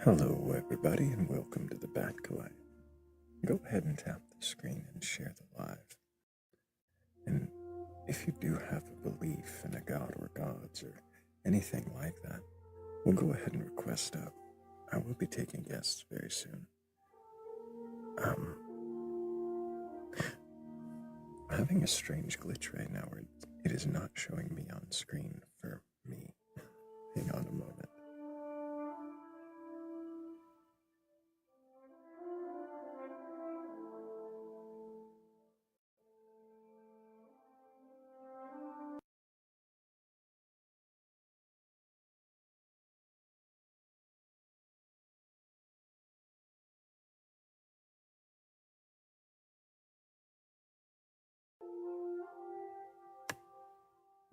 Hello everybody and welcome to the Batcolyte. Go ahead and tap the screen and share the live. And if you do have a belief in a god or gods or anything like that, we'll go ahead and request up. I will be taking guests very soon. I'm having a strange glitch right now where it is not showing me on screen for me. Hang on a moment.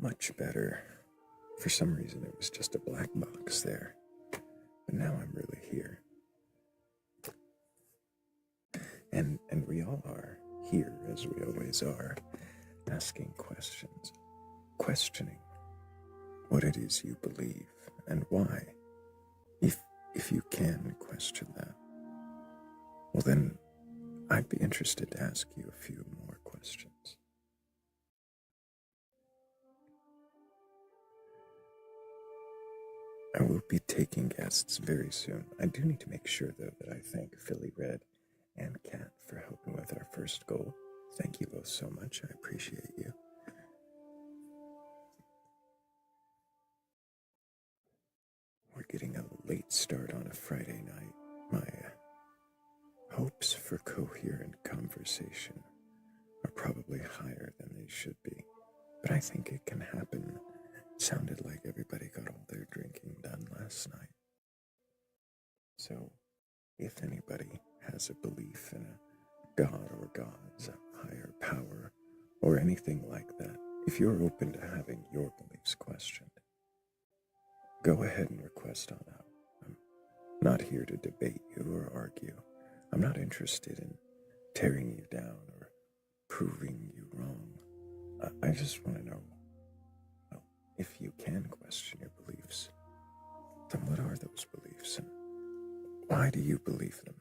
Much better. For some reason it was just a black box there. But now I'm really here. And we all are here, as we always are, asking questions, questioning what it is you believe and why. If you can question that, well then I'd be interested to ask you a few more questions. I will be taking guests very soon. I do need to make sure, though, that I thank Philly Red and Kat for helping with our first goal. Thank you both so much. I appreciate you. We're getting a late start on a Friday night. My hopes for coherent conversation are probably higher than they should be, but I think it can happen. It sounded like everybody got all their drinking done last night. So, if anybody has a belief in a god or gods, a higher power, or anything like that, if you're open to having your beliefs questioned, go ahead and request on out. I'm not here to debate you or argue. I'm not interested in tearing you down or proving you wrong. I just want to know, well, if you can question your beliefs, then what are those beliefs and why do you believe them?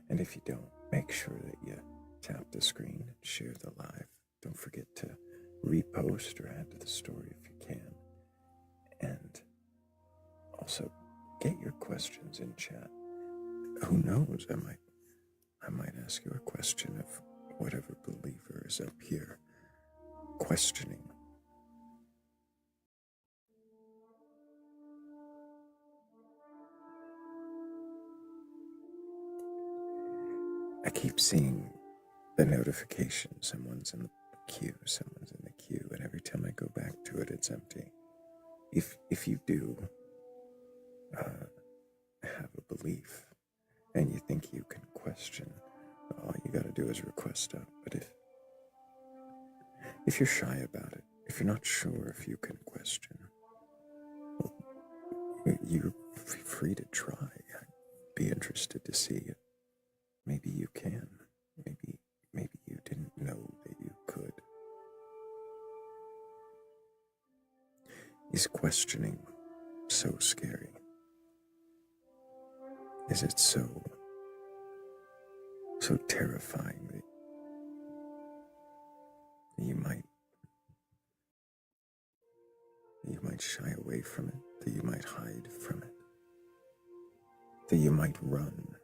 And if you don't, make sure that you tap the screen and share the live. Don't forget to repost or add to the story if you can. And also get your questions in chat. Who knows, I might ask you a question of whatever believer is up here questioning. I keep seeing the notification, someone's in the queue, and every time I go back to it, it's empty. If you do have a belief and you think you can question, all you gotta do is request up. But if you're shy about it, if you're not sure if you can question, well, you're free to try. I'd be interested to see it. Maybe you can. Maybe you didn't know that you could. Is questioning so scary? Is it so terrifying that you might shy away from it, that you might hide from it, that you might run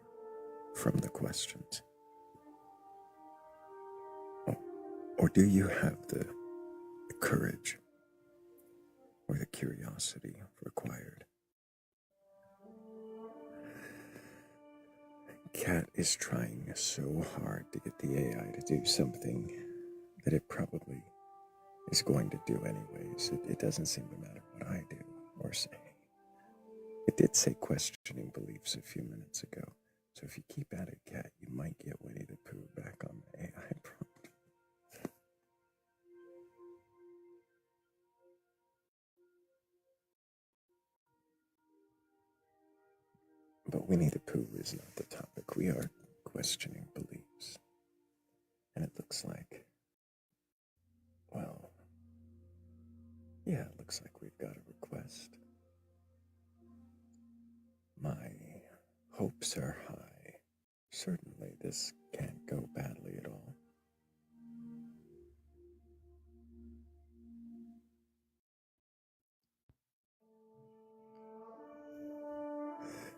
from the questions? Or do you have the courage or the curiosity required? Kat is trying so hard to get the AI to do something that it probably is going to do anyways. It doesn't seem to matter what I do or say. It did say questioning beliefs a few minutes ago, so if you keep at it, Kat, you might get Winnie the Pooh back on the AI prompt. But Winnie the Pooh is not the topic. We are questioning beliefs. And it looks like, well, yeah, it looks like we've got a request. hopes are high. Certainly this can't go badly at all.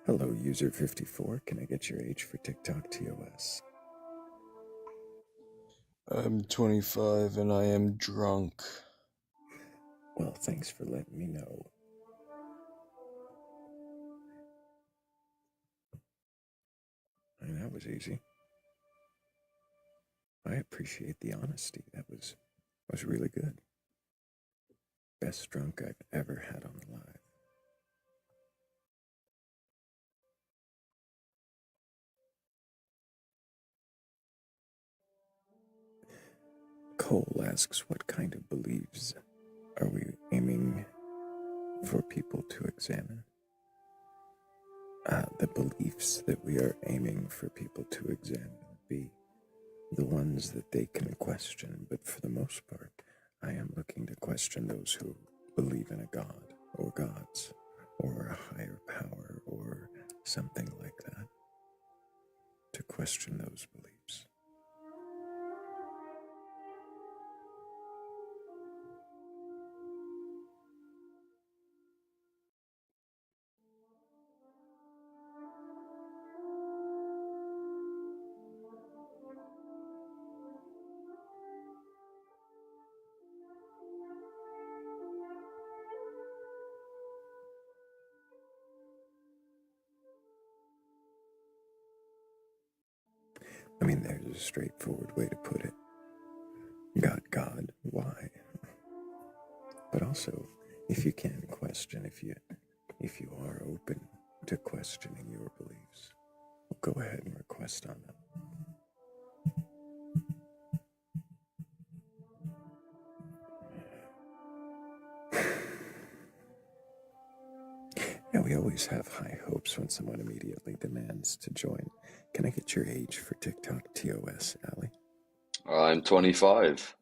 Hello, user 54. Can I get your age for TikTok TOS? I'm 25 and I am drunk. Well, thanks for letting me know. And that was easy. I appreciate the honesty. That was really good. Best drunk I've ever had on the live. Cole asks, what kind of beliefs are we aiming for people to examine? The beliefs that we are aiming for people to examine would be the ones that they can question, but for the most part, I am looking to question those who believe in a god or gods or a higher power or something like that, to question those beliefs. I mean, there's a straightforward way to put it. God, why? But also, if you can question, if you are open to questioning your beliefs, well, go ahead and request on them. Yeah, we always have high hopes when someone immediately demands to join. Can I get your age for TikTok TOS, Allie? I'm 25.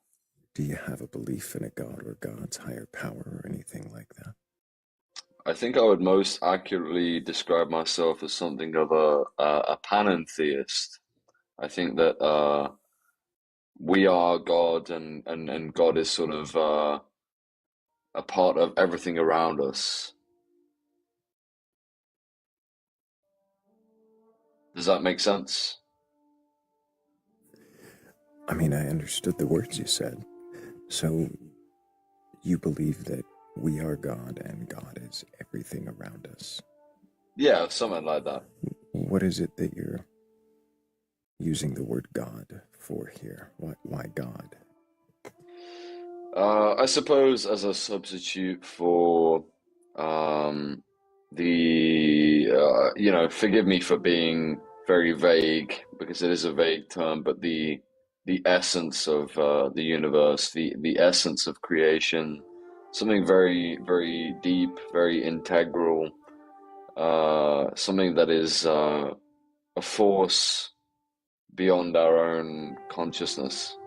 Do you have a belief in a god or God's higher power or anything like that? I think I would most accurately describe myself as something of a panentheist. I think that we are God and God is sort of a part of everything around us. Does that make sense? I mean, I understood the words you said. So you believe that we are God and God is everything around us. Yeah, something like that. What is it that you're using the word God for here? Why God? I suppose as a substitute for um, forgive me for being very vague because it is a vague term, but the essence of the universe, the essence of creation, something very, very deep, very integral, something that is a force beyond our own consciousness.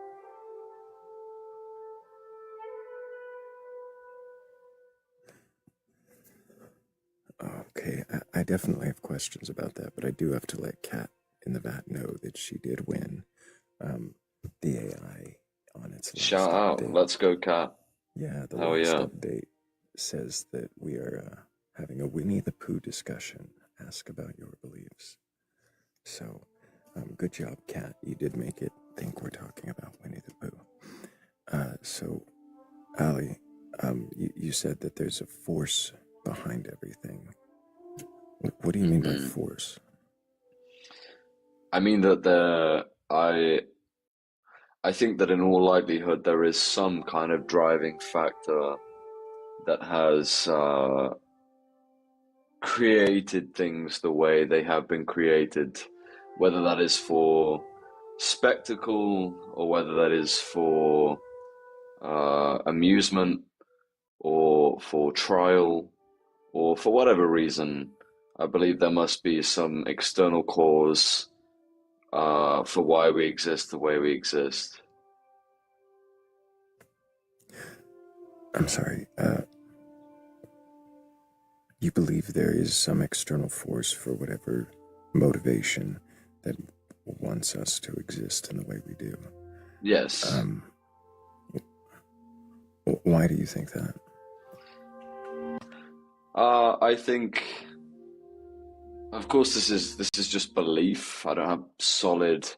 Okay, I definitely have questions about that, but I do have to let Kat in the vat know that she did win the AI on its last Shout out, update. let's go, Cat. Yeah, the Hell last yeah. update says that we are having a Winnie the Pooh discussion. Ask about your beliefs. So, good job, Kat. You did make it think we're talking about Winnie the Pooh. So, Allie, you said that there's a force behind everything. What do you mean by hmm force? I mean that I think that in all likelihood there is some kind of driving factor that has created things the way they have been created, whether that is for spectacle or whether that is for amusement or for trial or for whatever reason. I believe there must be some external cause for why we exist the way we exist. I'm sorry, you believe there is some external force for whatever motivation that wants us to exist in the way we do. Yes. Why do you think that? I think, of course, this is just belief. I don't have solid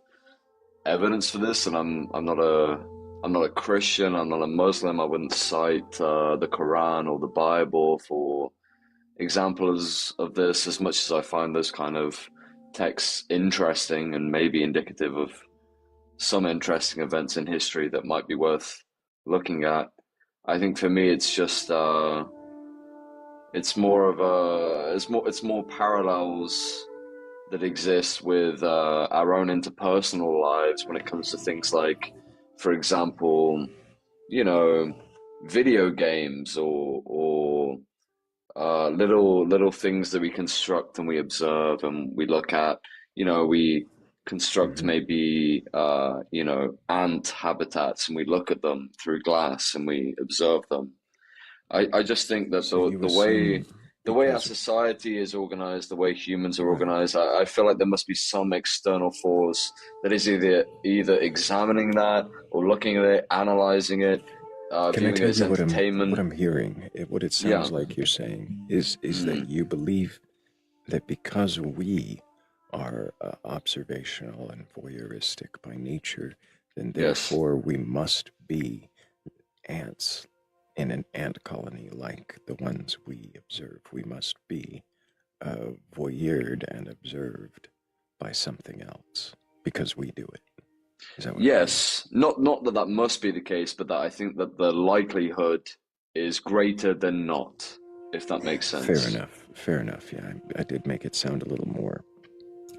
evidence for this, and I'm not a Christian. I'm not a Muslim. I wouldn't cite the Quran or the Bible for examples of this, as much as I find those kind of texts interesting and maybe indicative of some interesting events in history that might be worth looking at. I think for me, it's just it's more of a it's more parallels that exist with our own interpersonal lives when it comes to things like, for example, you know, video games or little things that we construct and we observe and we look at. We construct Mm-hmm. maybe ant habitats, and we look at them through glass and we observe them. I just think that So the you the way assume the way our because society is organized, the way humans are right. organized, I feel like there must be some external force that is either examining that or looking at it, analyzing it, Can I viewing it tell as you what entertainment. I'm hearing? What it Yeah. sounds like you're saying is that Mm, you believe that because we are observational and voyeuristic by nature, then yes. therefore we must be ants in an ant colony like the ones we observe. We must be voyeured and observed by something else because we do it. Is that what I'm hearing? Yes. Not that that must be the case, but that I think that the likelihood is greater than not, if that makes Fair sense. enough. Fair enough. Yeah, I did make it sound a little more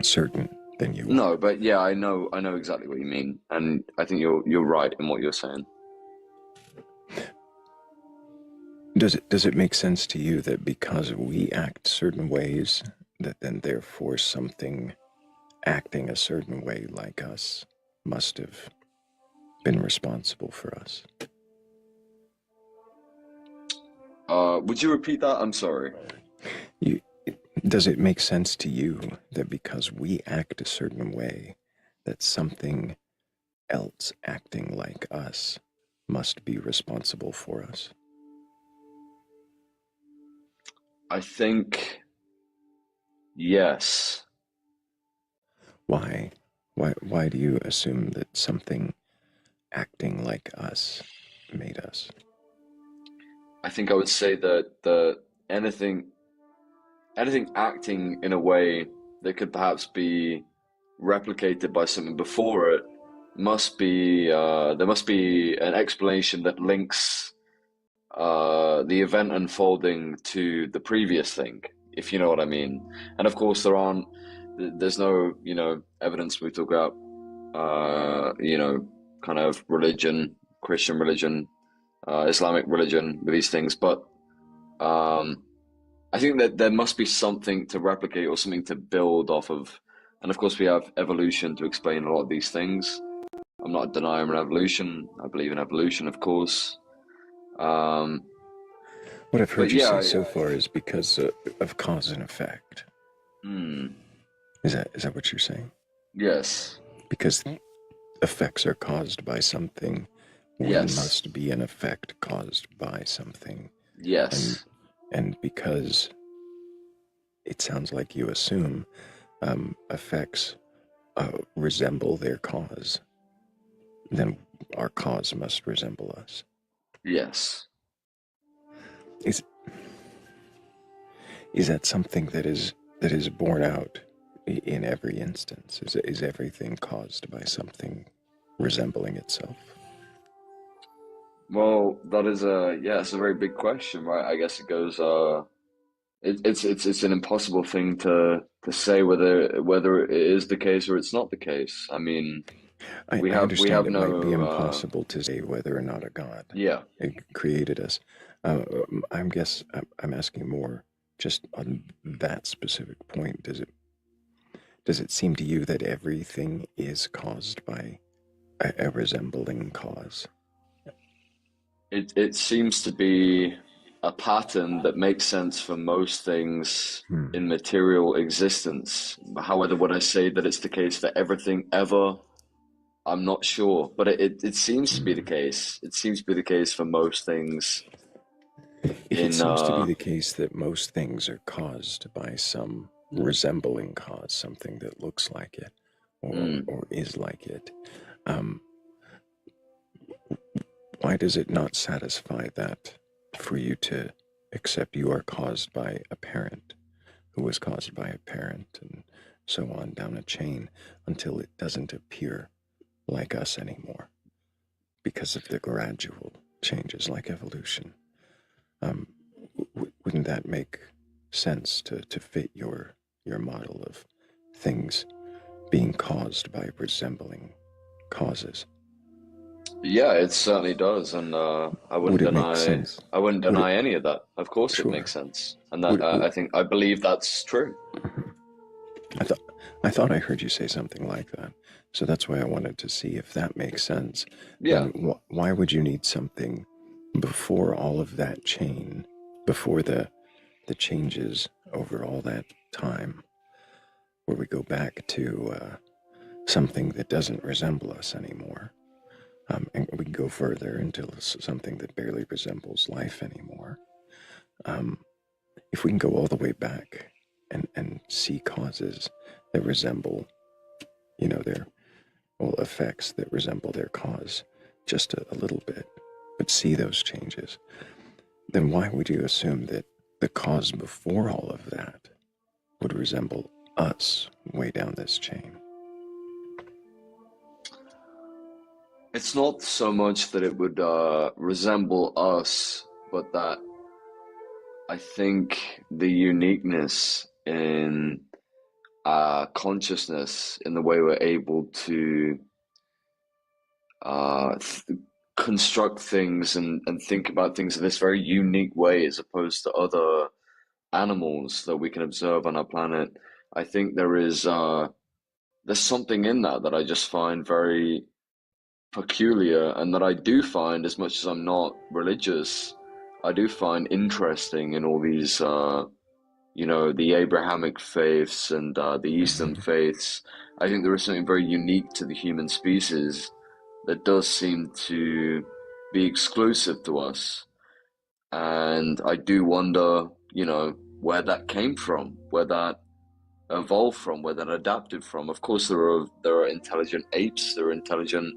certain than you are. No, but yeah, I know exactly what you mean, and I think you're right in what you're saying. Does it make sense to you that because we act certain ways, that then therefore something acting a certain way like us must have been responsible for us? Would you repeat that? I'm sorry. You, does it make sense to you that because we act a certain way, that something else acting like us must be responsible for us? I think yes. Why? Why do you assume that something acting like us made us? I think I would say that the anything acting in a way that could perhaps be replicated by something before it must be there must be an explanation that links the event unfolding to the previous thing, if you know what I mean. And of course, there's no, evidence we talk about, kind of religion, Christian religion, Islamic religion with these things, but um, I think that there must be something to replicate or something to build off of. And of course, we have evolution to explain a lot of these things. I'm not a denier of evolution. I believe in evolution, of course. Um, What I've but heard you say yeah, so far is because of cause and effect. hmm, Is that what you're saying? yes, Because effects are caused by something, we yes, must be an effect caused by something, and yes, and because it sounds like you assume effects resemble their cause, then our cause must resemble us. yes. Is is that something that is borne out in every instance? Is everything caused by something resembling itself? Well, that is it's a very big question, right? I guess it goes it's an impossible thing to say whether it is the case or it's not the case. I mean, we I have we understand have it might be no impossible to say whether or not a God yeah. created us. I'm asking more just on that specific point. Does it seem to you that everything is caused by a resembling cause? It seems to be a pattern that makes sense for most things Hmm. in material existence. However, would I say that it's the case for everything ever? I'm not sure, but it seems to be the Hmm. case. It seems to be the case for most things If it in seems to be the case that most things are caused by some resembling cause, something that looks like it mm, or is like it, um, why does it not satisfy that for you to accept you are caused by a parent who was caused by a parent and so on down a chain until it doesn't appear like us anymore because of the gradual changes like evolution? Um, wouldn't that make sense to fit your model of things being caused by resembling causes? yeah, it certainly does, and Would it make sense? I wouldn't Would it? deny any of that. Of course, it makes Sure. sense, and that Would I believe that's true. I thought I thought I heard you say something like that. So that's why I wanted to see if that makes sense. Yeah. Then why would you need something before all of that chain, before the changes over all that time, where we go back to something that doesn't resemble us anymore? And we can go further until something that barely resembles life anymore. Um, if we can go all the way back and see causes that resemble, their effects that resemble their cause just a little bit, but see those changes, then why would you assume that the cause before all of that would resemble us way down this chain? It's not so much that it would resemble us, but that I think the uniqueness in consciousness, in the way we're able to uh, th construct things and think about things in this very unique way, as opposed to other animals that we can observe on our planet. I think there's something in that that I just find very peculiar, and that I do find, as much as I'm not religious, I do find interesting in all these, the Abrahamic faiths and the Eastern Mm-hmm. faiths. I think there is something very unique to the human species that does seem to be exclusive to us. And I do wonder, where that came from, where that evolved from, where that adapted from. Of course, there are intelligent apes, there are intelligent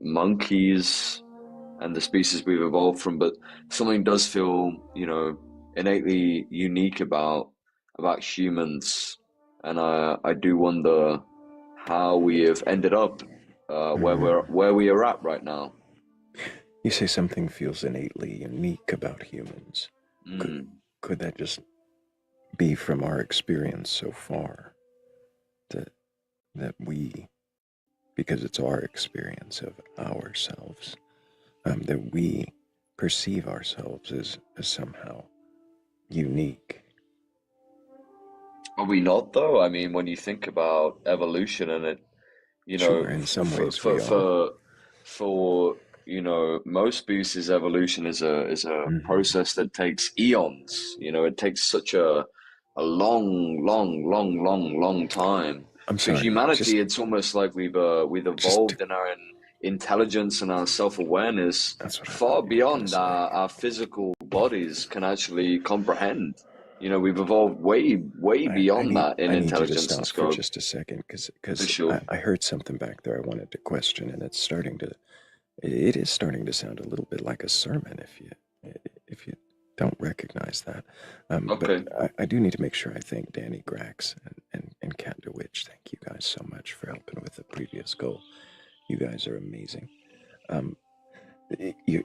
monkeys, and the species we've evolved from, but something does feel, innately unique about humans, and I do wonder how we have ended up Mm-hmm. where we are at right now. You say something feels innately unique about humans. Could, Mm. could that just be from our experience so far that we, because it's our experience of ourselves, that we perceive ourselves as somehow unique? Are we not, though? I mean, when you think about evolution and it, Sure, in some ways we are. for most species, evolution is a Mm-hmm. process that takes eons. It takes such a long, long, long, long, long time. I'm For sorry, humanity, it's almost like we've just evolved in our intelligence and our self-awareness that's what I thought far you were gonna beyond say. our physical bodies can actually comprehend. We've evolved way beyond that in I need you to intelligence and stop for scope, just a second because for because sure. I heard something back there I wanted to question, and it is starting to sound a little bit like a sermon if you don't recognize that. But Okay. I do need to make sure I thank Danny Grax and Cat DeWitch. Thank you guys so much for helping with the previous goal. You guys are amazing. Um, you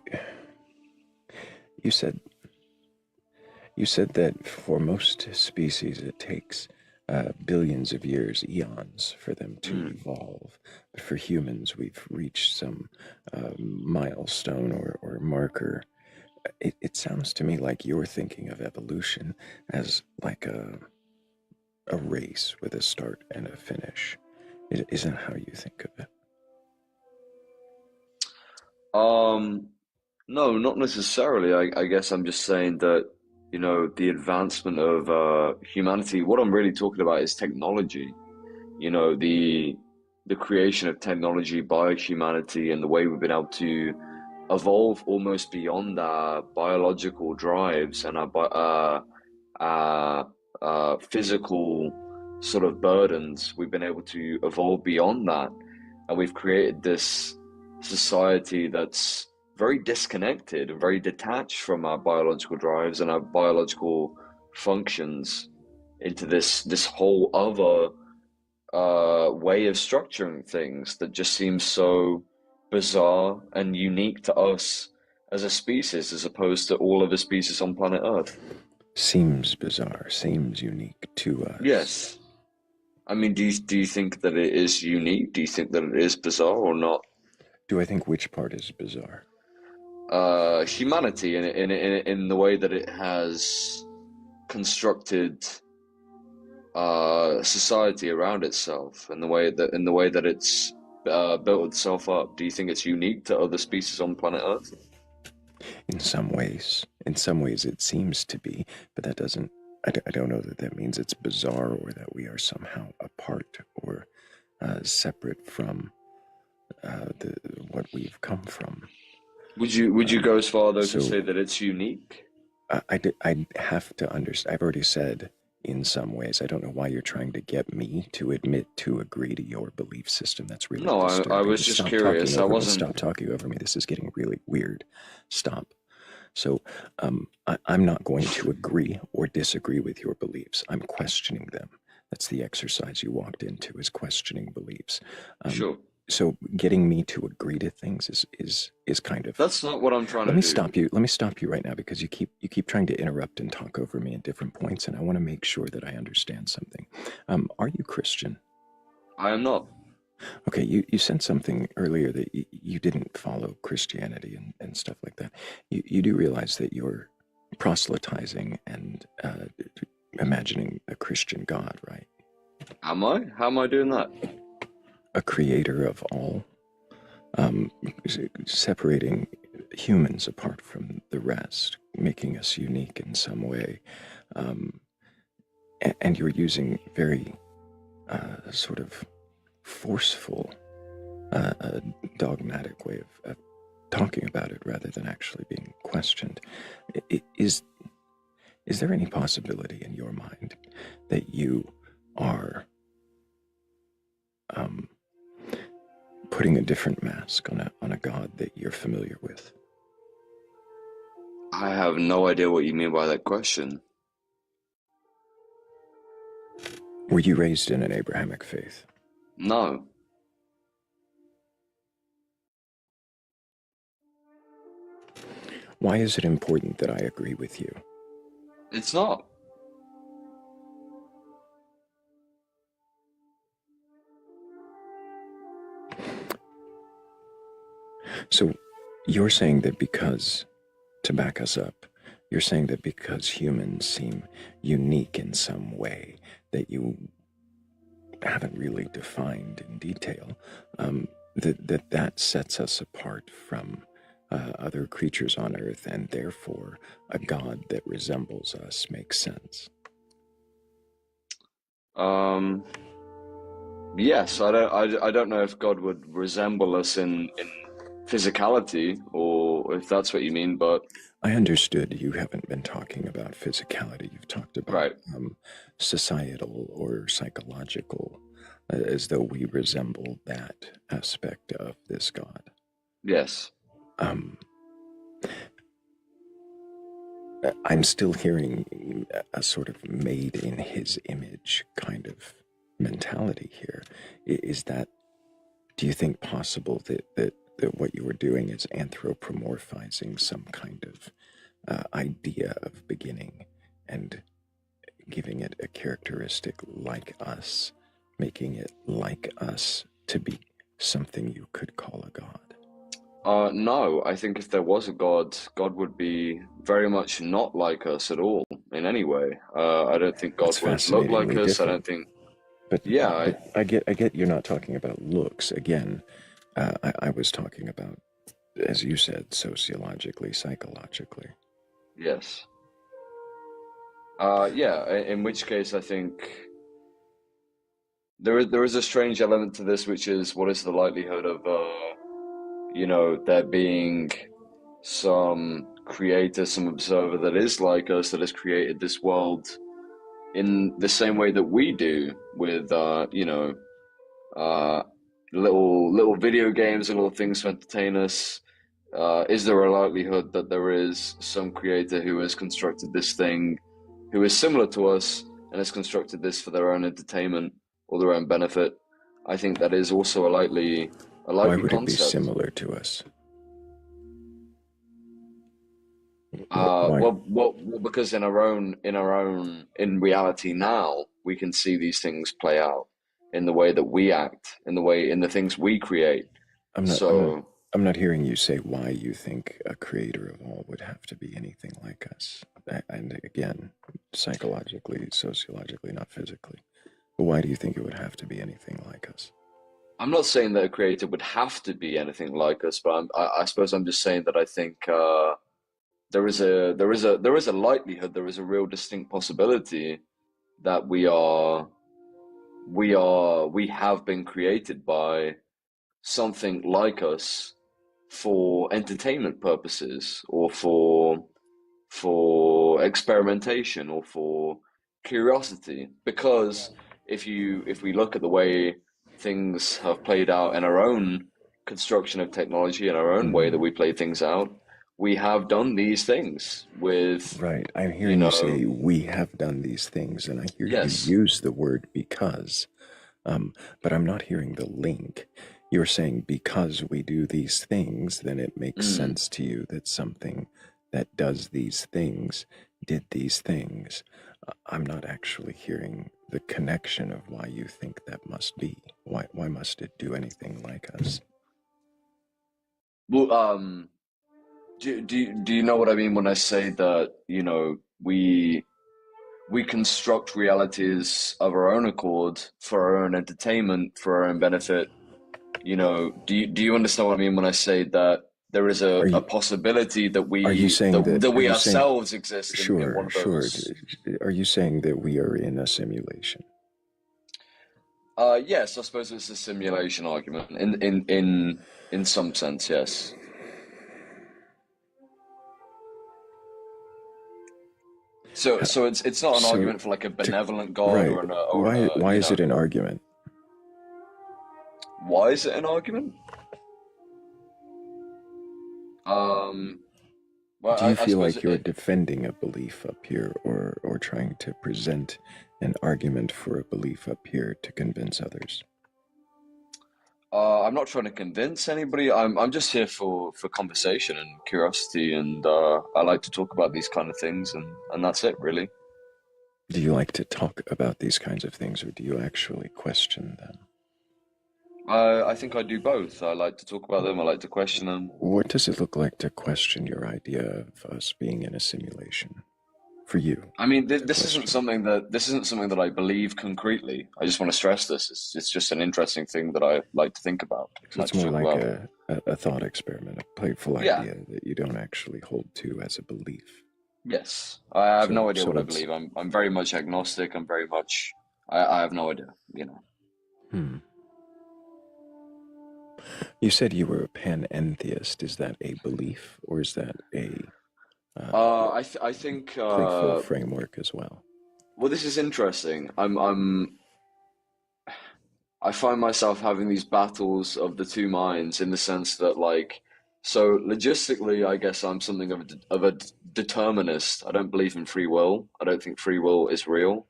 you said you said that for most species it takes billions of years, eons, for them to Mm. evolve. But for humans, we've reached some milestone or marker. It sounds to me like you're thinking of evolution as like a race with a start and a finish. Isn't how you think of it? Um, No, not necessarily. I guess I'm just saying that, the advancement of humanity, what I'm really talking about is technology. The creation of technology by humanity and the way we've been able to evolve almost beyond our biological drives and our physical sort of burdens. We've been able to evolve beyond that, and we've created this society that's very disconnected and very detached from our biological drives and our biological functions into this whole other way of structuring things that just seems so bizarre and unique to us as a species, as opposed to all other species on planet Earth. Seems bizarre, seems unique to us. Yes. I mean, do you think that it is unique? Do you think that it is bizarre or not? Do I think which part is bizarre? Humanity in the way that it has constructed society around itself, and the way that it's built itself up. Do you think it's unique to other species on planet Earth? In some ways it seems to be, but that doesn't, I don't know that that means it's bizarre or that we are somehow apart or separate from what we've come from. Would you go as far though to So say that it's unique? I have to understand. I've already said in some ways. I don't know why you're trying to get me to admit to agree to your belief system. That's really No, I disturbing. was just Stop talking curious. I over me. wasn't. Stop talking over me. This is getting really weird. Stop. So I'm not going to agree or disagree with your beliefs. I'm questioning them. That's the exercise you walked into, is questioning beliefs. Um, Sure. so getting me to agree to things is kind of. That's not what I'm trying Let to me do. stop you. Let me stop you right now because you keep trying to interrupt and talk over me at different points, and I want to make sure that I understand something. Are you Christian? I am not. Okay, you said something earlier that you didn't follow Christianity and stuff like that. You do realize that you're proselytizing and imagining a Christian God, right? Am I? How am I doing that? A creator of all, um, separating humans apart from the rest, making us unique in some way. Um, and you're using very sort of forceful, dogmatic way of talking about it rather than actually being questioned. Is there any possibility in your mind that you are um, putting a different mask on a God that you're familiar with? I have no idea what you mean by that question. Were you raised in an Abrahamic faith? No, Why is it important that I agree with you? it's not. So you're saying that because, to back us up, you're saying that because humans seem unique in some way that you haven't really defined in detail, that sets us apart from other creatures on Earth, and therefore a God that resembles us makes sense. Um, yes, I don't know if God would resemble us in physicality or if that's what you mean, but I understood you haven't been talking about physicality. You've talked about right. societal or psychological, as though we resemble that aspect of this God. Yes. Um, I'm still hearing a sort of made in his image kind of mentality here. Is that, do you think possible that what you were doing is anthropomorphizing some kind of idea of beginning and giving it a characteristic like us, making it like us to be something you could call a god? No, I think if there was a God, God would be very much not like us at all in any way. I don't think God That's would look like fascinatingly us. I don't different. think, But yeah, I, I get you're not talking about looks again. I was talking about as you said, sociologically, psychologically. Yes. Yeah, in which case I think there is a strange element to this, which is what is the likelihood of there being some creator, some observer that is like us, that has created this world in the same way that we do, with uh, little video games and little things to entertain us. Is there a likelihood that there is some creator who has constructed this thing, who is similar to us, and has constructed this for their own entertainment or their own benefit? I think that is also a Why likely would it be concept. similar to us? Why? Because in reality now, we can see these things play out in the way that we act, in the things we create. I'm not. I'm not. So, I'm not hearing you say why you think a creator of all would have to be anything like us. And again, psychologically, sociologically, not physically. But why do you think it would have to be anything like us? I'm not saying that a creator would have to be anything like us, but I suppose I'm just saying that I think there is a likelihood, there is a real distinct possibility that we have been created by something like us for entertainment purposes, or for experimentation, or for curiosity. Because if we look at the way things have played out in our own construction of technology, in our own way that Hmm. we play things out, we have done these things with, Right. I'm you hearing you know, say we have done these things, and I hear you yes. use the word because, but I'm not hearing the link. You're saying because we do these things, then it makes Mm. sense to you that something that does these things did these things. I'm not actually hearing the connection of why you think that must be. Why must it do anything like us? Well, do you know what I mean when I say that, we construct realities of our own accord, for our own entertainment, for our own benefit? Do you understand what I mean when I say that there is Are a you possibility that are you we saying that, that? that Are we you saying ourselves exist in sure, one of sure? those? Are you saying that we are in a simulation? Yes, I suppose it's a simulation argument in some sense, yes. So it's not an So, argument for like a to, benevolent God, right? or an Why is it an argument? why is it an argument? Um, well, Do you I feel suppose like you're defending a belief up here, or trying to present an argument for a belief up here to convince others? I'm not trying to convince anybody. I'm just here for conversation and curiosity, and I like to talk about these kind of things, and that's it, really. Do you like to talk about these kinds of things, or do you actually question them? I think I do both. I like to talk about them. I like to question them. What does it look like to question your idea of us being in a simulation? For you I mean, to question. this isn't something that I believe concretely. I just want to stress this. It's just an interesting thing that I like to think about. So Like it's to more talk like about. a thought experiment, a playful Yeah. idea that you don't actually hold to as a belief. Yes. I have So no idea so what I let's believe. I'm very much agnostic. I'm very much. I have no idea. hmm. You said you were a panentheist. Is that a belief, or is that a I think. playful framework as well? Well, this is interesting. I find myself having these battles of the two minds, in the sense that, like, so logistically, I guess I'm something of a determinist. I don't believe in free will. I don't think free will is real.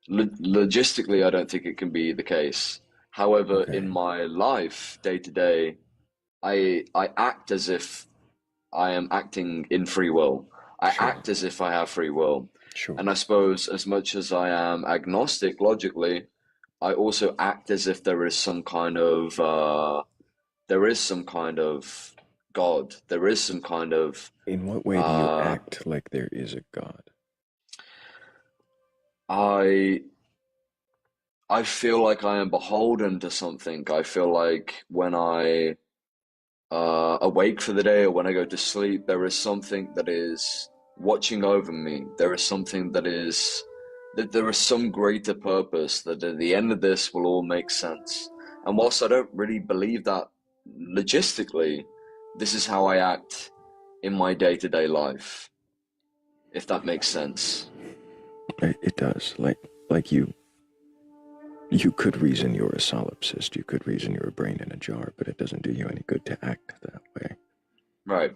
Logistically, I don't think it can be the case. However, in Okay, my life, day to day, I act as if I am acting in free will. I sure, act as if I have free will. And sure. I suppose, as much as I am agnostic logically, I also act as if there is some kind of God. There is some kind of In what way do you uh, act like there is a God? I I feel like I am beholden to something. I feel like when I awake for the day or when I go to sleep, there is something that is watching over me. There is something that there is some greater purpose that at the end of this will all make sense. And whilst I don't really believe that logistically, this is how I act in my day-to-day life, if that makes sense. It does. Like you could reason you're a solipsist. You could reason you're a brain in a jar, but it doesn't do you any good to act that way. Right.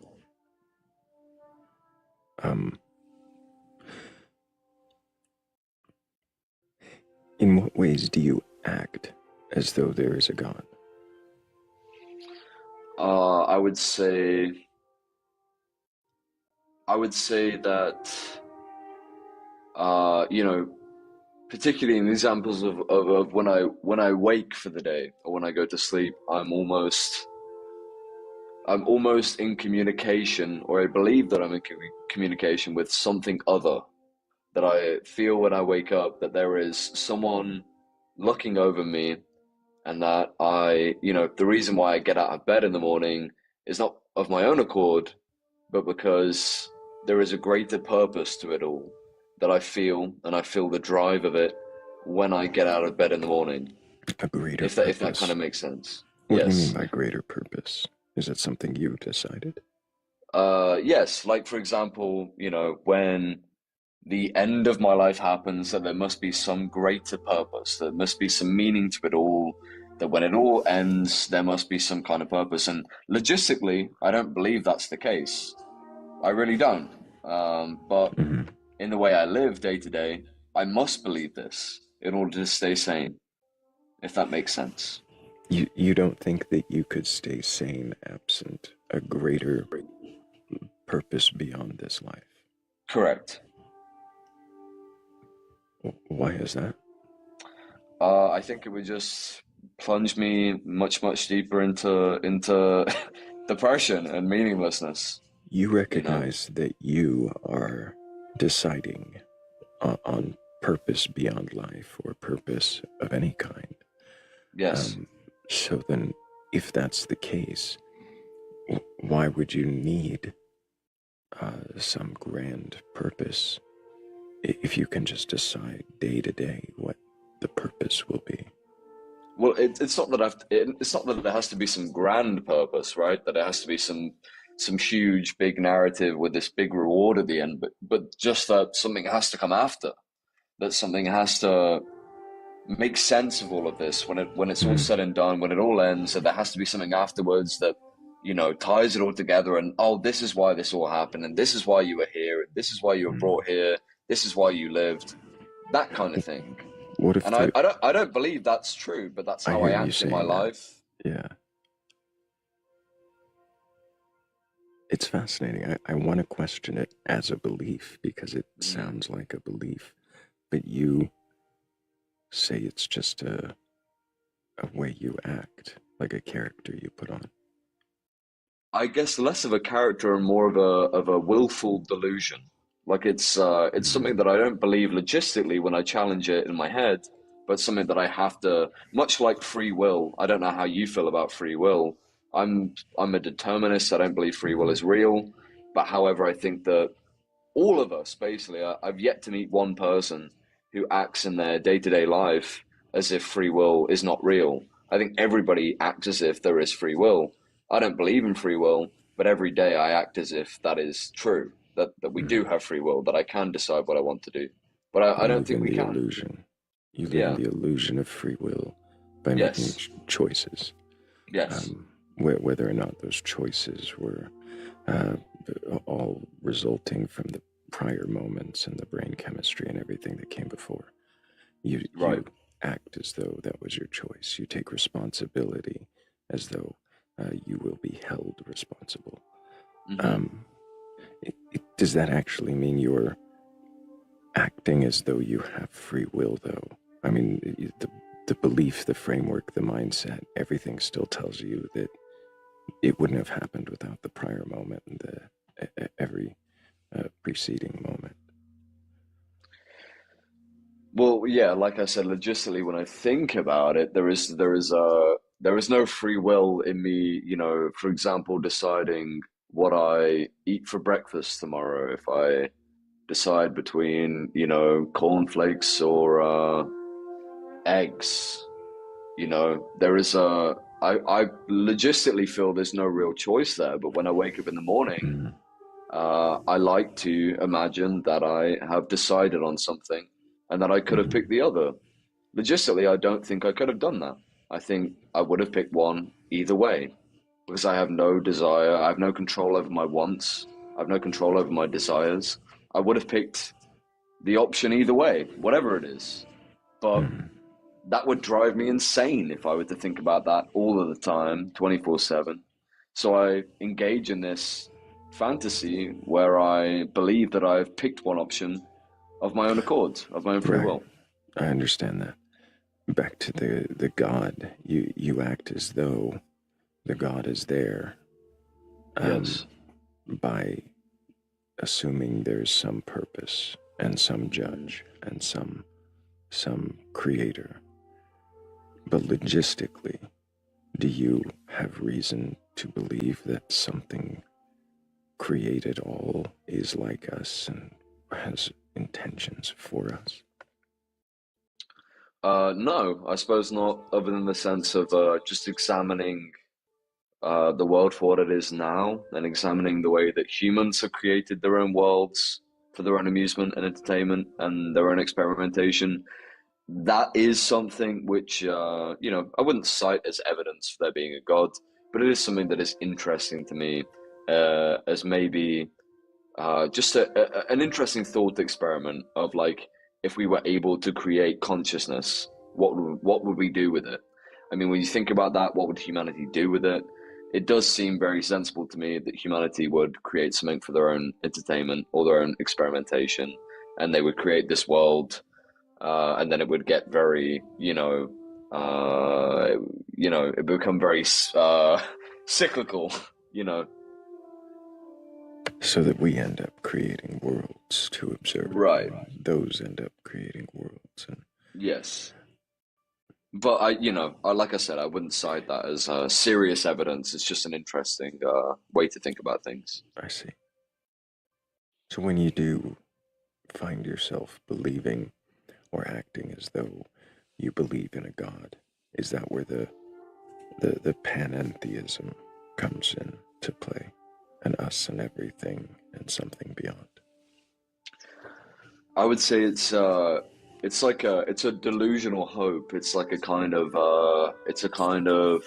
Um, in what ways do you act as though there is a God? I would say that you know, particularly in examples of when I wake for the day or when I go to sleep, I'm almost in communication, or I believe that I'm in communication with something other. That I feel when I wake up that there is someone looking over me, and that the reason why I get out of bed in the morning is not of my own accord, but because there is a greater purpose to it all that I feel, and I feel the drive of it when I get out of bed in the morning. A greater If that kind purpose. of makes sense. What do you mean Yes. by greater purpose? Is it something you decided? Yes, like for example, when the end of my life happens, that there must be some greater purpose, there must be some meaning to it all, that when it all ends, there must be some kind of purpose. And logistically, I don't believe that's the case. I really don't. But Hmm. in the way I live day to day, I must believe this in order to stay sane, if that makes sense. You don't think that you could stay sane absent a greater purpose beyond this life? Correct. Why is that? I think it would just plunge me much, much deeper into depression and meaninglessness, You you know? recognize that you are deciding on purpose beyond life or purpose of any kind. Yes. Um, so then, if that's the case, why would you need some grand purpose if you can just decide day to day what the purpose will be? Well, it's not that it's not that there has to be some grand purpose, right? That it has to be some huge big narrative with this big reward at the end, but just that something has to come after, that something has to make sense of all of this when it's all Mhm. said and done, when it all ends, that there has to be something afterwards that ties it all together. And oh, this is why this all happened, and this is why you were here, and this is why you were brought here, this is why you lived, that kind of thing. What if And the I don't believe that's true, but that's I how hear I you act in my saying that? life. Yeah, it's fascinating. I want to question it as a belief because it Mm. sounds like a belief, but you say it's just a way you act, like a character you put on. I guess less of a character and more of a willful delusion. Like it's something Mhm. that I don't believe logistically when I challenge it in my head, but something that I have to, much like free will. I don't know how you feel about free will. I'm a determinist. I don't believe free will Mhm. is real, but however, I think that all of us basically, I've yet to meet one person who acts in their day-to-day life as if free will is not real. I think everybody acts as if there is free will. I don't believe in free will, but every day I act as if that is true, that we do Mhm. have free will, that I can decide what I want to do. But I You don't live think in we the can. illusion. You live in Yeah. the illusion of free will by making Yes. choices, Yes. whether or not those choices were uh, all resulting from the prior moments and the brain chemistry and everything that came before. You Right. act as though that was your choice. You take responsibility as though you will be held responsible. Hmm. Um, does that actually mean you're acting as though you have free will, though? I mean, the belief, the framework, the mindset, everything still tells you that it wouldn't have happened without the prior moment and every preceding moment. Well, yeah, like I said, logistically, when I think about it, there is a there is no free will in me, for example, deciding what I eat for breakfast tomorrow. If I decide between, cornflakes or eggs, there is I logistically feel there's no real choice there. But when I wake up in the morning, Mm, I like to imagine that I have decided on something and that I could have mhm, picked the other. Logistically, I don't think I could have done that. I think I would have picked one either way because I have no desire, I have no control over my wants, I have no control over my desires. I would have picked the option either way, whatever it is. But mm. that would drive me insane if I were to think about that all of the time, 24/7. So I engage in this fantasy where I believe that I've picked one option of my own accord, of my own free Right. will. I understand that. Back to the God. You act as though the God is there, um, Yes. by assuming there's some purpose and some Mm. judge and some creator. But logistically, do you have reason to believe that something created all is like us and has intentions for us? No, I suppose not, other than the sense of just examining the world for what it is now and examining the way that humans have created their own worlds for their own amusement and entertainment and their own experimentation. That is something which, I wouldn't cite as evidence for there being a God, but it is something that is interesting to me as maybe just an interesting thought experiment of like if we were able to create consciousness, what would we do with it? I mean, when you think about that, what would humanity do with it? It does seem very sensible to me that humanity would create something for their own entertainment or their own experimentation, and they would create this world, and then it would get very, uh, it would become very cyclical, you know. So that we end up creating worlds to observe, Right. and those end up creating worlds. And Yes. But like I said, I wouldn't cite that as serious evidence. It's just an interesting way to think about things. I see. So when you do find yourself believing or acting as though you believe in a God, is that where the panentheism comes in to play? And us and everything and something beyond. I would say it's a delusional hope. It's a kind of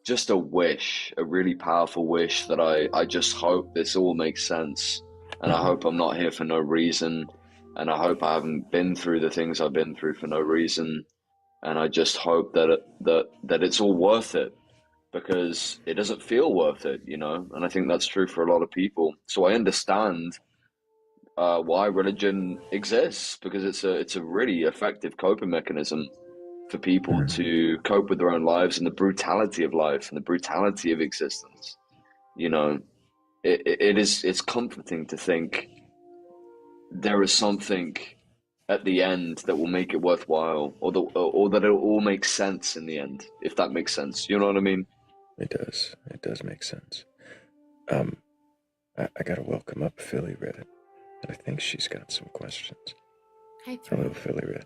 just a wish, a really powerful wish that I just hope this all makes sense, and I Mhm. hope I'm not here for no reason, and I hope I haven't been through the things I've been through for no reason, and I just hope that it's all worth it because it doesn't feel worth it, and I think that's true for a lot of people. So I understand why religion exists because it's a really effective coping mechanism for people Mhm. to cope with their own lives and the brutality of life and the brutality of existence. You know, it's comforting to think there is something at the end that will make it worthwhile, or that it'll all make sense in the end, if that makes sense. You know what I mean? It does. It does make sense. Um, I gotta welcome up Philly Red, and I think she's got some questions. Hi, Hello, Thrayle. Philly Red.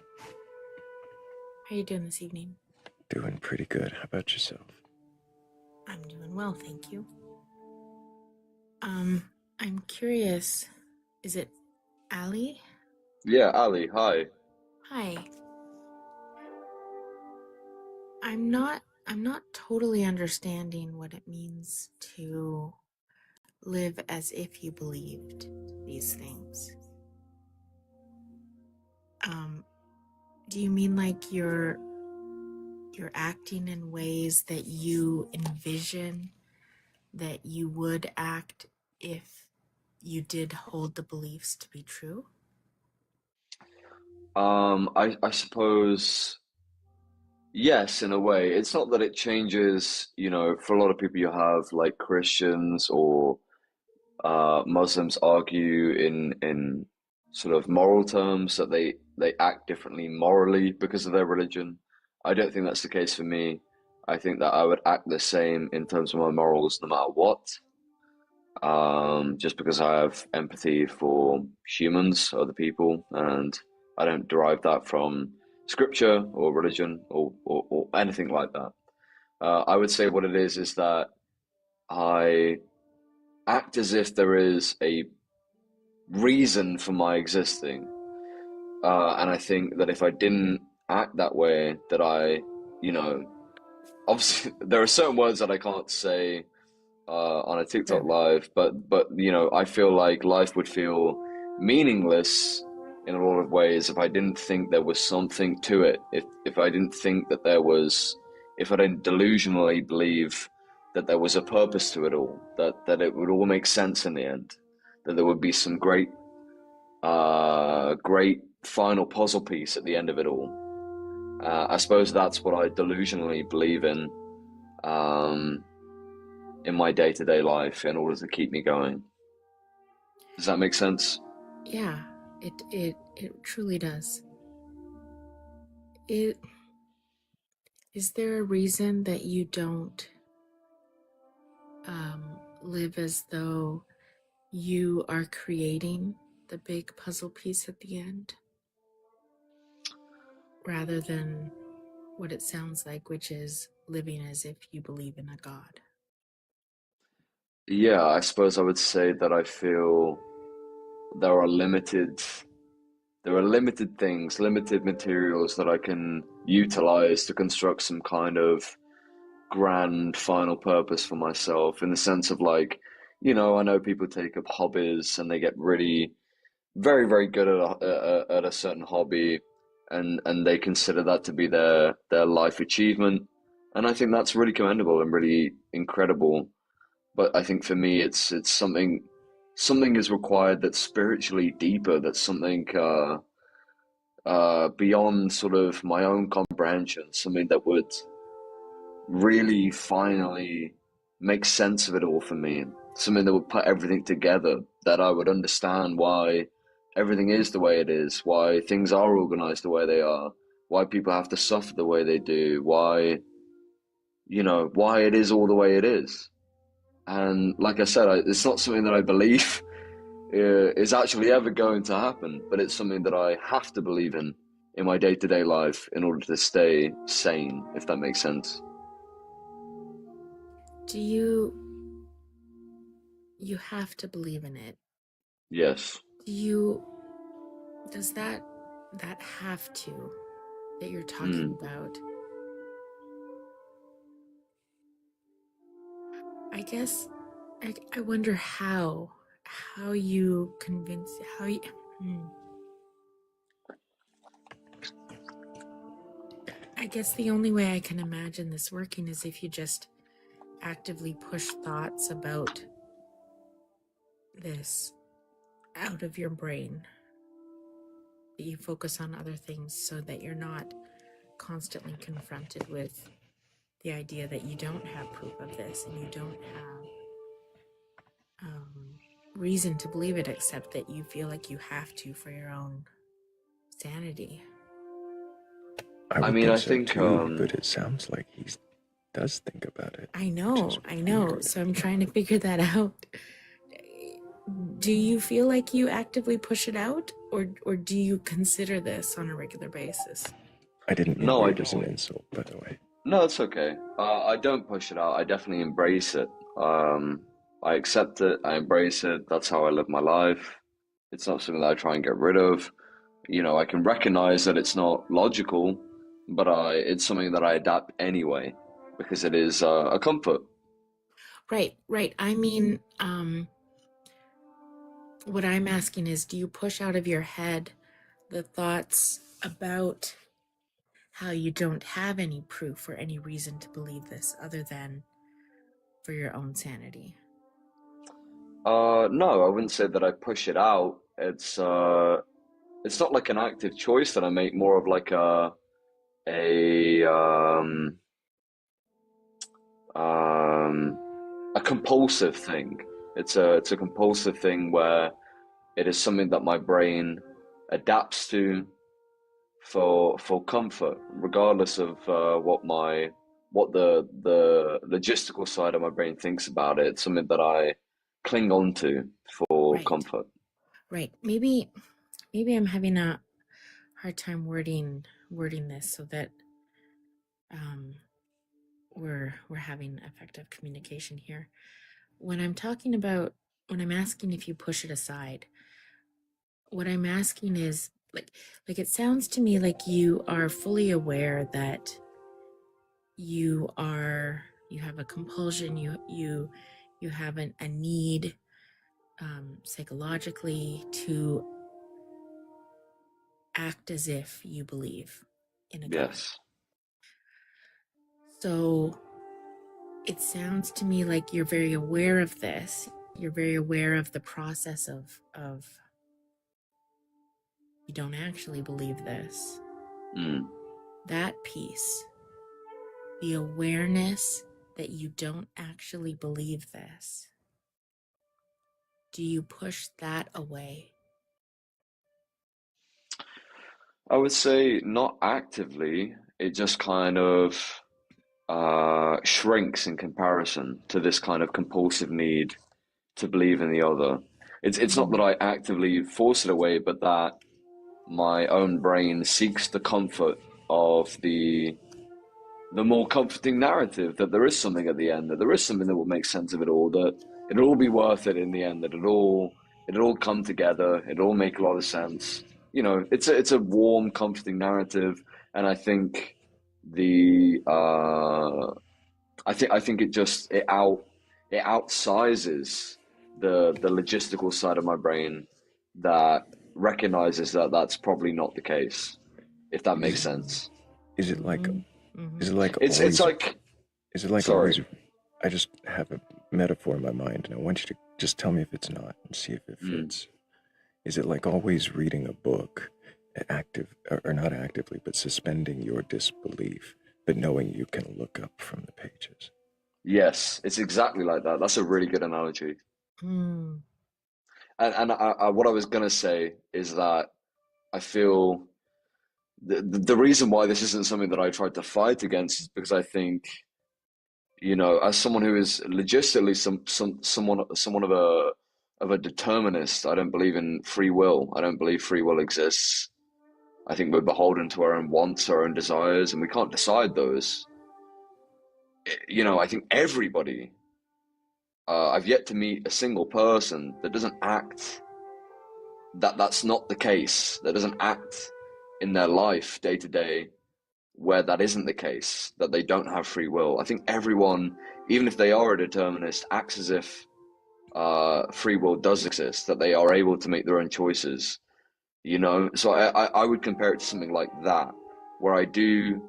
How are you doing this evening? Doing pretty good. How about yourself? I'm doing well, thank you. I'm curious, is it Allie? Yeah, Ali, hi. Hi. I'm not totally understanding what it means to live as if you believed these things. Um, do you mean like you're acting in ways that you envision that you would act if you did hold the beliefs to be true? I suppose yes, in a way. It's not that it changes, for a lot of people you have like Christians or Muslims argue in sort of moral terms that they act differently morally because of their religion. I don't think that's the case for me. I think that I would act the same in terms of my morals no matter what. Just because I have empathy for humans, other people, and I don't derive that from scripture or religion or anything like that. I would say what it is that I act as if there is a reason for my existing. And I think that if I didn't act that way, that you know, obviously there are certain words that I can't say on a TikTok Sure. live, but I feel like life would feel meaningless in a lot of ways if I didn't think there was something to it. If I didn't think that if I didn't delusionally believe that there was a purpose to it all, that it would all make sense in the end, that there would be some great final puzzle piece at the end of it all. I suppose that's what I delusionally believe in my day-to-day life in order to keep me going. Does that make sense? Yeah, it truly does. Is there a reason that you don't live as though you are creating the big puzzle piece at the end, rather than what it sounds like, which is living as if you believe in a God? Yeah, I suppose I would say that I feel there are limited things, limited materials that I can utilize to construct some kind of grand final purpose for myself, in the sense of like, I know people take up hobbies and they get really very, very good at a certain hobby, and they consider that to be their life achievement. And I think that's really commendable and really incredible. But I think for me, it's something is required that's spiritually deeper. That's something beyond sort of my own comprehension. Something that would really finally make sense of it all for me. Something that would put everything together, that I would understand why everything is the way it is, why things are organized the way they are, why people have to suffer the way they do, why it is all the way it is. And like I said, it's not something that I believe is actually ever going to happen, but it's something that I have to believe in my day-to-day life in order to stay sane, if that makes sense. Do you have to believe in it? Yes. Does that have to that you're talking Mm. about, I guess, I wonder how you convince, how you, hmm. I guess the only way I can imagine this working is if you just actively push thoughts about this out of your brain, that you focus on other things so that you're not constantly confronted with the idea that you don't have proof of this and you don't have reason to believe it, except that you feel like you have to for your own sanity. I I would mean, think I so think, too, but it sounds like he does think about it, I which is know. weird. So I'm trying to figure that out. Do you feel like you actively push it out, or do you consider this on a regular basis? I didn't mean no, I weird as an don't. insult, by the way. No, it's okay. I don't push it out. I definitely embrace it. I accept it. I embrace it. That's how I live my life. It's not something that I try and get rid of. I can recognize that it's not logical, but it's something that I adapt anyway because it is a comfort. Right. I mean, what I'm asking is, do you push out of your head the thoughts about how you don't have any proof or any reason to believe this other than for your own sanity? No, I wouldn't say that I push it out. It's not like an active choice that I make, more of like a um, a compulsive thing. It's a compulsive thing where it is something that my brain adapts to for comfort, regardless of what my what the logistical side of my brain thinks about it. It's something that I cling on to for Right. comfort. Right. Maybe I'm having a hard time wording this so that um, we're having effective communication here. When I'm asking if you push it aside, what I'm asking is like it sounds to me like you are fully aware that you have a compulsion, you have a need psychologically to act as if you believe in a God. Yes. So it sounds to me like you're very aware of this. You're very aware of the process of you don't actually believe this. That piece, the awareness that you don't actually believe this, do you push that away? I would say not actively. It just kind of shrinks in comparison to this kind of compulsive need to believe in the other. It's not that I actively force it away, but that my own brain seeks the comfort of the more comforting narrative that there is something at the end, that there is something that will make sense of it all, that it'll all be worth it in the end, that it'll all come together, it'll all make a lot of sense. You know, it's a warm, comforting narrative, and I think the I think it outsizes the logistical side of my brain that recognizes that that's probably not the case, if that Is makes it sense. is it like Mm-hmm. is it like It's always like, is it like sorry. always I just have a metaphor in my mind and I want you to just tell me if it's not and see if it Mm. fits. Is it like always reading a book, active or not actively, but suspending your disbelief, but knowing you can look up from the pages? Yes, it's exactly like that. That's a really good analogy. Mm. And what I was gonna say is that I feel the reason why this isn't something that I tried to fight against is because I think, you know, as someone who is logistically someone of a determinist, I don't believe in free will. I don't believe free will exists. I think we're beholden to our own wants, our own desires, and we can't decide those. You know, I think everybody. I've yet to meet a single person that doesn't act that's not the case. That doesn't act in their life day to day where that isn't the case, that they don't have free will. I think everyone, even if they are a determinist, acts as if free will does exist, that they are able to make their own choices, you know? So I would compare it to something like that, where I do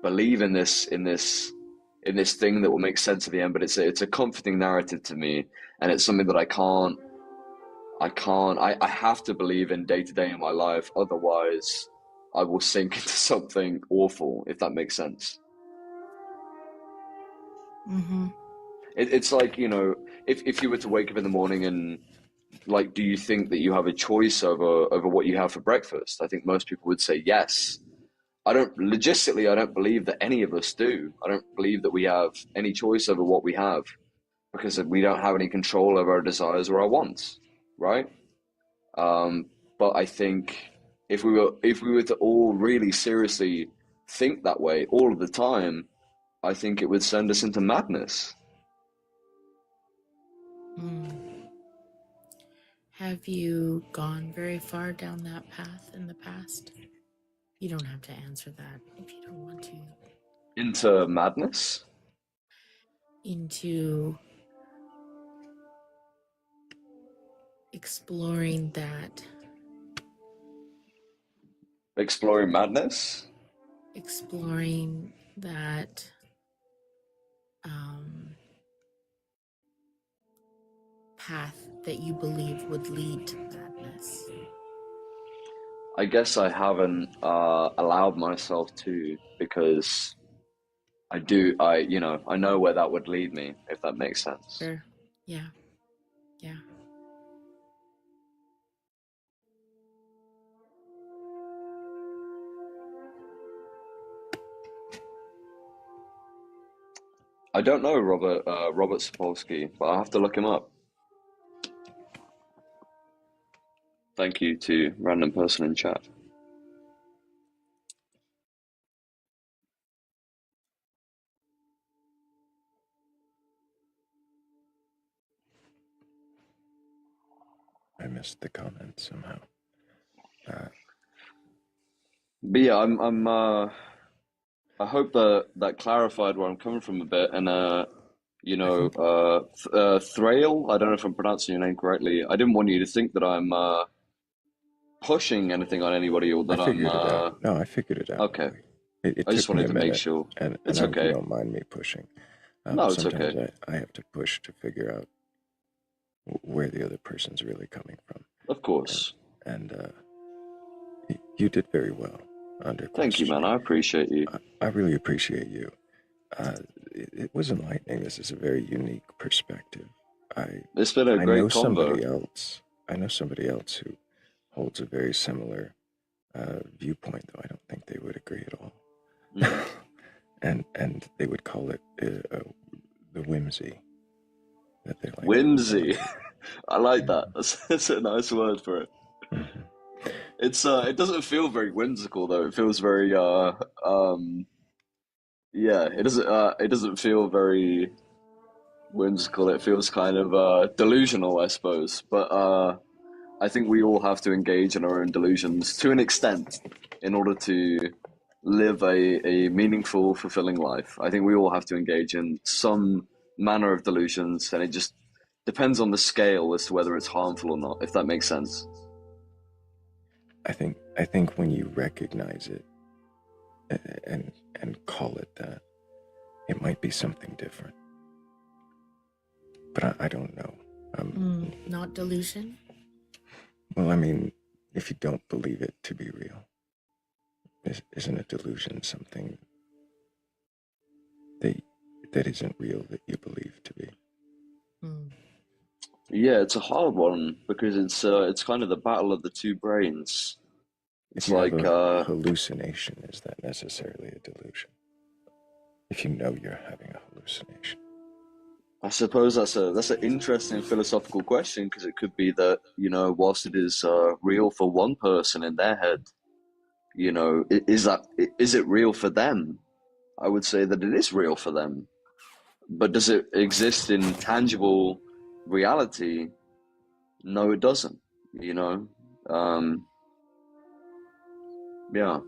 believe in this thing that will make sense at the end, but it's a comforting narrative to me, and it's something that I have to believe in day to day in my life. Otherwise, I will sink into something awful, if that makes sense. Mm-hmm. It's like, you know, if you were to wake up in the morning and like, do you think that you have a choice over what you have for breakfast? I think most people would say yes. I don't believe that any of us do. I don't believe that we have any choice over what we have because we don't have any control over our desires or our wants, right? Um, but I think if we were to all really seriously think that way all of the time, I think it would send us into madness. Mm. Have you gone very far down that path in the past? You don't have to answer that if you don't want to. Into madness? Into exploring that, Exploring madness? exploring that um, path that you believe would lead to madness. I guess I haven't allowed myself to because you know, I know where that would lead me, if that makes sense. Sure. Yeah. Yeah. I don't know Robert Sapolsky, but I'll have to look him up. Thank you to random person in chat. I missed the comment somehow. But yeah, I hope that clarified where I'm coming from a bit. And you know, think Thrayle, I don't know if I'm pronouncing your name correctly. I didn't want you to think that I'm pushing anything on anybody, or I that I'm figured it out. No, I figured it out, okay. Ollie. It I just took me wanted a to make minute, sure. and It's I hope you okay. don't mind me pushing. No, it's Sometimes okay. I have to push to figure out where the other person's really coming from. Of course. And you did very well under Thank you, man. questioning. I appreciate you. I really appreciate you. It was enlightening. This is a very unique perspective. It's been a I know great combo. somebody else. I know somebody else who holds a very similar viewpoint, though I don't think they would agree at all. Mm. And they would call it the whimsy that they like. Whimsy. I like that. That's a nice word for it. Mm-hmm. It doesn't feel very whimsical though. It feels very yeah, it doesn't feel very whimsical. It feels kind of delusional, I suppose. But I think we all have to engage in our own delusions to an extent in order to live a meaningful, fulfilling life. I think we all have to engage in some manner of delusions, and it just depends on the scale as to whether it's harmful or not, if that makes sense. I think when you recognize it and call it that, it might be something different. But I don't know. Not delusion? Well, I mean, if you don't believe it to be real, isn't a delusion something that isn't real that you believe to be? Yeah, it's a hard one because it's kind of the battle of the two brains. If It's you have like a hallucination, is that necessarily a delusion? If you know you're having a hallucination. I suppose that's an interesting philosophical question, because it could be that, whilst it is real for one person in their head, is it real for them? I would say that it is real for them, but does it exist in tangible reality? No, it doesn't. Yeah,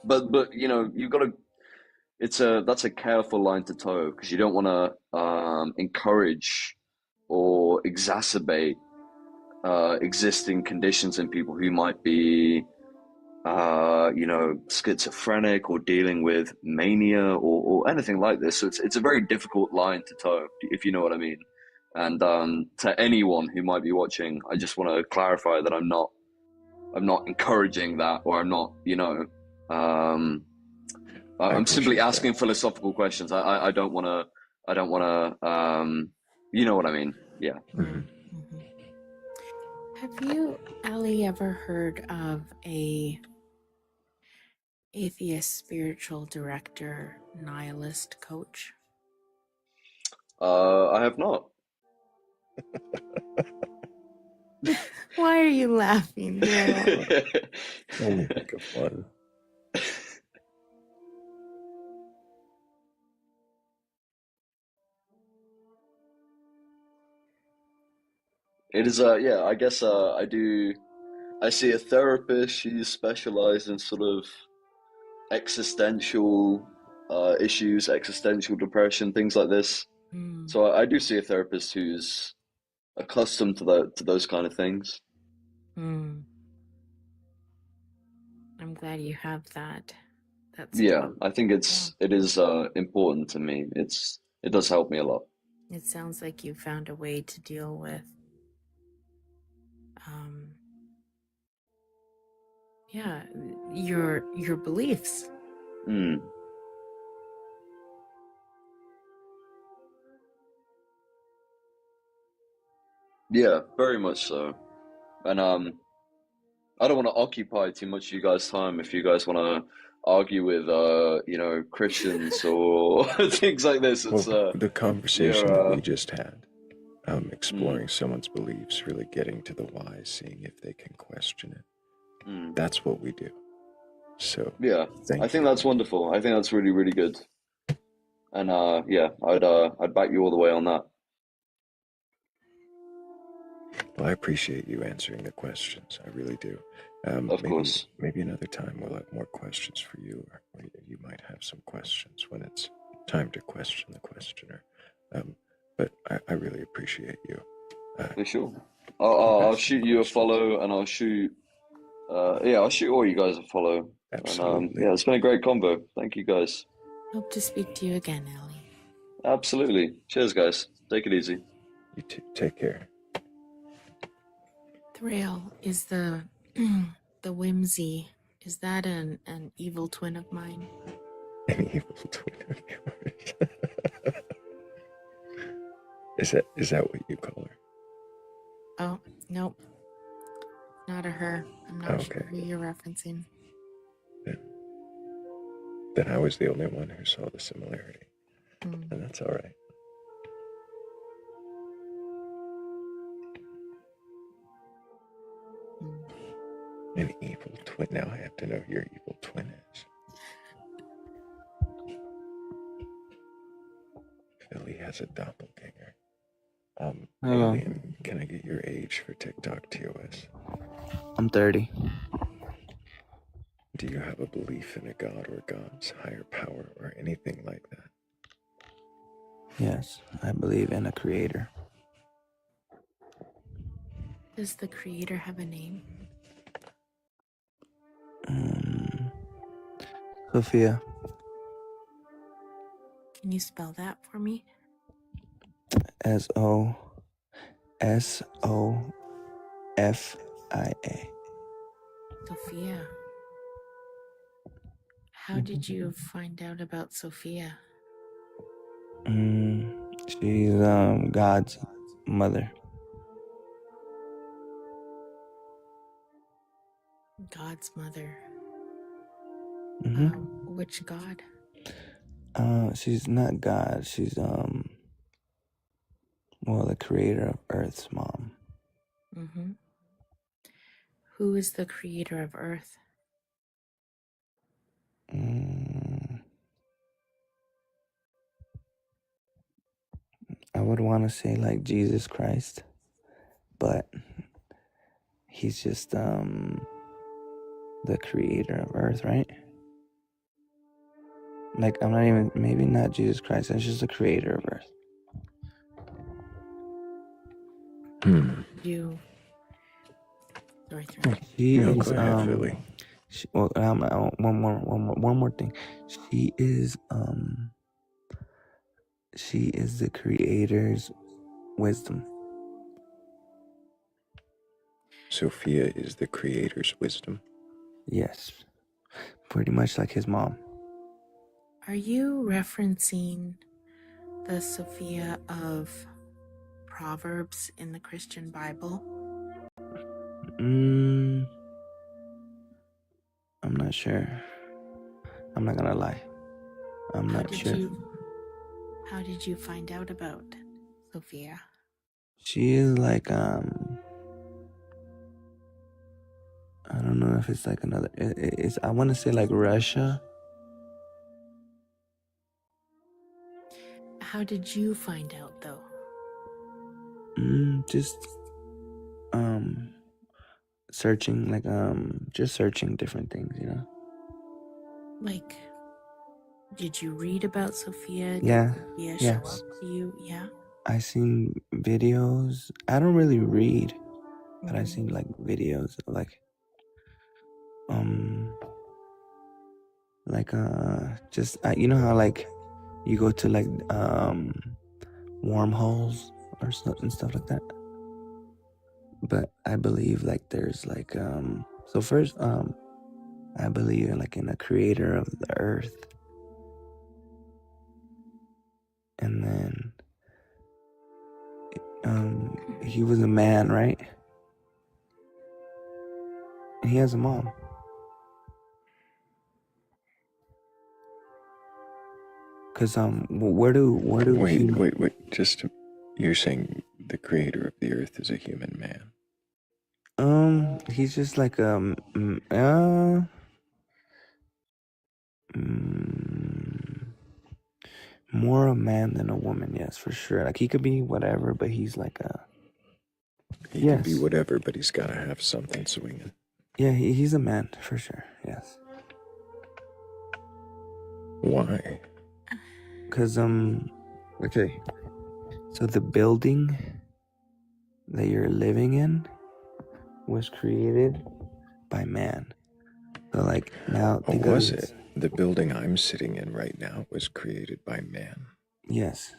but you've got to. That's a careful line to toe, because you don't want to encourage or exacerbate existing conditions in people who might be, schizophrenic or dealing with mania, or anything like this. So it's a very difficult line to toe, if you know what I mean. And to anyone who might be watching, I just want to clarify that I'm not encouraging that, or I'm not, I'm simply asking philosophical questions. I don't want to. I don't want to. You know what I mean? Yeah. Mm-hmm. Have you, Ali, ever heard of a atheist spiritual director nihilist coach? I have not. Why are you laughing, Thrayle? Only think of one. It is yeah, I guess I see a therapist. She's specialized in sort of existential issues, existential depression, things like this. So I do see a therapist who's accustomed to those kind of things. I'm glad you have that. That's Yeah, I think it is important to me. It does help me a lot. It sounds like you found a way to deal with your beliefs. Yeah, very much so. And I don't want to occupy too much of you guys' time. If you guys want to argue with Christians or things like this. It's Well, the conversation that you're we just had, mm, exploring someone's beliefs, really getting to the why, seeing if they can question it. mm. That's what we do. So, Yeah, I thank think you. that's wonderful. I think that's really, really good. And yeah, I'd back you all the way on that. Well, I appreciate you answering the questions. I really do. Of course. Maybe another time we'll have more questions for you, or you might have some questions when it's time to question the questioner. But I really appreciate you. For sure. You I'll asked some shoot you a questions. follow, and I'll shoot all you guys a follow. And Absolutely. yeah, it's been a great convo. Thank you guys. Hope to speak to you again, Ellie. Absolutely. Cheers, guys. Take it easy. You too. Take care. Thrayle, is the the whimsy, is that an evil twin of mine? An evil twin of yours. Is that what you call her? Oh, nope. Not a her. I'm not sure who you're referencing. Then I was the only one who saw the similarity. Hmm. And that's all right. An evil twin. Now I have to know who your evil twin is. Philly has a doppelganger. Hello. Alien, can I get your age for TikTok TOS? I'm 30. Do you have a belief in a god or gods, higher power, or anything like that? Yes, I believe in a creator. Does the creator have a name? Sophia. Can you spell that for me? Sofia. Sophia. How did you find out about Sophia? She's God's mother. God's mother. Mm-hmm. Which God? She's not God. She's the creator of Earth's mom. Mm-hmm. Who is the creator of Earth? I would want to say like Jesus Christ, but he's just the creator of Earth, right? Like maybe not Jesus Christ. It's just the creator of Earth. Sorry. She No, is go ahead, Philly. one more thing. She is the creator's wisdom. Sophia is the creator's wisdom. Yes, pretty much like his mom. Are you referencing the Sophia of Proverbs in the Christian Bible? I'm not sure. I'm not gonna lie. I'm not sure. How did you find out about Sophia? She is like I don't know if it's like another. It's I want to say like Russia. How did you find out though? Just searching just searching different things, Like, did you read about Sophia? Yeah. Did Sophia Yes. show up to you? Yeah. I seen videos. I don't really read, but I seen like videos of just you know how like you go to like wormholes or stuff like that. But I believe like there's like so first I believe in like in a creator of the earth, and then he was a man, right? And he has a mom. Cause where do Wait, humans? wait. You're saying the creator of the earth is a human man? He's just like mm, more a man than a woman. Yes, for sure. Like he could be whatever, but he's like a He can be yes. whatever, but he's got to have something swinging. Yeah, he's a man for sure. Yes. Why? Cause okay. So the building that you're living in was created by man. So like now Oh, think of was this. it? The building I'm sitting in right now was created by man. Yes.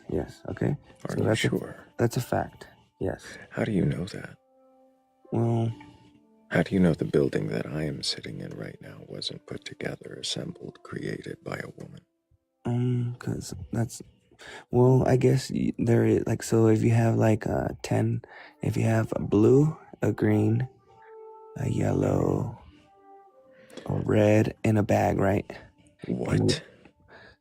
Okay. Are So you sure? that's a fact. Yes. How do you know that? Well, How do you know the building that I am sitting in right now wasn't put together, assembled, created by a woman? cause that's well, I guess there is like so if you have like 10, if you have a blue, a green, a yellow, a red in a bag, right? What?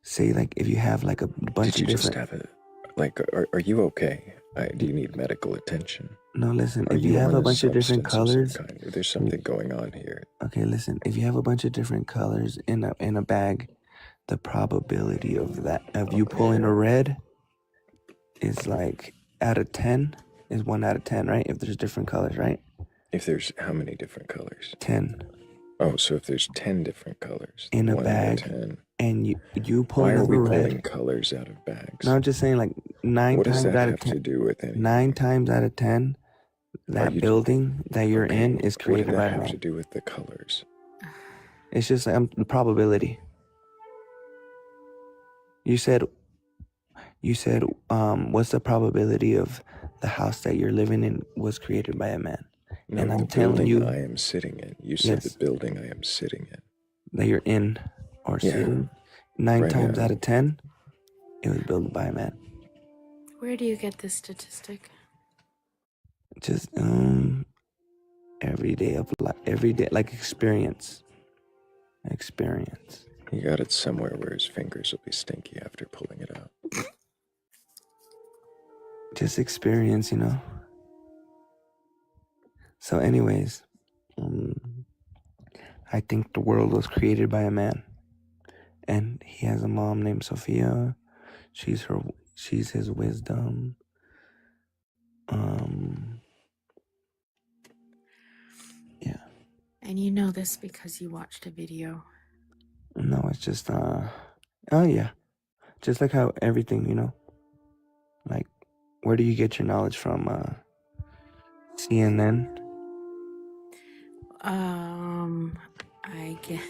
Say like if you have like a bunch Did you of just different. have it? Like, are you okay? Do you need medical attention? No, listen. Are If you you have on a a bunch of different substance of some colors, kind? There's something going on here. okay, listen. If you have a bunch of different colors in a bag, the probability of you pulling a red is like out of 10 is 1 out of 10, right? If there's different colors, right? If there's how many different colors? 10 Oh, so if there's 10 different colors, in a 1 out of bag, 10. and you pull Why are another we red. pulling colors out of bags? No, I'm just saying like What does times that out have of 10. to do with anything? 9 times out of 10, that building that you're in is created by What did that a have man. to do with the colors? It's just like the probability. You said what's the probability of the house that you're living in was created by a man? No, and the I'm telling building you I am sitting in. You said Yes. the building I am sitting in. that you're in or Yeah. sitting, 9 Right times now. out of 10, it was built by a man. Where do you get this statistic? Just every day like experience. He got it somewhere where his fingers will be stinky after pulling it out. Just experience, So anyways, I think the world was created by a man, and he has a mom named Sophia. She's his wisdom. Yeah. And you know this because you watched a video. No, it's just oh yeah, just like how everything, like where do you get your knowledge from? CNN? I get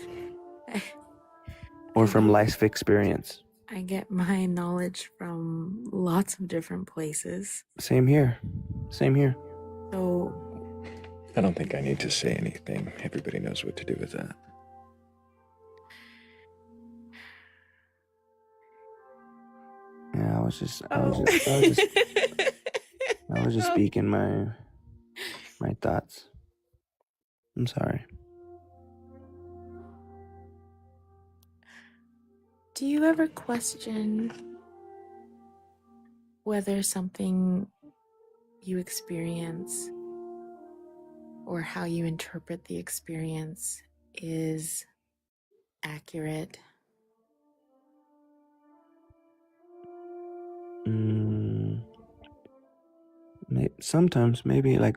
Or from life experience? I get my knowledge from lots of different places. Same here. So I don't think I need to say anything. Everybody knows what to do with that. Yeah, I was just speaking my thoughts. I'm sorry. Do you ever question whether something you experience or how you interpret the experience is accurate? Sometimes maybe like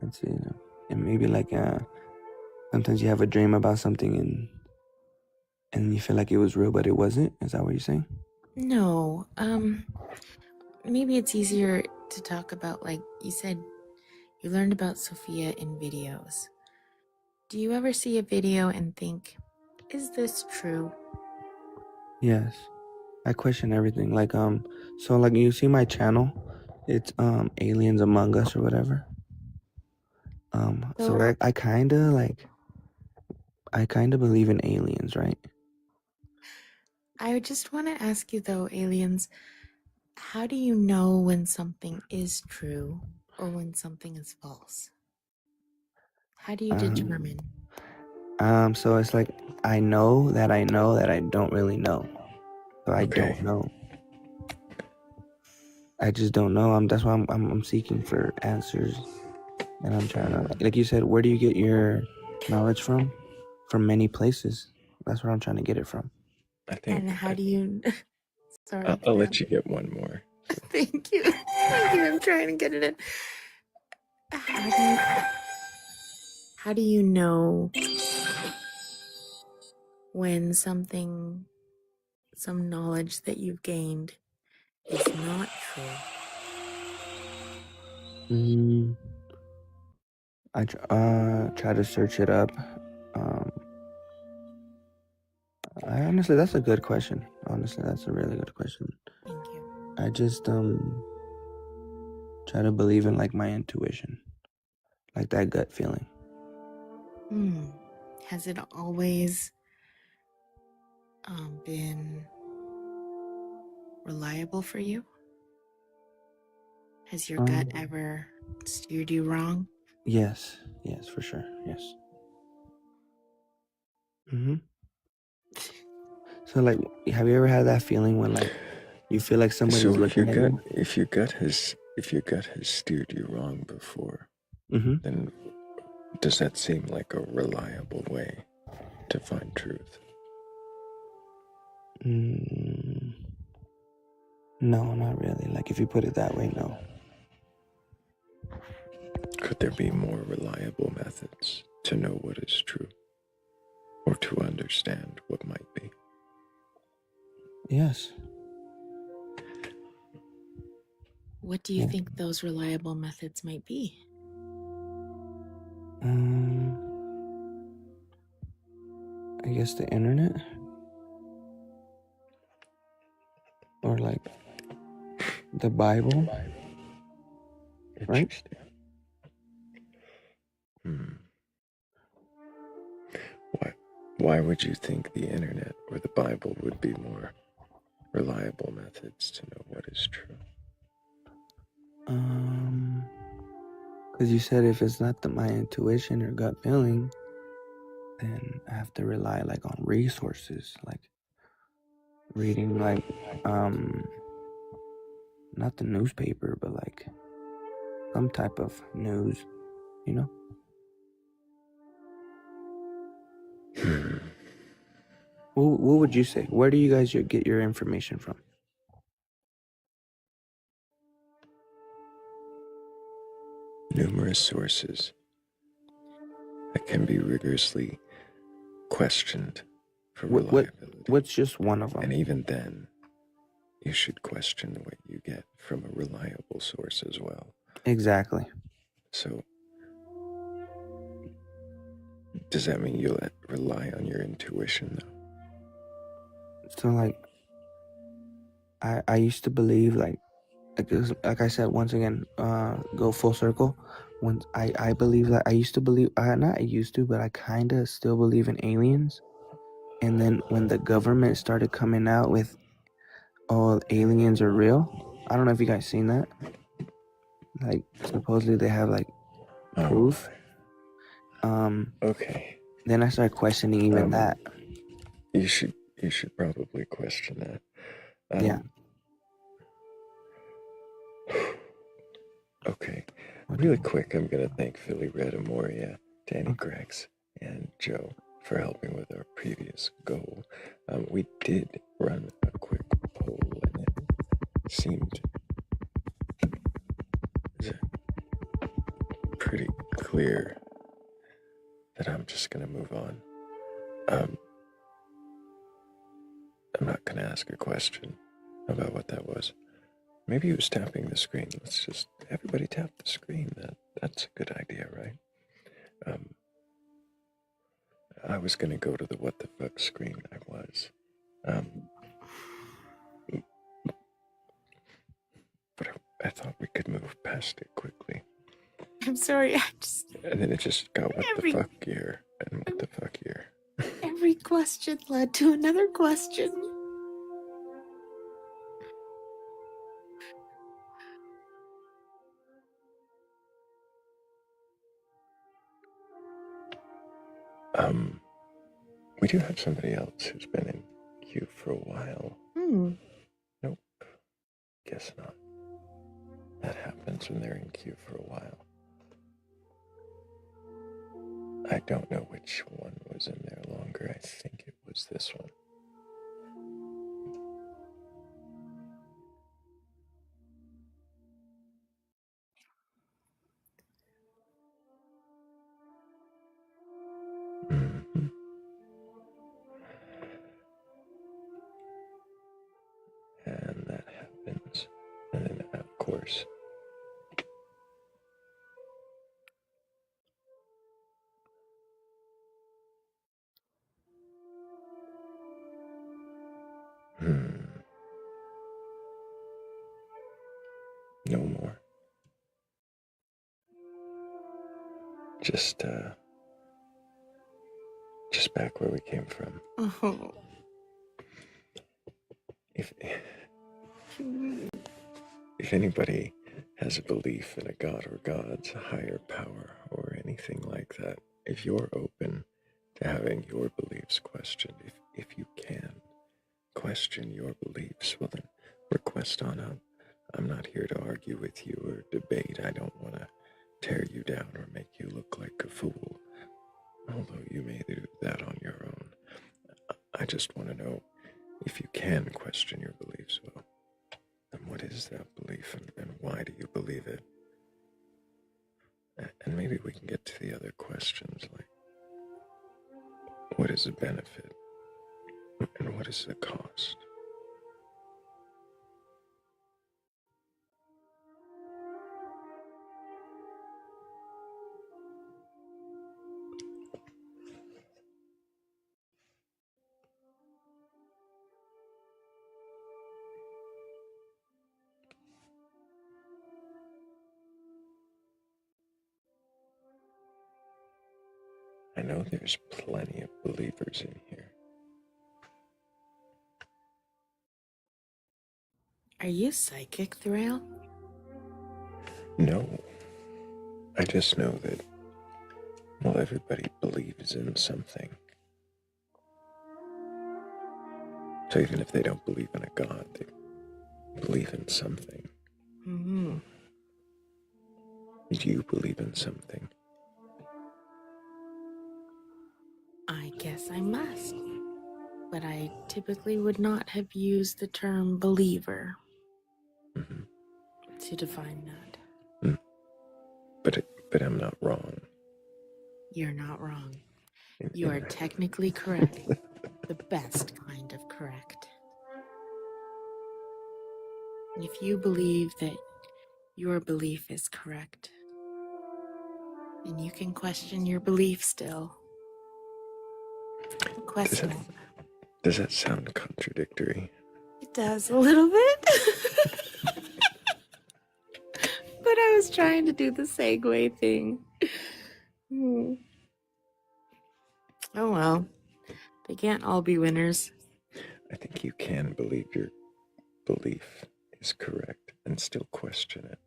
let's see, and maybe like sometimes you have a dream about something and you feel like it was real but it wasn't. Is that what you're saying? No. Maybe it's easier to talk about, like you said, you learned about Sophia in videos. Do you ever see a video and think, is this true? Yes. I question everything. Like so like you see my channel, it's Aliens Among Us or whatever. So I kind of believe in aliens, right? I just want to ask you though, aliens, how do you know when something is true or when something is false? How do you determine? So it's like I know that I don't really know. So I don't know. I just don't know. That's why I'm seeking for answers, and I'm trying to, like you said, where do you get your knowledge from? From many places. That's where I'm trying to get it from. I think. And how do you? Sorry, I'll let you get one more. Thank you. Thank you. I'm trying to get it in. How do you know when some knowledge that you've gained is not true? I try to search it up. Honestly, that's a good question. Honestly, that's a really good question. Thank you. I just try to believe in like my intuition, like that gut feeling. Has it always been reliable for you? Has your gut ever steered you wrong? Yes, for sure. Yes. So, like, have you ever had that feeling when, like, you feel like somebody's looking at you? If your gut has steered you wrong before, then does that seem like a reliable way to find truth? No, not really. Like, if you put it that way, no. Could there be more reliable methods to know what is true, or to understand what might be? Yes. What do you think those reliable methods might be? I guess the internet, or like the Bible, right? Why would you think the internet or the Bible would be more reliable methods to know what is true? Because you said if it's not my intuition or gut feeling, then I have to rely like on resources, like reading like not the newspaper, but like some type of news, you know? What would you say? Where do you guys get your information from? Numerous sources that can be rigorously questioned for reliability. What's just one of them? And even then, you should question what you get from a reliable source as well. Exactly. So, does that mean you'll rely on your intuition, though? So, like, I used to believe, like I said, once again, go full circle. When I believe that I used to believe, not I used to, but I kind of still believe in aliens. And then when the government started coming out with, oh, aliens are real. I don't know if you guys seen that. Like, supposedly they have like proof. Okay. Then I started questioning even that. You should probably question that. Yeah. Okay. Really quick, I'm going to thank Philly Red Amoria, Danny Grex, and Joe for helping with our previous goal. We did run a quick poll, and it seemed pretty clear that I'm just going to move on. I'm not going to ask a question about what that was. Maybe he was tapping the screen. Let's just everybody tap the screen. That's a good idea, right? I was gonna go to the what the fuck screen. I was, but I thought we could move past it quickly. I'm sorry. And then it just got what the fuck here and what the fuck here. Every question led to another question. We do have somebody else who's been in queue for a while. Nope. Guess not. That happens when they're in queue for a while. I don't know which one was in there longer. I think it was this one. Mhm. And that happens. And then, of course, no more. Just back where we came from. Oh. If anybody has a belief in a god or gods, a higher power, or anything like that, if you're open to having your beliefs questioned, if you can question your beliefs, well then request on up. I'm not here to argue with you or debate. I don't want to tear you down or make you look like a fool, although you may do that on your own. I just want to know if you can question your beliefs, well, then what is that belief and why do you believe it? And maybe we can get to the other questions, like what is the benefit and what is the cost? I know there's plenty of believers in here. Are you psychic, Thrayle? No, I just know that, well, everybody believes in something. So even if they don't believe in a god, they believe in something. Mm-hmm. Do you believe in something? I guess I must. But I typically would not have used the term believer to define that. But I'm not wrong. You're not wrong. In- You are in- technically correct. The best kind of correct. If you believe that your belief is correct, and you can question your belief still, question it. Does that sound contradictory? It does a little bit. But I was trying to do the segue thing. Oh well. They can't all be winners. I think you can believe your belief is correct and still question it.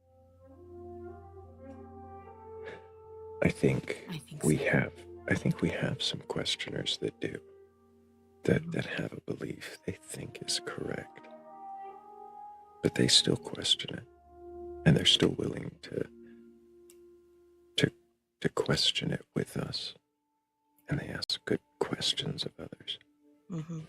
I think we have some questioners that do. That have a belief they think is correct. But they still question it. And they're still willing to question it with us. And they ask good questions of others. Mm-hmm.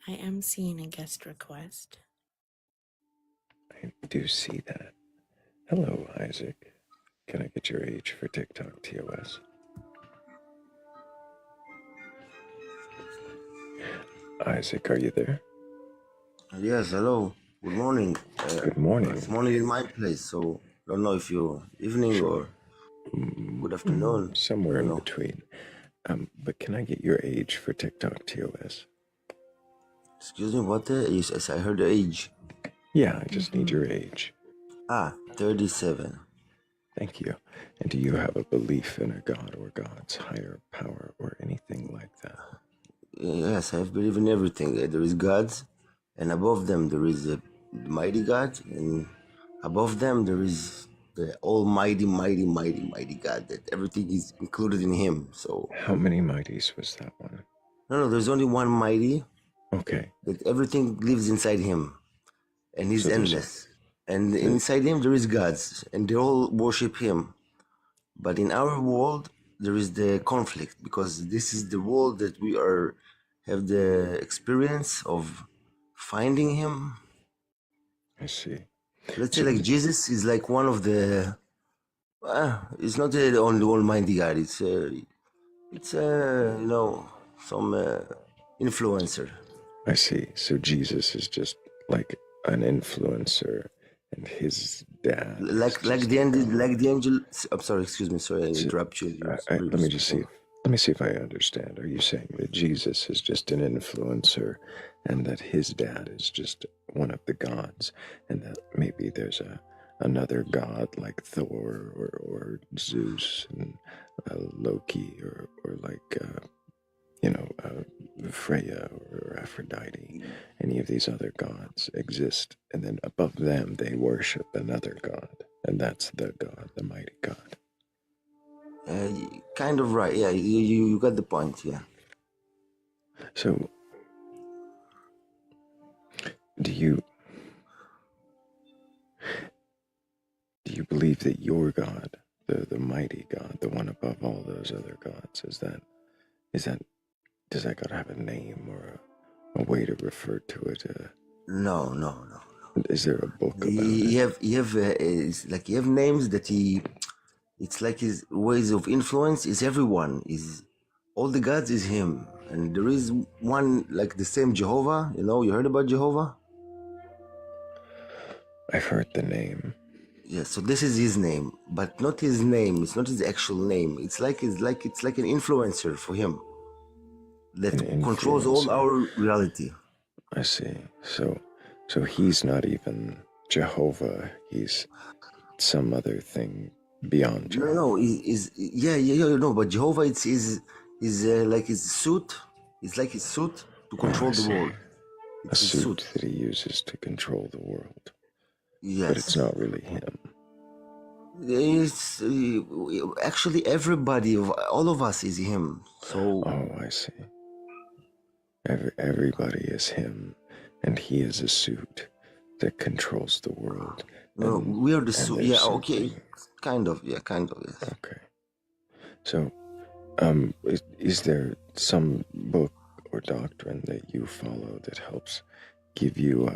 I am seeing a guest request. I do see that. Hello, Isaac. Can I get your age for TikTok TOS? Isaac, are you there? Yes, hello. Good morning. Good morning. It's morning in my place, so I don't know if you're evening or good afternoon. Somewhere I don't in know. between. But can I get your age for TikTok TOS? Excuse me, what? Yes, I heard the age. Yeah, I just need your age. 37. Thank you. And do you have a belief in a god or gods, higher power, or anything like that? Yes, I believe in everything. There is gods, and above them there is the mighty God, and above them there is the almighty, mighty, mighty, mighty God, that everything is included in him. So How many mighties was that one? no, there's only one mighty, Okay. that everything lives inside him, and he's So there's endless. And inside him there is gods, and they all worship him. But in our world there is the conflict, because this is the world that we have the experience of finding him. I see. Let's say So like Jesus is like one of the. It's not the only Almighty God. It's some influencer. I see. So Jesus is just like an influencer, and his dad. Like the angel. I'm sorry. Excuse me. Sorry, I interrupt you. Let me just see. Let me see if I understand. Are you saying that Jesus is just an influencer, and that his dad is just one of the gods, and that maybe there's another god like Thor or Zeus and Loki or like Freya or Aphrodite? Any of these other gods exist, and then above them they worship another god, and that's the god, the mighty God. Kind of right. Yeah, you got the point. Yeah. So, do you believe that your God, the mighty God, the one above all those other gods, does that God have a name or a way to refer to it? No. Is there a book about You it? have names that it's like his ways of influence is everyone, is all the gods is him. And there is one like the same Jehovah, you heard about Jehovah? I've heard the name. Yeah, so this is his name, but not his name, it's not his actual name. It's like an influencer for him that controls all our reality. I see. So he's not even Jehovah, he's some other thing beyond Jehovah. No, but Jehovah is like his suit. It's like his suit to control the world. A suit that he uses to control the world. Yes. But it's not really him. It's actually everybody, all of us is him. So. Oh, I see. Everybody is him, and he is a suit that controls the world. No, we are the suit. Yeah, okay. Kind of, yes. Okay. So, is there some book or doctrine that you follow that helps give you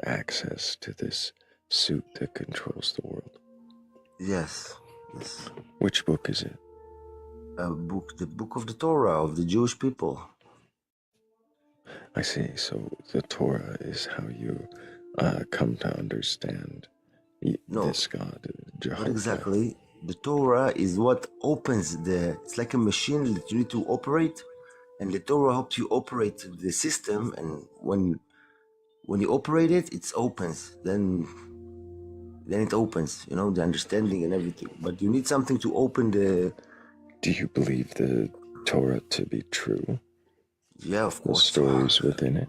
access to this suit that controls the world? Yes. Which book is it? The book of the Torah of the Jewish people. I see. So the Torah is how you come to understand this God, Jehovah. Not exactly. The Torah is what opens it's like a machine that you need to operate, and the Torah helps you operate the system, and when you operate it, it opens. Then it opens, the understanding and everything. But you need something to open the... Do you believe the Torah to be true? Yeah, of course. The stories within it?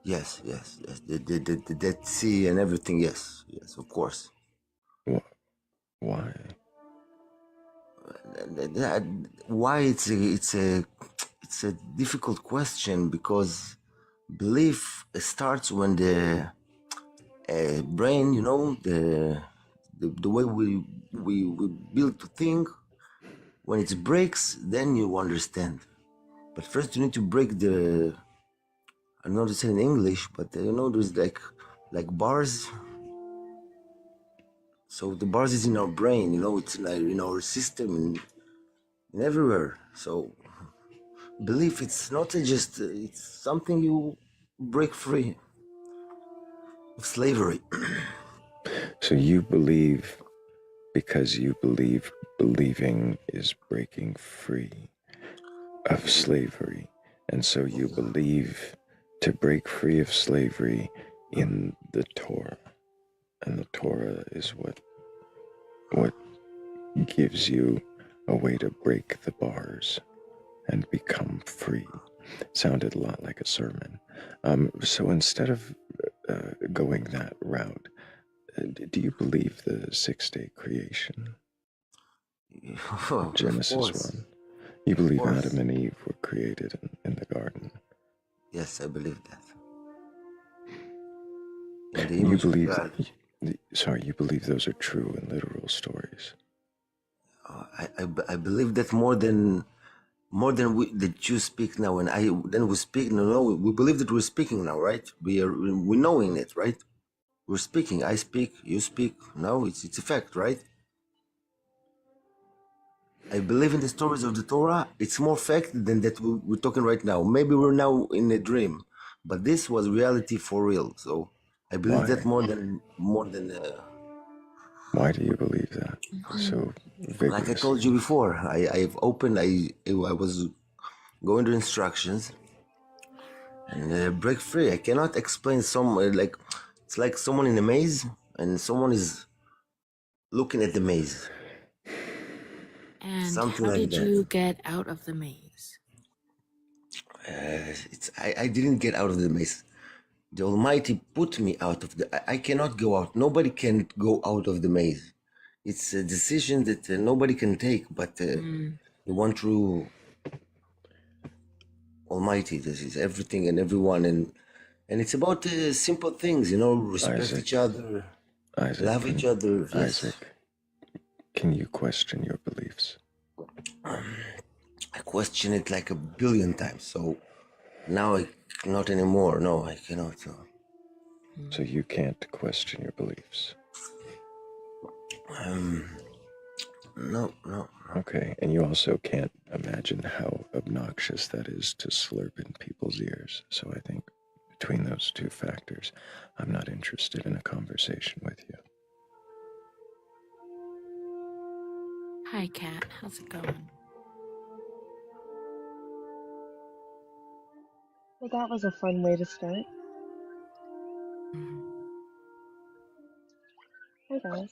Yes. The Dead Sea and everything, yes, of course. Why? Why it's a difficult question, because belief starts when the brain, the way we build to think, when it breaks, then you understand. But first you need to break I don't know how to say in English, but there's like bars. So the bars is in our brain, it's in our system and everywhere. So belief, it's not just, it's something you break free of slavery. So you believe because you believe believing is breaking free of slavery. And so you believe to break free of slavery in the Torah. And the Torah is what gives you a way to break the bars and become free. Sounded a lot like a sermon. So instead of going that route, Do you believe the 6-day creation? Of Genesis course, 1. You believe course. Adam and Eve were created in the garden. Yes, I believe that. In the You image of believe, God. you believe those are true and literal stories. I believe that more than that you speak now, and we speak. No, we believe that we're speaking now, right? We're knowing it, right? We're speaking. I speak. You speak. No, it's a fact, right? I believe in the stories of the Torah. It's more fact than that we're talking right now. Maybe we're now in a dream, but this was reality for real. So I believe that more than Why do you believe that so like I told vigorously? you before. I've opened. I was going to instructions and break free. I cannot explain like it's like someone in a maze and someone is looking at the maze. And Something how like did that. you get out of the maze? I didn't get out of the maze. The Almighty put me out of I cannot go out. Nobody can go out of the maze. It's a decision that nobody can take, but the one true Almighty. This is everything and everyone, and it's about simple things, respect each other, love each other. Yes, Isaac, can you question your beliefs? I question it like a billion times. So now not anymore. No, I cannot. So you can't question your beliefs. No. Okay, and you also can't imagine how obnoxious that is to slurp in people's ears. So I think between those two factors, I'm not interested in a conversation with you. Hi, Kat. How's it going? Well, that was a fun way to start. Hey guys,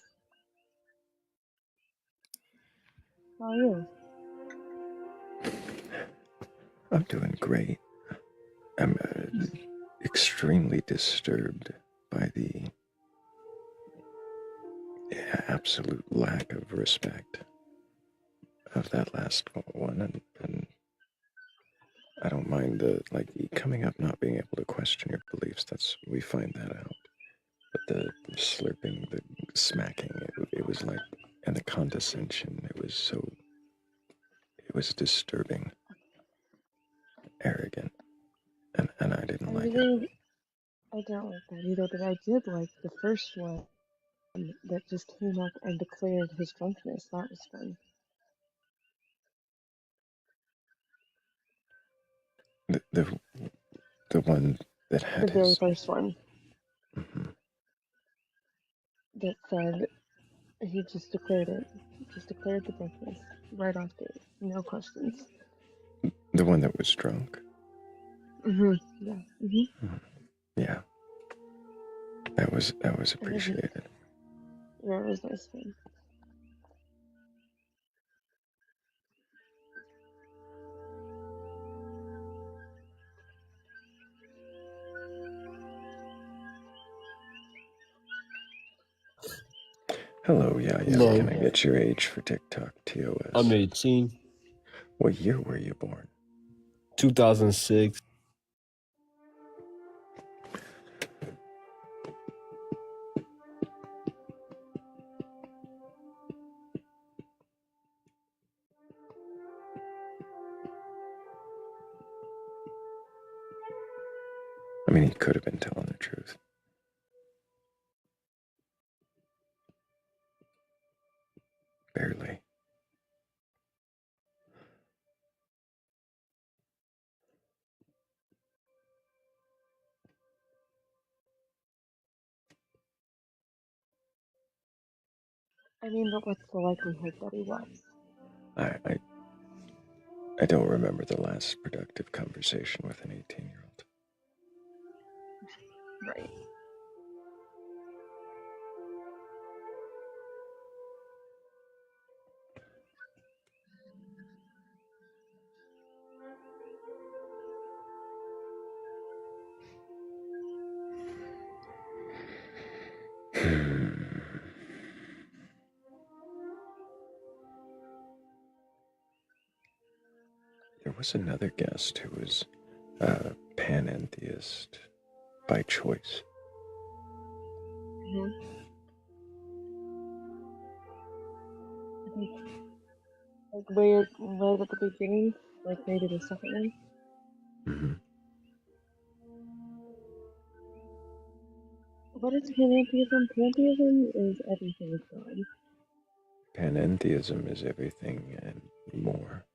how are you? I'm doing great. I'm extremely disturbed by the absolute lack of respect of that last one, and I don't mind the coming up not being able to question your beliefs. We find that out. But the slurping, the smacking, it was like, and the condescension, it was disturbing, arrogant, and I didn't like it. I don't like that either, but I did like the first one that just came up and declared his drunkenness. That was fun. The one that The had very his. first one Mhm. that said he just declared it. Just declared the drunkenness right off the no questions. The one that was drunk. Yeah. Yeah, that was appreciated. Yeah, it was nice fun. Hello, Yaya. Hello. Can I get your age for TikTok, TOS? I'm 18. What year were you born? 2006. I mean, he could have been telling the truth. Barely. I mean, but what's the likelihood that he was? I don't remember the last productive conversation with an 18-year-old. Right. There was another guest who was a panentheist by choice. Mm-hmm. I think, like, right at the beginning, like maybe the second one. Mm-hmm. What is pantheism? Pantheism is everything is God. Panentheism is everything and more.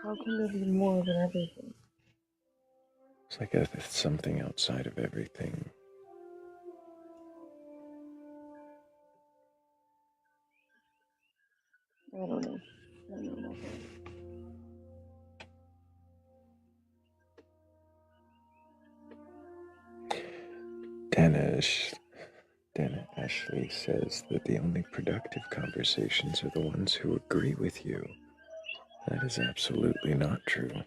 How can there be more than everything? It's like it's something outside of everything. I don't know. I don't know about that. Dana Ashley says that the only productive conversations are the ones who agree with you. That is absolutely not true.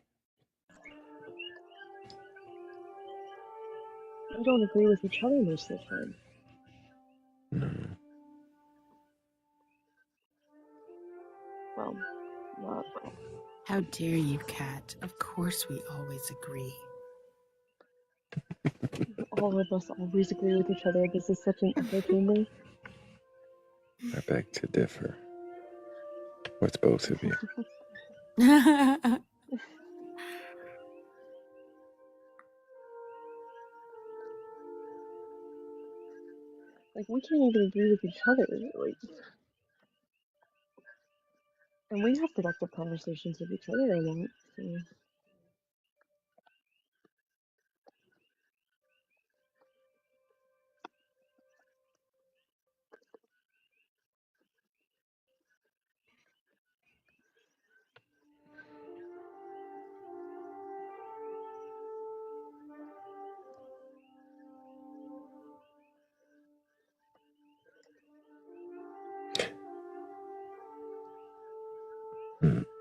We don't agree with each other most of the time. No. Well, not well. How dare you, Kat? Of course we always agree. All of us always agree with each other. This is such an echo chamber. I beg to differ with both of you. Like, we can't even agree with each other. Like, and we have productive conversations with each other a lot. So.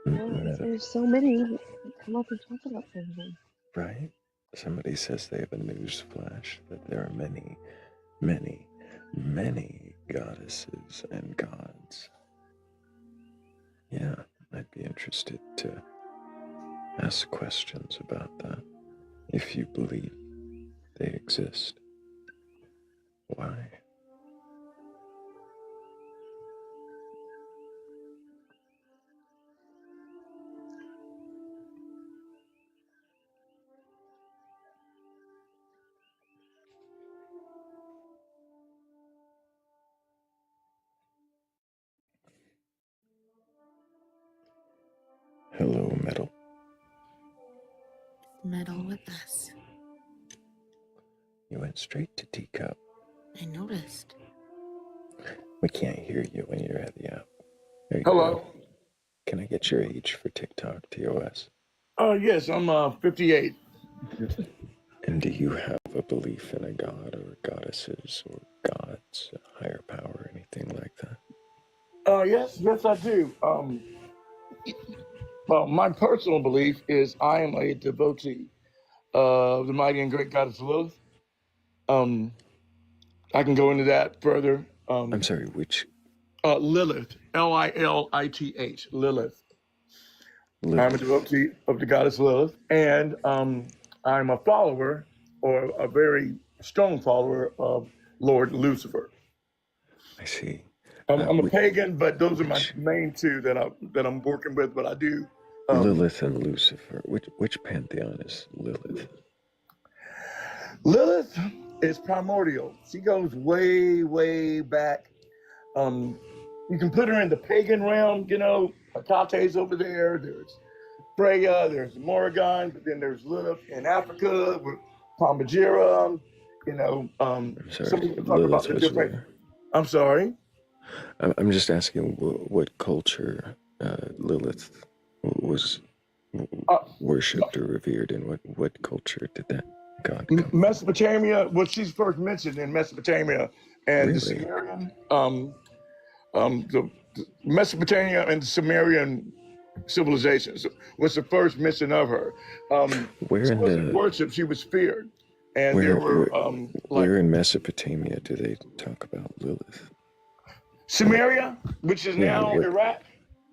Well, if there's so many, come up and talk about some of them. Right? Somebody says they have a news flash that there are many, many, many goddesses and gods. Yeah, I'd be interested to ask questions about that. If you believe they exist, why? Hello, Metal. Meddle with us. You went straight to teacup. I noticed. We can't hear you when you're at the app. There you Hello. go. Can I get your age for TikTok, TOS? Yes, I'm 58. And do you have a belief in a god or goddesses or gods, a higher power, anything like that? Yes, I do. Well, my personal belief is I am a devotee of the mighty and great goddess Lilith. I can go into that further. I'm sorry, which? Lilith, Lilith, Lilith. Lilith. I'm a devotee of the goddess Lilith, and I'm a follower, or a very strong follower of Lord Lucifer. I see. I'm a pagan, but those are my main two that I'm working with. But I do Lilith and Lucifer. Which pantheon is Lilith? Lilith is primordial. She goes way, way back. You can put her in the pagan realm. You know, Hekate's over there. There's Freya. There's Morrigan. But then there's Lilith in Africa with Palmagera. You know, I'm sorry. some people talk about the different. Where? I'm sorry. I'm just asking what culture Lilith was worshipped or revered in. What culture did that god come from? Mesopotamia. Well, she's first mentioned in Mesopotamia and the Really? Sumerian. The Mesopotamia and the Sumerian civilizations was the first mention of her. Where she in wasn't the worshipped; she was feared, and there were where in Mesopotamia do they talk about Lilith? Samaria, which is now Iraq.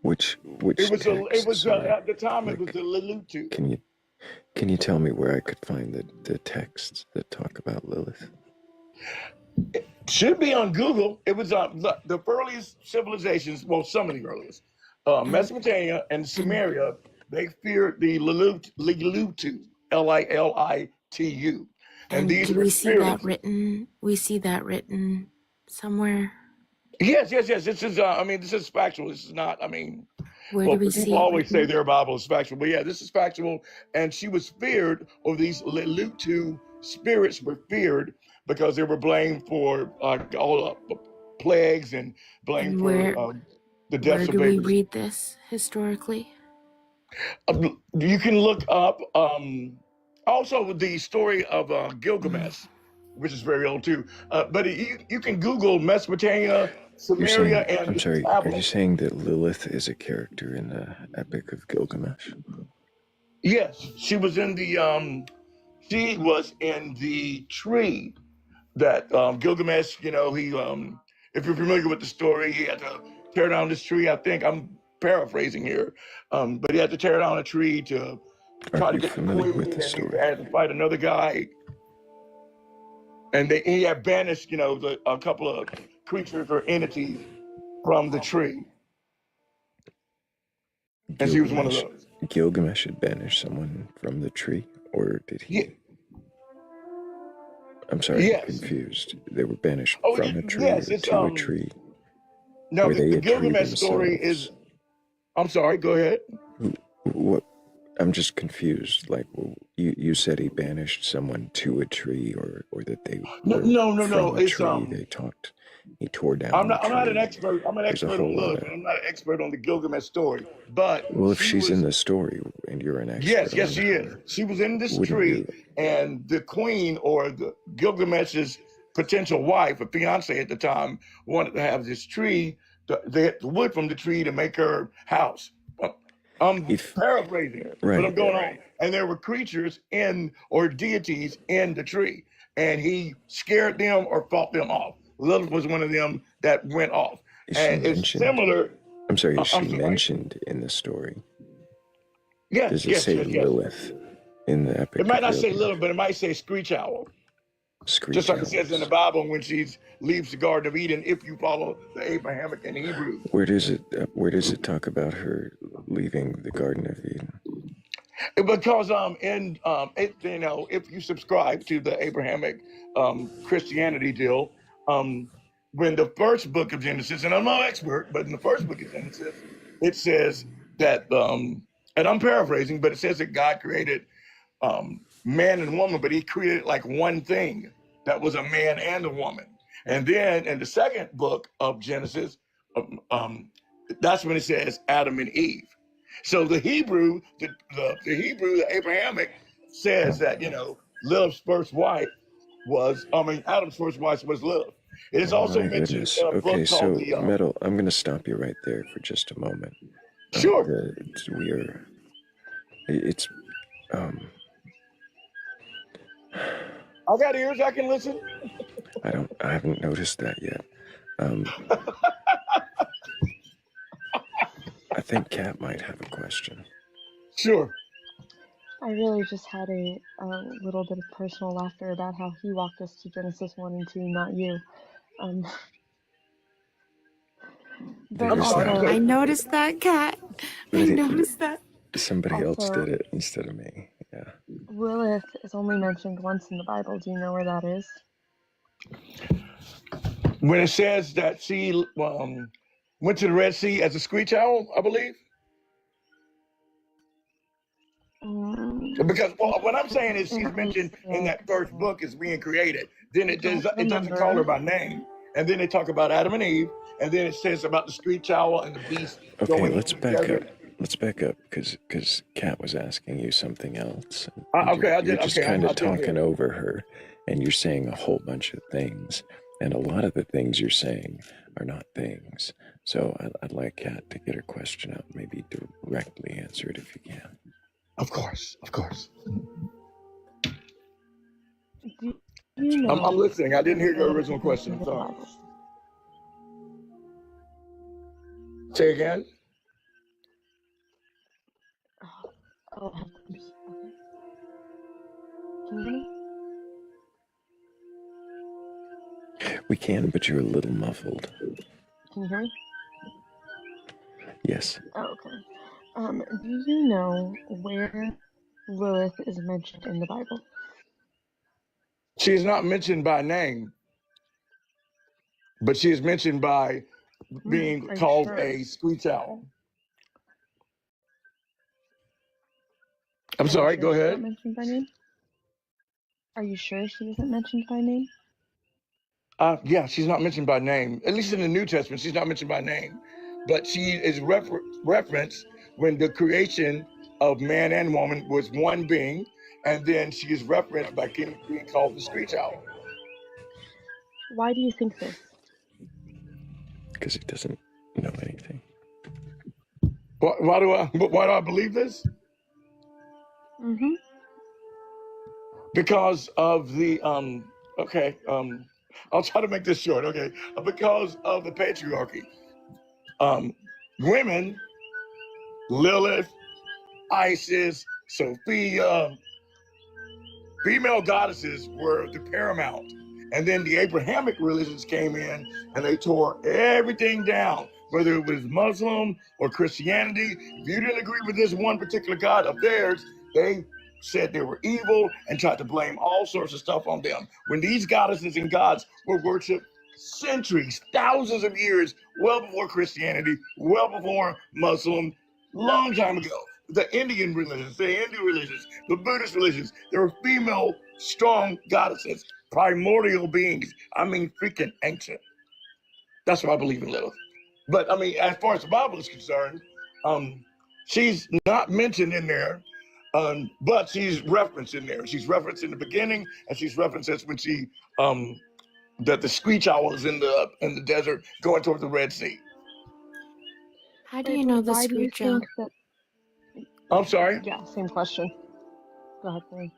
Which It was text? Sorry. at the time it was Like, the Lelutu. can you tell me where I could find the texts that talk about Lilith? It should be on Google. It was the earliest civilizations. Well, some of the earliest, And Mesopotamia and and Sumeria. They feared the Lilitu, Litu, and and these do were we see that spirits. written? We see that written somewhere. Yes, yes, yes. This is. I mean, this is factual. This is not. I mean, Where do well, we people see it always say written? their Bible is factual, but yeah, this is factual. And she was feared, or these Lelutu spirits were feared because they were blamed for all plagues and blamed And for the where deaths of do we babies. read this historically? You can look up also the story of Gilgamesh, which is very old too. But you can Google Mesopotamia, You're Samaria, saying, and I'm the sorry, are you tablets. saying that Lilith is a character in the Epic of Gilgamesh? Yes, she was in the tree that Gilgamesh. You know, he if you're familiar with the story, he had to tear down this tree. I think I'm paraphrasing here, but he had to tear down a tree to Are try to you get the familiar with queen, the and he story? had to fight another guy, and he had banished, a couple of creatures or entities from the tree, and she was one of Gilgamesh, those. Gilgamesh had banished someone from the tree, or did Yeah, he? I'm sorry, I'm yes. confused. They were banished Oh, from a tree yes. or It's to a tree. now Were the, they the a tree Gilgamesh story is. themselves? I'm sorry. Go ahead. What? I'm just confused. Like, well, you said he banished someone to a tree, or that they No, were no, no, no. from a It's tree. He tore down I'm the not. I'm not an tree. expert. I'm an There's a expert whole on lot Lilith, of. but I'm not an expert on the Gilgamesh story. But Well, if she she's in was. the story and you're an Yes, expert yes, on she is. her, She was in this wouldn't tree, you? and the queen or the Gilgamesh's potential wife, or fiance at the time, wanted to have this tree. They had the wood from the tree to make her house. I'm If paraphrasing, but I'm right, going on. And there were creatures in or deities in the tree, and he scared them or fought them off. Lilith was one of them that went off, is she and it's mentioned? similar. I'm sorry, is I'm she sorry. mentioned in the story? Yes, Does it yes, say yes, yes. Lilith in the It Epic might of not say little, Gilgamesh? but it might say screech owl. Just Screech like it says in the owls. Bible when she leaves the Garden of Eden, if you follow the Abrahamic and Hebrew. Where does it talk about her leaving the Garden of Eden? Because if you subscribe to the Abrahamic Christianity deal, when the first book of Genesis, and I'm no expert, but in the first book of Genesis, it says that, and I'm paraphrasing, but it says that God created man and woman, but he created like one thing that was a man and a woman. And then in the second book of Genesis, um, um, that's when it says Adam and Eve. So the Hebrew, the Abrahamic says that, Lilith's first wife Adam's first wife was Lilith. It is Oh also my mentioned goodness. in a Okay, book called so the, Metal, I'm going to stop you right there for just a moment. sure, We are. It's. Um. I got ears, I can listen. I haven't noticed that yet. I think Kat might have a question. Sure. I really just had a little bit of personal laughter about how he walked us to Genesis 1 and 2, not you. But I'm sorry. also, I noticed that, Kat. I noticed that. Somebody else also, did it instead of me. Yeah. Lilith is only mentioned once in the Bible. Do you know where that is? When it says that she went to the Red Sea as a screech owl, I believe. Because what I'm saying is she's mentioned in that first book as being created. Then I it don't doesn't call her remember. by name. And then they talk about Adam and Eve. And then it says about the screech owl and the beast Okay, going let's into the back up. desert. Let's back up because Kat was asking you something else. Okay, I You're did. just Okay, kind I of didn't hear talking it. over her, and you're saying a whole bunch of things, and a lot of the things you're saying are not things. So I'd like Kat to get her question out, maybe directly answer it if you can. Of course, of course. Do you know I'm listening. I didn't hear your Lilith original is question. mentioned I'm in the sorry. Bible? Say again. Oh, headphones. Okay. Can you hear me? We can, but you're a little muffled. Can you hear me? Yes. Oh, okay. Do you know where Lilith is mentioned in the Bible? She is not mentioned by name, but she is mentioned by being Are you called sure? a screech owl. I'm Are you sorry, sure go she's not ahead. mentioned by name? Are you sure she isn't mentioned by name? Yeah, she's not mentioned by name. At least in the New Testament, she's not mentioned by name. But she is referenced when the creation of man and woman was one being, and then she is referenced by being called the screech owl. Why do you think this? Because it doesn't know anything. Why do I believe this? Mm-hmm. Because of the I'll try to make this short. Okay, because of the patriarchy. Women, Lilith, Isis, Sophia, female goddesses were the paramount. And then the Abrahamic religions came in and they tore everything down, whether it was Muslim or Christianity. If you didn't agree with this one particular God of theirs, they said they were evil and tried to blame all sorts of stuff on them. When these goddesses and gods were worshipped centuries, thousands of years, well before Christianity, well before Muslim, long time ago. The Indian religions, the Hindu religions, the Buddhist religions, there were female, strong goddesses, primordial beings. I mean, freaking ancient. That's what I believe in Lilith. But I mean, as far as the Bible is concerned, she's not mentioned in there, but she's referenced in there. She's referenced in the beginning, and she's referenced when she that the screech owl is in the desert going towards the Red Sea. How do Right, you but know the why do you screech owl? think that? I'm sorry. Yeah, same question. Go ahead, Thrayle.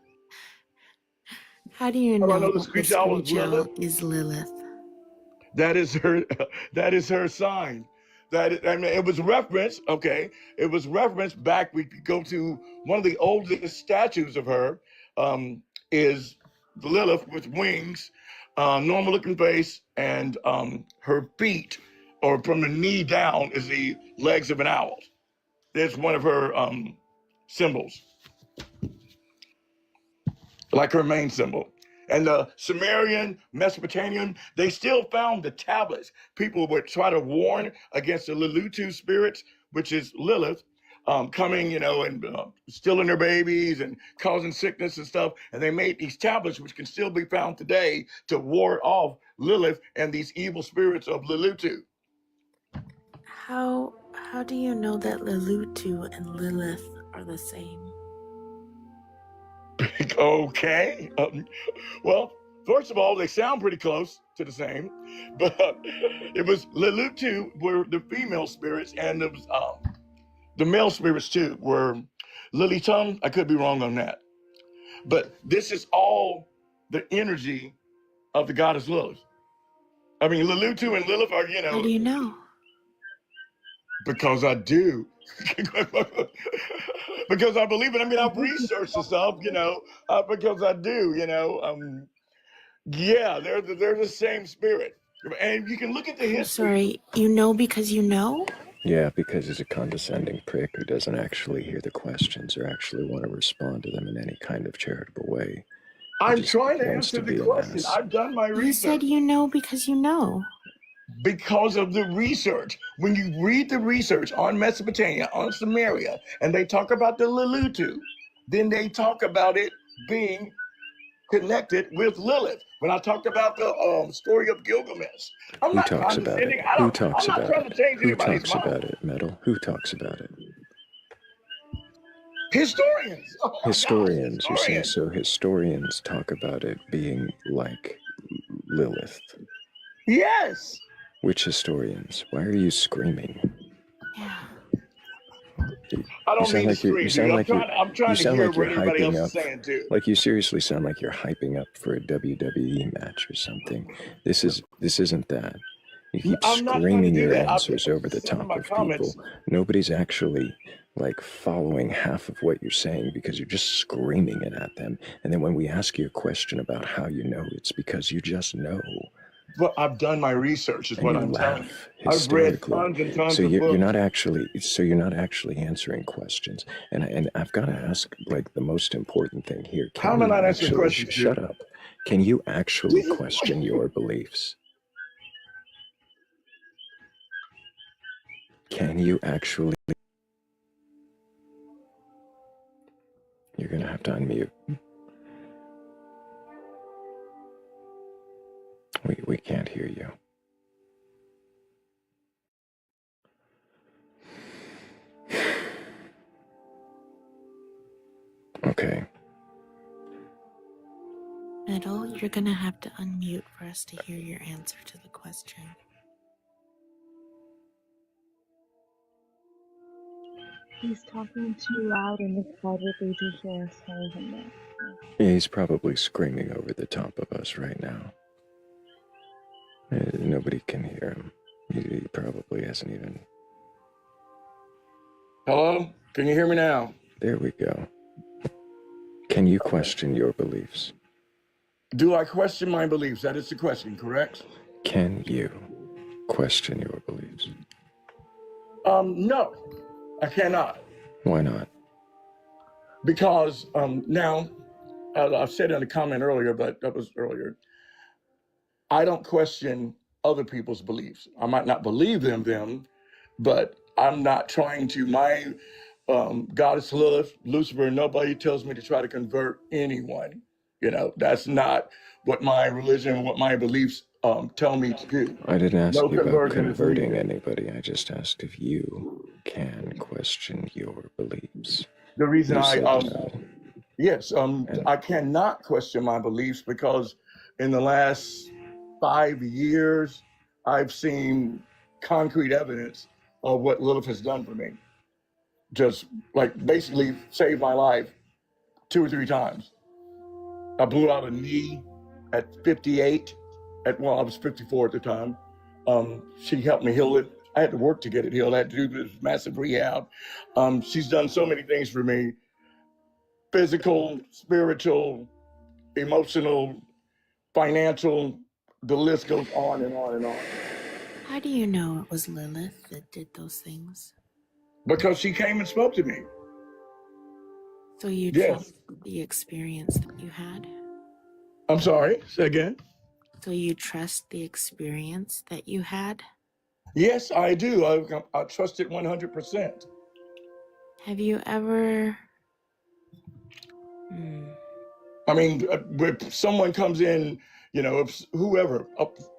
How do you How do I know know the that the screech owl is screech owl Lilith? is Lilith? That is her. That is her sign. I mean, it was referenced. Okay, it was referenced back. We could go to one of the oldest statues of her. Is Lilith with wings, normal-looking face, and her feet, or from the knee down, is the legs of an owl. That's one of her symbols, like her main symbol. And the Sumerian, Mesopotamian, they still found the tablets. People would try to warn against the Lulutu spirits, which is Lilith, coming, and stealing their babies and causing sickness and stuff. And they made these tablets, which can still be found today, to ward off Lilith and these evil spirits of Lulutu. How do you know that Lulutu and Lilith are the same? Okay. Well, first of all, they sound pretty close to the same, but it was Lulutu were the female spirits, and it was the male spirits too were Lilitum. I could be wrong on that, but this is all the energy of the goddess Lilith. I mean, Lulutu and Lilith are, How do you know? because I do. Because I believe it. I mean, I've researched the stuff, because I do, yeah, they're the same spirit. And you can look at the I'm history. sorry, you know because you know? Yeah, because he's a condescending prick who doesn't actually hear the questions or actually want to respond to them in any kind of charitable way. I'm just trying to wants answer to the be an question. ass. I've done my You research. said you know because you know. Because of the research. When you read the research on Mesopotamia, on Samaria, and they talk about the Lulutu, then they talk about it being connected with Lilith. When I talked about the story of Gilgamesh, I'm Who not talks about it? condescending. Who talks I'm not about trying it? to change Who anybody's talks mind. about it, Metal? Who talks about it? Historians. Oh my Historians, gosh, you see, historians. so historians talk about it being like Lilith. Yes. Which historians? Why are you screaming? Yeah. I don't mean to scream, you sound dude. like I'm trying to sound hear like what you're everybody else hyping is up. saying too. Like you seriously sound like you're hyping up for a WWE match or something. This isn't that. You keep I'm not trying to screaming do your that. answers over the Some of top my of comments. people. Nobody's actually like following half of what you're saying because you're just screaming it at them. And then when we ask you a question about how you know, it's because you just know. But I've done my research, is And what you I'm telling you. laugh I've read hysterically. tons and tons So of you're books. not actually answering questions. And I've got to ask, like, the most important thing here. How Can am I you not answering actually questions, shut dude? up? Can you actually question your beliefs? Can you actually? You're gonna have to unmute. We can't hear you. Okay. Metal, you're gonna have to unmute for us to hear your answer to the question. He's talking too loud and it's probably to hear us telling him that. Yeah, he's probably screaming over the top of us right now. Nobody can hear him. He probably hasn't even. Hello? Can you hear me now? There we go. Can you question your beliefs? Do I question my beliefs? That is the question, correct? Can you question your beliefs? No, I cannot. Why not? Because now, I've said in a comment earlier, but that was earlier, I don't question other people's beliefs. I might not believe them, but I'm not trying to. My goddess Lilith, Lucifer, nobody tells me to try to convert anyone. You know, that's not what my religion, what my beliefs tell me to do. I didn't ask No you about conversion is converting needed. anybody. I just asked if you can question your beliefs. The reason You said no. yes, And I cannot question my beliefs because in the last 5 years, I've seen concrete evidence of what Lilith has done for me. Just like basically saved my life 2 or 3 times. I blew out a knee at 58. I was 54 at the time. She helped me heal it. I had to work to get it healed. I had to do this massive rehab. She's done so many things for me: physical, spiritual, emotional, financial. The list goes on and on and on. How do you know it was Lilith that did those things? Because she came and spoke to me. So you Yes. trust the experience that you had? I'm sorry, say again. So you trust the experience that you had? Yes, I do. I trust it 100%. Have you ever... I mean, if someone comes in, you know, if whoever,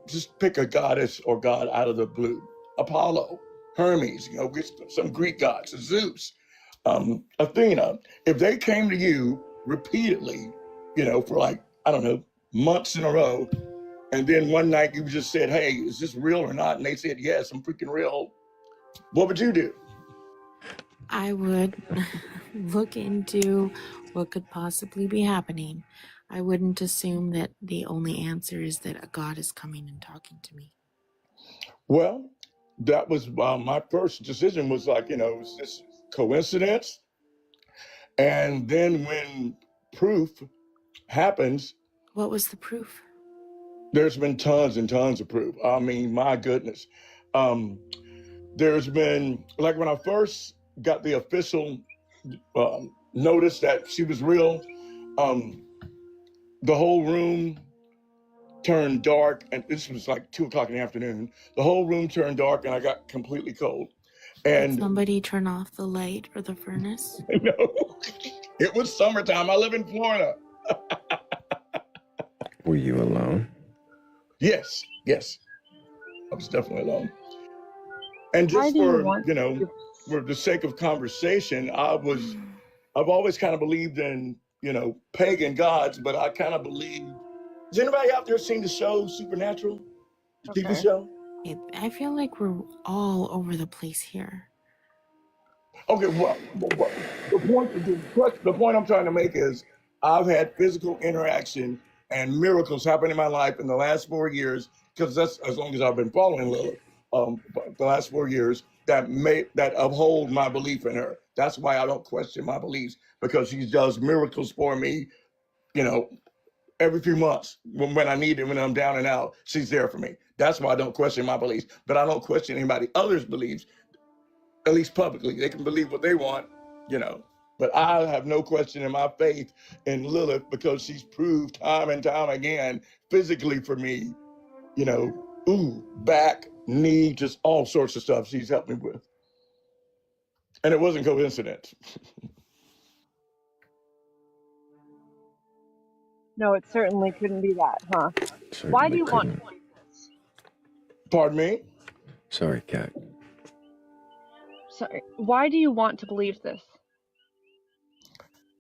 just pick a goddess or god out of the blue. Apollo, Hermes, you know, some Greek gods, Zeus, Athena. If they came to you repeatedly, you know, for like, I don't know, months in a row, and then one night you just said, hey, is this real or not? And they said, yes, I'm freaking real. What would you do? I would look into what could possibly be happening. I wouldn't assume that the only answer is that a god is coming and talking to me. Well, that was my first decision was like, you know, is this coincidence? And then when proof happens, What was the proof? there's been tons and tons of proof. I mean, my goodness. There's been, like when I first got the official notice that she was real, the whole room turned dark, and this was like 2:00 in the afternoon. The whole room turned dark and I got completely cold. Did And somebody turn off the light or the furnace? no, it was summertime. I live in Florida. were you alone? Yes, I was definitely alone. And Why just do you for, want you know, to? for the sake of conversation, I've always kind of believed in, you know, pagan gods, but I kind of believe. Has anybody out there seen the show Supernatural? The TV Okay. show? I feel like we're all over the place here. Okay, well, the point I'm trying to make is I've had physical interaction and miracles happen in my life in the last 4 years, because that's as long as I've been following Lilith, the last 4 years. that uphold my belief in her. That's why I don't question my beliefs, because she does miracles for me, you know, every few months when I need it, when I'm down and out, she's there for me. That's why I don't question my beliefs. But I don't question anybody else's beliefs, at least publicly. They can believe what they want, you know. But I have no question in my faith in Lilith, because she's proved time and time again physically for me, you know, back, knee, just all sorts of stuff she's helped me with. And it wasn't coincidence. No, it certainly couldn't be that, huh? Certainly Why do you want couldn't. to believe this? Pardon me? Sorry, Cat. Sorry. Why do you want to believe this?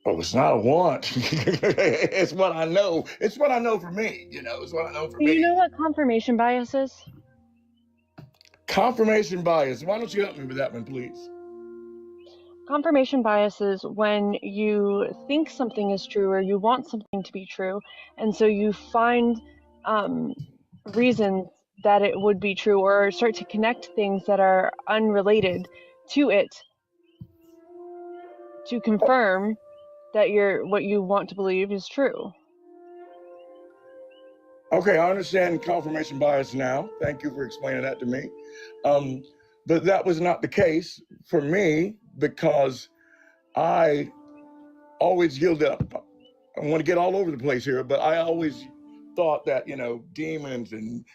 Oh, it's not a want. It's what I know. It's what I know for me, you know. It's what I know for Do you me. know what confirmation bias is? Confirmation bias. Why don't you help me with that one, please? Confirmation bias is when you think something is true or you want something to be true, and so you find reasons that it would be true, or start to connect things that are unrelated to it to confirm that what you want to believe is true. Okay, I understand confirmation bias now. Thank you for explaining that to me. But that was not the case for me, because I always yielded up. I want to get all over the place here, but I always thought that, you know, demons and,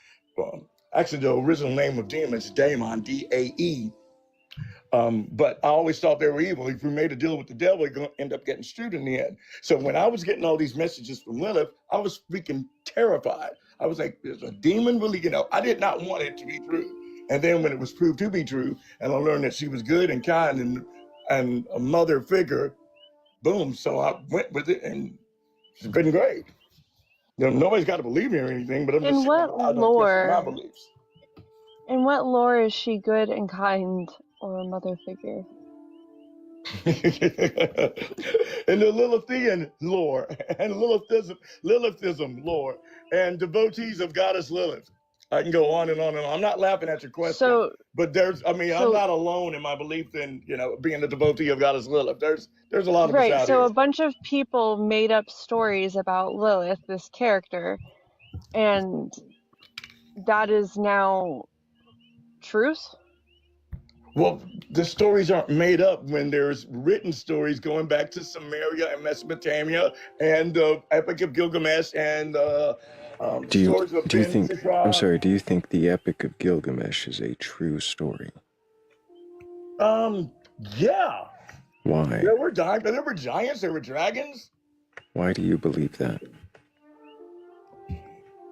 actually the original name of demons is Daemon, D-A-E. But I always thought they were evil. If we made a deal with the devil, you're going to end up getting screwed in the end. So when I was getting all these messages from Lilith, I was freaking terrified. I was like, there's a demon really, you know, I did not want it to be true. And then when it was proved to be true, and I learned that she was good and kind and a mother figure, boom. So I went with it, and it's been great. You know, nobody's got to believe me or anything, but I'm just In saying what I don't question my lore? beliefs. In what lore is she good and kind, or a mother figure? In the Lilithian lore and Lilithism lore and devotees of goddess Lilith. I can go on and on and on. I'm not laughing at your question, but I'm not alone in my belief in, you know, being a devotee of goddess Lilith. There's a lot of us Right, out so here. a bunch of people made up stories about Lilith, this character, and that is now truth? Well, the stories aren't made up when there's written stories going back to Samaria and Mesopotamia and the Epic of Gilgamesh and stories of Ben Sisera. I'm sorry, do you think the Epic of Gilgamesh is a true story? Yeah. Why? There were giants, there were dragons. Why do you believe that?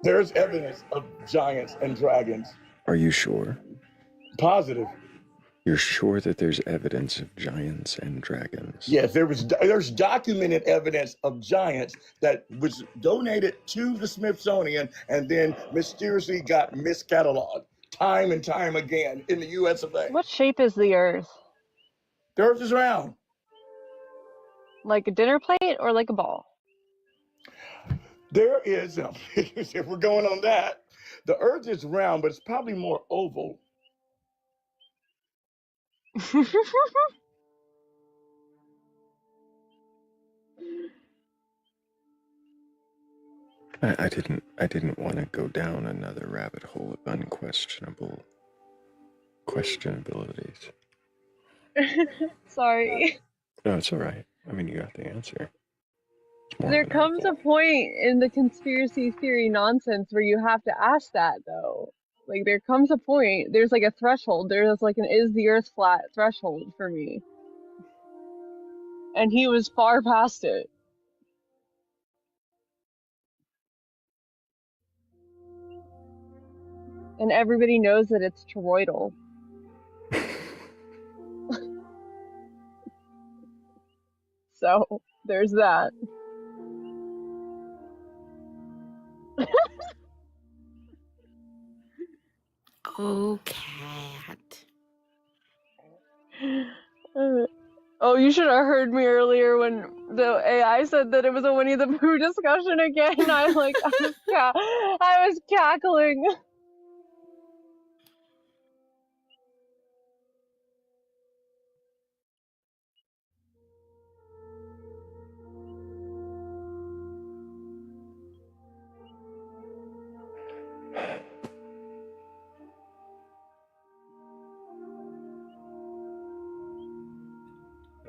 There's evidence of giants and dragons. Are you sure? Positive. You're sure that there's evidence of giants and dragons? Yes, there's documented evidence of giants that was donated to the Smithsonian and then mysteriously got miscatalogued time and time again in the US of A. What shape is the Earth? The Earth is round. Like a dinner plate or like a ball? There is, if we're going on that, the Earth is round, but it's probably more oval. I didn't want to go down another rabbit hole of questionabilities. Sorry. No, it's all right. I mean, you got the answer. There comes a point in the conspiracy theory nonsense where you have to ask that, though. Like, there comes a point, there's like a threshold, there's like an is the earth flat threshold for me. And he was far past it. And everybody knows that it's toroidal. So, there's that. Oh, Cat. Oh, you should have heard me earlier when the AI said that it was a Winnie the Pooh discussion again. I was cackling.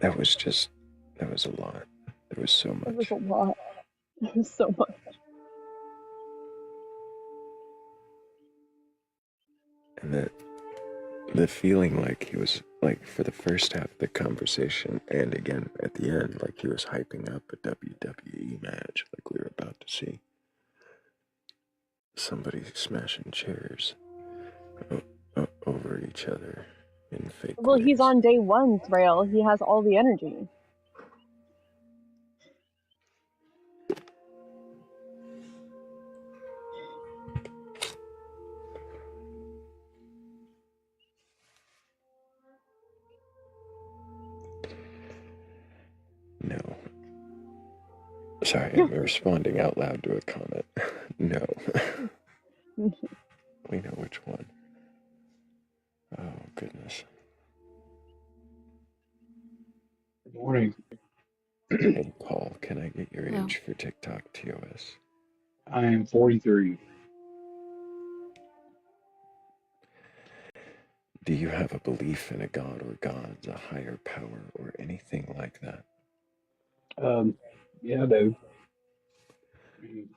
That was just, that was a lot. There was so It was much. a lot. It was so much. And the feeling like he was, like, for the first half of the conversation and again at the end, like he was hyping up a WWE match, like we were about to see. Somebody smashing chairs over each other in fake Well, he's ways. on day one, Thrayle. He has all the energy. No. Sorry, I'm responding out loud to a comment. No. We know which one. Oh, goodness. Good morning. Hey, Paul, can I get your Hello. age for TikTok TOS? I am 43. Do you have a belief in a god or gods, a higher power, or anything like that? Um, yeah, though. I mean,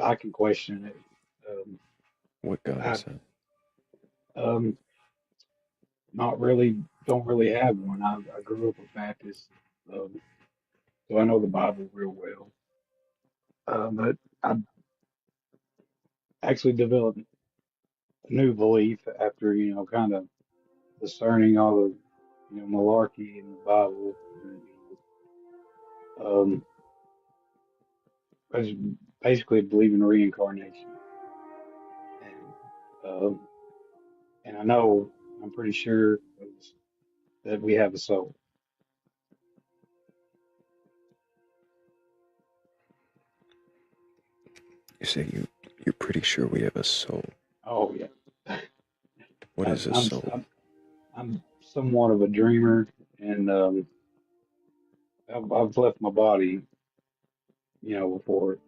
I can question it. What god I is that? um, not really, don't really have one. I grew up a Baptist, um, so I know the Bible real well. But I actually developed a new belief after, kind of discerning all the, malarkey in the Bible. And, I just basically believe in reincarnation. And, um, and I know, I'm pretty sure that we have a soul. You say you're pretty sure we have a soul. Oh yeah. What I, is a I'm soul? I'm somewhat of a dreamer, and I've left my body, before,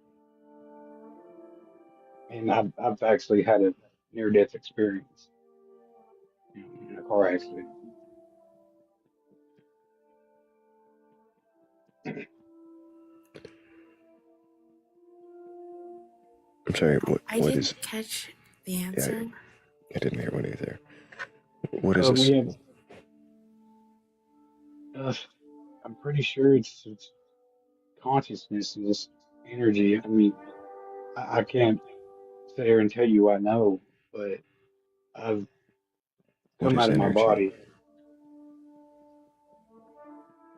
and I've actually had a near death experience, in a car accident. I'm sorry, I what is, didn't catch the yeah, answer. I didn't hear one either. What is a We have, soul? uh, I'm pretty sure it's consciousness and this energy. I mean, I can't sit here and tell you I know, but I've What come is out of my energy? body.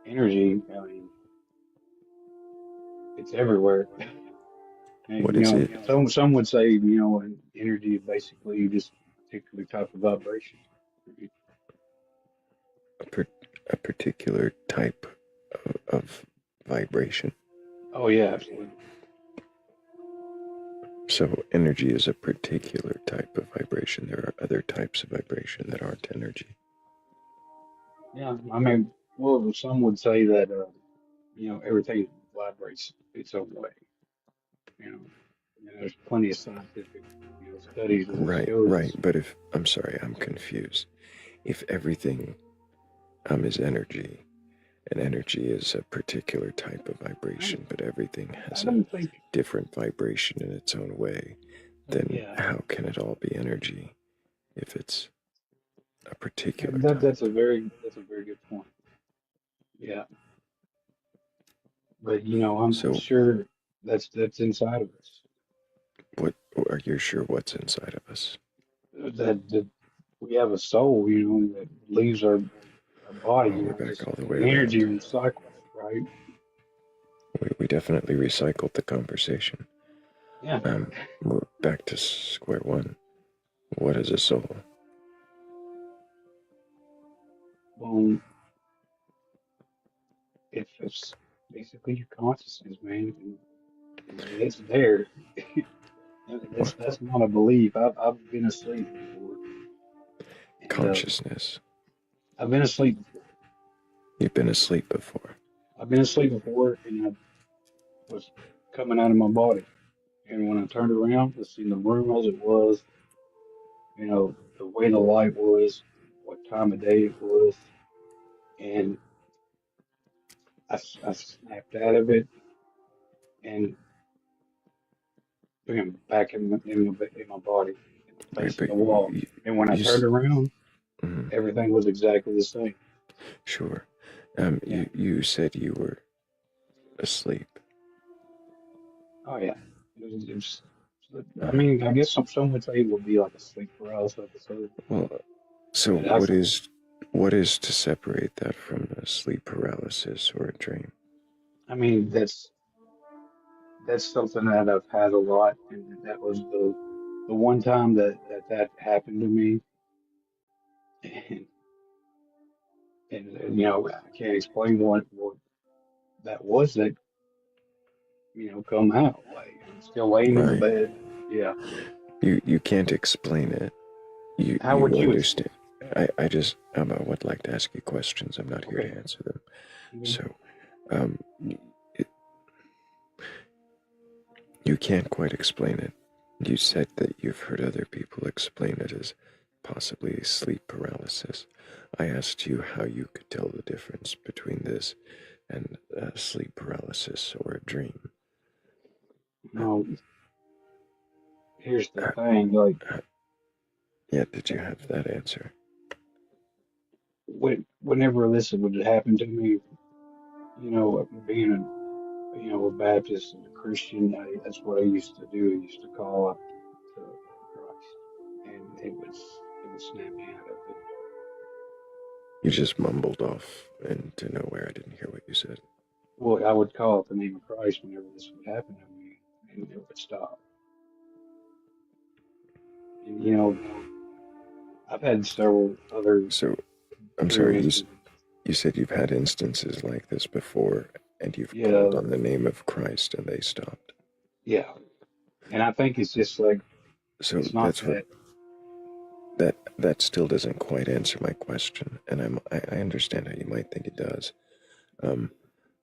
Energy, I mean, it's everywhere. And, What is it? some would say, an energy is basically just a particular type of vibration. A, per, a particular type of vibration. Oh yeah, absolutely. So energy is a particular type of vibration. There are other types of vibration that aren't energy. Yeah, I mean, well, some would say that, everything vibrates its own way. You know, there's plenty of scientific, studies that Right, shows right. us. But if, I'm sorry, I'm confused. If everything is energy, and energy is a particular type of I, vibration, but everything I has a don't think, different vibration in its own way, then yeah, how can it all be energy if it's a particular and type? that's a very good point. Yeah, but I'm So sure that's inside of us. what are you sure what's inside of us? That we have a soul, that leaves our body, Oh, we're back all the way the energy around. recycles, right? We definitely recycled the conversation. Yeah. We're back to square one. What is a soul? Well, if it's basically your consciousness, man, and it's there. What? That's not a belief. I've been asleep before, and Consciousness. I've been asleep before. You've been asleep before. I've been asleep before, and I was coming out of my body. And when I turned around, I seen the room as it was, the way the light was, what time of day it was, and I snapped out of it and bam, back in my body, Right, facing but the wall. And when I you turned around, mhm, everything was exactly the same. sure. Yeah. You said you were asleep. Oh yeah. It was, I Uh, mean, I guess some would say it would be like a sleep paralysis episode, well, so but I, what is to separate that from a sleep paralysis or a dream? I mean, that's something that I've had a lot, and that was the one time that happened to me, and, and you know, I can't explain what that was that come out. Like I'm still laying in the Right. bed. Yeah. You can't explain it. How You would you explain? understand. I just would like to ask you questions. I'm not here Okay. to answer them. Mhm. So, um, it, you can't quite explain it. You said that you've heard other people explain it as possibly sleep paralysis. I asked you how you could tell the difference between this and sleep paralysis or a dream. No, here's the Uh, thing. Like yeah, did you have that answer? whenever this would happen to me, being a Baptist and a Christian, that's what I used to do. I used to call out to Christ, and it would snap me out of it. You just mumbled off into nowhere. I didn't hear what you said. Well, I would call out the name of Christ whenever this would happen to me, and it would stop. And I've had several other So, I'm sorry, experiences. you said you've had instances like this before and you've called Yeah, on the name of Christ and they stopped. yeah, and I think it's just like So it's not that. that still doesn't quite answer my question, and I understand how you might think it does.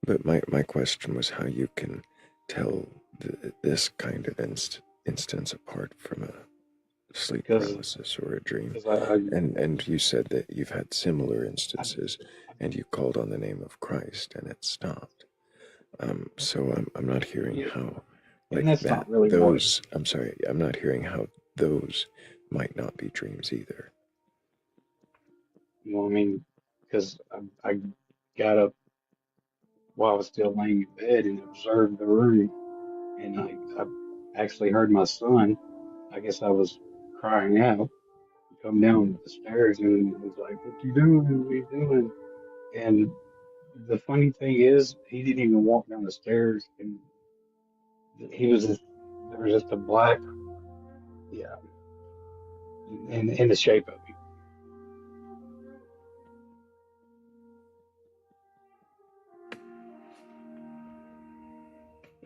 But my question was how you can tell this kind of instance apart from a sleep because paralysis or a dream. because I And you said that you've had similar instances and you called on the name of Christ and it stopped. So I'm not hearing yeah, how and like that's that not really what. those I'm sorry, I'm not hearing how those might not be dreams either. I mean, because I got up while I was still laying in bed and observed the room, and I actually heard my son. I guess I was crying out, come down the stairs, and it was like, "What you doing? What you doing?" And the funny thing is, he didn't even walk down the stairs, and he was just there was just a black, yeah, in the shape of him.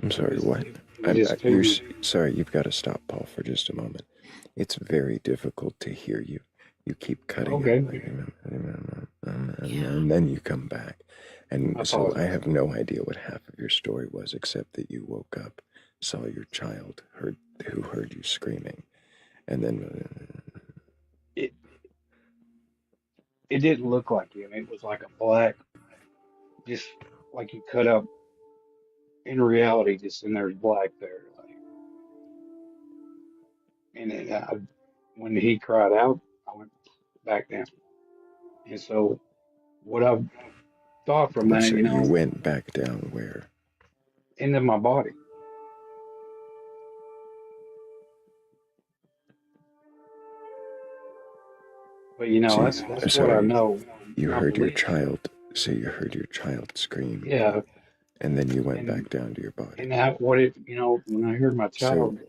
I'm It sorry, was what? it was just You're too. sorry. You've got to stop, Paul, for just a moment. It's very difficult to hear you. You keep cutting out, Okay, like, Yeah. and then you come back, I and so I apologize. have no idea what half of your story was, except that you woke up, saw your child, who heard you screaming, and then It it didn't look like him. It was like a black, just like you cut up in reality, just and there's black there. Like, and when he cried out, I went back down. And so what I thought from that, so you went back down where? into my body. But So that's what I sorry, know. It's you not heard your belief. child. So you heard your child scream, Yeah, and then you went and back down to your body. and that what it when I heard my So child, it,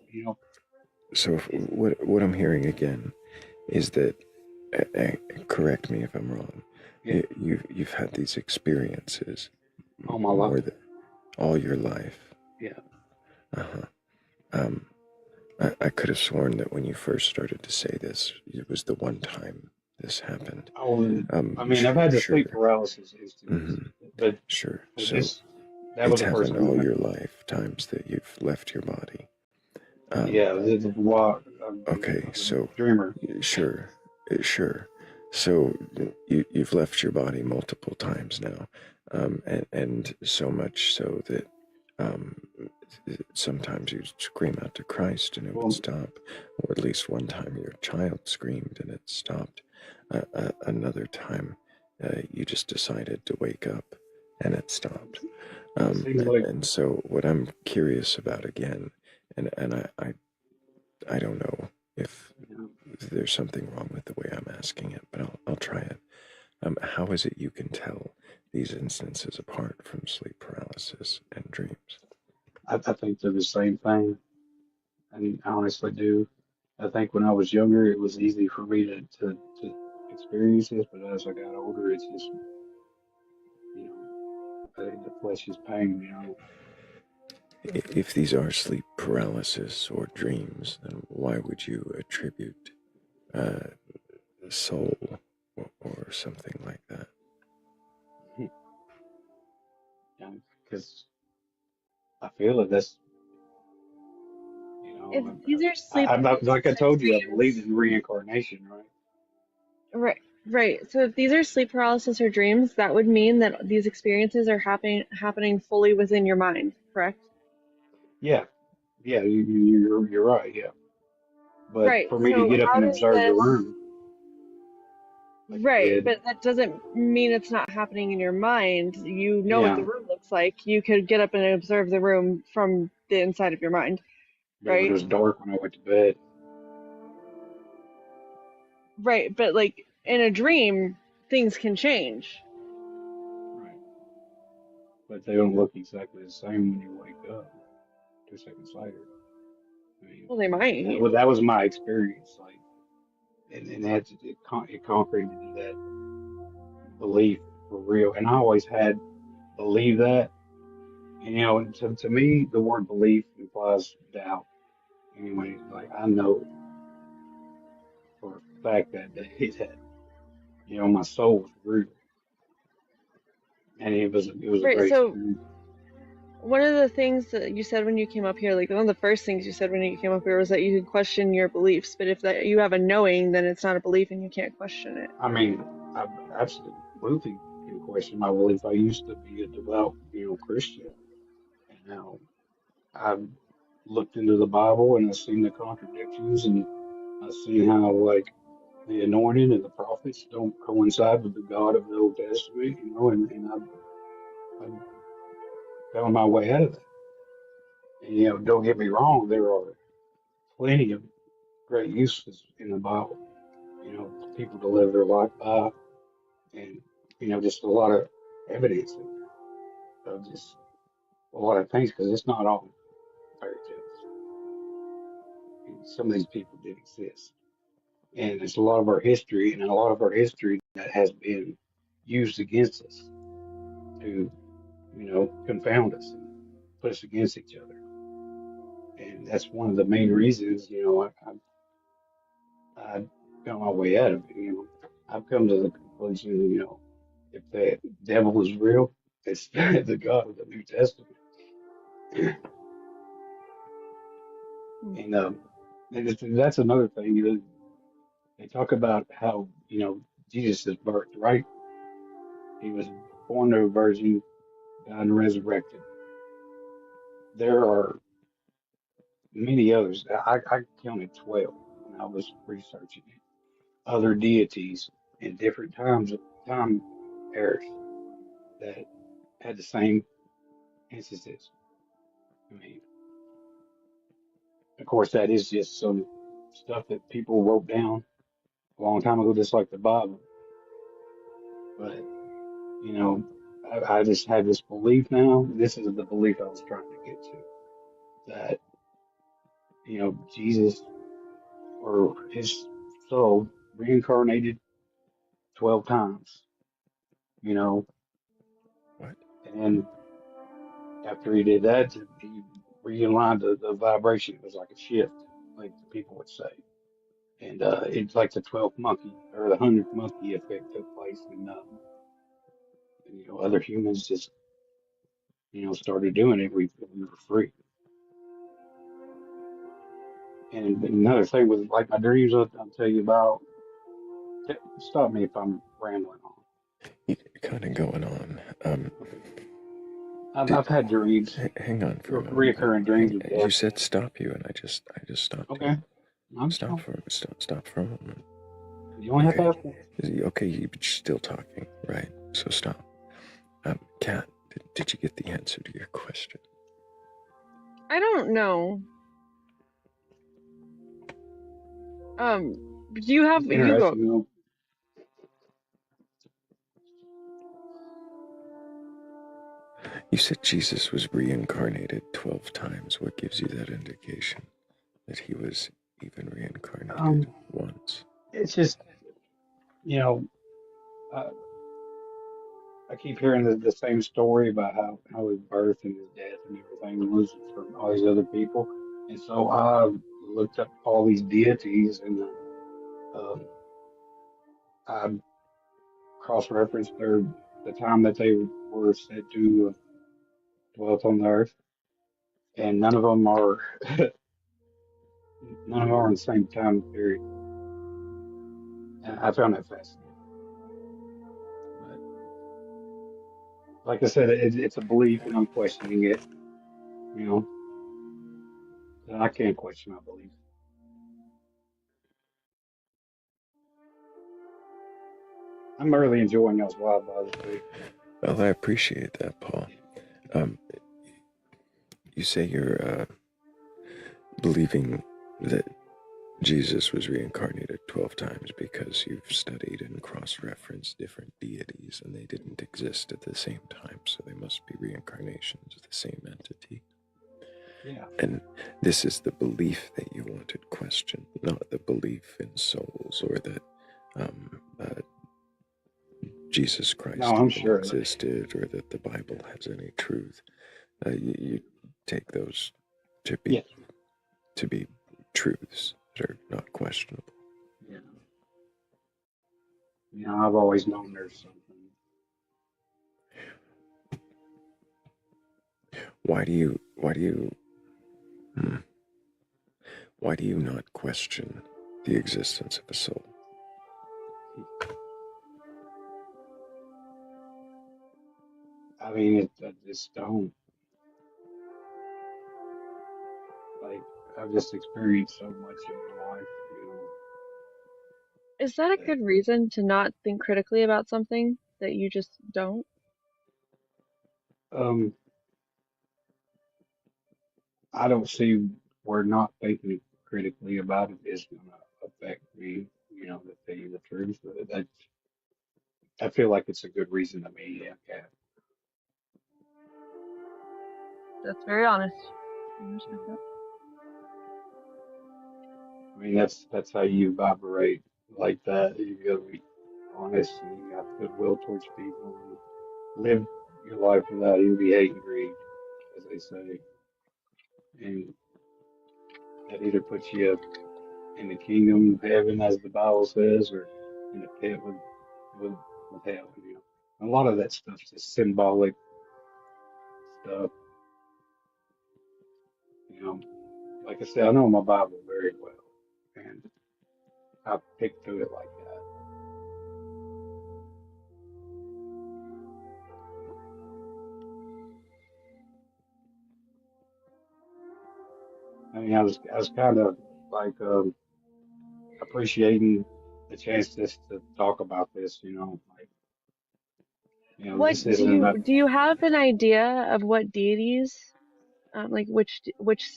what I'm hearing again is that, correct me if I'm wrong. yeah, You've had these experiences all my life. more than all your life. Yeah. Uh-huh. Um, I could have sworn that when you first started to say this, it was the one time this happened. I mean, I've had the Sure. sleep paralysis instances, Hmm. but Sure. but So that was it's the first happened time. all your life, times that you've left your body. Yeah, this is why I'm Okay. a So dreamer. sure, sure. So you've left your body multiple times now, and so much so that um, sometimes you scream out to Christ and it would Well, stop, or at least one time your child screamed and it stopped. Another time you just decided to wake up and it stopped. it seems like, And so what I'm curious about again, and I don't know if you know, there's something wrong with the way I'm asking it, but I'll try it. How is it you can tell these instances apart from sleep paralysis and dreams? I think they're the same thing. And I honestly do. I think when I was younger, it was easy for me to experience this, but as I got older, it's just, you know, I think the flesh is pain, you know. If these are sleep paralysis or dreams, then why would you attribute uh, soul or something like that? Because I feel that that's, you If know, these are sleep I'm not, like I paralysis or told you, I believe dreams, in reincarnation, right? right, right. So if these are sleep paralysis or dreams, that would mean that these experiences are happening fully within your mind, correct? Yeah, yeah, you're right, yeah. But Right. for me to So get up how and does observe the this? room, like I Right, did, but that doesn't mean it's not happening in your mind. You know what yeah, the room looks like. You could get up and observe the room from the inside of your mind, but it right? was dark when I went to bed. Right, but like in a dream, things can change. Right. But they don't look exactly the same when you wake up 2 seconds later. I mean, Well, they might. that was my experience, like, and it concreted that belief for real. And I always had believed that. And you know, and to me, the word belief implies doubt. Anyway, like I know for a fact that that you know my soul was real, and it was a Right, great so experience. one of the things that you said when you came up here, like one of the first things you said when you came up here was that you could question your beliefs, but if that you have a knowing, then it's not a belief and you can't question it. I mean, I absolutely can question my belief. I used to be a devout, you know, Christian, and now I've looked into the Bible and I've seen the contradictions, and I've seen how like the anointing and the prophets don't coincide with the God of the Old Testament, you know, and I've found my way out of that. And you know, don't get me wrong, there are plenty of great uses in the Bible, you know, for people to live their life by, and you know, just a lot of evidence in there of just a lot of things because it's not all fairy tales. And some of these people did exist, and it's a lot of our history, and a lot of our history that has been used against us to, you know, confound us and put us against each other. And that's one of the main reasons, you know, I got my way out of it. You know, I've come to the conclusion, you know, if the devil is real, it's the God of the New Testament. Hmm. And that's another thing. You know, they talk about how, you know, Jesus is birthed, right? He was born to a virgin, died and resurrected. There are many others. I counted 12 when I was researching it. Other deities in different time eras that had the same instances. I mean, of course, that is just some stuff that people wrote down a long time ago, just like the Bible. But, you know, I just have this belief now. This is the belief I was trying to get to that, you know, Jesus or his soul reincarnated 12 times, you know, What? and after he did that, he realigned the vibration. It was like a shift, like the people would say. And it's like the 12th monkey or the 100th monkey effect took place, and you know other humans just you know started doing it. We were free. And another thing with like my dreams, I'll tell you about. Stop me if I'm rambling on. You're kind of going on. Okay. Did, I've had dreams, hang on for a moment. reoccurring dreams of You death. said stop you, and I just stopped you. Okay. I'm Stop still. for stop for a moment. You only have to Okay. ask once. Okay, you're still talking, right? So stop. Kat, did you get the answer to your question? I don't know. Do you have, It's you go. interesting, though. You said Jesus was reincarnated 12 times. What gives you that indication that he was even reincarnated once? It's just, you know, I, I keep hearing the same story about how his birth and his death and everything was from all these other people. And so I looked up all these deities and I cross-referenced the time that they were said to have dwelt on the earth, and none of them are in the same time period. And I found that fascinating. But like I said, it's a belief, and I'm questioning it. You know, and I can't question my belief. I'm really enjoying y'all's live, by the way. Well, I appreciate that, Paul. Um, you say you're believing that Jesus was reincarnated 12 times because you've studied and cross-referenced different deities and they didn't exist at the same time, so they must be reincarnations of the same entity. Yeah. And this is the belief that you wanted questioned, not the belief in souls or that Jesus No, Christ I'm even sure of that. existed or that the Bible has any truth. You take those to Yes. be truths that are not questionable. Yeah. You know, I've always known there's something. Why do you not question the existence of a soul? I mean, I just don't. Like, I've just experienced so much in my life, Is that a that, good reason to not think critically about something that you just don't? um, I don't see where not thinking critically about it is going to affect me, to tell you the truth. I feel like it's a good reason to me. Yeah. That's very honest. I respect that. I mean, that's how you vibrate like that. You gotta be honest and you have goodwill towards people and live your life without envy, hate, and greed, as they say. And that either puts you in the kingdom of heaven, as the Bible says, or in the pit with with hell. A lot of that stuff's just symbolic stuff. You know, like I said, I know my Bible very well, and I pick through it like that. I mean, I was kind of like appreciating the chance just to talk about this. Like What this isn't about. do you have an idea of what deities, like which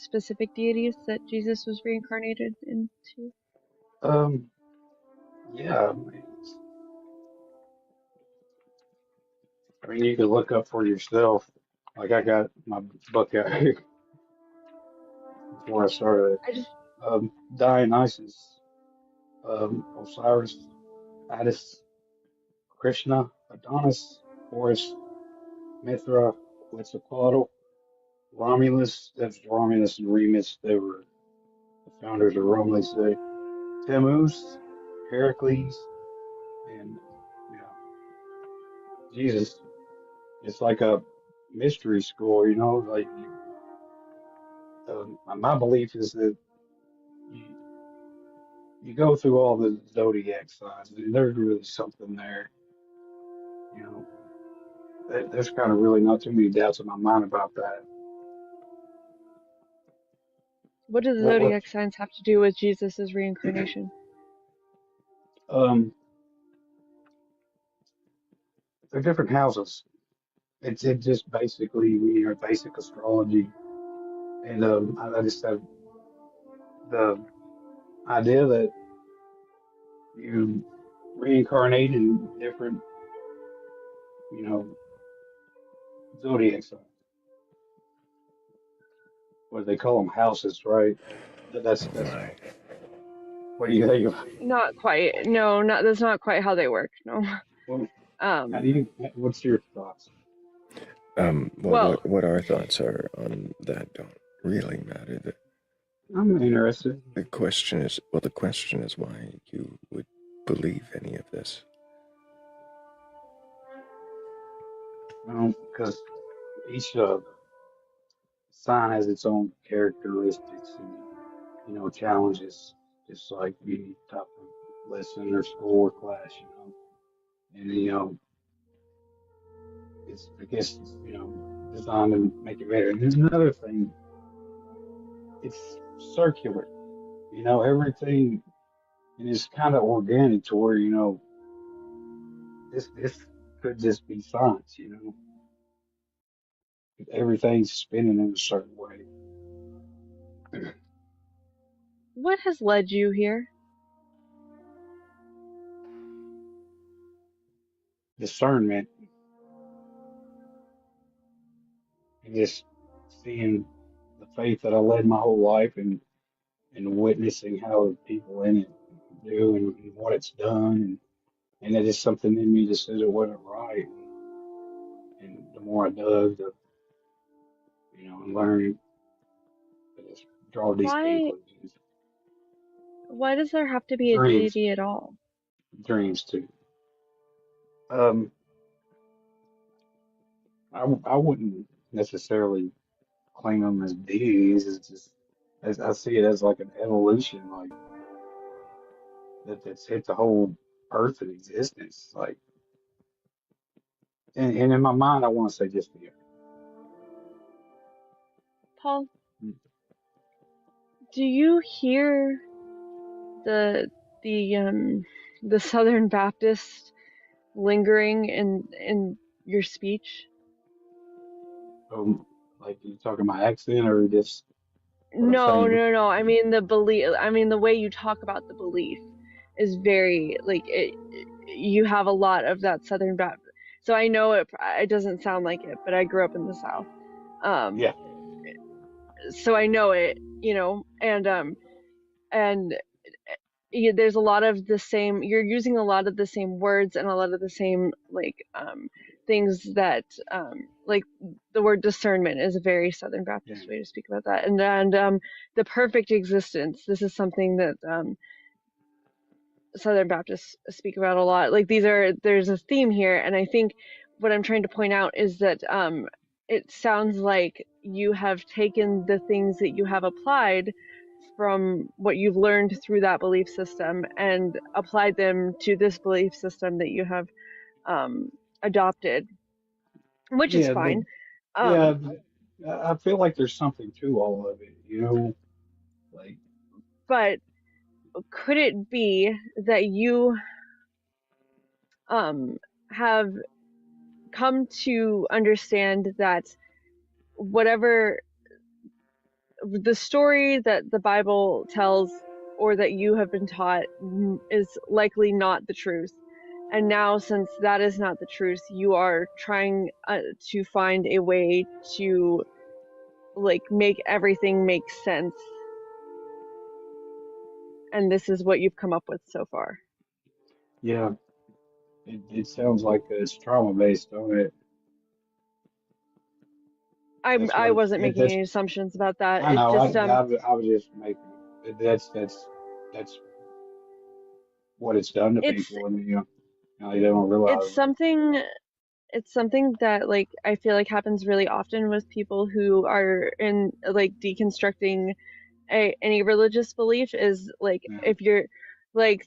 specific deities that Jesus was reincarnated into? Um, yeah, I mean, you can look up for yourself. Like I got my book out here before I started. I just Dionysus, Osiris, Attis, Krishna, Adonis, Horus, Mithra, Quetzalcoatl, Romulus. That's Romulus and Remus. They were the founders of Rome. They say Tammuz, Heracles, and Jesus. It's like a mystery school. Like my belief is that you, you go through all the zodiac signs, and there's really something there. You know, there's kind of really not too many doubts in my mind about that. What do the What zodiac signs have to do with Jesus' reincarnation? um, they're different houses. It just basically basic astrology, and I just have the idea that you reincarnate in different, you know, zodiac signs. What they call them, houses, right? That's Right. what do you think of? Not quite. No, not that's not quite how they work. No. Well, how do Um. you? What's your thoughts? Well, Well, what our thoughts are on that don't really matter. I'm interested. The question is, well, the question is why you would believe any of this. Because each sign has its own characteristics and challenges, just like any type of lesson or school or class, and it's I guess designed to make it better. And there's another thing, it's circular, everything, and it's kind of organic to where this could just be science, everything's spinning in a certain way. what has led you here? Discernment and just seeing the faith that I led my whole life and witnessing how the people in it do and what it's done and it is something in me that says it wasn't right and the more I dug and learned I just draw these Why conclusions. why does there have to be a Dreams, deity at all? dreams too. Um, I wouldn't necessarily claim them as deities. It's just as I see it as like an evolution, like that's hit the whole earth in existence. Like, and in my mind, I want to say just the Paul, earth. do you hear the the um the Southern Baptist lingering in your speech? Like you talking my accent or just what I'm No, saying? no, no. I mean the belief. I mean the way you talk about the belief is very like you have a lot of that Southern Baptist. So I know it doesn't sound like it, but I grew up in the South. Um, Yeah, so I know it, and there's a lot of the same. You're using a lot of the same words and a lot of the same things that like the word discernment is a very Southern yeah, Baptist way to speak about that, and the perfect existence. This is something that Southern Baptists speak about a lot. Like there's a theme here, and I think what I'm trying to point out is that it sounds like you have taken the things that you have applied from what you've learned through that belief system and applied them to this belief system that you have um, adopted, which is yeah, fine. yeah. Um, I feel like there's something to all of it, like but could it be that you um, have come to understand that whatever the story that the Bible tells or that you have been taught is likely not the truth. And now, since that is not the truth, you are trying to find a way to like make everything make sense. And this is what you've come up with so far. yeah. It sounds like it's trauma based on it. That's I what wasn't making that's. any assumptions about that. I It know. just I was just making. That's what it's done to it's people, and they don't it's realize it. something it's something that like I feel like happens really often with people who are in like deconstructing any religious belief is like Yeah, if you're like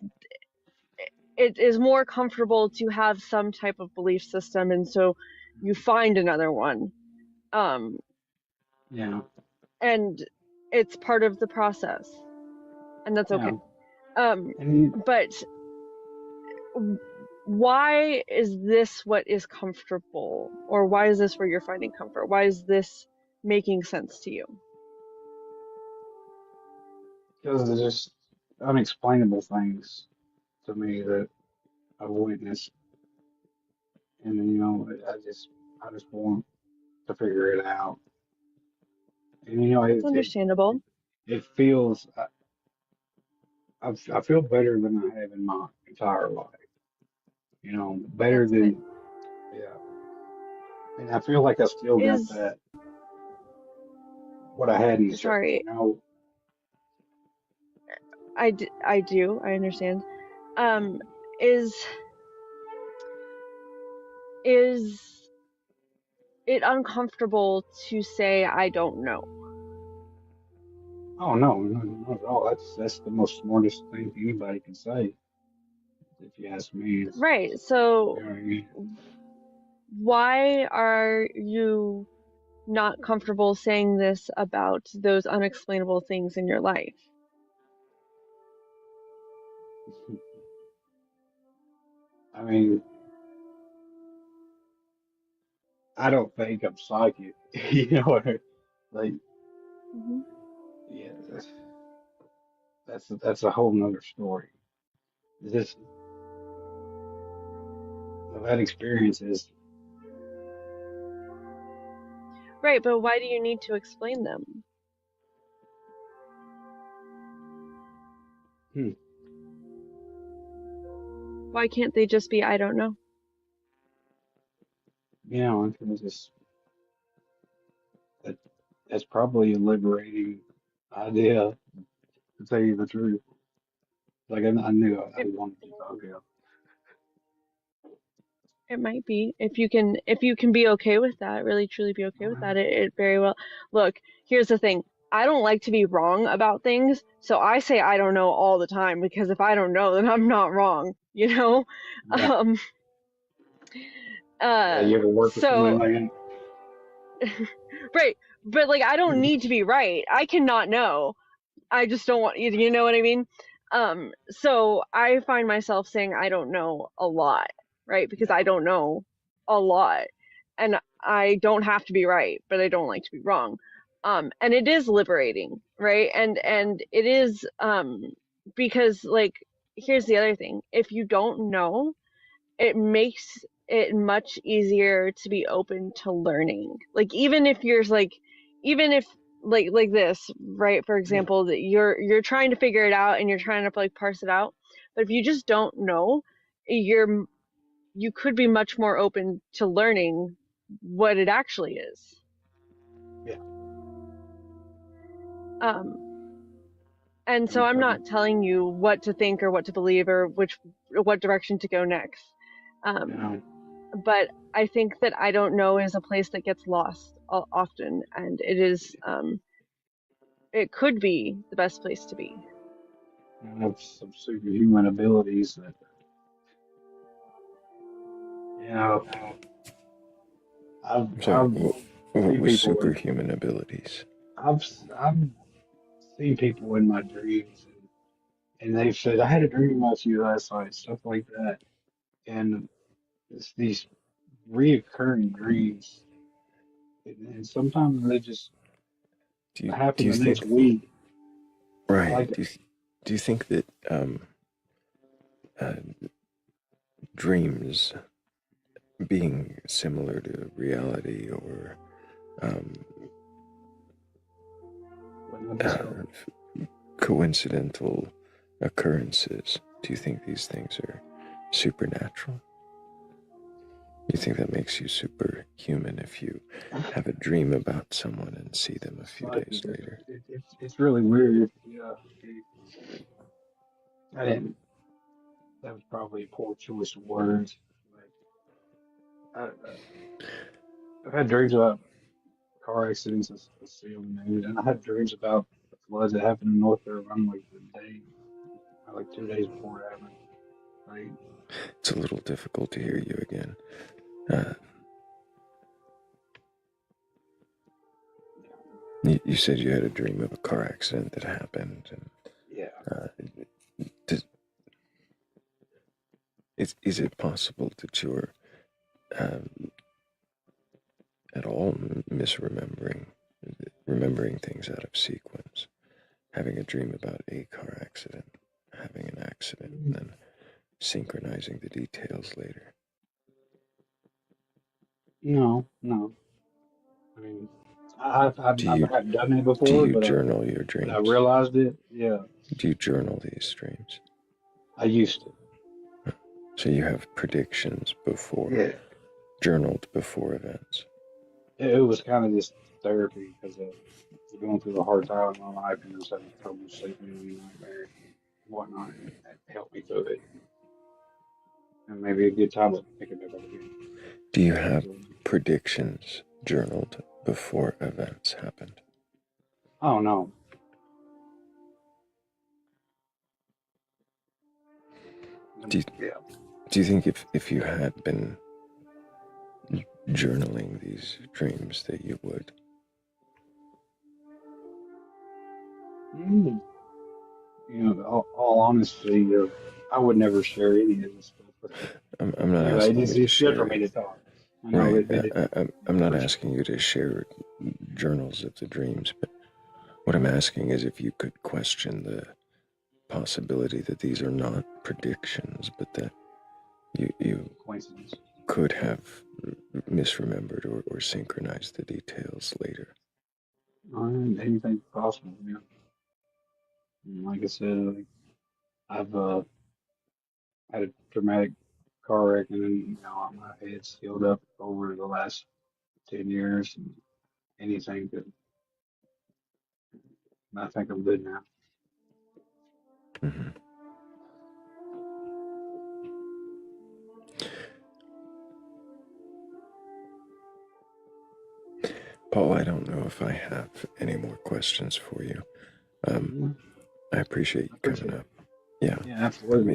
it is more comfortable to have some type of belief system, and so you find another one. Um, Yeah, and it's part of the process, and that's okay. yeah. Um, And but why is this what is comfortable, or why is this where you're finding comfort? Why is this making sense to you? because there's just unexplainable things to me that I've witnessed, and then, I just want to figure it out. And That's understandable. it feels I feel better than I have in my entire life. Better That's good. than, yeah. And I feel like I still got Is that what I had in the church. sorry, I do, I understand. Um, is is it uncomfortable to say I don't know? Oh no, no, not at all. That's the most smartest thing anybody can say, if you ask me. Is Right. you So know what I mean? why are you not comfortable saying this about those unexplainable things in your life? I mean, I don't think I'm psychic. You know what I mean? Like, Hmm. yeah, that's a whole nother story. This That experience is, Right, but why do you need to explain them? hmm, Why can't they just be I don't know? it's just that that's probably a liberating idea, to tell you the truth. Like I knew I It wanted to talk about. it might be. If you can be okay with that, really truly be okay Oh, with yeah. that, it very well. Look, here's the thing. I don't like to be wrong about things, so I say I don't know all the time because if I don't know, then I'm not wrong, you know? Yeah. Um Yeah, uh you ever work with somebody so like that? right, but like I don't need to be right. I cannot know. I just don't want you know what I mean? So I find myself saying I don't know a lot, right? Because I Yeah. don't know a lot. And I don't have to be right, but I don't like to be wrong. And it is liberating, right? Yeah. And it is because like here's the other thing. If you don't know, it makes it much easier to be open to learning. Like even if like this, right? For Yeah. example, that you're trying to figure it out and you're trying to like parse it out. But if you just don't know, you could be much more open to learning what it actually is. Yeah. Um, and so I'm I'm not telling you what to think or what to believe or what direction to go next. you Um, know, but I think that I don't know is a place that gets lost often, and it could be the best place to be. I have some superhuman abilities that, you know, I've I'm sorry, I've what seen was people in superhuman abilities? I've seen people in my dreams, and they've said, I had a dream about you last night, stuff like that. And it's these reoccurring dreams, and sometimes they just Do happen you the next think week. right? Like, Do you think that uh, dreams being similar to reality or um, what is uh, coincidental occurrences, do you think these things are supernatural? Do you think that makes you superhuman if you have a dream about someone and see them a few days psychic? later? It's really weird. Yeah, I didn't. That was probably a poor choice of words. I've had dreams about car accidents I see on the news, and I had dreams about the floods that happened in North Carolina like the day. like 2 days before it happened. Right? It's a little difficult to hear you again. Uh, you said you had a dream of a car accident that happened, and Yeah. is it possible that you're at all remembering things out of sequence, having a dream about a car accident, having an accident, and then synchronizing the details later? No. I mean, I've Do you done it do before, you but journal your I dreams? realized it. Yeah, Do you journal these dreams? I used to. So you have predictions before, Yeah, journaled before events. it was kind of just therapy because I was going through a hard time in my life and I was having trouble sleeping and nightmares and whatnot, and that helped me through it. And maybe a good time to pick it back up again. Do you have predictions journaled before events happened? Oh no. Do you, Yeah. do you think if you had been journaling these dreams that you would? Mm. You know, all honesty, I would never share any of this stuff with I'm not anybody. asking you to It's good for share me it. to talk. I know Right. that it, I'm not appreciate asking you to share journals of the dreams, but what I'm asking is if you could question the possibility that these are not predictions, but that you coincidence. could have misremembered or synchronized the details later. Anything possible, yeah. And like I said, I've had a traumatic car wreck, and then my head's healed up over the last 10 years, and anything could. I think I'm good now. Mm-hmm. Paul, I don't know if I have any more questions for you. I appreciate you coming up. Yeah, Yeah, absolutely.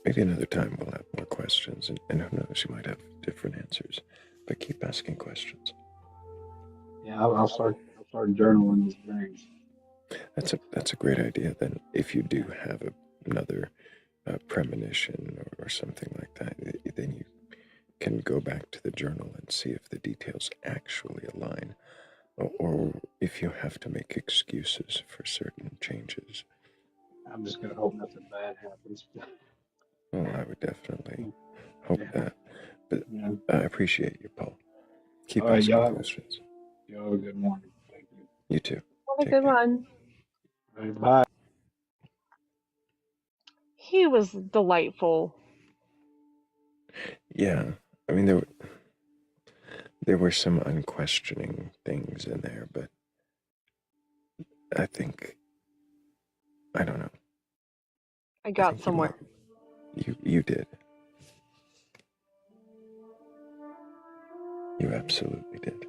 maybe another time we'll have more questions, and who knows, you might have different answers. But keep asking questions. Yeah, I'll start journaling these dreams. That's a great idea. Then, if you do have another premonition or something like that, then you can go back to the journal and see if the details actually align, or if you have to make excuses for certain changes. I'm just gonna hope nothing bad happens. Well, I would definitely hope Yeah, that. But yeah. I appreciate you, Paul. All Keep right, asking questions. y'all have a good morning. Thank you. You too. Have a Take good care. one. All right, bye. He was delightful. Yeah, I mean there were some unquestioning things in there, but I think I don't know. I I got think somewhere. you did. You absolutely did.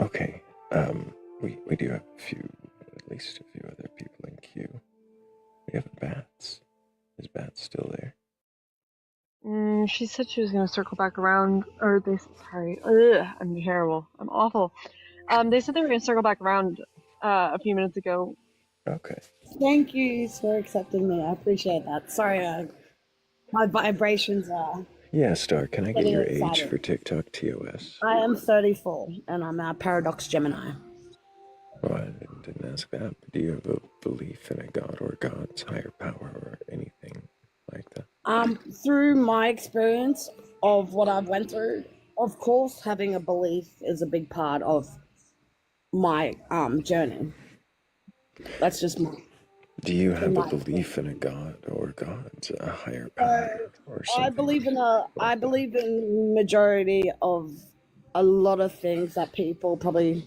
Okay. We do have at least a few other people in queue. We have Bats. Is Bats still there? She said she was gonna circle back around, or sorry, I'm terrible. I'm awful. They said they were gonna circle back around, a few minutes ago. Okay. Thank you for accepting me. I appreciate that. Sorry, my vibrations are Yeah, Star, can I get getting your age excited. for TikTok TOS? I am 34 and I'm a paradox Gemini. Well, I didn't ask that, but do you have a belief in a god or God's higher power or anything like that? Through my experience of what I've went through, of course, having a belief is a big part of my journey. That's just my. Do you have a my belief in a god or gods, a higher power or something? I believe in majority of a lot of things that people probably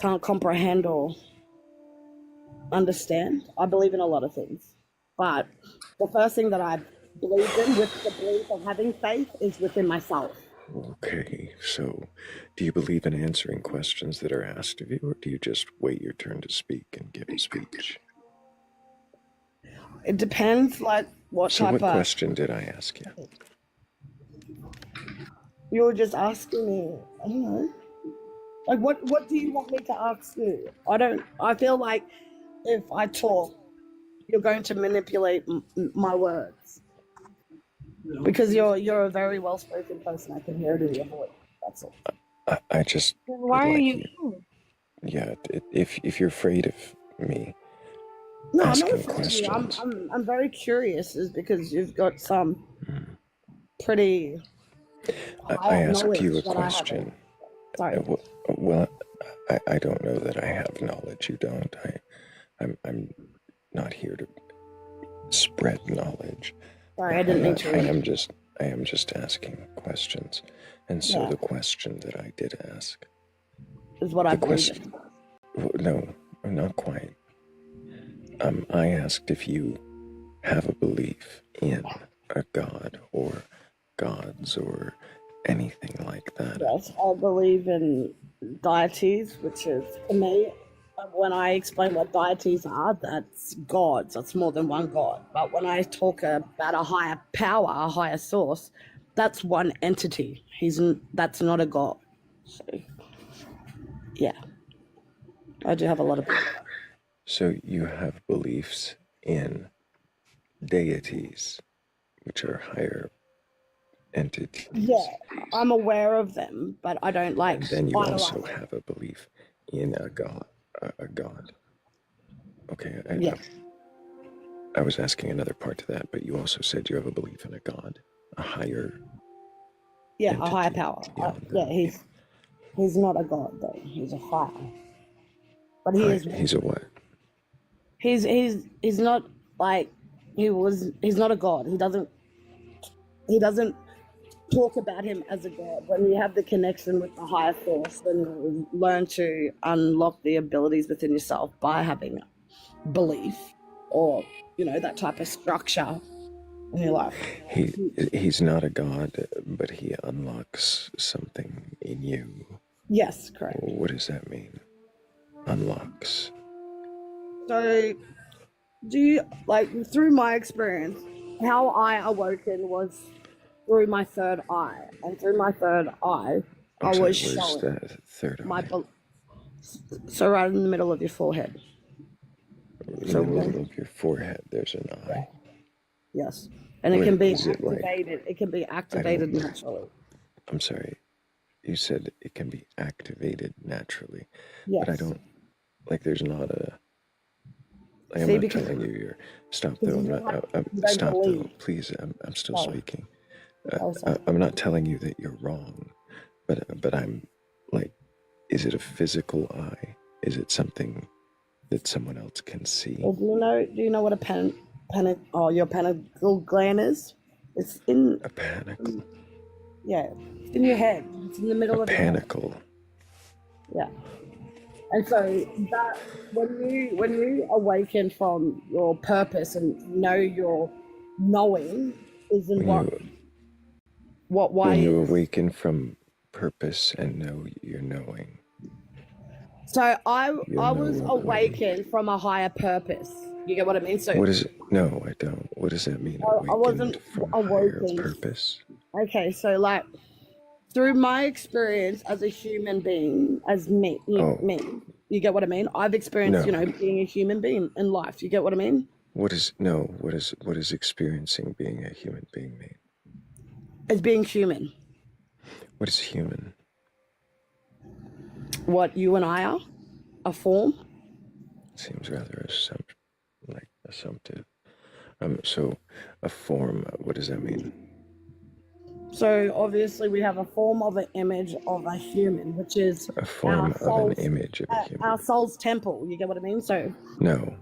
can't comprehend or understand. I believe in a lot of things, but the first thing that I believed in, with the belief of having faith, is within myself. Okay, so do you believe in answering questions that are asked of you, or do you just wait your turn to speak and give a speech? It depends, like, what So, type what of... question did I ask you? You were just asking me, I don't know. Like, what do you want me to ask you? I feel like if I talk, you're going to manipulate my words. Because you're a very well-spoken person. I can hear it in your voice. That's all. I just Then would why are like you you. here? Yeah, if you're afraid of me No, I'm not asking afraid of you. questions, I'm very curious, is because you've got some pretty I higher asked you a knowledge that I haven't. question. Sorry. Well, I don't know that I have knowledge. You don't. I'm not here to spread knowledge. Sorry, I didn't mean to. I am just asking questions, and so the question that I did ask is what I the believe question. No, not quite. I asked if you have a belief in a god or gods or anything like that. Yes, I believe in deities, which is, to me, when I explain what deities are, that's gods. That's more than one god. But when I talk about a higher power, a higher source, that's one entity. That's not a god. So, yeah, I do have a lot of belief. So you have beliefs in deities, which are higher entities. Yeah, I'm aware of them, but I don't like. And then you also finalize it. have a belief in a god. A god. Okay. Yeah. I was asking another part to that, but you also said you have a belief in a god, a higher. Yeah, a entity higher power. beyond Yeah, that. he's not a god though. He's a higher. But he is. He's a what? He's not like he's not a god. He doesn't talk about him as a god. When you have the connection with the higher source, then you learn to unlock the abilities within yourself by having belief or, that type of structure in your life. He's not a god, but he unlocks something in you. Yes, correct. What does that mean? Unlocks. So, do you, through my experience, how I awoken was through my third eye. And through my third eye, I was showing the third my eye? So right in the middle of your forehead. In the middle of your forehead, there's an eye. Yes. And it can be activated. It can be activated naturally. I'm sorry. You said it can be activated naturally. Yes. But I don't, there's not a, I'm not telling you you're, stop though, stop though, please, I'm still speaking. I'm not telling you that you're wrong, but I'm is it a physical eye? Is it something that someone else can see? Well, do you know what your pineal gland is? It's in a panicle. Yeah, it's in your head. It's in the middle of your head. Panicle. Yeah. And so that when you awaken from your purpose and know your knowing isn't when you awaken from purpose and know your knowing. So I was awakened from a higher purpose. You get what I mean? So what is it? No, I don't. What does that mean? I wasn't from awakened. Higher purpose. Okay, so through my experience as a human being, as me, you get what I mean? I've experienced, being a human being in life. You get what I mean? What is experiencing being a human being mean? As being human. What is human? What you and I are? A form? Seems rather assumptive. So a form, what does that mean? So obviously we have a form of an image of a human, which is a form of an image of a human. Our soul's temple. You get what I mean? So no,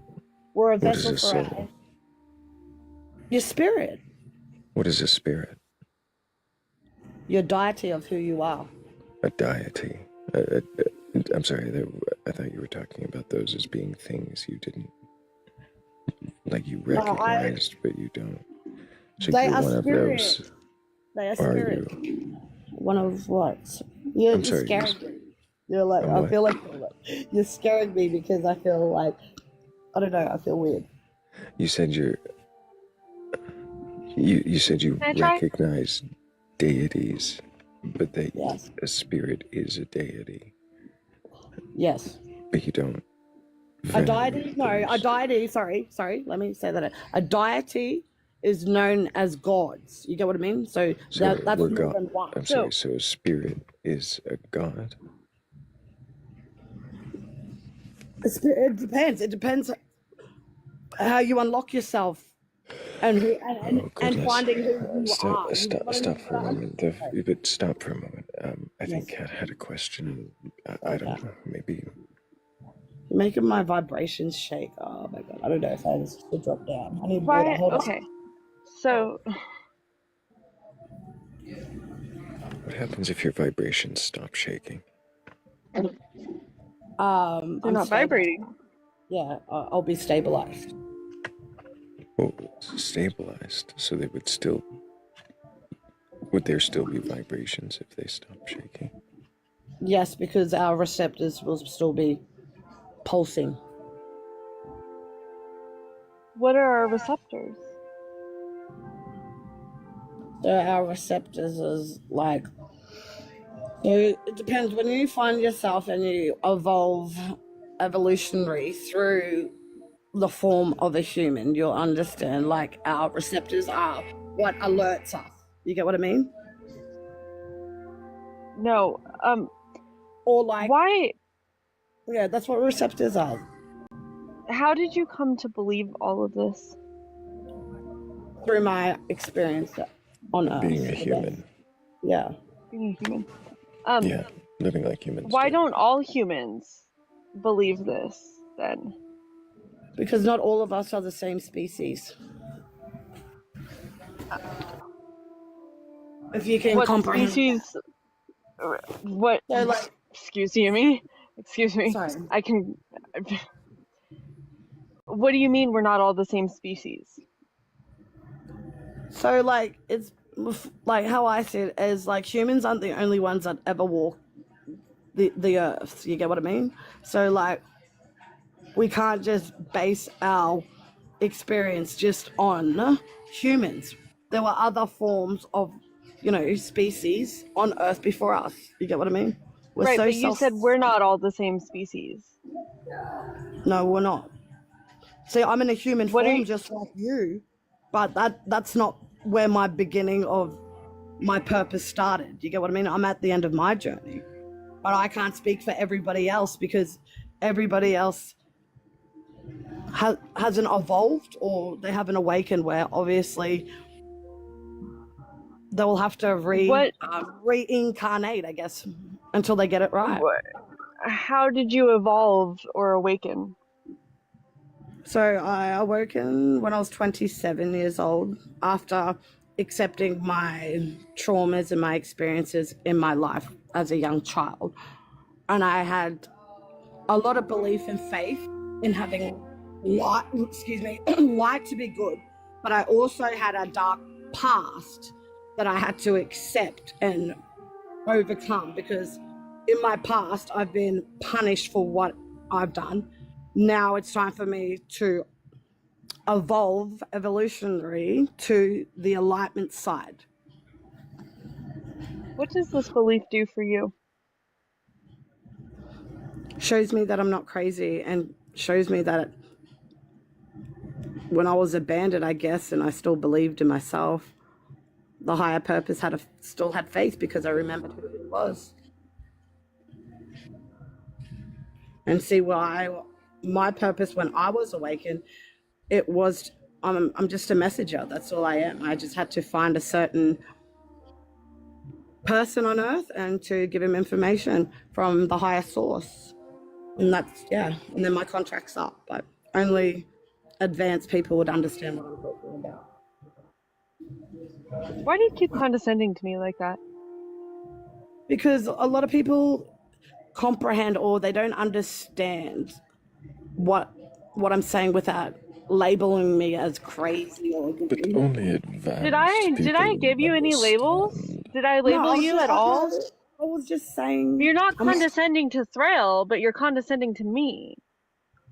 we're a vessel for your spirit. What is a spirit? Your deity of who you are. A deity. I'm sorry. I thought you were talking about those as being things you didn't you recognized, but you don't. So they you're are one spirit. Of those. They are spirit. One of what? You're scaring me. You're I feel like you're scaring me because I feel I don't know. I feel weird. You said you Can I try? recognize deities, but that Yes. a spirit is a deity, Yes. but you don't A deity, venerate no, a those. deity, sorry, let me say that. A deity is known as gods. You get what I mean? So So that's we're more God. than one. I'm So sorry. So a spirit is a god. It depends. It depends how you unlock yourself and who Oh and goodness! finding who you Stop! are. You get what I Stop mean? for a moment. But stop for a moment. I think Yes. Kat had a question. I Okay. don't know. Maybe. You're making my vibrations shake. Oh my god! I don't know if I should drop down. I need water. why? Hold on. Okay. So What happens if your vibrations stop shaking? they're I'm not stable. vibrating. Yeah, I'll be stabilized. Oh, stabilized. So they would still. Would there still be vibrations if they stop shaking? Yes, because our receptors will still be pulsing. What are our receptors? So our receptors is like, so it depends when you find yourself and you evolve evolutionary through the form of a human, you'll understand like our receptors are what alerts us. You get what I mean? No. Or like, Why? yeah, that's what receptors are. How did you come to believe all of this? Through my experience on Earth. Being a I guess. human. Yeah. Being a human. Yeah, living like humans. Why do. don't all humans believe this then? Because not all of us are the same species. If you can What comprehend. species? What? So like, Excuse me. Excuse me. sorry. I can. What do you mean we're not all the same species? So like it's like how I see it is like humans aren't the only ones that ever walk the earth. You get what I mean? So like we can't just base our experience just on humans. There were other forms of, species on Earth before us. You get what I mean? We're Right, so but you said we're not all the same species. No, we're not. See, I'm in a human What are form you? just like you, but that's not where my beginning of my purpose started. You get what I mean? I'm at the end of my journey, but I can't speak for everybody else because everybody else hasn't evolved or they haven't awakened. Where obviously they will have to What? reincarnate, I guess, until they get it right. What? How did you evolve or awaken? So I awoken when I was 27 years old after accepting my traumas and my experiences in my life as a young child. And I had a lot of belief and faith in having light, light to be good. But I also had a dark past that I had to accept and overcome because in my past I've been punished for what I've done. Now it's time for me to evolve evolutionary to the enlightenment side. What does this belief do for you? Shows me that I'm not crazy and shows me that when I was abandoned, I guess, and I still believed in myself, the higher purpose still had faith because I remembered who it was. And see why my purpose when I was awakened, it was I'm just a messenger. That's all I am. I just had to find a certain person on earth and to give him information from the higher source. And that's, yeah. And then my contract's up, but only advanced people would understand what I'm talking about. Why do you keep condescending to me like that? Because a lot of people comprehend or they don't understand what I'm saying without labeling me as crazy or. But only advanced Did I give you any labels? Did I label you at all? I was just saying. You're not condescending to Thrayle, but you're condescending to me.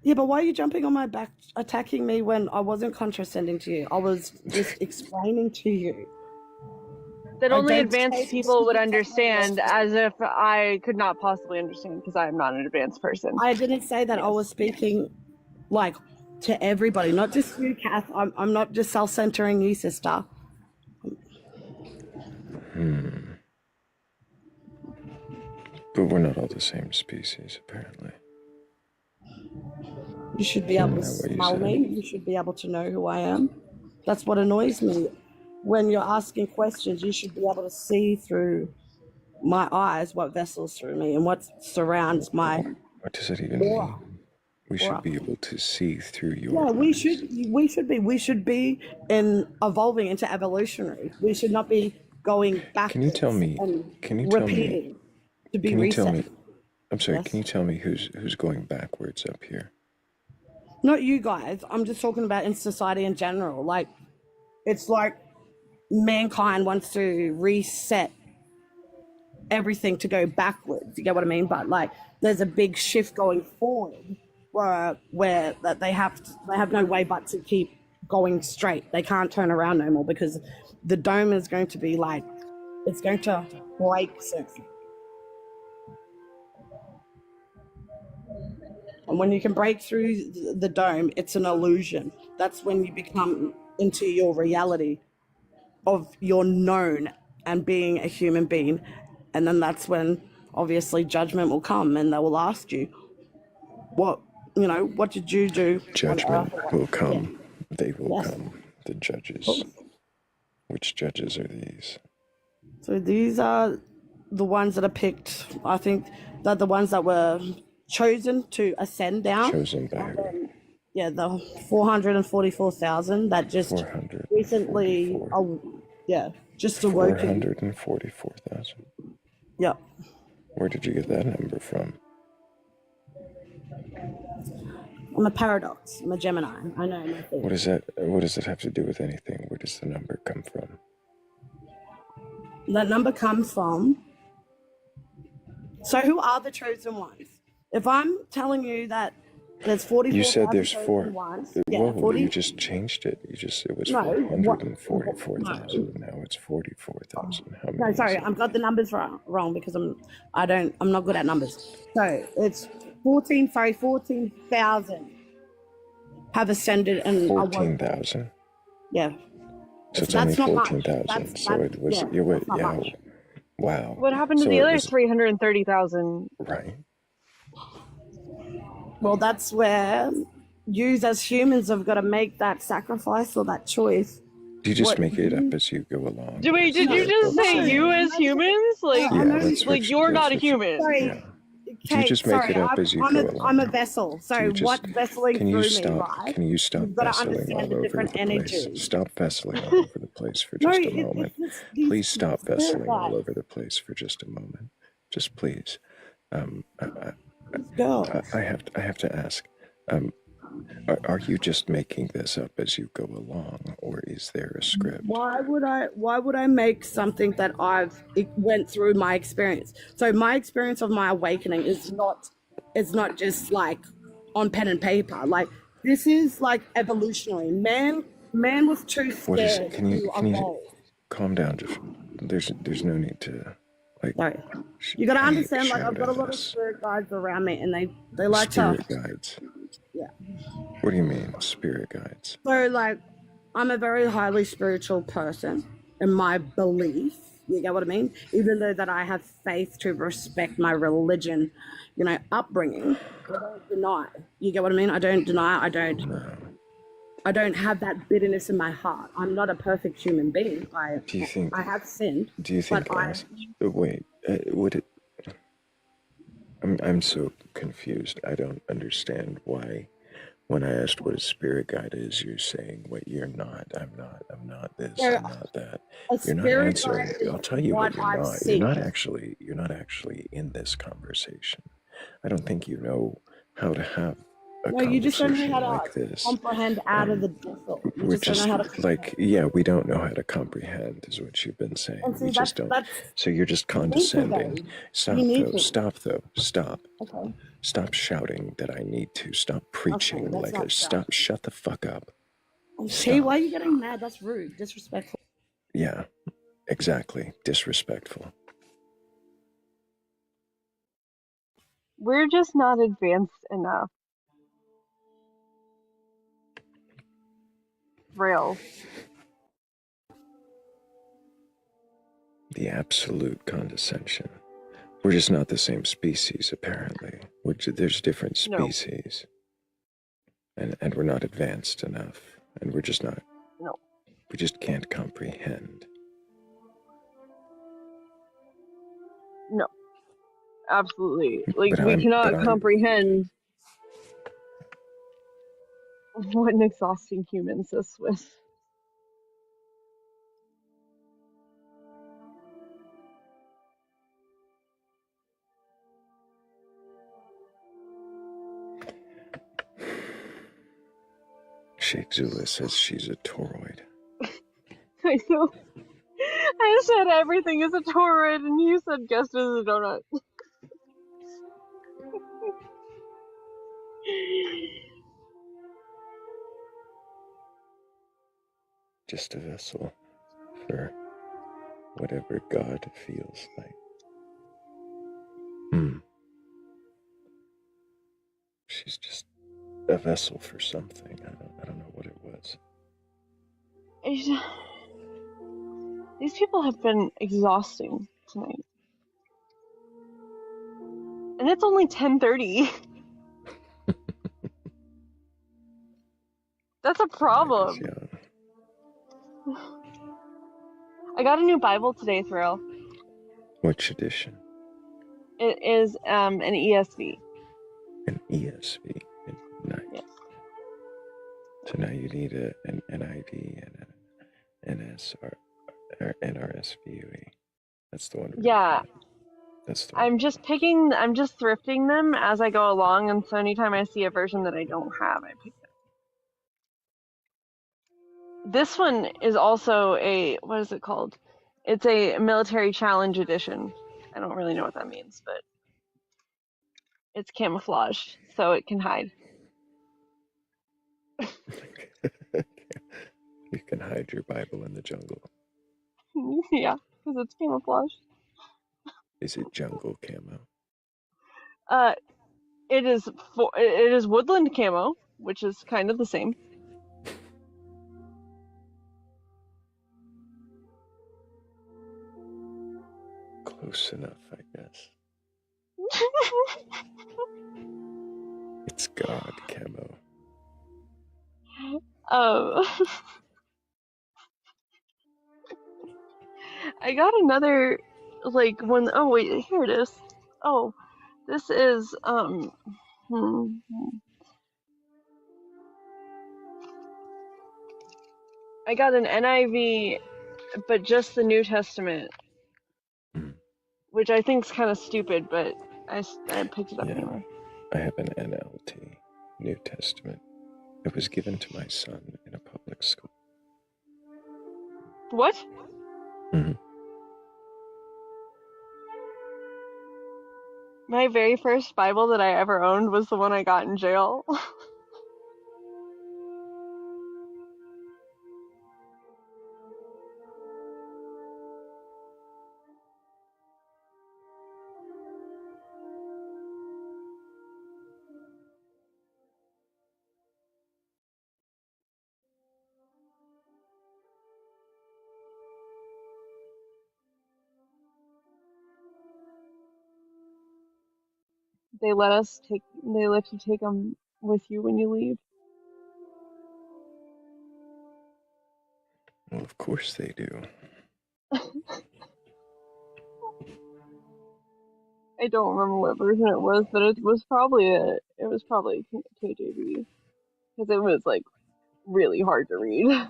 Yeah, but why are you jumping on my back, attacking me when I wasn't condescending to you? I was just explaining to you. That I only don't advanced take people would take my understand, words. as if I could not possibly understand because I am not an advanced person. I didn't say that. I Yes. was speaking like to everybody, not just you, Kath. I'm not just self-centering you, sister. But we're not all the same species, apparently. You should be able to Isn't that what you smell said? me. You should be able to know who I am. That's what annoys me. When you're asking questions, you should be able to see through my eyes what vessels through me and what surrounds my What does it even aura. mean? We should be able to see through your Yeah, eyes. we should be in evolving into evolutionary. We should not be going backwards Can you tell me? and Can you tell me? repeating to be Can you tell me? reset. I'm sorry. Yes. Can you tell me who's going backwards up here? Not you guys. I'm just talking about in society in general. Like, it's like mankind wants to reset everything to go backwards. You get what I mean? But like, there's a big shift going forward where that they have no way but to keep going straight. They can't turn around no more because the dome is going to be like, it's going to break soon. And when you can break through the dome, it's an illusion. That's when you become into your reality of your known and being a human being. And then that's when obviously judgment will come and they will ask you, what did you do? Judgment will come. Yeah. They will Yes. come. The judges. Which judges are these? So these are the ones that are picked. I think they're the ones that were chosen to ascend down. Chosen by who? Yeah, the 444,000 that just 444. recently, just awoken. 444,000. Yep. Where did you get that number from? I'm a paradox. I'm a Gemini. I know nothing. What is that? What does it have to do with anything? Where does the number come from? That number comes from. So who are the chosen ones? If I'm telling you that there's 44,000 You said there's four. ones, Whoa, 40. you just changed it. It was No, 444,000. Now it's 44,000. How many? No, sorry, is it? I've got the numbers wrong because I'm not good at numbers. So it's 14,000 have ascended and 14,000. Yeah. So it's only That's not much. 14,000. So it was. Yeah, You went. that's not Yeah. much. Wow. What happened to So the it other was- 330,000? Right. Well, that's where you as humans have got to make that sacrifice or that choice. Do you just make it up as you go along? Did you just say you as humans? Like, Yeah, that's what like you're not a that's what you- human. Sorry. Yeah. Do you just make it up as you go along? I'm a vessel. So Do you just- what vesseling Can you through stop? me, right? Can you stop You've got to vesseling understand all the over different the place? energies. Stop vesseling all over the place for just a moment. Please stop vesseling all over the place for just a moment. Just please. Go. I have to ask. Are you just making this up as you go along, or is there a script? Why would I make something that it went through my experience? So my experience of my awakening is not just like on pen and paper. Like, this is like evolutionary. Man was too What is scared it? Can you to evolve. calm down? Just there's no need to like. Sorry. You got to understand. Like, shout I've got a at lot of us. spirit guides around me, and they like Spirit to. guides. Yeah. What do you mean, spirit guides? So, like, I'm a very highly spiritual person in my belief. You get what I mean? Even though that I have faith to respect my religion, upbringing, I don't deny. You get what I mean? I don't deny. I don't have that bitterness in my heart. I'm not a perfect human being. Do you think? I have sinned. Do you think? But Wait. Would it? I'm so confused. I don't understand why. When I asked what a spirit guide is, you're saying what you're not. I'm not this. Yeah, I'm not that. a You're not spirit answering. guide is I'll tell you what you're I've not. seen. You're not actually in this conversation. I don't think you know how to have No, you just don't know conversation how like to this. comprehend out of the difficult. You We're just don't know just how to like, yeah, we don't know how to comprehend, is what you've been saying. And We see, just don't. that's So you're just you need to condescending. though. Stop You need though. to. Stop though. Stop. Okay. Stop shouting that I need to. Stop preaching Okay, that's like not a shouting. stop. Shut the fuck up. See, why are Stop. you getting mad? That's rude, disrespectful. Yeah, exactly. Disrespectful. We're just not advanced enough. Thrayle. The absolute condescension. We're just not the same species, apparently. There's different No. species. And we're not advanced enough. And we're just not. No. We just can't comprehend. No. Absolutely. Like, But we I'm. But cannot I'm. comprehend what an exhausting human assists with. Sheikh Zula says she's a toroid. I know. I said everything is a torrid, and you said guest is a donut. Just a vessel for whatever God feels like. She's just a vessel for something. I don't know what it was. These people have been exhausting tonight. And it's only 10:30. That's a problem. I got a new Bible today, Thrayle. Which edition? It is an ESV. An ESV. Nice. Yes. So now you need an NIV and an NS or NRSVUE. That's the one. Yeah. That's the one. I'm just thrifting them as I go along, and so anytime I see a version that I don't have, I pick it. This one is also what is it called? It's a military challenge edition. I don't really know what that means, but it's camouflaged, so it can hide. You can hide your Bible in the jungle. Yeah, because it's camouflaged. Is it jungle camo? It is woodland camo, which is kind of the same. Close enough, I guess. It's God camo. I got another one. Oh wait, here it is. Oh, this is I got an NIV, but just the New Testament, which I think is kind of stupid, but I picked it up anyway. I have an NLT, New Testament. It was given to my son in a public school. What? Mm-hmm. My very first Bible that I ever owned was the one I got in jail. They let you take them with you when you leave. Well, of course they do. I don't remember what version it was, but it was probably KJV, because it was like really hard to read.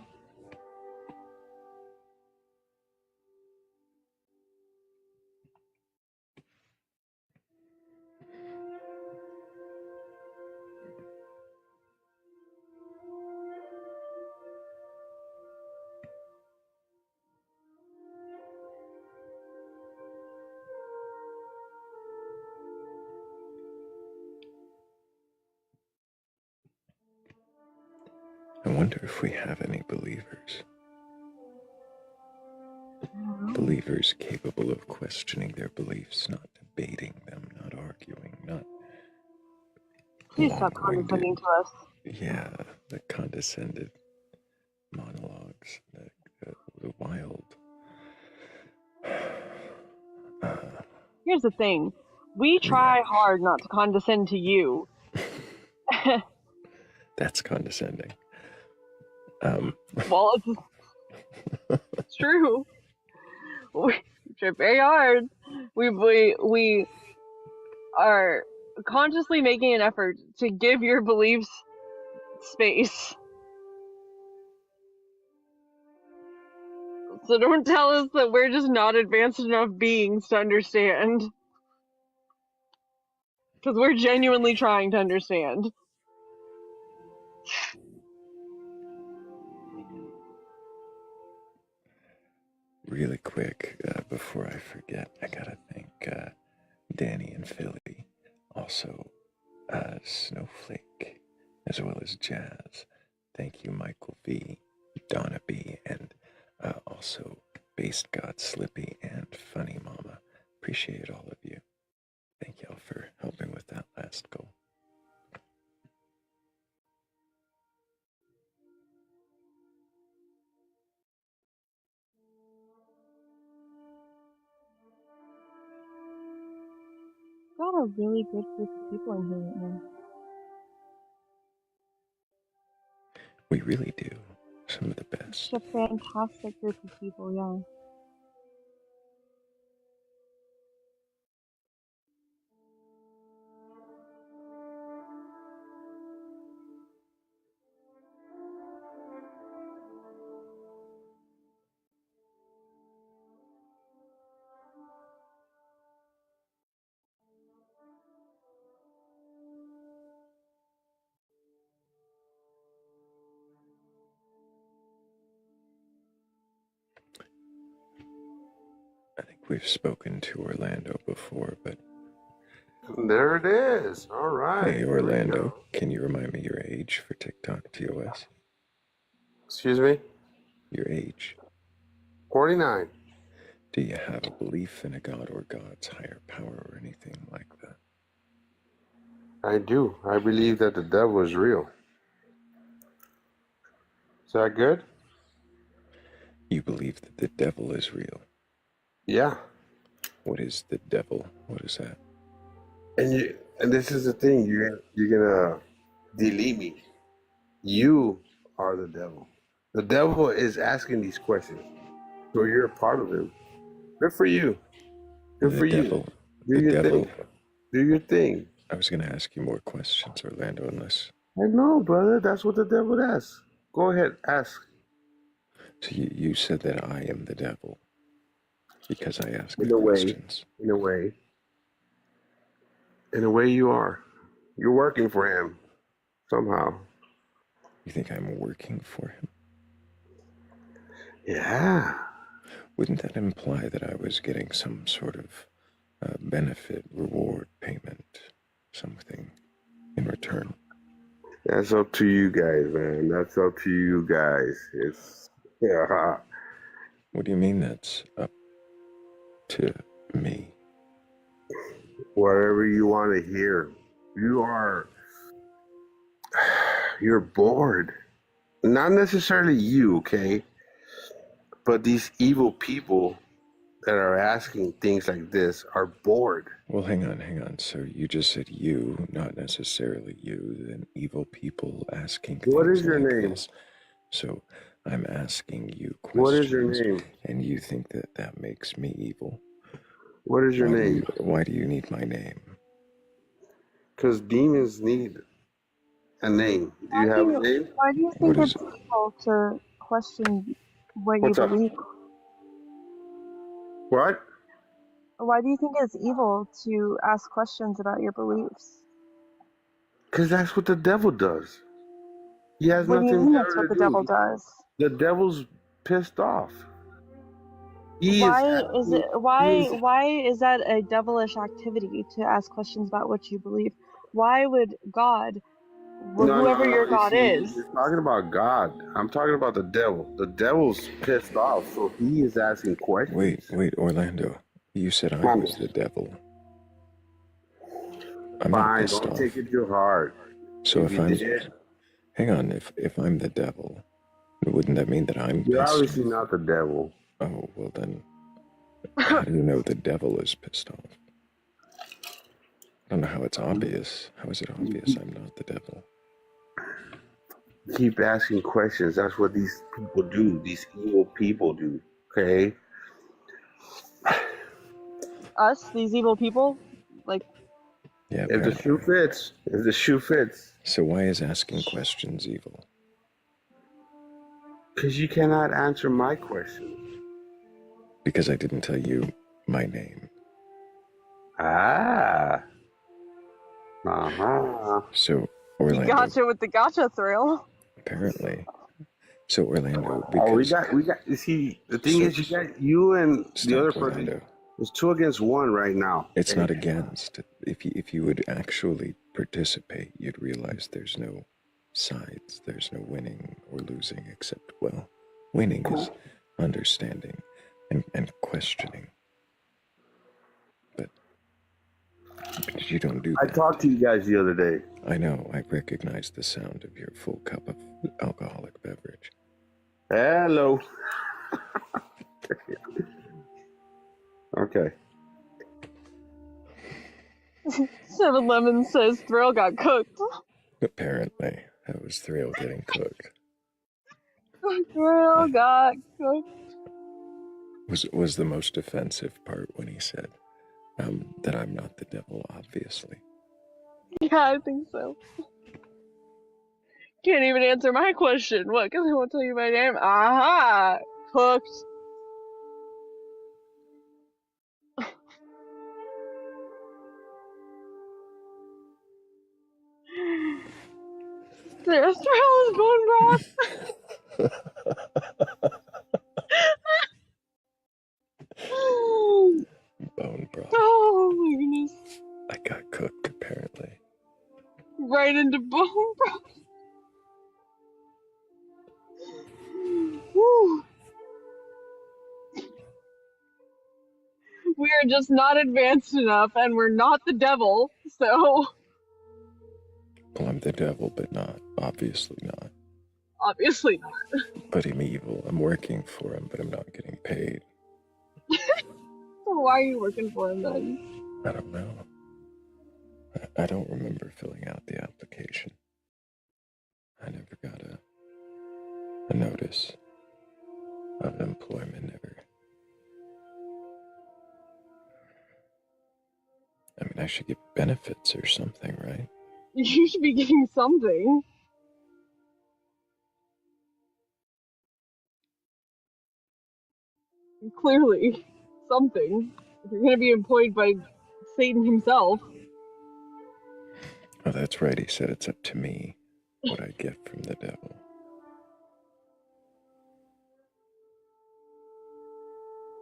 wonder if we have any believers. Believers capable of questioning their beliefs, not debating them, not arguing, not Please stop condescending to us. Yeah, the condescended monologues, the wild. Here's the thing. We try hard not to condescend to you. That's condescending. Well, it's true. We try very hard. We are consciously making an effort to give your beliefs space. So don't tell us that we're just not advanced enough beings to understand. Because we're genuinely trying to understand. Really quick, before I forget, I gotta thank Danny and Philly, also Snowflake, as well as Jazz. Thank you, Michael V, Donna B, and also Based God Slippy and Funny Mama. Appreciate all of you. Thank y'all for helping with that last goal. Got a really good group of people in here right now. We really do. Some of the best. It's a fantastic group of people, yeah. I think we've spoken to Orlando before, but... There it is. All right. Hey, Orlando, can you remind me your age for TikTok TOS? Excuse me? Your age. 49. Do you have a belief in a god or God's higher power or anything like that? I do. I believe that the devil is real. Is that good? You believe that the devil is real? Yeah. What is the devil? What is that? And this is the thing. You're gonna delete me. You are the devil. The devil is asking these questions. So you're a part of him. Good for you. Good for you. Do your thing. Do your thing. I was going to ask you more questions, Orlando, unless... I know, brother. That's what the devil asks. Go ahead, ask. So you said that I am the devil because I ask the questions. In a way. In a way you are. You're working for him. Somehow. You think I'm working for him? Yeah. Wouldn't that imply that I was getting some sort of benefit, reward, payment, something in return? That's up to you guys, man. That's up to you guys. It's yeah. What do you mean that's up to me? Whatever you want to hear. You're bored. Not necessarily you, okay? But these evil people that are asking things like this are bored. Well, hang on. So you just said you, not necessarily you, then evil people asking things like this. What is your name? So I'm asking you questions. What is your name? And you think that that makes me evil. What is your name? Why do you need my name? Because demons need a name. Do you have a name? Why do you think it's evil to question what you believe? What? Why do you think it's evil to ask questions about your beliefs? Because that's what the devil does. He has What do you nothing mean better that's what to the do. devil does? The devil's pissed off. Why is that a devilish activity to ask questions about what you believe? Why would God No, no, whoever no. your You God see, is. you're talking about God. I'm talking about the devil. The devil's pissed off, so he is asking questions. Wait, Orlando. You said I Mama, was the devil. I'm not fine, pissed don't off. take it too hard. So If if you I'm, did, hang on, if I'm the devil, wouldn't that mean that I'm you're pissed obviously off? not the devil. Oh, well then, how do you know the devil is pissed off? I don't know how it's obvious. How is it obvious I'm not the devil? Keep asking questions. That's what these people do. These evil people do. Okay? Us, these evil people, like, Yeah, If the shoe apparently. fits, if the shoe fits. So why is asking questions evil? Because you cannot answer my questions. Because I didn't tell you my name. Ah. Uh-huh. So, you Orlando, gotcha with the gotcha thrill. apparently. So, Orlando, Oh, we because... got, you see, the thing So, is, you and the other stop, person, Orlando. it's 2 against 1 right now. It's Okay? not against. If you would actually participate, you'd realize there's no sides. There's no winning or losing, except, well, winning is understanding and questioning. But you don't do I that. talked to you guys the other day. I know. I recognize the sound of your full cup of alcoholic beverage. Hello. Okay. 7-Eleven says Thrill got cooked. Apparently, that was Thrayle getting cooked. Thrill got cooked. Was the most offensive part when he said that I'm not the devil, obviously. Yeah, I think so. Can't even answer my question. What? Because I won't tell you my name. Aha! Cooked. There's Thrill is bone broth. Bone broth. Oh my goodness. I got cooked, apparently. Right into bone broth. Whew. We are just not advanced enough, and we're not the devil, so Well, I'm the devil, but not. Obviously not. obviously not. But I'm evil. I'm working for him, but I'm not getting paid. So why are you working for him then? I don't know. I don't remember filling out the application. I never got a notice of employment ever. I mean, I should get benefits or something, right? You should be getting something. Clearly. Something. If you're gonna be employed by Satan himself. Oh, that's right. He said it's up to me what I get from the devil.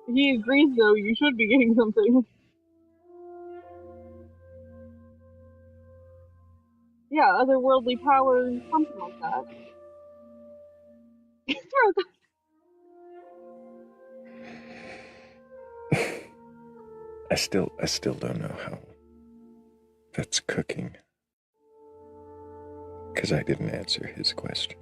He agrees, though, you should be getting something. Yeah, otherworldly powers, something like that. Throw that. I still don't know how that's cooking. Because I didn't answer his question.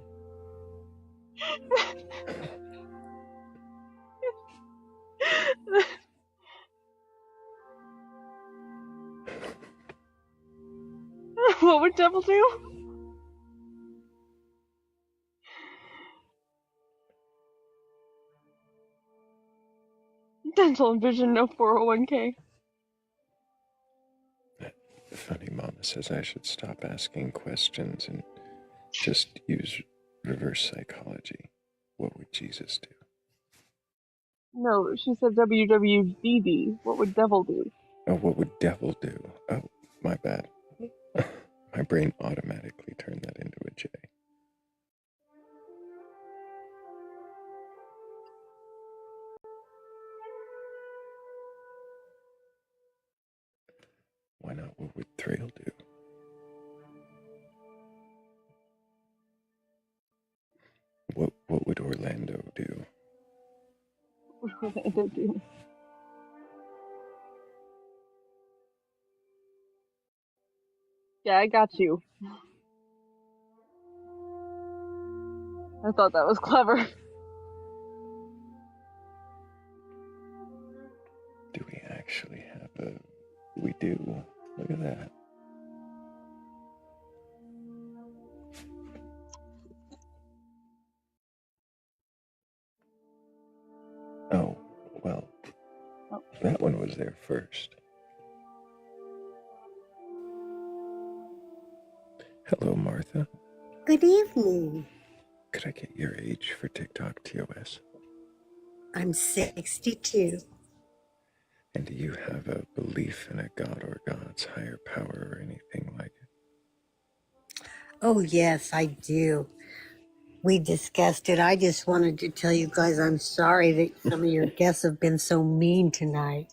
What would devil do? Dental and vision, no 401k. Funny Mama says I should stop asking questions and just use reverse psychology. What would Jesus do? No, she said WWDD. What would devil do? Oh, what would devil do? Oh, my bad. My brain automatically turned that into a J. Why not? What would Thrayle do? Orlando do? What would Orlando do? Yeah, I got you. I thought that was clever. Do we actually have a... We do. Look at that. Oh, well, that one was there first. Hello, Martha. Good evening. Could I get your age for TikTok TOS? I'm 62. And do you have a belief in a god or God's higher power or anything like it? Oh, yes, I do. We discussed it. I just wanted to tell you guys I'm sorry that some of your guests have been so mean tonight.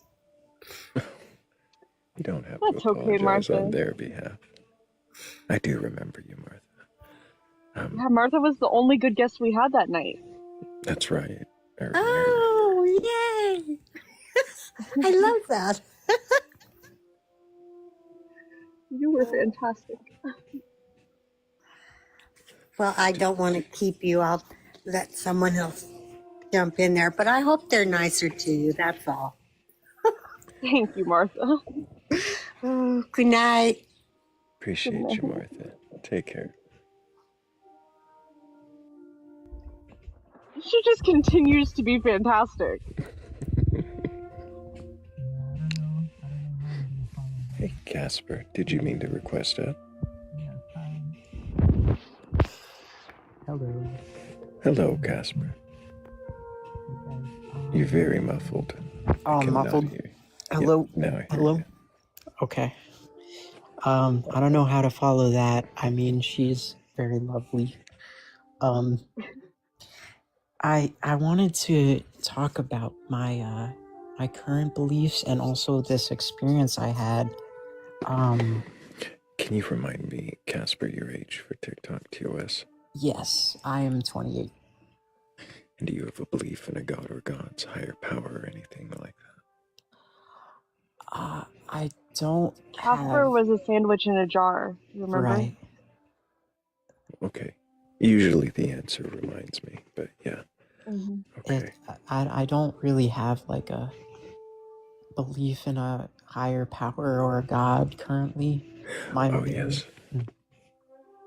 You don't have That's to okay, apologize Martha. on their behalf. I do remember you, Martha. Yeah, Martha was the only good guest we had that night. That's right. Oh, yay! I love that. You were fantastic. Well, I don't want to keep you. I'll let someone else jump in there, but I hope they're nicer to you. That's all. Thank you, Martha. Oh, good night. Appreciate you, Martha. Take care. She just continues to be fantastic. Hey, Casper, did you mean to request up? Hello. Hello, Casper. You're very muffled. Oh, I'm muffled. Hello. Yep, now I hear Hello. you. Okay. I don't know how to follow that. I mean, she's very lovely. I wanted to talk about my my current beliefs and also this experience I had. Can you remind me, Casper, your age for TikTok TOS? Yes, I am 28. And do you have a belief in a god or God's higher power or anything like that? I don't Casper have... was a sandwich in a jar. You remember? Right. Okay. Usually the answer reminds me, but yeah. Mm-hmm. Okay. I don't really have like a belief in a higher power or a god currently. Oh, yes.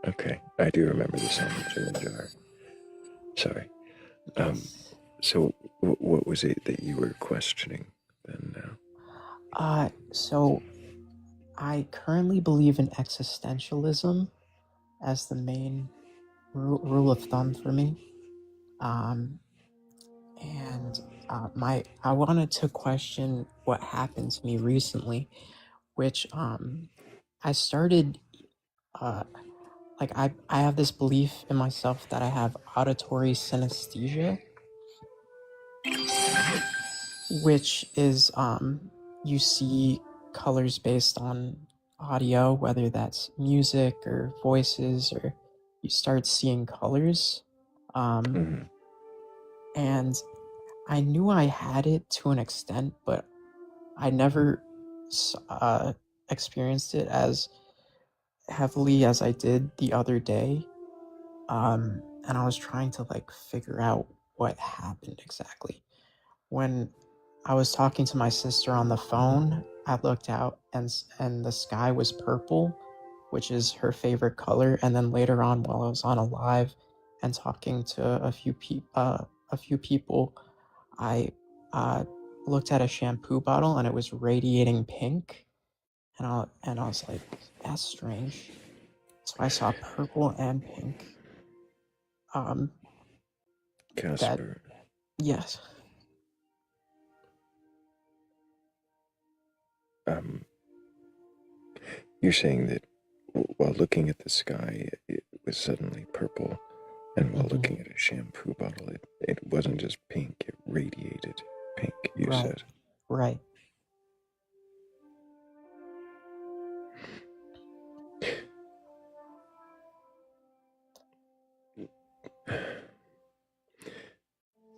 Okay. I do remember the sandwich in the jar. Sorry. So what was it that you were questioning then now? So I currently believe in existentialism as the main rule of thumb for me. I wanted to question what happened to me recently, which I started like I have this belief in myself that I have auditory synesthesia, which is you see colors based on audio, whether that's music or voices, or you start seeing colors. And I knew I had it to an extent, but I never experienced it as heavily as I did the other day. And I was trying to like figure out what happened exactly. When I was talking to my sister on the phone, I looked out and the sky was purple, which is her favorite color. And then later on, while I was on a live and talking to a few people, I looked at a shampoo bottle and it was radiating pink, and I was like, that's strange. So I saw purple and pink. Casper. Yes. You're saying that while looking at the sky, it was suddenly purple, and while looking at a shampoo bottle, it wasn't just pink, it radiated pink, you said. Right.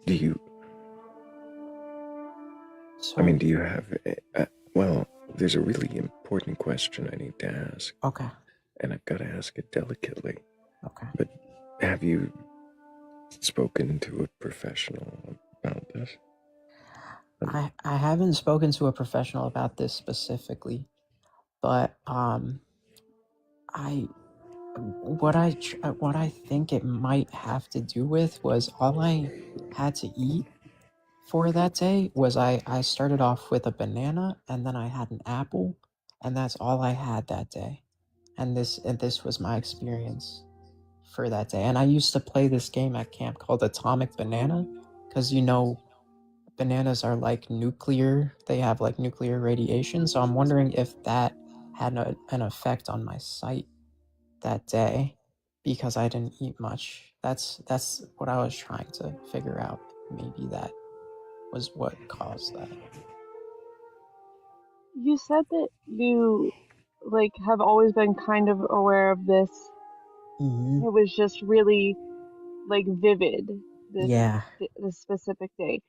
Do you, So, I mean, do you have, well, there's a really important question I need to ask. okay. And I've got to ask it delicately. Okay. But have you spoken to a professional about this? I haven't spoken to a professional about this specifically, but I what I think it might have to do with was all I had to eat for that day was I started off with a banana and then I had an apple and that's all I had that day. And this was my experience for that day. And I used to play this game at camp called Atomic Banana because bananas are like nuclear, they have like nuclear radiation. So I'm wondering if that had an effect on my sight that day because I didn't eat much. That's what I was trying to figure out. Maybe that was what caused that. You said that you like have always been kind of aware of this. Mm-hmm. It was just really like vivid this Yeah. this specific day.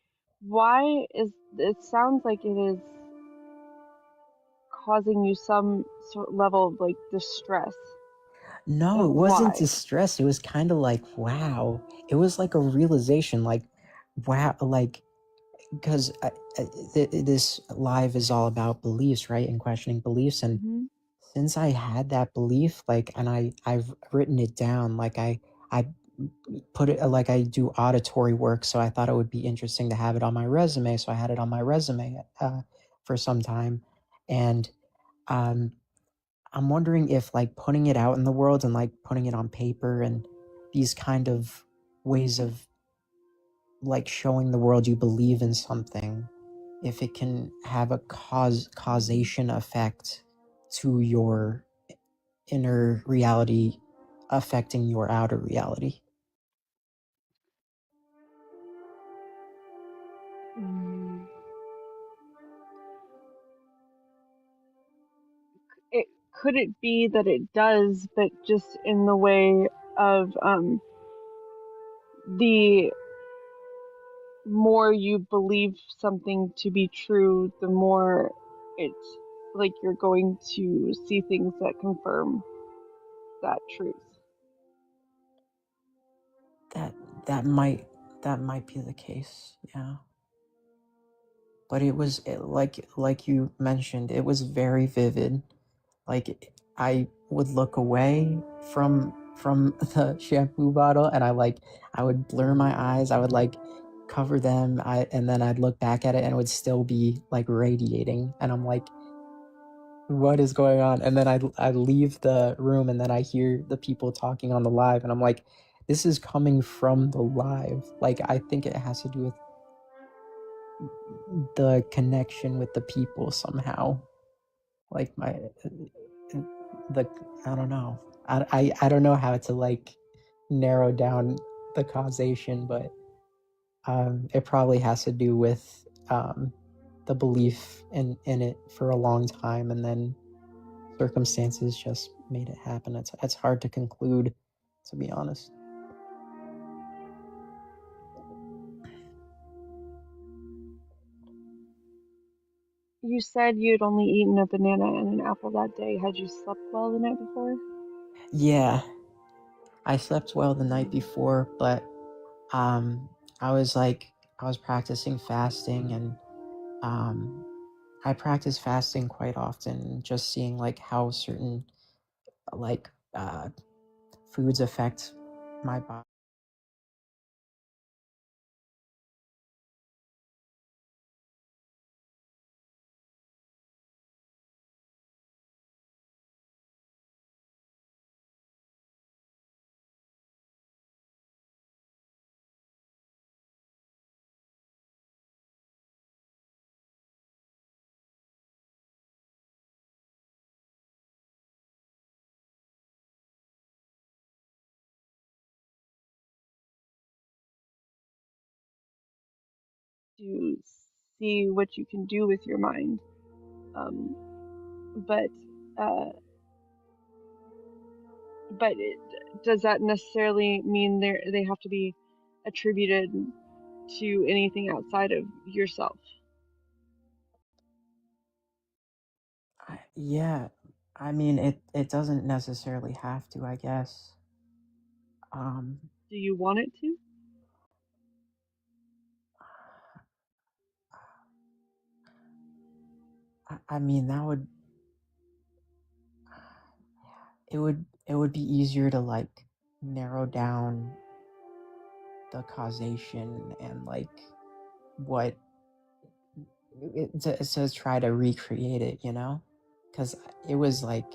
Why is it sounds like it is causing you some sort level of like distress. No, it wasn't Why? distress. It was kind of like, wow. It was like a realization, like, wow, like, because this live is all about beliefs, right? And questioning beliefs. And Mm-hmm. since I had that belief, like, and I've written it down, like I put it, like I do auditory work. So I thought it would be interesting to have it on my resume. So I had it on my resume for some time. And um, I'm wondering if like putting it out in the world and like putting it on paper and these kind of ways of like showing the world you believe in something, if it can have a causation effect to your inner reality affecting your outer reality. It could it be that it does, but just in the way of the more you believe something to be true, the more it's like you're going to see things that confirm that truth. That might be the case, yeah. But it was like you mentioned, it was very vivid. Like I would look away from the shampoo bottle and I would blur my eyes, I would like cover them, and then I'd look back at it and it would still be like radiating, and I'm like, what is going on? And then I leave the room and then I hear the people talking on the live and I'm like, this is coming from the live. Like I think it has to do with the connection with the people somehow. Like the I don't know. I don't know how to like narrow down the causation, but it probably has to do with the belief in it for a long time, and then circumstances just made it happen. It's hard to conclude, to be honest. You said you'd only eaten a banana and an apple that day. Had you slept well the night before? Yeah, I slept well the night before, but I was practicing fasting, and I practice fasting quite often, just seeing like how certain like foods affect my body. To see what you can do with your mind. But does that necessarily mean they have to be attributed to anything outside of yourself. Yeah, I mean, it doesn't necessarily have to, I guess. Do you want it to? I mean, it would be easier to like narrow down the causation and like what to try to recreate it, you know, because it was like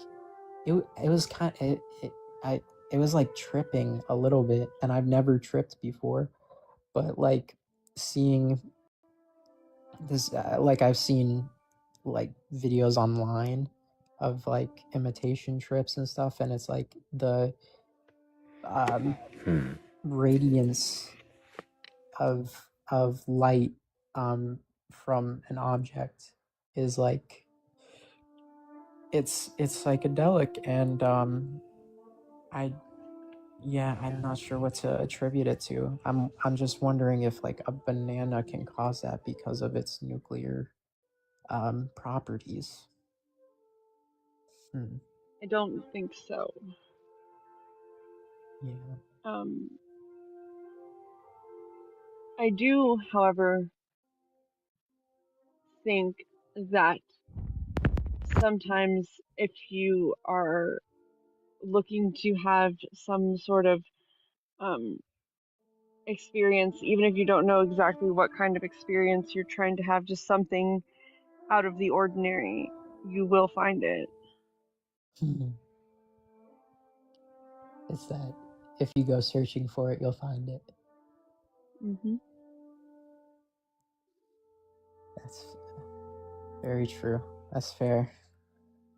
it was kind of it was like tripping a little bit, and I've never tripped before, but like seeing this like I've seen like videos online of like imitation trips and stuff, and it's like the radiance of light from an object is like it's psychedelic, and I'm not sure what to attribute it to. I'm just wondering if like a banana can cause that because of its nuclear properties. I don't think so. Yeah. I do, however, think that sometimes if you are looking to have some sort of experience, even if you don't know exactly what kind of experience you're trying to have, just something out of the ordinary, you will find it. It's that if you go searching for it, you'll find it. Mm-hmm. That's very true. That's fair.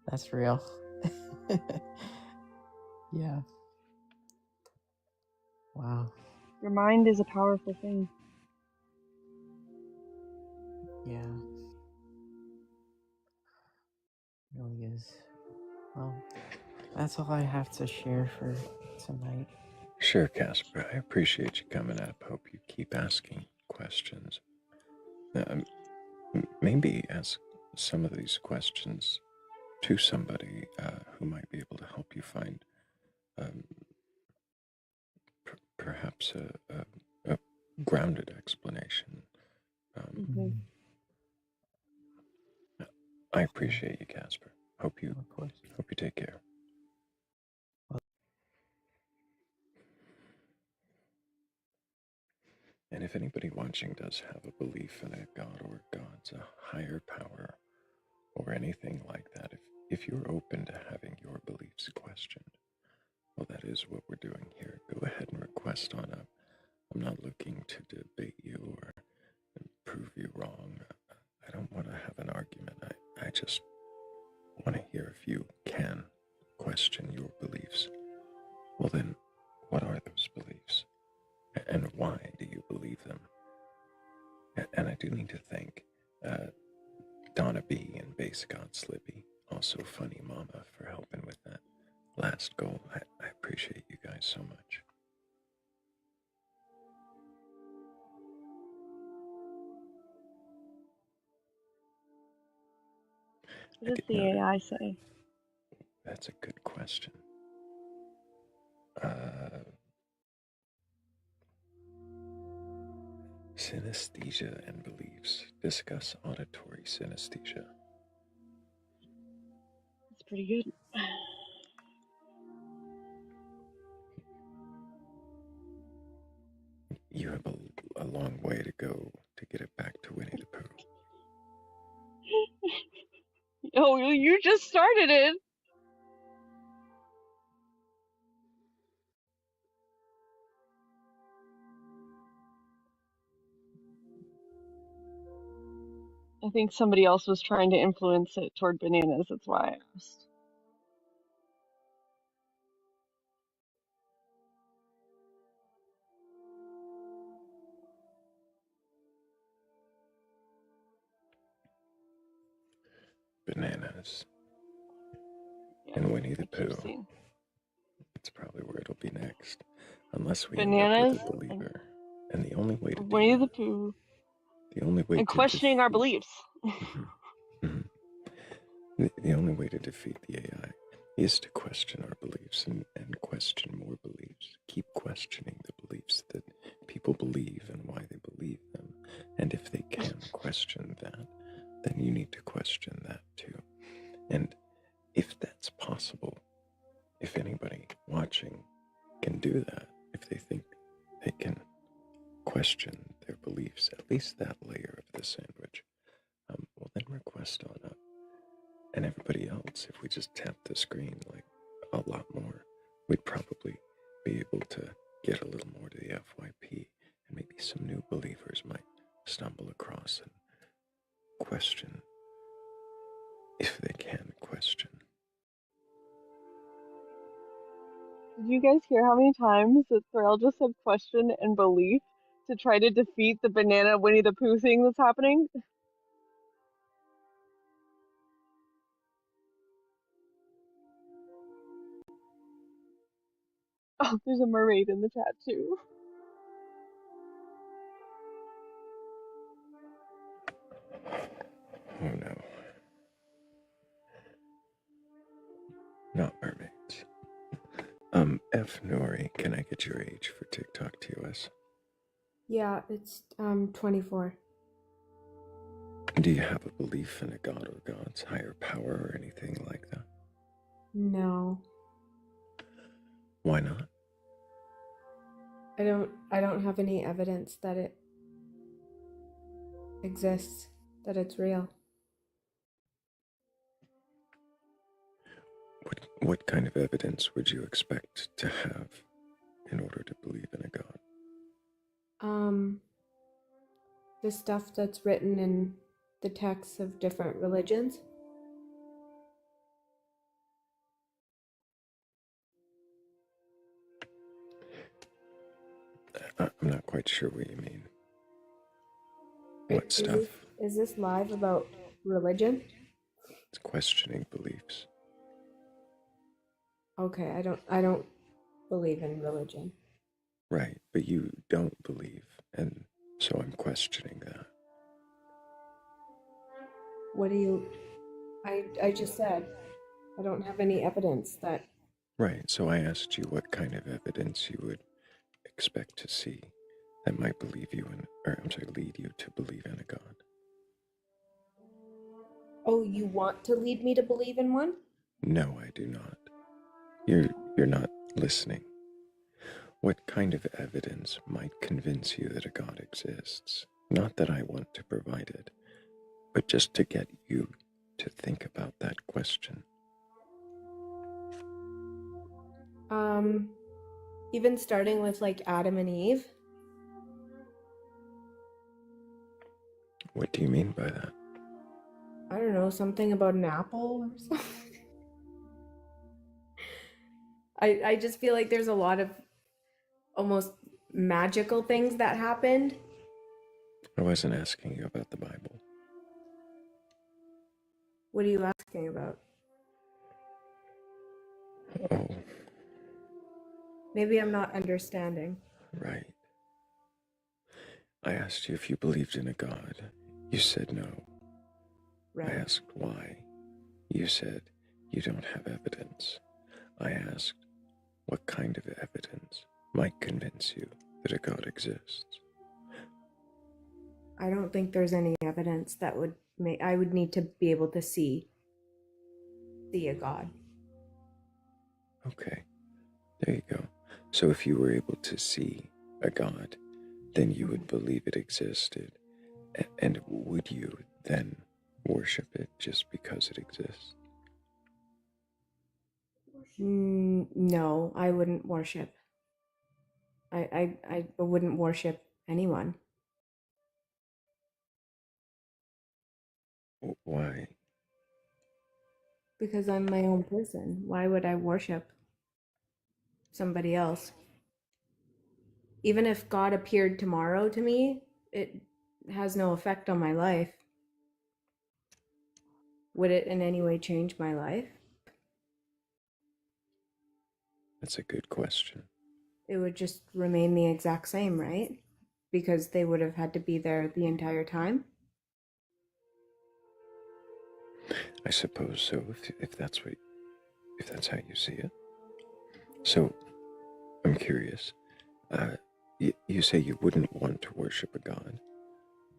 That's real. Yeah. Wow. Your mind is a powerful thing. Yeah. It really is. Well, that's all I have to share for tonight. Sure, Casper. I appreciate you coming up. Hope you keep asking questions. Maybe ask some of these questions to somebody who might be able to help you find perhaps a grounded explanation. I appreciate you, Casper. Hope you take care. And if anybody watching does have a belief in a god or gods, a higher power, or anything like that, if you're open to having your beliefs questioned, well, that is what we're doing here. Go ahead and request on up. I'm not looking to debate you or prove you wrong. I don't want to have an argument. I just want to hear if you can question your beliefs. Well, then, what are those beliefs? And why do you believe them? And I do need to thank Donna B and Base God Slippy, also Funny Mama, for helping with that last goal. I appreciate you guys so much. What does the AI say? That's a good question. Synesthesia and beliefs. Discuss auditory synesthesia. It's pretty good. You have a long way to go to get it back to Winnie the Pooh. Oh, you just started it. I think somebody else was trying to influence it toward bananas. That's why I asked. Bananas. And Winnie the Pooh. Seeing. That's probably where it'll be next. Unless we Bananas end up with a believer And the only way to do Winnie the that, Pooh. the only way And to questioning our beliefs. The only way to defeat the AI is to question our beliefs and question more beliefs. Keep questioning the beliefs that people believe and why they believe them. And if they can question that, then you need to question that too. And if that's possible, if anybody watching can do that, if they think they can question their beliefs, at least that layer of the sandwich, well, then request on up. And everybody else, if we just tap the screen like a lot more, we'd probably be able to get a little more to the FYP, and maybe some new believers might stumble across and question, if they can question. Did you guys hear how many times that Thrayle just said question and belief to try to defeat the banana Winnie the Pooh thing that's happening? Oh, there's a mermaid in the chat too. Oh no. Not mermaids. F. Nori, can I get your age for TikTok TOS? Yeah, it's 24. Do you have a belief in a god or gods, higher power, or anything like that? No. Why not? I don't have any evidence that it exists, that it's real. What kind of evidence would you expect to have in order to believe in a god? The stuff that's written in the texts of different religions. I'm not quite sure what you mean. What stuff? Is this live about religion? It's questioning beliefs. Okay, I don't believe in religion. Right, but you don't believe, and so I'm questioning that. What do you... I just said I don't have any evidence that... Right, so I asked you what kind of evidence you would expect to see that might lead you to believe in a god. Oh, you want to lead me to believe in one? No, I do not. You're not listening. What kind of evidence might convince you that a god exists? Not that I want to provide it, but just to get you to think about that question. Even starting with like Adam and Eve. What do you mean by that? I don't know, something about an apple or something. I just feel like there's a lot of almost magical things that happened. I wasn't asking you about the Bible. What are you asking about? Oh. Maybe I'm not understanding. Right. I asked you if you believed in a god. You said no. Right. I asked why. You said you don't have evidence. I asked what kind of evidence might convince you that a god exists. I don't think there's any evidence that would make... I would need to be able to see a god. Okay, there you go. So if you were able to see a god, then you would believe it existed. And would you then worship it just because it exists? No, I wouldn't worship. I wouldn't worship anyone. Why? Because I'm my own person. Why would I worship somebody else? Even if God appeared tomorrow to me, it has no effect on my life. Would it in any way change my life? That's a good question. It would just remain the exact same, right? because they would have had to be there the entire time. I suppose so, if that's how you see it. So, I'm curious. You say you wouldn't want to worship a god.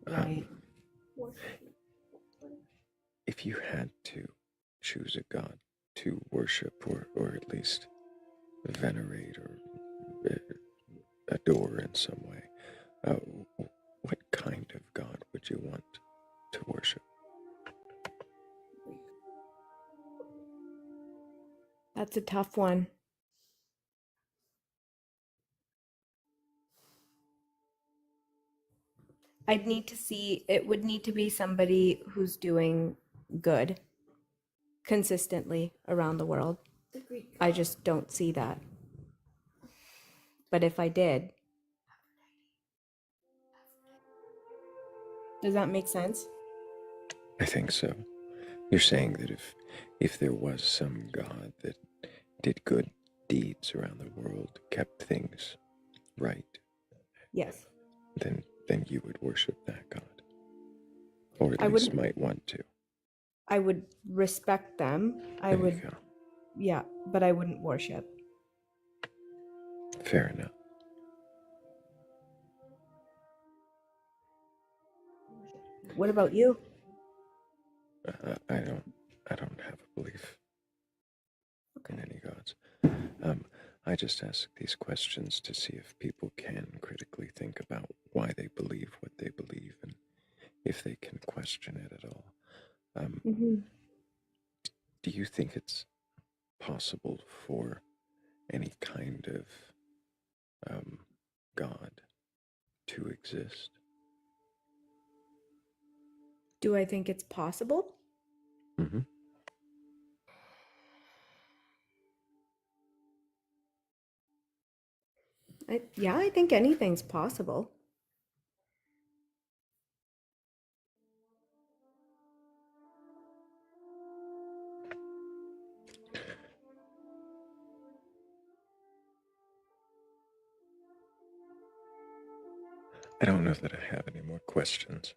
Right. If you had to choose a god to worship, or at least venerate or adore in some way, what kind of god would you want to worship? That's a tough one. It would need to be somebody who's doing good consistently around the world. I just don't see that. But if I did, does that make sense? I think so. You're saying that if there was some god that did good deeds around the world, kept things right, Yes. then you would worship that god, or at I least wouldn't. might want to. I would respect them. There you go. Yeah, but I wouldn't worship. Fair enough. What about you? I don't have a belief in any gods. I just ask these questions to see if people can critically think about why they believe what they believe, and if they can question it at all. Do you think it's possible for any kind of God to exist? Do I think it's possible? Mm-hmm. I think anything's possible. I don't know that I have any more questions.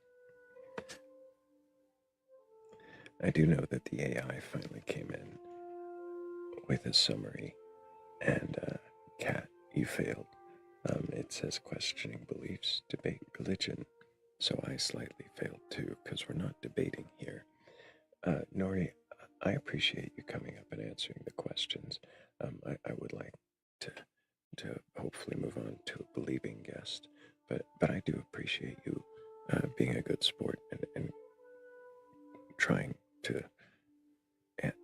I do know that the AI finally came in with a summary, and Kat, you failed. It says questioning beliefs, debate religion, so I slightly failed too, because we're not debating here. Nori, I appreciate you coming up and answering the questions. I would like to hopefully move on to a believing guest, but I do appreciate you being a good sport and trying to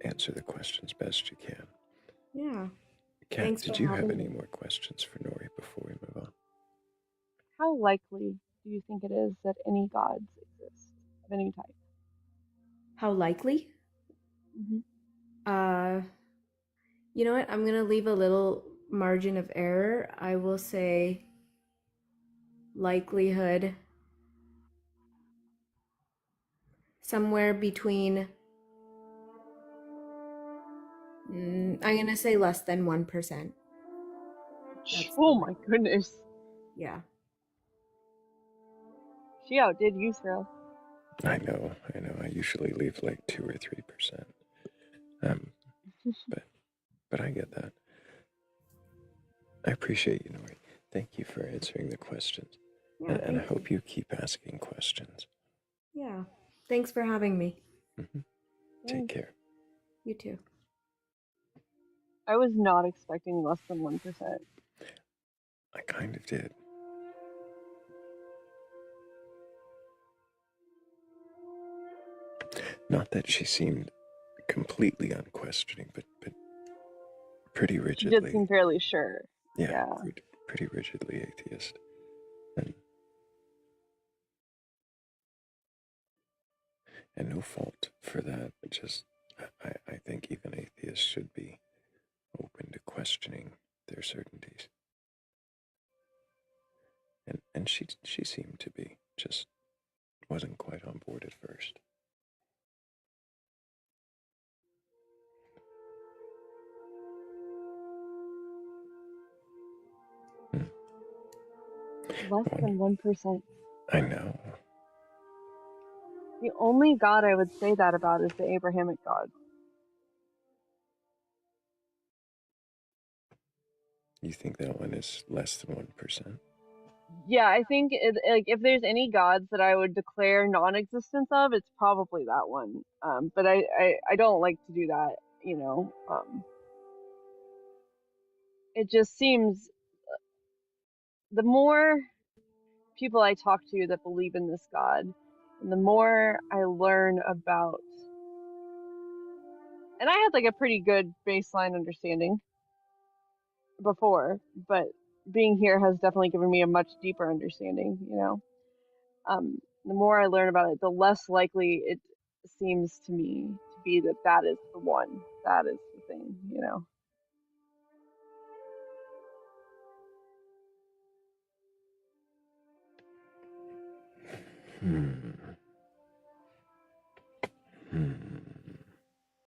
answer the questions best you can. Yeah. Kat, Thanks did for you have having any me. more questions for Nori before we move on? How likely do you think it is that any gods exist of any type? How likely? You know what? I'm going to leave a little margin of error. I will say likelihood somewhere between, I'm going to say less than 1%. Oh my goodness. Yeah. She outdid you, Thrayle. I know. I usually leave like 2 or 3%. But I get that. I appreciate you, Nori. Thank you for answering the questions. Yeah, And I hope you keep asking questions. Yeah. Thanks for having me. Take care. You too. I was not expecting less than 1%. I kind of did. Not that she seemed completely unquestioning, but pretty She did rigidly. seem fairly sure. Yeah. Pretty rigidly atheist. And no fault for that. Just, I think even atheists should be open to questioning their certainties. And she seemed to be, just wasn't quite on board at first. Less than 1%. I know. The only God I would say that about is the Abrahamic God. You think that one is less than 1%? Yeah, I think like if there's any gods that I would declare non-existence of, it's probably that one. But I don't like to do that, you know. It just seems the more people I talk to that believe in this God, and the more I learn about, and I had like a pretty good baseline understanding before, but being here has definitely given me a much deeper understanding, you know. The more I learn about it, the less likely it seems to me to be that that is the one, that is the thing, you know.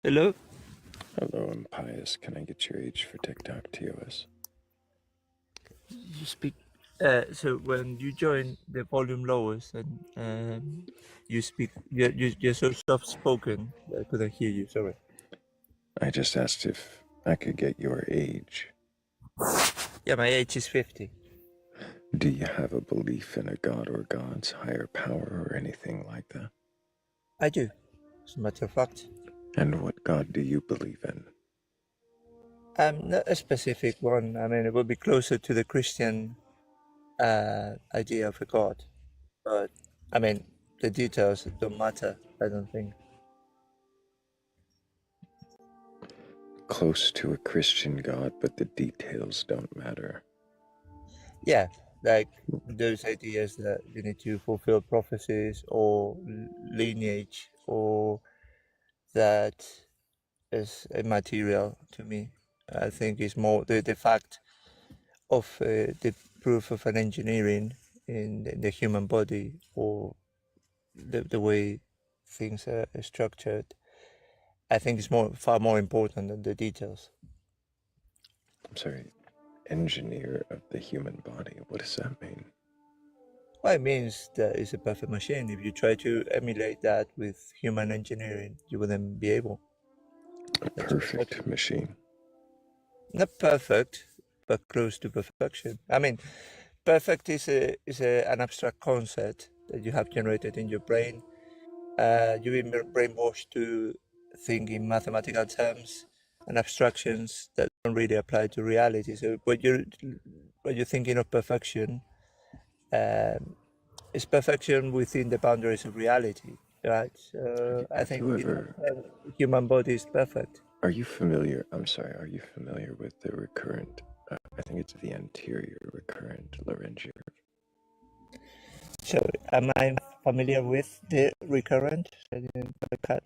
Hello? Hello, I'm Pius. Can I get your age for TikTok TOS? You speak. So when you join, the volume lowers and you speak. You're so soft spoken. I couldn't hear you. Sorry. I just asked if I could get your age. Yeah, my age is 50. Do you have a belief in a god or gods, higher power, or anything like that? I do, as a matter of fact. And what god do you believe in? Not a specific one. I mean, it would be closer to the Christian idea of a god. But, I mean, the details don't matter, I don't think. Close to a Christian god, but the details don't matter. Yeah, like those ideas that you need to fulfill prophecies or lineage, or that is immaterial to me. I think it's more the fact of the proof of an engineering in the human body, or the way things are structured. I think it's far more important than the details. I'm sorry, engineer of the human body. What does that mean? Well, it means that it's a perfect machine. If you try to emulate that with human engineering, you wouldn't be able. A perfect machine. Not perfect, but close to perfection. I mean, perfect is an abstract concept that you have generated in your brain. You've been brainwashed to think in mathematical terms and abstractions that don't really apply to reality. So when you're thinking of perfection, it's perfection within the boundaries of reality, right? So I think human body is perfect. Are you familiar? I'm sorry. Are you familiar with the recurrent? I think it's the anterior recurrent laryngeal. So, am I familiar with the recurrent? I didn't catch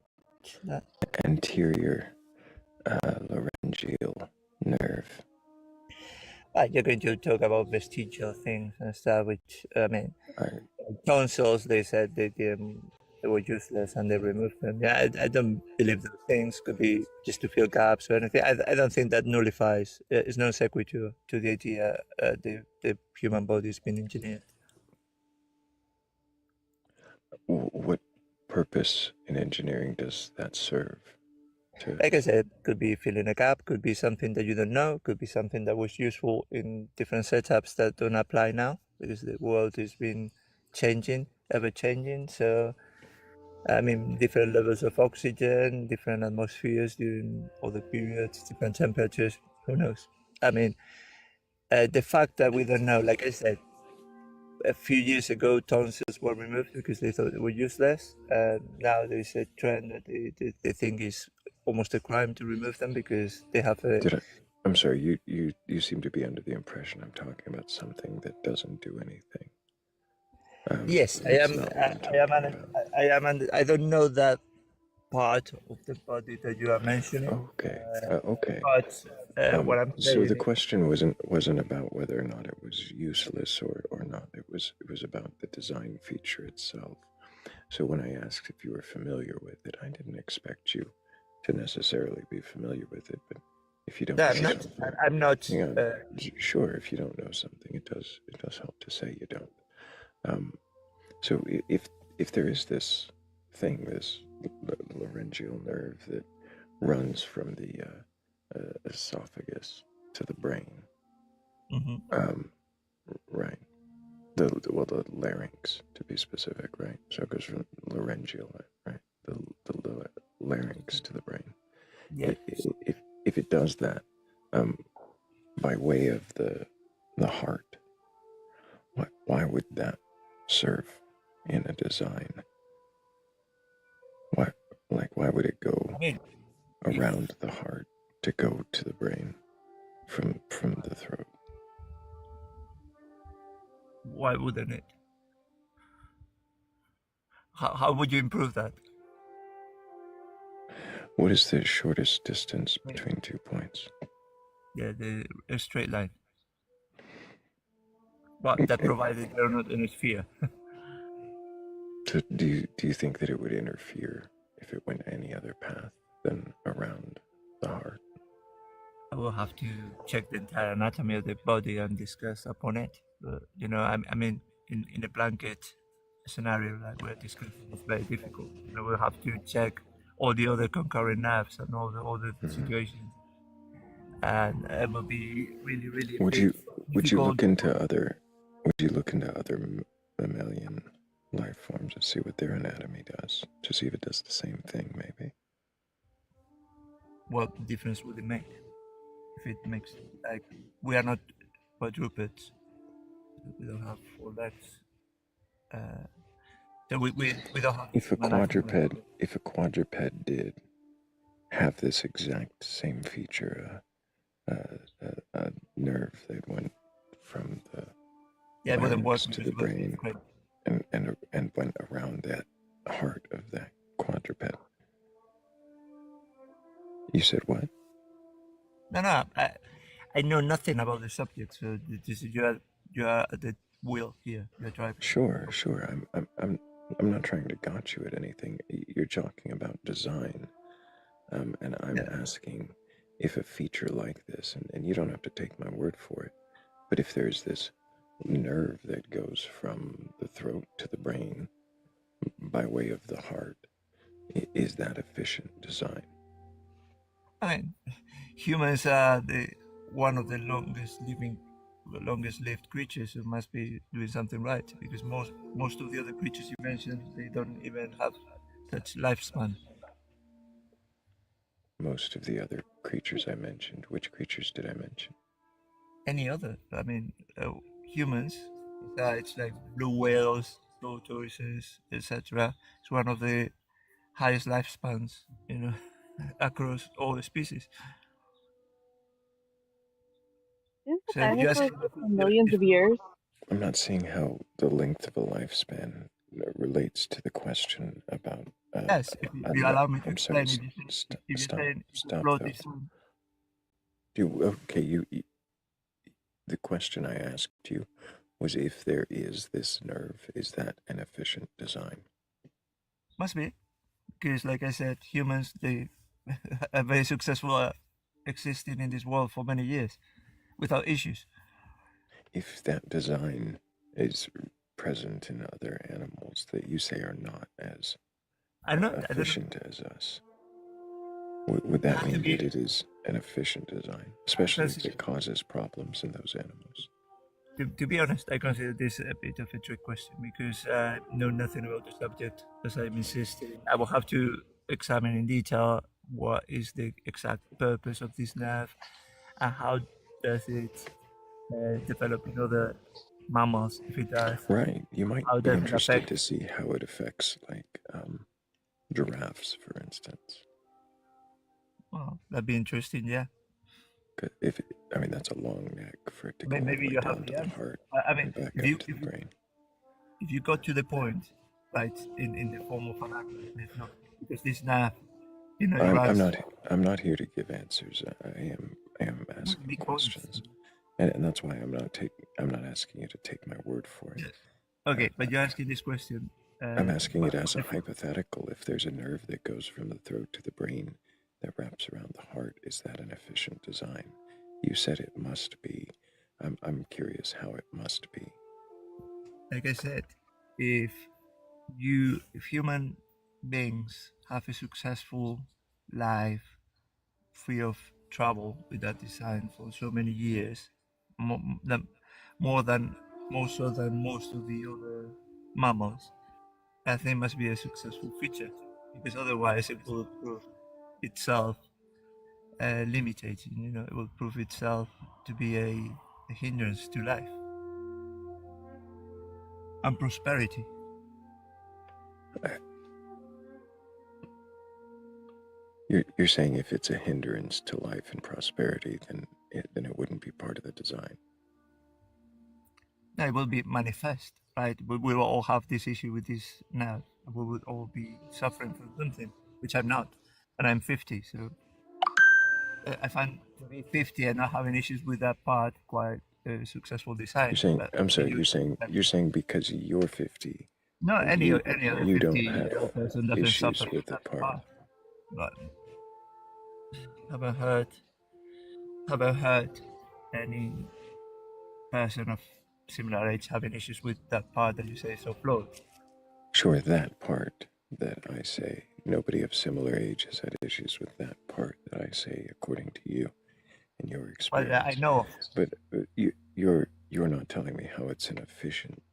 that. Anterior laryngeal nerve. You're going to talk about vestigial things and stuff, which, I mean, tonsils, they said they were useless and they removed them. Yeah, I don't believe those things. Could be just to fill gaps or anything. I don't think that nullifies, it's no sequitur to the idea the human body has been engineered. What purpose in engineering does that serve? Like I said, could be filling a gap, could be something that you don't know, could be something that was useful in different setups that don't apply now, because the world has been changing, ever changing. So, I mean, different levels of oxygen, different atmospheres during other periods, different temperatures, who knows? I mean, the fact that we don't know, like I said, a few years ago, tonsils were removed because they thought they were useless. Now there's a trend that they think is almost a crime to remove them because they have a. I'm sorry. You seem to be under the impression I'm talking about something that doesn't do anything. Yes, I am. I am. I don't know that part of the body that you are mentioning. Okay. Okay. But what I'm saying. So the question wasn't about whether or not it was useless or not. It was about the design feature itself. So when I asked if you were familiar with it, I didn't expect you to necessarily be familiar with it, but If you don't No, know I'm not. something, I'm not. hang on. Sure, if you don't know something, it does help to say you don't. So if there is this thing, this laryngeal nerve that runs from the esophagus to the brain, right? The larynx, to be specific, right? So it goes from laryngeal, right? The larynx to the brain. Yeah. If it does that, by way of the heart, why would that serve in a design? Why would it go around the heart to go to the brain from the throat? Why wouldn't it? How would you improve that? What is the shortest distance between 2 points? Yeah, a straight line. But that provided they're not in a sphere. So do you think that it would interfere if it went any other path than around the heart? I will have to check the entire anatomy of the body and discuss upon it. But, I mean, in a blanket scenario like we're discussing, it's very difficult. We'll have to check all the other concurrent nerves and all the situations, and it will be really, really. Would you look into other mammalian life forms to see what their anatomy does, to see if it does the same thing, maybe? What difference would it make? If it makes, like, we are not quadrupeds, we don't have 4 legs. So we don't have. If a quadruped did have this exact same feature, a nerve that went from the larynx to the brain and went around that heart of that quadruped. You said what? No, I know nothing about the subject, so this is you are at the wheel here. You're driving. Sure. I'm not trying to gotcha you at anything. You're talking about design, and I'm asking if a feature like this, and you don't have to take my word for it, but if there's this nerve that goes from the throat to the brain by way of the heart, is that efficient design? I mean, humans are one of the longest lived creatures, who must be doing something right, because most of the other creatures you mentioned, they don't even have such lifespan. Most of the other creatures I mentioned, which creatures did I mention? Any other? I mean, humans, besides like blue whales, tortoises, etc. It's one of the highest lifespans, across all the species. Didn't the So dinosaurs live for millions of years? I'm not seeing how the length of a lifespan relates to the question about. Yes, if you allow me to explain, Stop. The question I asked you was if there is this nerve, is that an efficient design? Must be, because like I said, humans, they are very successful existing in this world for many years without issues. If that design is present in other animals that you say are not as efficient as us, would that mean that it is an efficient design, especially if it causes problems in those animals? To be honest, I consider this a bit of a trick question, because I know nothing about the subject, as I'm insisting. I will have to examine in detail what is the exact purpose of this nerve and how does it develop in other mammals, if it does. Right. You might be interested to see how it affects, like, giraffes, for instance. Well, that'd be interesting, yeah. That's a long neck for it to go maybe all the way you down have to the the heart and back if you, up to the brain. If you got to the point, right, in the form of an acronym, because this nerve, I'm not here to give answers. I am asking questions, and that's why I'm not asking you to take my word for it. Okay, but you're asking this question. I'm asking it as a hypothetical. If there's a nerve that goes from the throat to the brain, that wraps around the heart, is that an efficient design? You said it must be. I'm curious how it must be. Like I said, if human beings have a successful life free of trouble with that design for so many years, more than most of the other mammals, I think must be a successful feature, because otherwise it will prove itself limiting. It will prove itself to be a hindrance to life and prosperity. You're saying if it's a hindrance to life and prosperity, then it wouldn't be part of the design. No, it will be manifest, right? We will all have this issue with this now. We would all be suffering from something, which I'm not, and I'm 50. So I find to be 50 and not having issues with that part quite a successful design. You're saying, But I'm sorry, you're saying because you're 50, no, any you other you don't 50-year-old have person doesn't issues suffer with from the that part. But haven't heard any person of similar age having issues with that part that you say is so flawed. Sure, that part that I say, nobody of similar age has had issues with that part that I say, according to you and your experience. Well, I know. But you're not telling me how it's an efficient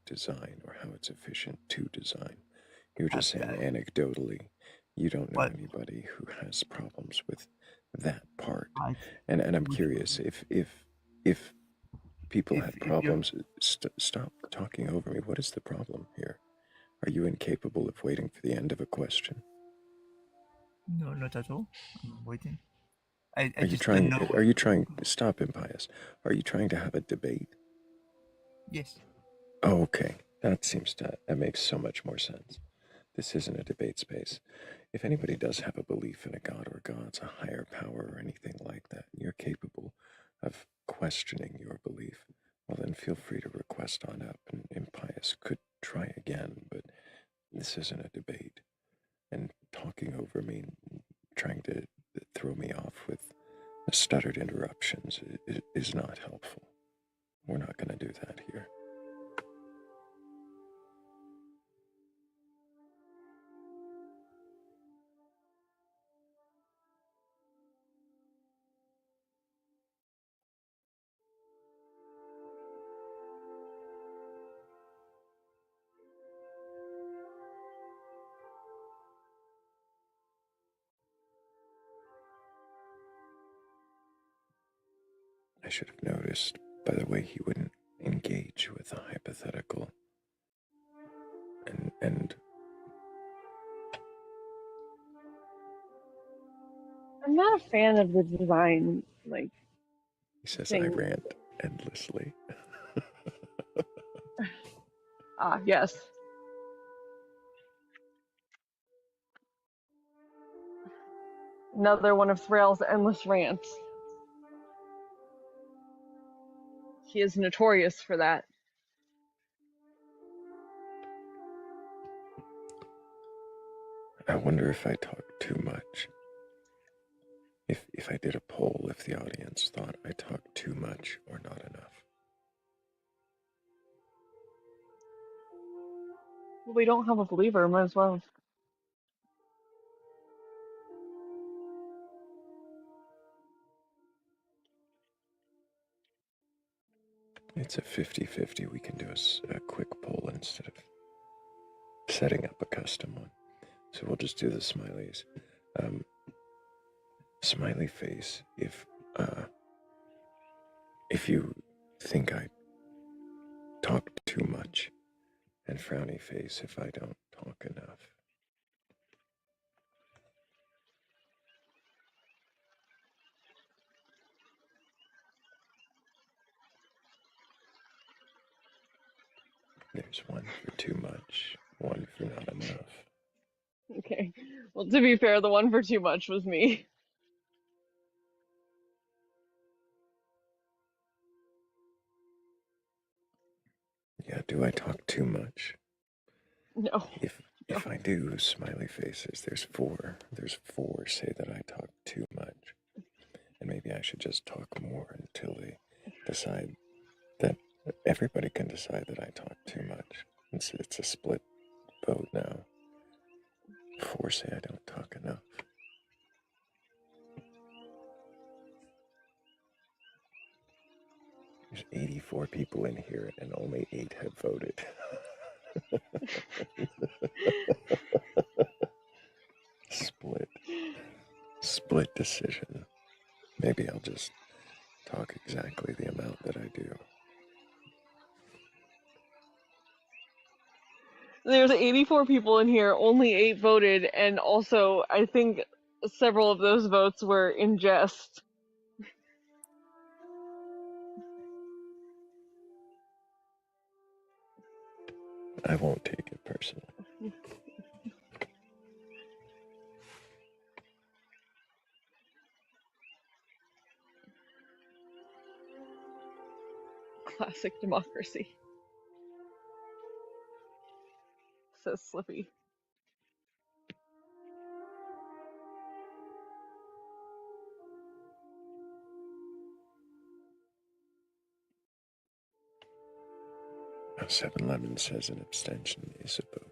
design or how it's efficient to design. You're just saying anecdotally, you don't know anybody who has problems with that part. And I'm curious if people have problems. Stop talking over me. What is the problem here? Are you incapable of waiting for the end of a question? No, not at all. I'm waiting. I Are you just trying? don't know. Are you trying? Stop, impious. Are you trying to have a debate? Yes. Oh, okay. That makes so much more sense. This isn't a debate space. If anybody does have a belief in a god or gods, a higher power or anything like that, and you're capable of questioning your belief, well then feel free to request on up, and impious could try again, but this isn't a debate. And talking over me, trying to throw me off with stuttered interruptions is not helpful. We're not going to do that here. I should have noticed, by the way, he wouldn't engage with a hypothetical. And I'm not a fan of the design, like, he says thing. I rant endlessly. Yes. Another one of Thrale's endless rants. He is notorious for that. I wonder if I talk too much. If I did a poll, if the audience thought I talked too much or not enough. Well, we don't have a believer, might as well. It's a 50-50. We can do a quick poll instead of setting up a custom one. So we'll just do the smileys. Smiley face, if you think I talk too much, and frowny face if I don't talk enough. There's one for too much, one for not enough. Okay. Well, to be fair, the one for too much was me. Yeah, do I talk too much? No. If I do smiley faces, there's four. There's four say that I talk too much. And maybe I should just talk more until they decide that everybody can decide that I talk too much. It's a split vote now. Four say I don't talk enough. There's 84 people in here and only 8 have voted. Split decision. Maybe I'll just talk exactly the amount that I do. There's 84 people in here, only 8 voted, and also I think several of those votes were in jest. I won't take it personally. Classic democracy, says Slippy. Now 7-Eleven says an abstention is a vote.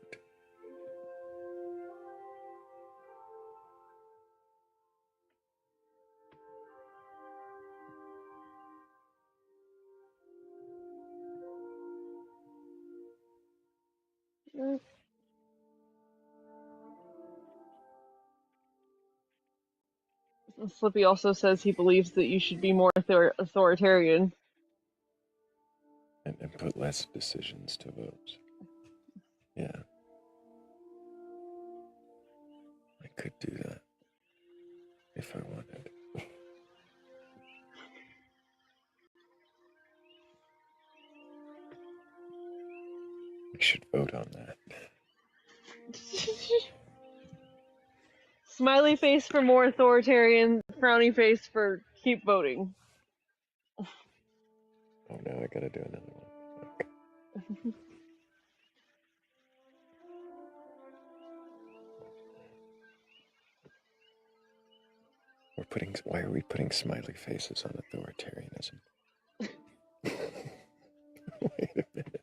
Slippy also says he believes that you should be more authoritarian. And put less decisions to votes. Yeah. I could do that if I wanted. We should vote on that. Smiley face for more authoritarian, frowny face for keep voting. Oh, now I gotta do another one. Okay. Why are we putting smiley faces on authoritarianism? Wait a minute.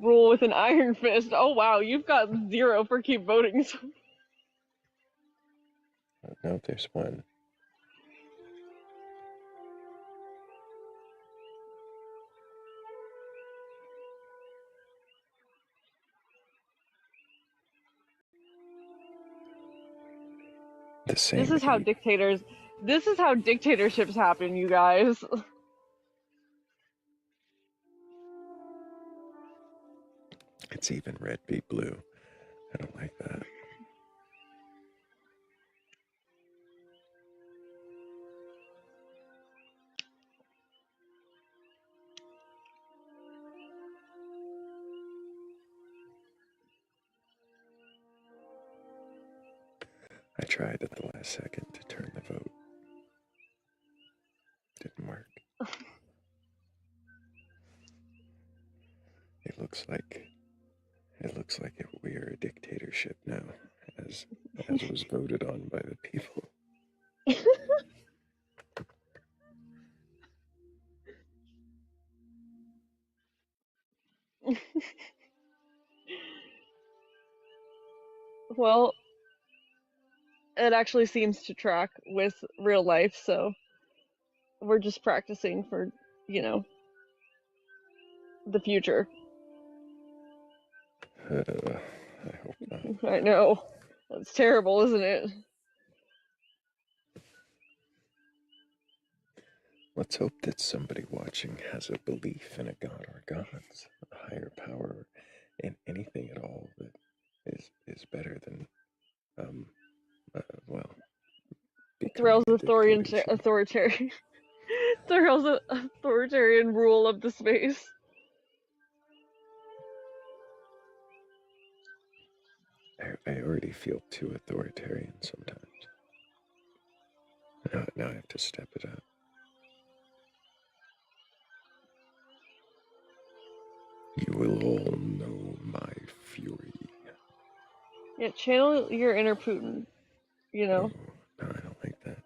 Rule with an iron fist. Oh wow, you've got 0 for keep voting. No, there's one. The same. This is how dictatorships happen, you guys. It's even red beat blue. I don't like that. I tried at the last second to turn the vote. Didn't work. It looks like we're a dictatorship now, as was voted on by the people. Well, it actually seems to track with real life, so we're just practicing for, the future. I hope not. I know. That's terrible, isn't it? Let's hope that somebody watching has a belief in a god or gods, a higher power, in anything at all that is better than, well, Thrill's becoming authoritarian. Thrill's authoritarian rule of the space. I already feel too authoritarian sometimes. Now I have to step it up. You will all know my Yeah, channel your inner Putin, you know? No, I don't like that.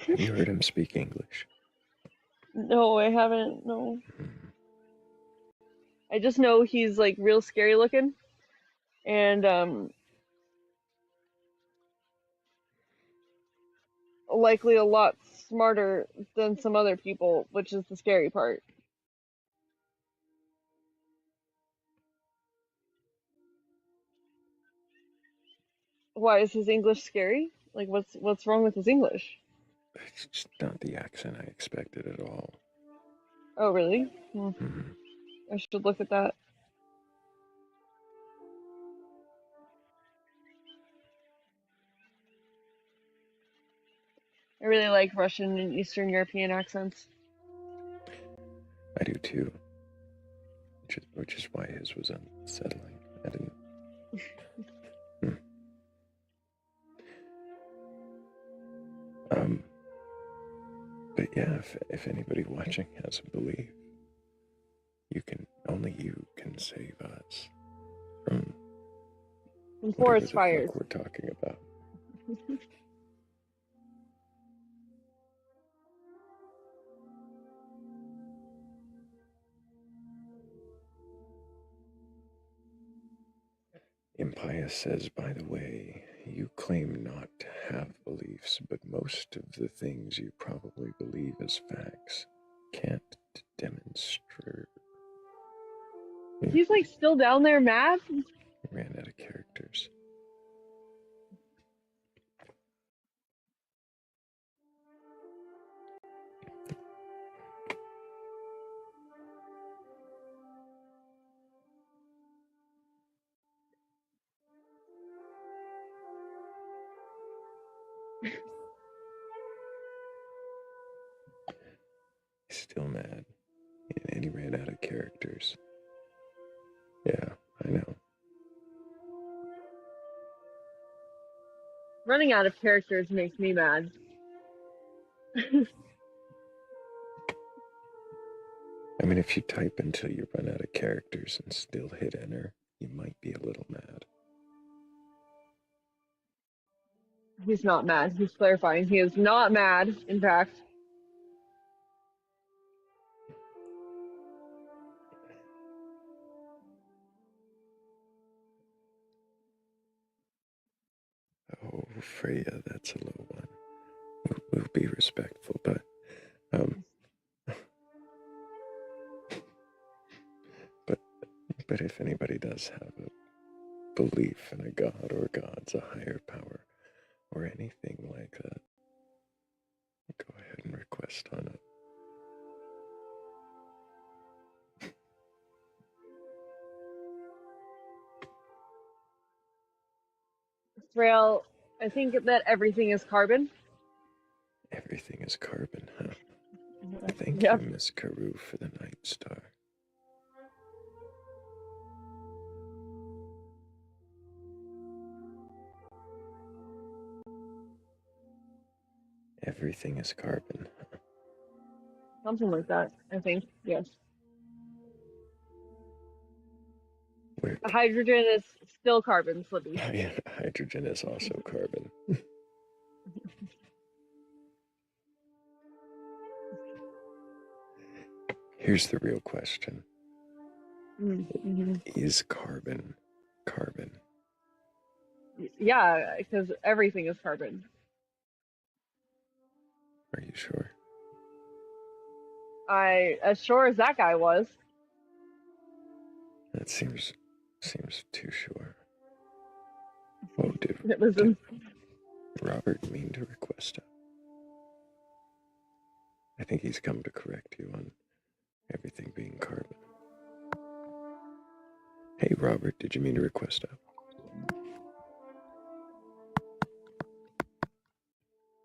Have you heard him speak English? No, I haven't, no. I just know he's like real scary looking and likely a lot smarter than some other people, which is the scary part. Why is his English scary? Like what's wrong with his English? It's just not the accent I expected at all. Oh, really? Well, Mhm. I should look at that. I really like Russian and Eastern European accents. I do too. Which is why his was unsettling. I didn't. Um, but yeah, if anybody watching has a belief, only you can save us from And whatever forest the fires. fuck we're talking about. Impious says, by the way, you claim not to have beliefs, but most of the things you probably believe as facts can't demonstrate. He's like still down there mad? Ran out of characters. He's still mad. And he ran out of characters. Yeah, I know. Running out of characters makes me mad. I mean, if you type until you run out of characters and still hit enter, you might be a little mad. He's not mad. He's clarifying. He is not mad, in fact. Oh, Freya, that's a low one. We'll be respectful, but but if anybody does have a belief in a god or gods, a higher power, or anything like that, go ahead and request on it. Thrayle, I think that everything is carbon. Everything is carbon, huh? Thank Yep. you, Miss Carew, for the Night Star. Everything is carbon. Something like that, I think. Yes. Where Hydrogen is still carbon, Slippy. hydrogen is also carbon. Here's the real question. Mm-hmm. Is carbon carbon? Yeah, because everything is carbon. Are you sure? As sure as that guy was. That seems too sure. Whoa, did Robert mean to request it? I think he's come to correct you on everything being carbon. Hey, Robert, did you mean to request it?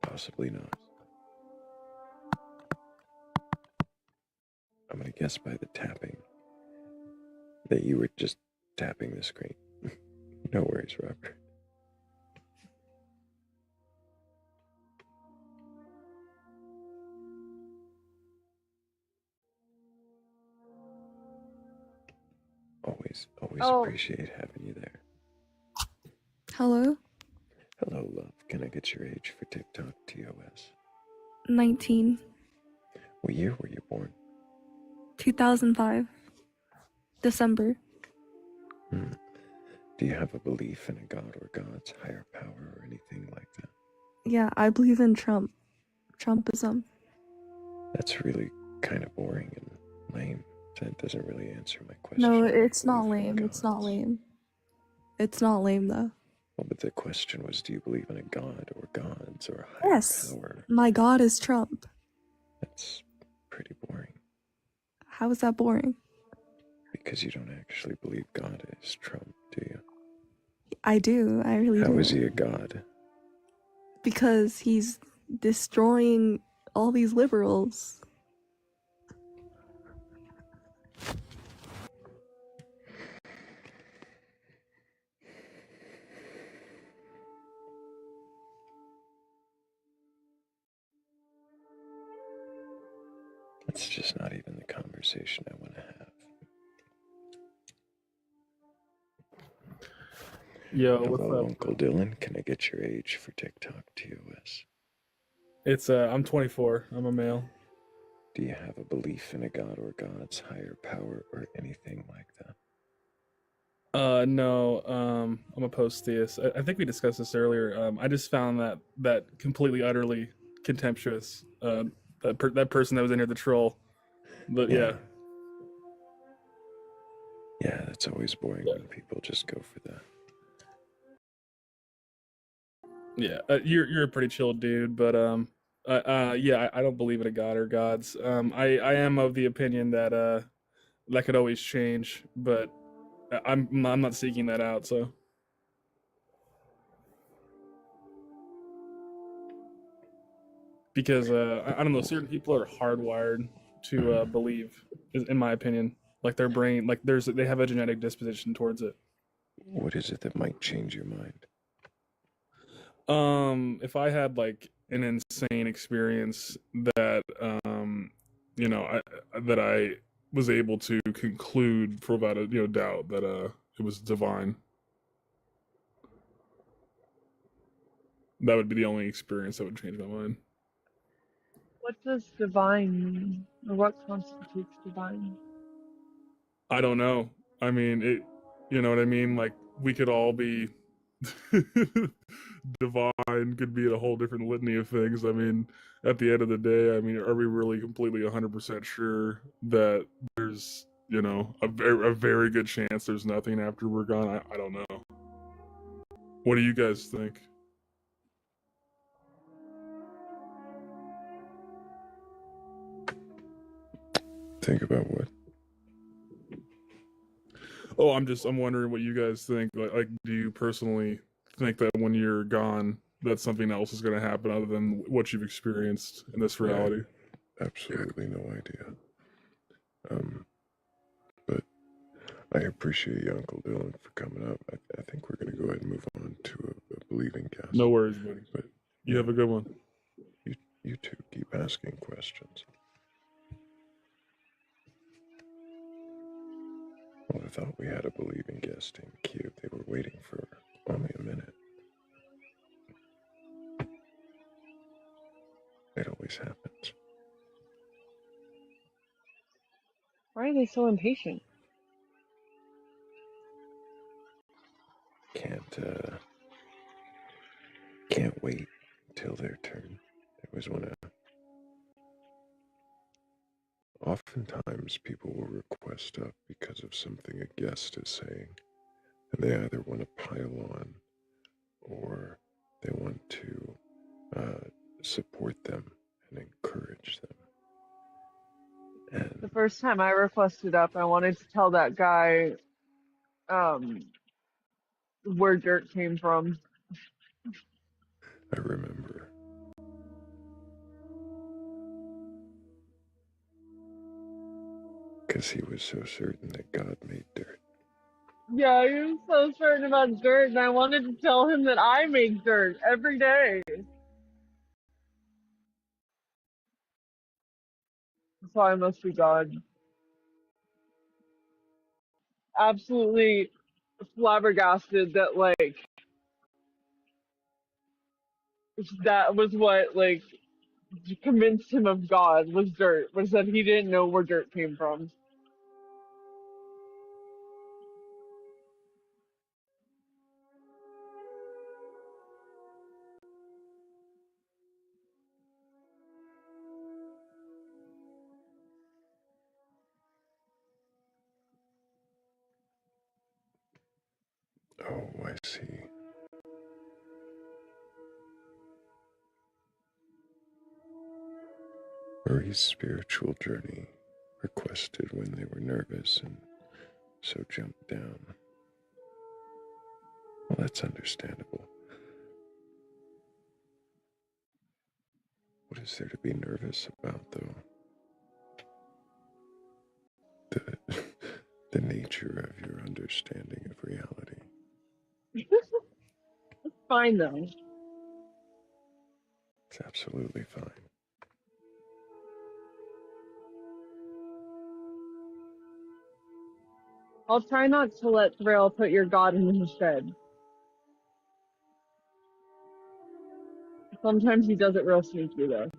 Possibly not. I'm gonna guess by the tapping that you were just tapping the screen. No worries, Robert. Always Oh, appreciate having you there. Hello? Hello, love. Can I get your age for TikTok TOS? 19. What year were you born? 2005. December. Do you have a belief in a god or gods, higher power, or anything like that? Yeah, I believe in Trump. Trumpism. That's really kind of boring and lame. That doesn't really answer my question. No, about it's not belief in lame. It's not gods. lame. It's not lame, though. Well, but the question was, do you believe in a god or gods or higher Yes. power? My god is Trump. That's pretty boring. How is that boring? Because you don't actually believe God is Trump, do you? I do. I really do. How is he a god? Because he's destroying all these liberals. That's just not even the conversation I want to have. Yo, Hello, what's up? Uncle Dylan. Can I get your age for TikTok TOS? It's I'm 24. I'm a male. Do you have a belief in a god or gods, higher power, or anything like that? No, I'm a post-theist. I think we discussed this earlier. I just found that completely, utterly contemptuous. That person that was in here, the troll. But yeah. Yeah, that's always boring when people just go for that. Yeah, you're a pretty chill dude, but yeah, I don't believe in a god or gods. I am of the opinion that that could always change, but I'm not seeking that out. So because I don't know, certain people are hardwired to believe, in my opinion, like their brain, like they have a genetic disposition towards it. What is it that might change your mind? If I had like an insane experience that you know, that I was able to conclude for without a doubt that it was divine. That would be the only experience that would change my mind. What does divine mean? Or what constitutes divine? I don't know. I mean, you know what I mean? Like, we could all be divine, could be a whole different litany of things. I mean, at the end of the day, I mean, are we really completely 100% sure that there's, a very good chance there's nothing after we're gone? I don't know. What do you guys think? Think about what? Oh, I'm wondering what you guys think. Like, do you personally think that when you're gone, that something else is going to happen other than what you've experienced in this reality? Absolutely no idea. But I appreciate you, Uncle Dylan, for coming up. I think we're going to go ahead and move on to a believing guest. No worries, buddy. But you have a good one. You two keep asking questions. Well, I thought we had a believing guest in queue. They were waiting for only a minute. It always happens. Why are they so impatient? Can't wait until their turn. It was oftentimes people will request up because of something a guest is saying, and they either want to pile on or they want to support them and encourage them. And The first time I requested up, I wanted to tell that guy where dirt came from. I remember. Because he was so certain that God made dirt. Yeah, he was so certain about dirt, and I wanted to tell him that I make dirt every day. So I must be God. Absolutely flabbergasted that, like, That was what like convinced him of God was dirt. Was that he didn't know where dirt came from. Oh, I see. Marie's spiritual journey requested when they were nervous and so jumped down. Well, that's understandable. What is there to be nervous about, though? The, the nature of your understanding of reality. It's fine though. It's absolutely fine. I'll try not to let Thrayle put your God in his head. Sometimes he does it real sneaky though.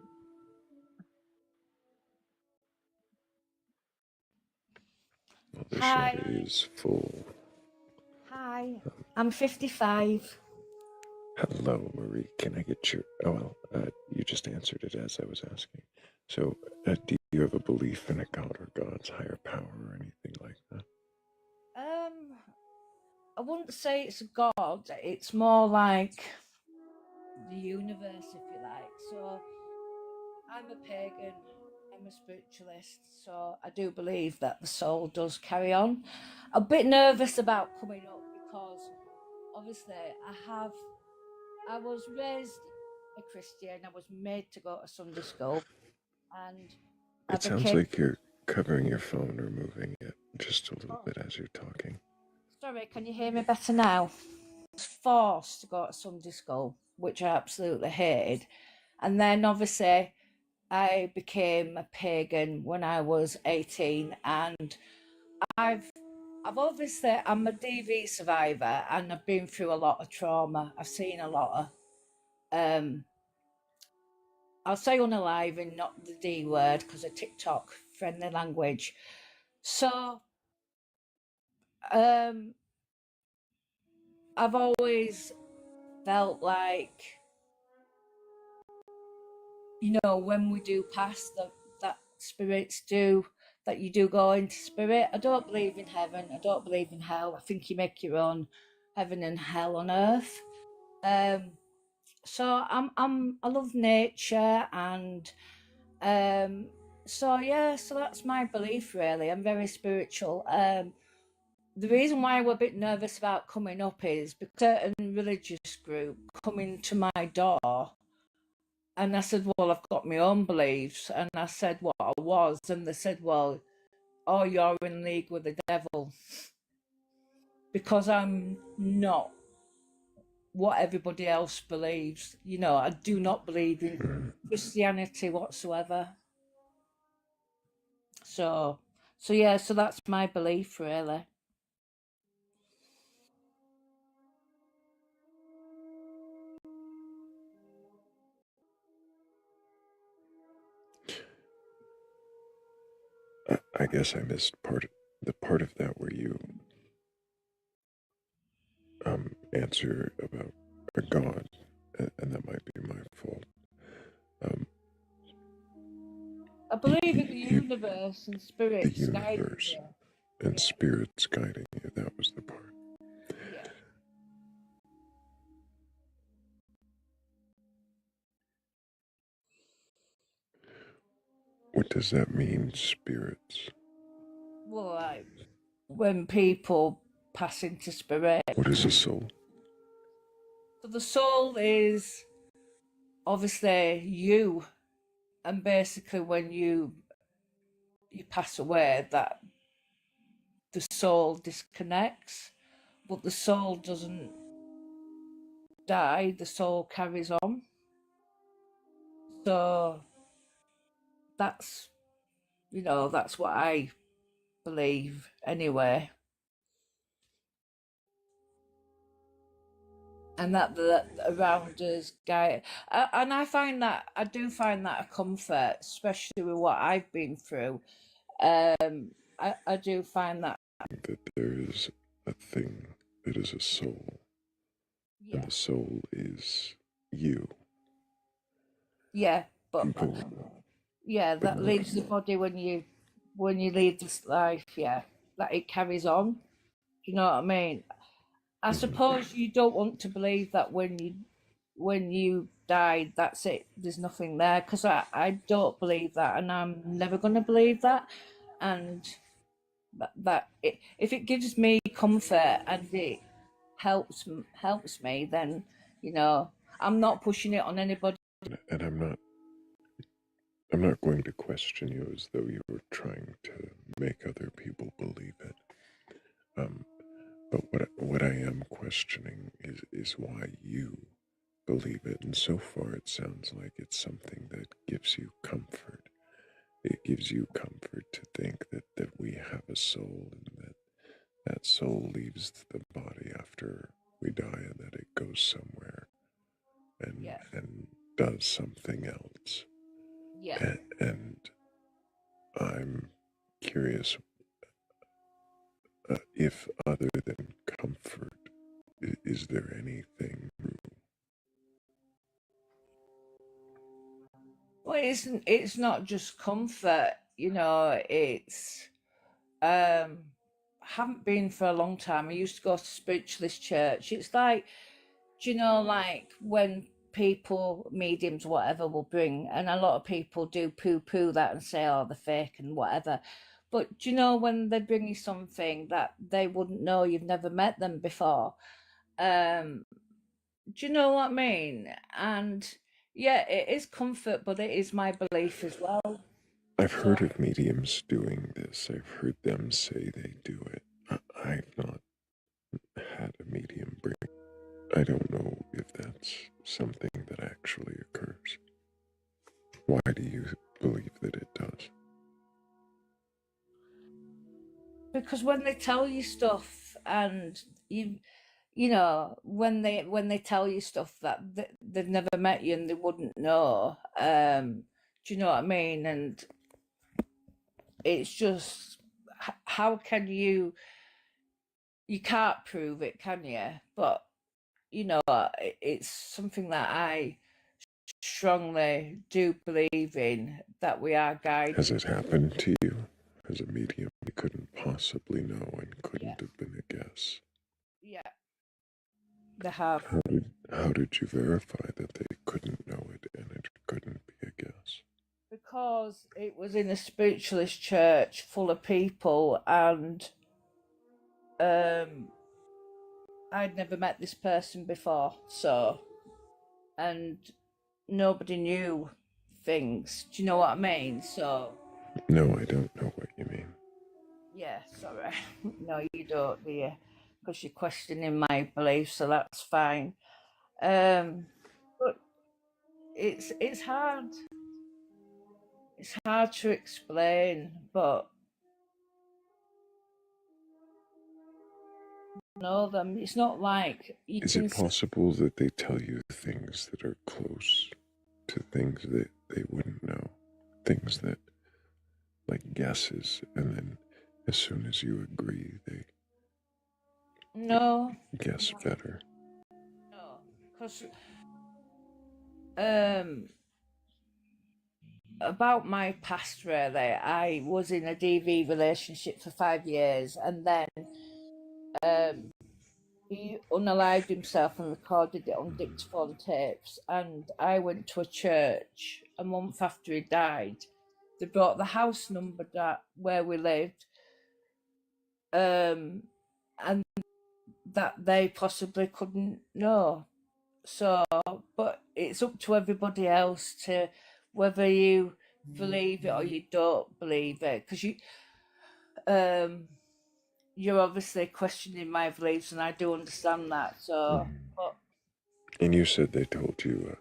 Well, the Hi. shadow is full. Hi. I'm 55. Hello, Marie. Can I get your... Oh, well, you just answered it as I was asking. So, do you have a belief in a god or God's higher power or anything like that? I wouldn't say it's a god. It's more like the universe, if you like. So I'm a pagan. I'm a spiritualist. So I do believe that the soul does carry on. A bit nervous about coming up because obviously I was raised a Christian. I was made to go to Sunday school, and I It sounds became. like you're covering your phone or moving it just a little bit as you're talking. Sorry, can you hear me better now? I was forced to go to Sunday school, which I absolutely hated. And then obviously I became a pagan when I was 18, and I've I'm a DV survivor, and I've been through a lot of trauma. I've seen a lot of I'll say unaliving, not the D word because of TikTok friendly language. So I've always felt like, when we do pass, that spirits do, that you do go into spirit. I don't believe in heaven. I don't believe in hell. I think you make your own heaven and hell on earth. So I love nature, and so yeah, so that's my belief really. I'm very spiritual. The reason why we're a bit nervous about coming up is because a certain religious group coming to my door. And I said, well, I've got my own beliefs. And I said what I was. And they said, well, oh, you're in league with the devil. Because I'm not what everybody else believes. I do not believe in Christianity whatsoever. So yeah, so that's my belief, really. I guess I missed the part of that where you answer about a god, and that might be my fault. I believe in the universe and spirits guiding you. And spirits guiding you. That was the part. Yeah. What does that mean, spirits? Well, like when people pass into spirit. What is a soul? So the soul is obviously you, and basically when you pass away, that the soul disconnects, but the soul doesn't die. The soul carries on. So that's that's what I believe anyway. and that around us guy, and I do find that a comfort, especially with what I've been through. I do find that. That there is a thing that is a soul, and Yeah, the soul is you. yeah, but But, yeah, but that not, leaves the body when you leave this life. Yeah, that it carries on. Do you know what I mean? I suppose you don't want to believe that when you died, that's it. There's nothing there, because I don't believe that, and I'm never going to believe that. And if it gives me comfort and it helps me, then I'm not pushing it on anybody. and I'm not going to question you as though you were trying to make other people believe it. But what I am questioning is why you believe it. And so far, it sounds like it's something that gives you comfort. It gives you comfort to think that we have a soul, and that soul leaves the body after we die, and that it goes somewhere Yeah, and does something else. yeah. And I'm curious, if other than comfort, is there anything? Well, it's not just comfort, it's haven't been for a long time. I used to go to spiritualist church. It's like, like when people, mediums, whatever, will bring, and a lot of people do poo-poo that and say, oh, they're fake and whatever. But when they bring you something that they wouldn't know, you've never met them before. Do you know what I mean? And yeah, it is comfort, but it is my belief as well. I've So heard of mediums doing this. I've heard them say they do it. I've not had a medium bring. I don't know if that's something that actually occurs. Why do you believe that it does? because when they tell you stuff, and when they tell you stuff that they've never met you and they wouldn't know, do you know what I mean? And it's just, how can you can't prove it, can you? But it's something that I strongly do believe in, that we are guided. Has it happened to you as a medium you couldn't possibly know and Yeah, couldn't have been a guess? yeah, they have. How did you verify that they couldn't know it and it couldn't be a guess? Because it was in a spiritualist church full of people, and I'd never met this person before, and nobody knew things. Do you know what I mean? So No, I don't know what you mean. yeah, sorry. No, you don't, do you? Because you're questioning my beliefs, so that's fine. But it's hard. It's hard to explain, but know them. It's not like you Is can it possible that they tell you things that are close to things that they wouldn't know? Things that, like guesses, and then as soon as you agree, they no, guess better. no, because about my past, really, I was in a DV relationship for 5 years, and then he unalived himself and recorded it on dictaphone tapes. And I went to a church a month after he died. They brought the house number where we lived, and that they possibly couldn't know. So, but it's up to everybody else to whether you believe it or you don't believe it, because you're obviously questioning my beliefs, and I do understand that. So, but And you said they told you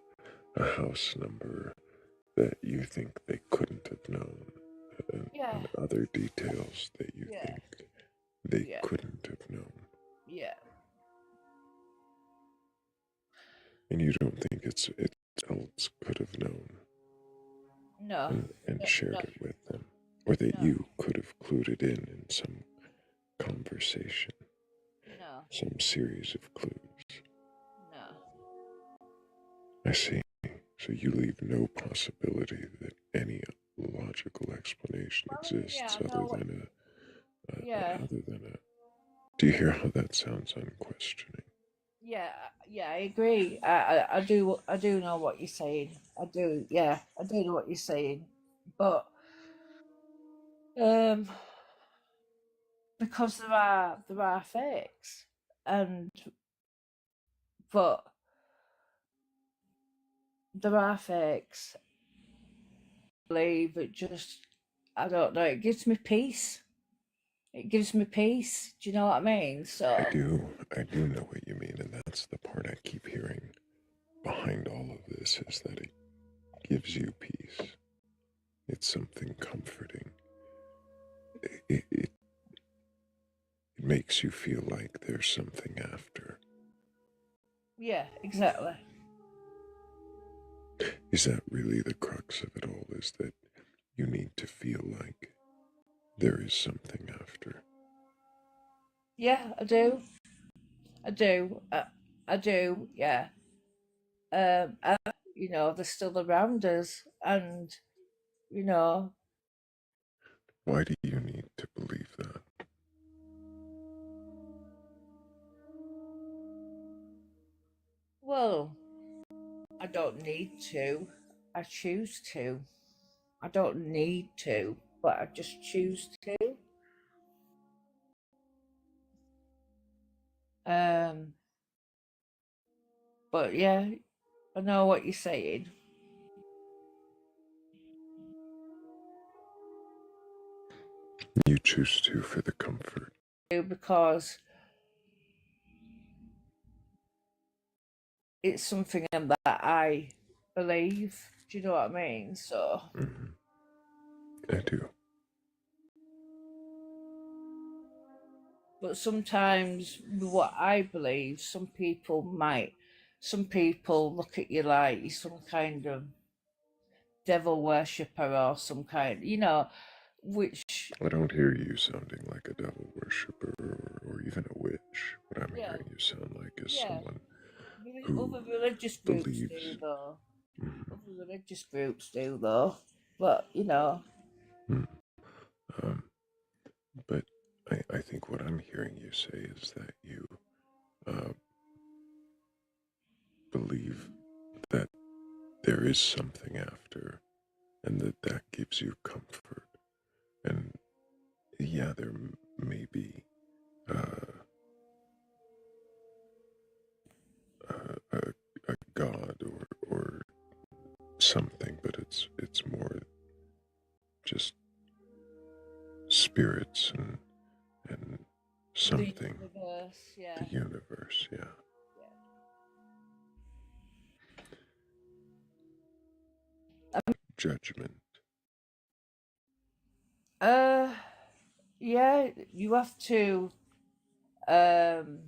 a house number that you think they couldn't have known, yeah, and other details that you yeah, think they yeah, couldn't have known. yeah. And you don't think it's else could have known No, and no, shared no, it with them, or that no, you could have clued it in some conversation, no, some series of clues. no. I see. So you leave no possibility that any logical explanation Well, yeah, exists I know other what. than Yeah, a. Do you hear how that sounds unquestioning? yeah, yeah. I agree. I do know what you're saying. I do. Yeah, I do know what you're saying. But um, because there are fakes, and but there are fakes. I believe it just. I don't know. It gives me peace. It gives me peace. Do you know what I mean? I So do know what you mean, and that's the part I keep hearing behind all of this is that it gives you peace. It's something comforting. It makes you feel like there's something after. yeah, exactly. Is that really the crux of it all? Is that you need to feel like there is something after? Yeah, I do. I do. I do. Yeah. And, they're still around us, and you know, Why do you need to believe that? well, I don't need to. I choose to. I don't need to, but I just choose to. Um, but yeah, I know what you're saying. You choose to for the comfort. Because it's something that I believe. Do you know what I mean? So, I do. but sometimes what I believe, some people look at you like you're some kind of devil worshipper or some kind, which, I don't hear you sounding like a devil worshiper or even a witch. What I'm yeah, hearing you sound like is yeah. someone who Other religious groups do believes. though. Mhm. Other religious groups do though. But Hmm. Um, but I think what I'm hearing you say is that you uh, believe that there is something after and that gives you comfort. And yeah, there may be uh, a, a god or something, but it's more just spirits and the something, universe, yeah. the universe, yeah. Judgment. Yeah, you have to um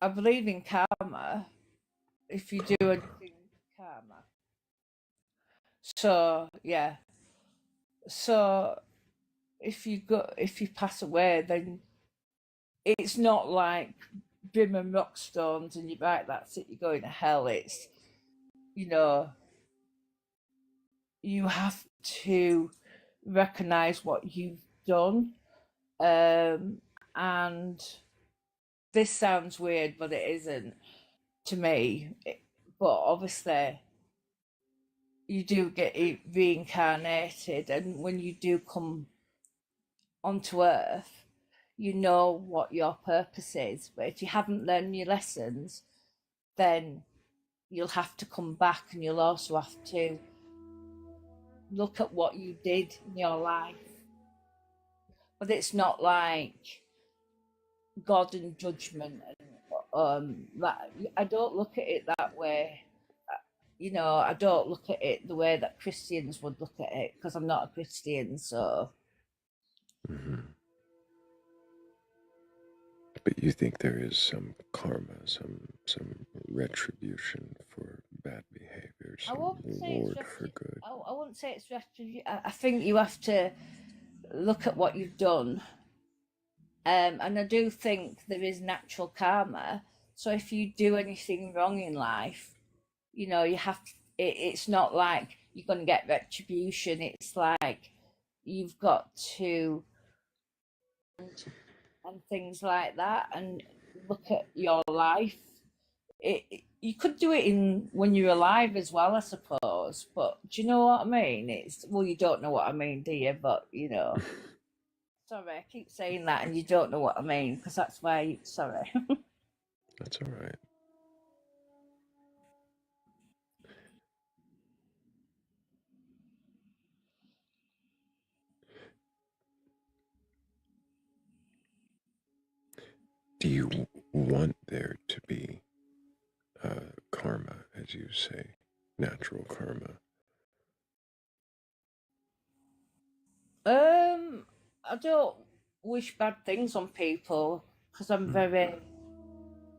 I believe in karma. If you do Karma. anything, karma. So yeah. So if you pass away, then it's not like brim and rock stones and you're right, that's it, you're going to hell. It's you know, you have to recognize what you've done. And this sounds weird, but it isn't to me. But obviously, you do get reincarnated, and when you do come onto Earth, you know what your purpose is. But if you haven't learned your lessons, then you'll have to come back, and you'll also have to look at what you did in your life. But it's not like God and judgment, and that I don't look at it that way. I don't look at it the way that Christians would look at it because I'm not a Christian. So Mm-hmm. But you think there is some karma, some retribution for bad behavior, I some wouldn't say it's reward for good. I wouldn't say it's retribution. I think you have to look at what you've done, and I do think there is natural karma. So if you do anything wrong in life, you know, you have to, it's not like you're going to get retribution. It's like you've got to, and things like that, and look at your life. You could do it in when you're alive as well, I suppose. But do you know what I mean? It's well, you don't know what I mean, do you? But you know, sorry, I keep saying that, and you don't know what I mean because that's why. Sorry. That's all right. Do you want there to be karma, as you say, natural karma? I don't wish bad things on people because I'm a very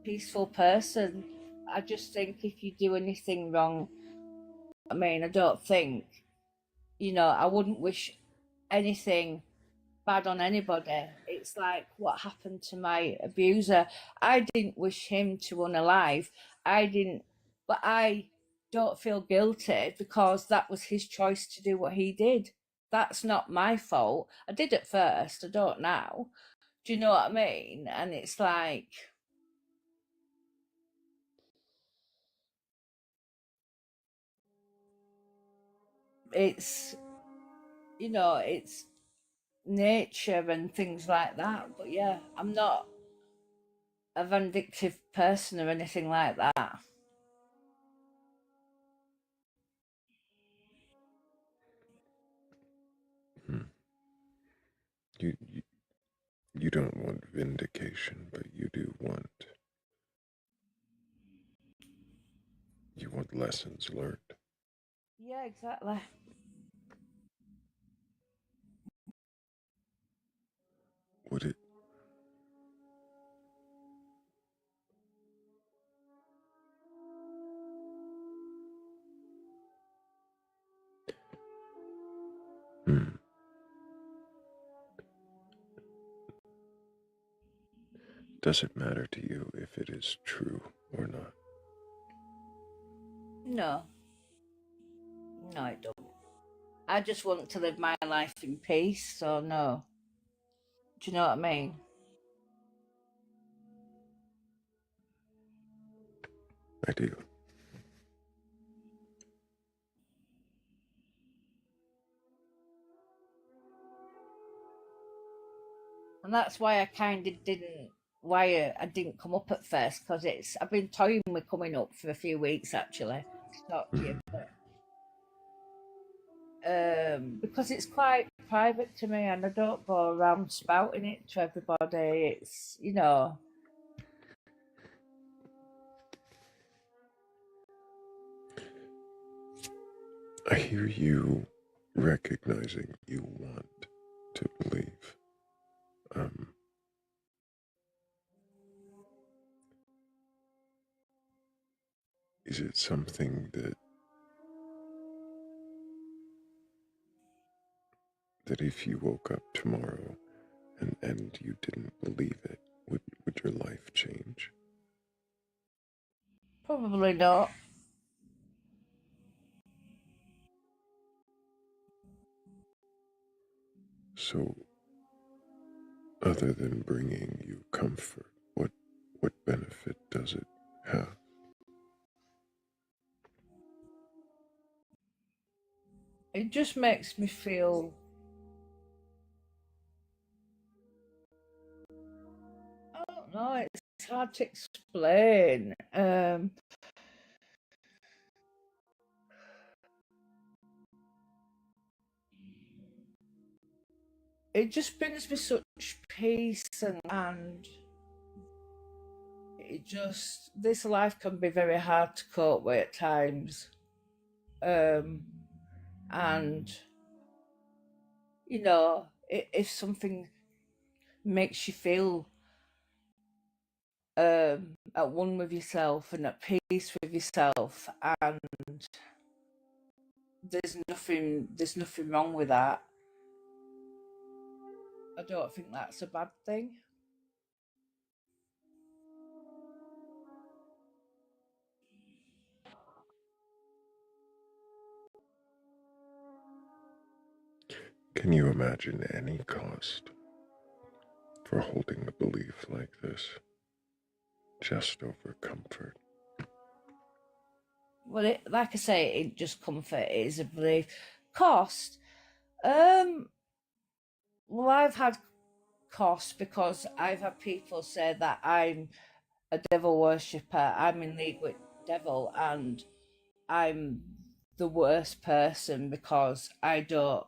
peaceful person. I just think if you do anything wrong, I mean, I don't think, you know, I wouldn't wish anything bad on anybody. It's like what happened to my abuser. I didn't wish him to unalive. I didn't, but I don't feel guilty because that was his choice to do what he did. That's not my fault. I did at first, I don't now. Do you know what I mean? And it's like, it's, you know, it's nature and things like that. But yeah, I'm not a vindictive person or anything like that. Hmm. You you don't want vindication, but you do want lessons learned. Yeah, exactly. Would it? Hmm. Does it matter to you if it is true or not? No, no, I don't. I just want to live my life in peace, so no. Do you know what I mean? I do. And that's why I kind of didn't, why I didn't come up at first, because it's, I've been toying with coming up for a few weeks actually to talk to you, but because it's quite private to me and I don't go around spouting it to everybody. It's, you know, I hear you recognizing you want to believe. Um, is it something that if you woke up tomorrow and you didn't believe it, would your life change? probably not. So, other than bringing you comfort, what benefit does it have? It just makes me feel, I don't know, it's hard to explain. It just brings me such peace, and it just, this life can be very hard to cope with at times. And you know, if something makes you feel at one with yourself and at peace with yourself, and there's nothing wrong with that. I don't think that's a bad thing. Can you imagine any cost for holding a belief like this just over comfort? Well, like I say, it ain't just comfort, it is a belief. Cost? Well, I've had cost because I've had people say that I'm a devil worshipper, I'm in league with devil, and I'm the worst person because I don't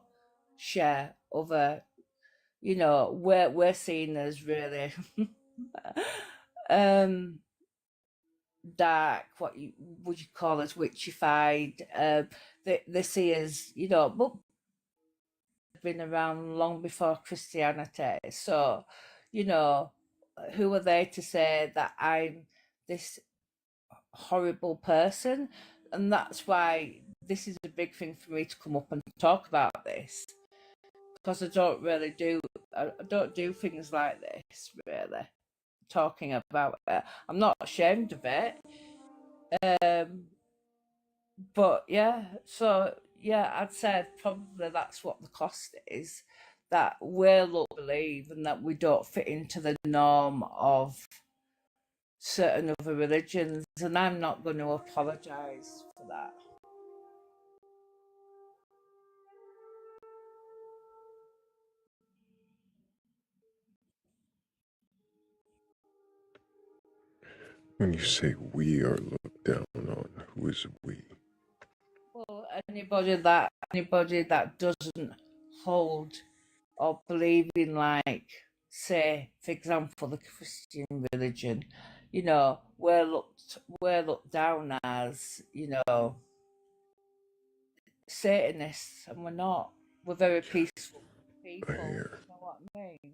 share other, we're seen as really dark, would you call us, witchified. They see us, but been around long before Christianity. So, who are they to say that I'm this horrible person? And that's why this is a big thing for me to come up and talk about this, because I don't do things like this really, talking about it. I'm not ashamed of it. But yeah, so yeah, I'd say probably that's what the cost is, that we'll believe and that we don't fit into the norm of certain other religions, and I'm not going to apologise for that. When you say we are looked down on, who is we? Well, anybody that doesn't hold or believe in, like, say, for example, the Christian religion, we're looked down as, Satanists, and we're not. We're very peaceful people. I hear. You know what I mean?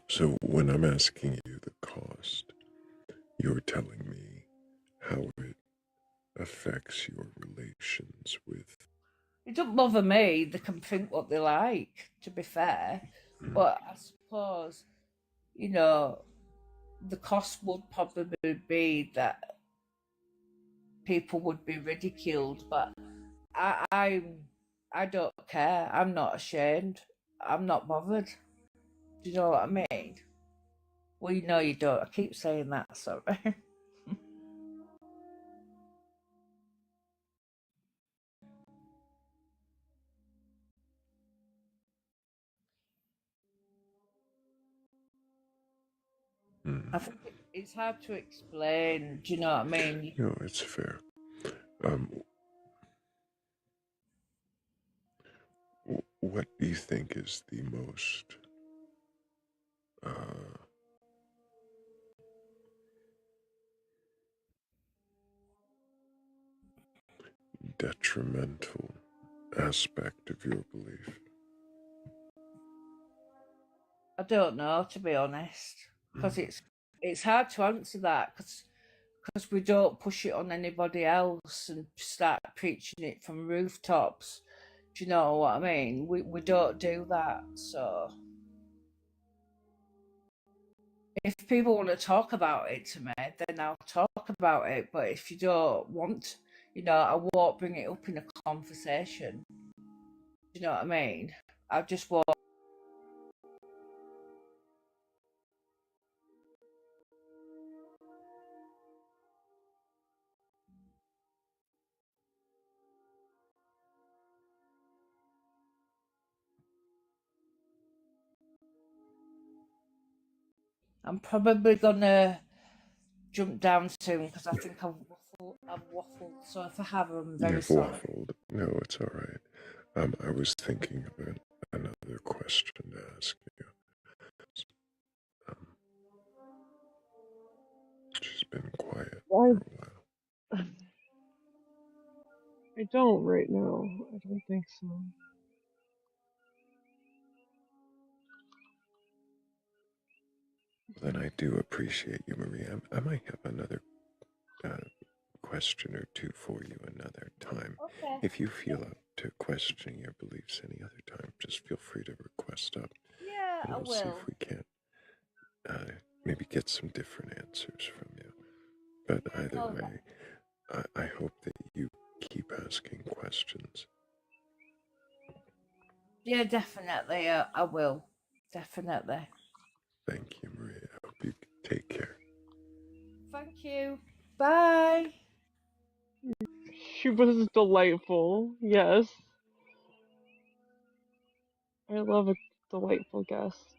So when I'm asking you the cost, you're telling me how it affects your relations with. It don't bother me. They can think what they like, to be fair. But I suppose, the cost would probably be that people would be ridiculed. But I don't care. I'm not ashamed. I'm not bothered. Do you know what I mean? Well, you don't. I keep saying that, sorry. I think it's hard to explain. Do you know what I mean? No, it's fair. What do you think is the most detrimental aspect of your belief? I don't know, to be honest, because it's hard to answer that, because we don't push it on anybody else and start preaching it from rooftops. Do you know what I mean? We don't do that. So if people want to talk about it to me, then I'll talk about it. But if you don't want, I won't bring it up in a conversation. Do you know what I mean? I just won't. I'm probably gonna jump down soon because I think I've waffled. So if I have, I'm very You've sorry. waffled. No, it's all right. I was thinking of another question to ask you. She's been quiet for a while. I don't right now. I don't think so. Then I do appreciate you, Maria. I might have another question or two for you another time. Okay. If you feel up to questioning your beliefs any other time, just feel free to request up, Yeah, and I we'll see will. if we can't maybe get some different answers from you. But either Okay. way, I hope that you keep asking questions. Yeah, definitely. I will. Definitely. Thank you, Maria. I hope you take care. Thank you. Bye. She was delightful. Yes. I love a delightful guest.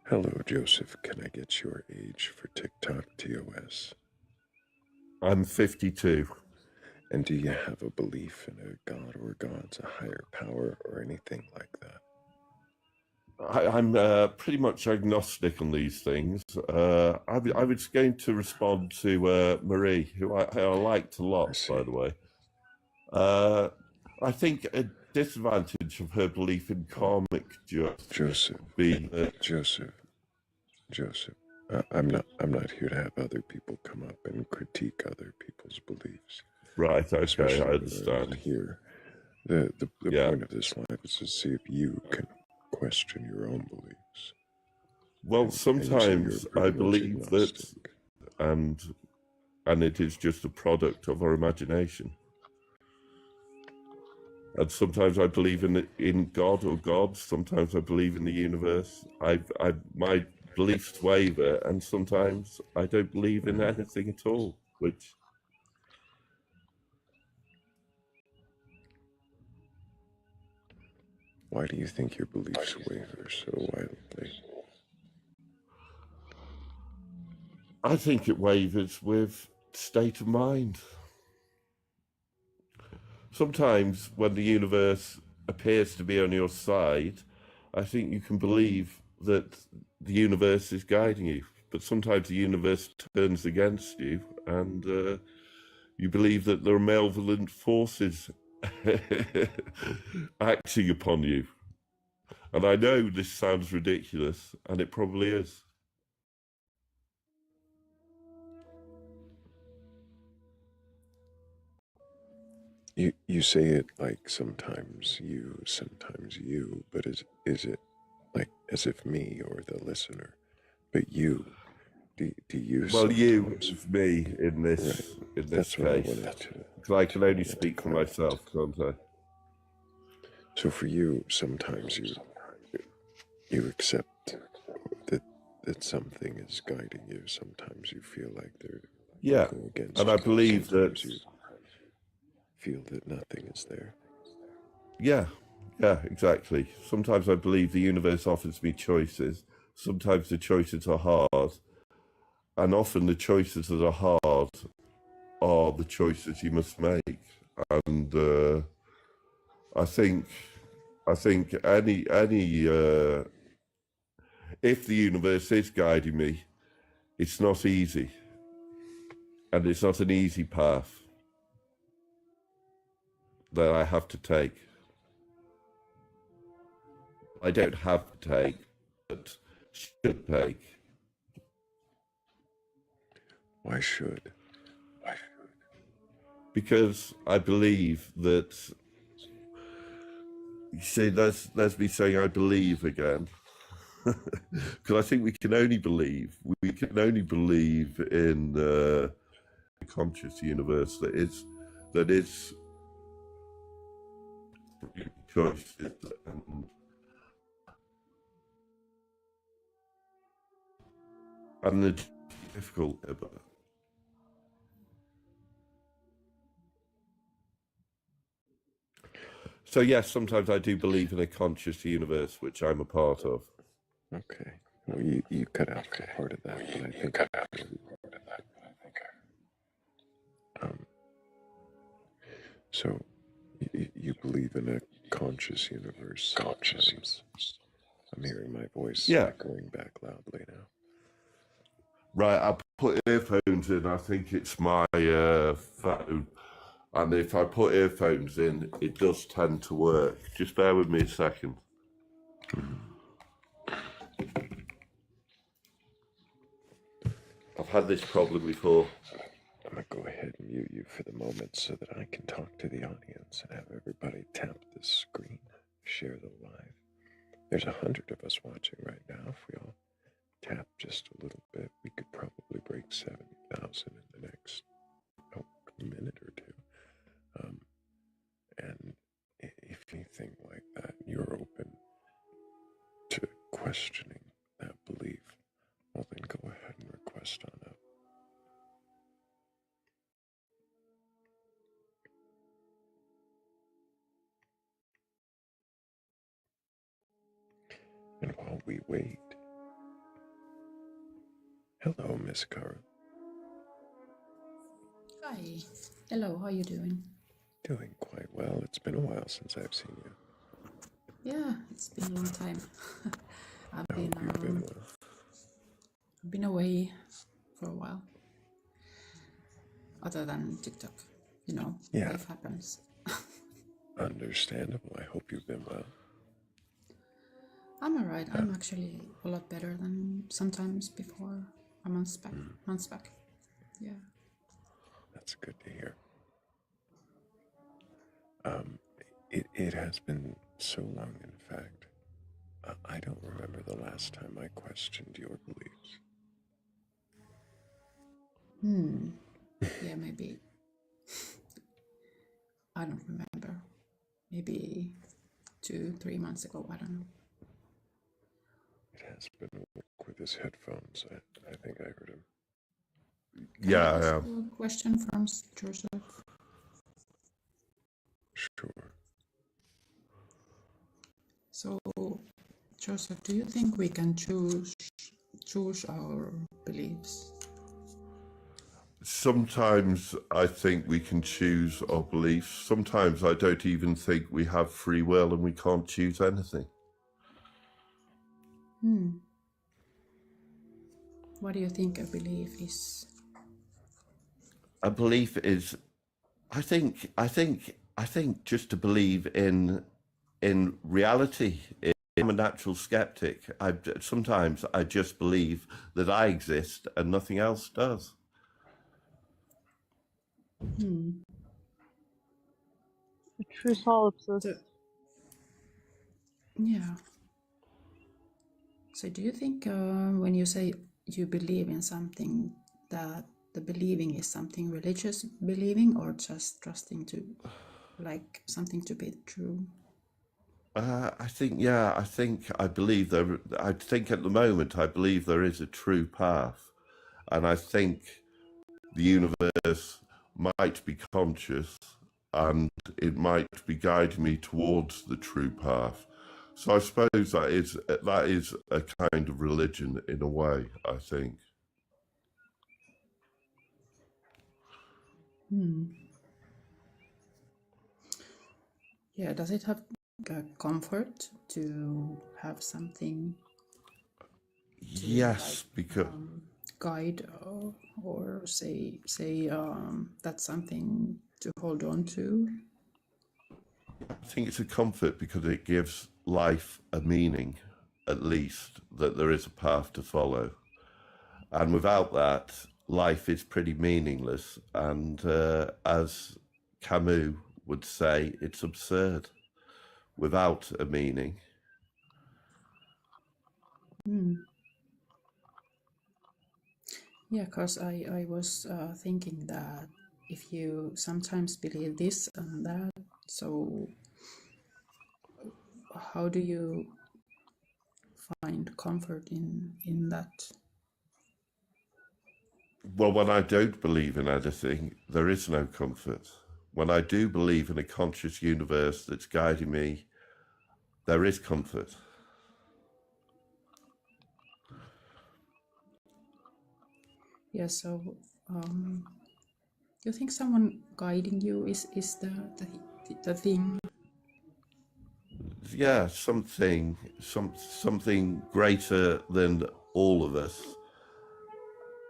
Hello, Joseph. Can I get your age for TikTok TOS? I'm 52. And do you have a belief in a god or gods, a higher power, or anything like that? I'm pretty much agnostic on these things. I was going to respond to Marie, who I liked a lot, by the way. I think a disadvantage of her belief in karmic justice would be that Joseph. I'm not here to have other people come up and critique other people's beliefs. Right, okay, Especially I understand. Here, the point of this life is to see if you can question your own beliefs. Well, sometimes I believe that, and it is just a product of our imagination. And sometimes I believe in God or gods. Sometimes I believe in the universe. My beliefs waver, and sometimes I don't believe in anything at all. Which, why do you think your beliefs waver so wildly? I think it wavers with state of mind. Sometimes when the universe appears to be on your side, I think you can believe that the universe is guiding you. But sometimes the universe turns against you, and you believe that there are malevolent forces acting upon you. And I know this sounds ridiculous, and it probably is. You say it like sometimes you, but is it like as if me or the listener? But you, do you? Well, you is me in this That's case, because I can only speak for myself, can't I? So for you, sometimes you accept that something is guiding you. Sometimes you feel like they're working against and you. I believe that you feel that nothing is there. Yeah, exactly. Sometimes I believe the universe offers me choices. Sometimes the choices are hard, and often the choices that are hard are the choices you must make. And I think any if the universe is guiding me, it's not easy, and it's not an easy path that I have to take. I don't have to take, but should take. Why should? Because I believe that. You see, that's me saying I believe again. Because I think we can only believe. We can only believe in a conscious universe that is choices and it's difficult. So yes, sometimes I do believe in a conscious universe, which I'm a part of. Okay. Well, you cut out for part of that, but I think so you believe in a conscious universe. I'm hearing my voice echoing back loudly now. Right, I put earphones in. I think it's my phone. And if I put earphones in, it does tend to work. Just bear with me a second. I've had this problem before. I'm going to go ahead and mute you for the moment so that I can talk to the audience and have everybody tap the screen, share the live. There's 100 of us watching right now. If we all tap just a little bit, we could probably break 70,000 in the next minute or two. And if anything like that, you're open to questioning that belief, well, then go ahead and request on up. And while we wait, hello, Miss Cara. Hi. Hello, how are you doing? Doing quite well. It's been a while since I've seen you. Yeah, it's been a long time. I've I hope you've been well. I've been away for a while. Other than TikTok, Yeah. life happens. Understandable. I hope you've been well. I'm alright. I'm actually a lot better than sometimes before a month back. Yeah. That's good to hear. It has been so long, in fact. I don't remember the last time I questioned your beliefs. Yeah, maybe. I don't remember. Maybe 2-3 months ago. I don't know. It has been with his headphones. I think I heard him. Yeah, I ask a question from Joseph? Sure. So, Joseph, do you think we can choose our beliefs? Sometimes I think we can choose our beliefs. Sometimes I don't even think we have free will and we can't choose anything. What do you think a belief is? A belief is, I think just to believe in reality. I'm a natural skeptic. Sometimes I just believe that I exist and nothing else does. A true solipsist. Yeah. So do you think when you say you believe in something, that the believing is something religious believing, or just trusting to like something to be true? I think I believe there. I think at the moment I believe there is a true path, and I think the universe might be conscious, and it might be guiding me towards the true path. So I suppose that is a kind of religion in a way, I think. Yeah, does it have comfort to have something to Yes, because guide or say that's something to hold on to? I think it's a comfort because it gives life a meaning, at least, that there is a path to follow. And without that, life is pretty meaningless. And as Camus would say, it's absurd without a meaning. Yeah, because I was thinking that if you sometimes believe this and that, so how do you find comfort in that? Well, when I don't believe in anything, there is no comfort. When I do believe in a conscious universe that's guiding me, there is comfort. Yeah, so you think someone guiding you is the thing? Yeah, something greater than all of us.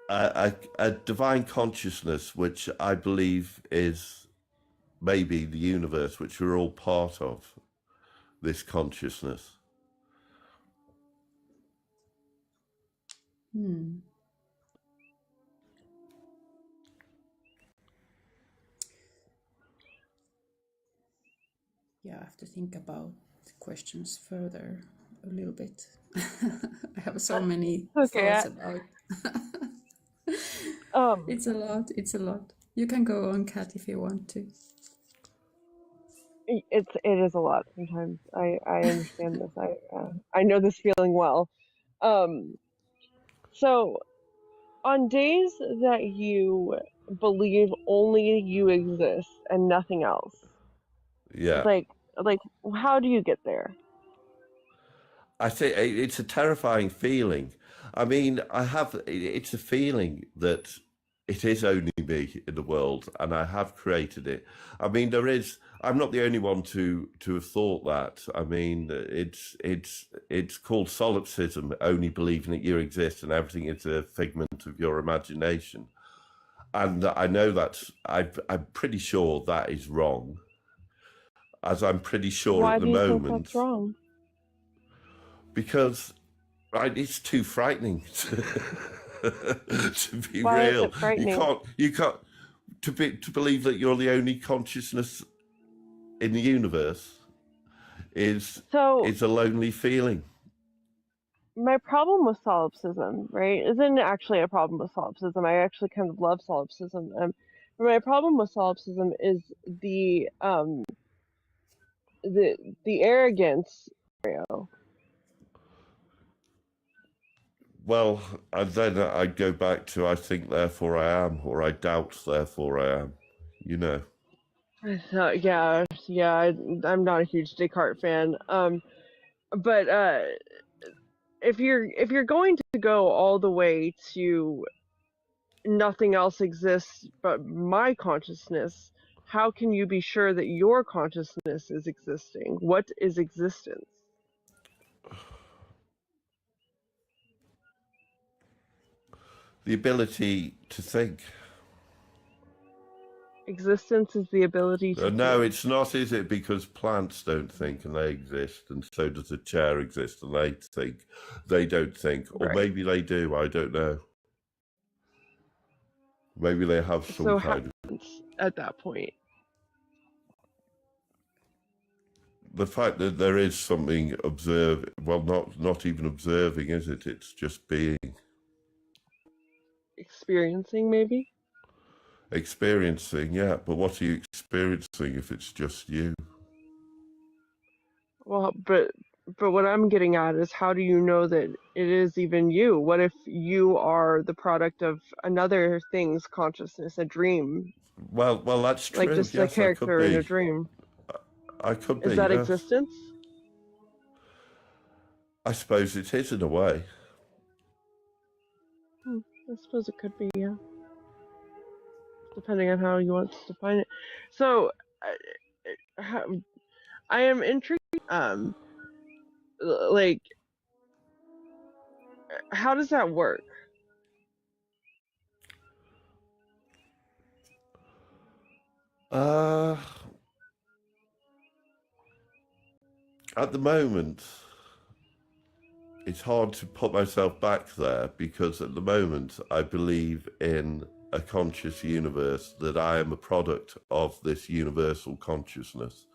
a divine consciousness, which I believe is maybe the universe, which we're all part of, this consciousness. Hmm. Yeah, I have to think about the questions further a little bit. I have so many Okay. thoughts about. It's a lot. It's a lot. You can go on, Kat, if you want to. It is a lot sometimes. I understand this. I know this feeling well. So on days that you believe only you exist and nothing else, Yeah. like how do you get there? I think it's a terrifying feeling. I mean, it's a feeling that it is only me in the world and I have created it. I mean, I'm not the only one to have thought that. I mean, it's called solipsism, only believing that you exist and everything is a figment of your imagination. And I know I'm pretty sure that is wrong, as I'm pretty sure Why at the do you think moment, that's wrong? because it's too frightening to be Why is real. it frightening? You can't to believe that you're the only consciousness in the universe is So a lonely feeling. my problem with solipsism, right, isn't actually a problem with solipsism. I actually kind of love solipsism. But my problem with solipsism is the the arrogance. Well, and then I'd go back to I think therefore I am, or I doubt therefore I am. You know. So, yeah. I'm not a huge Descartes fan. But if you're going to go all the way to nothing else exists but my consciousness, how can you be sure that your consciousness is existing? What is existence? The ability to think. Existence is the ability to No, think. it's not, is it? Because plants don't think and they exist, and so does a chair exist and they think. They don't think, or Right. maybe they do. I don't know. Maybe they have some So kind of. at that point, The fact that there is something not even observing, is it? It's just being. experiencing maybe. Experiencing, yeah. But what are you experiencing if it's just you? Well, but what I'm getting at is how do you know that it is even you? What if you are the product of another thing's consciousness, a dream? Well, that's true. Like just a Yes, I could character in a be. dream. I could Is be, that yes. existence? I suppose it is in a way. I suppose it could be, yeah. Depending on how you want to define it. So, I am intrigued. Like, how does that work? At the moment, it's hard to put myself back there because at the moment I believe in a conscious universe, that I am a product of this universal consciousness.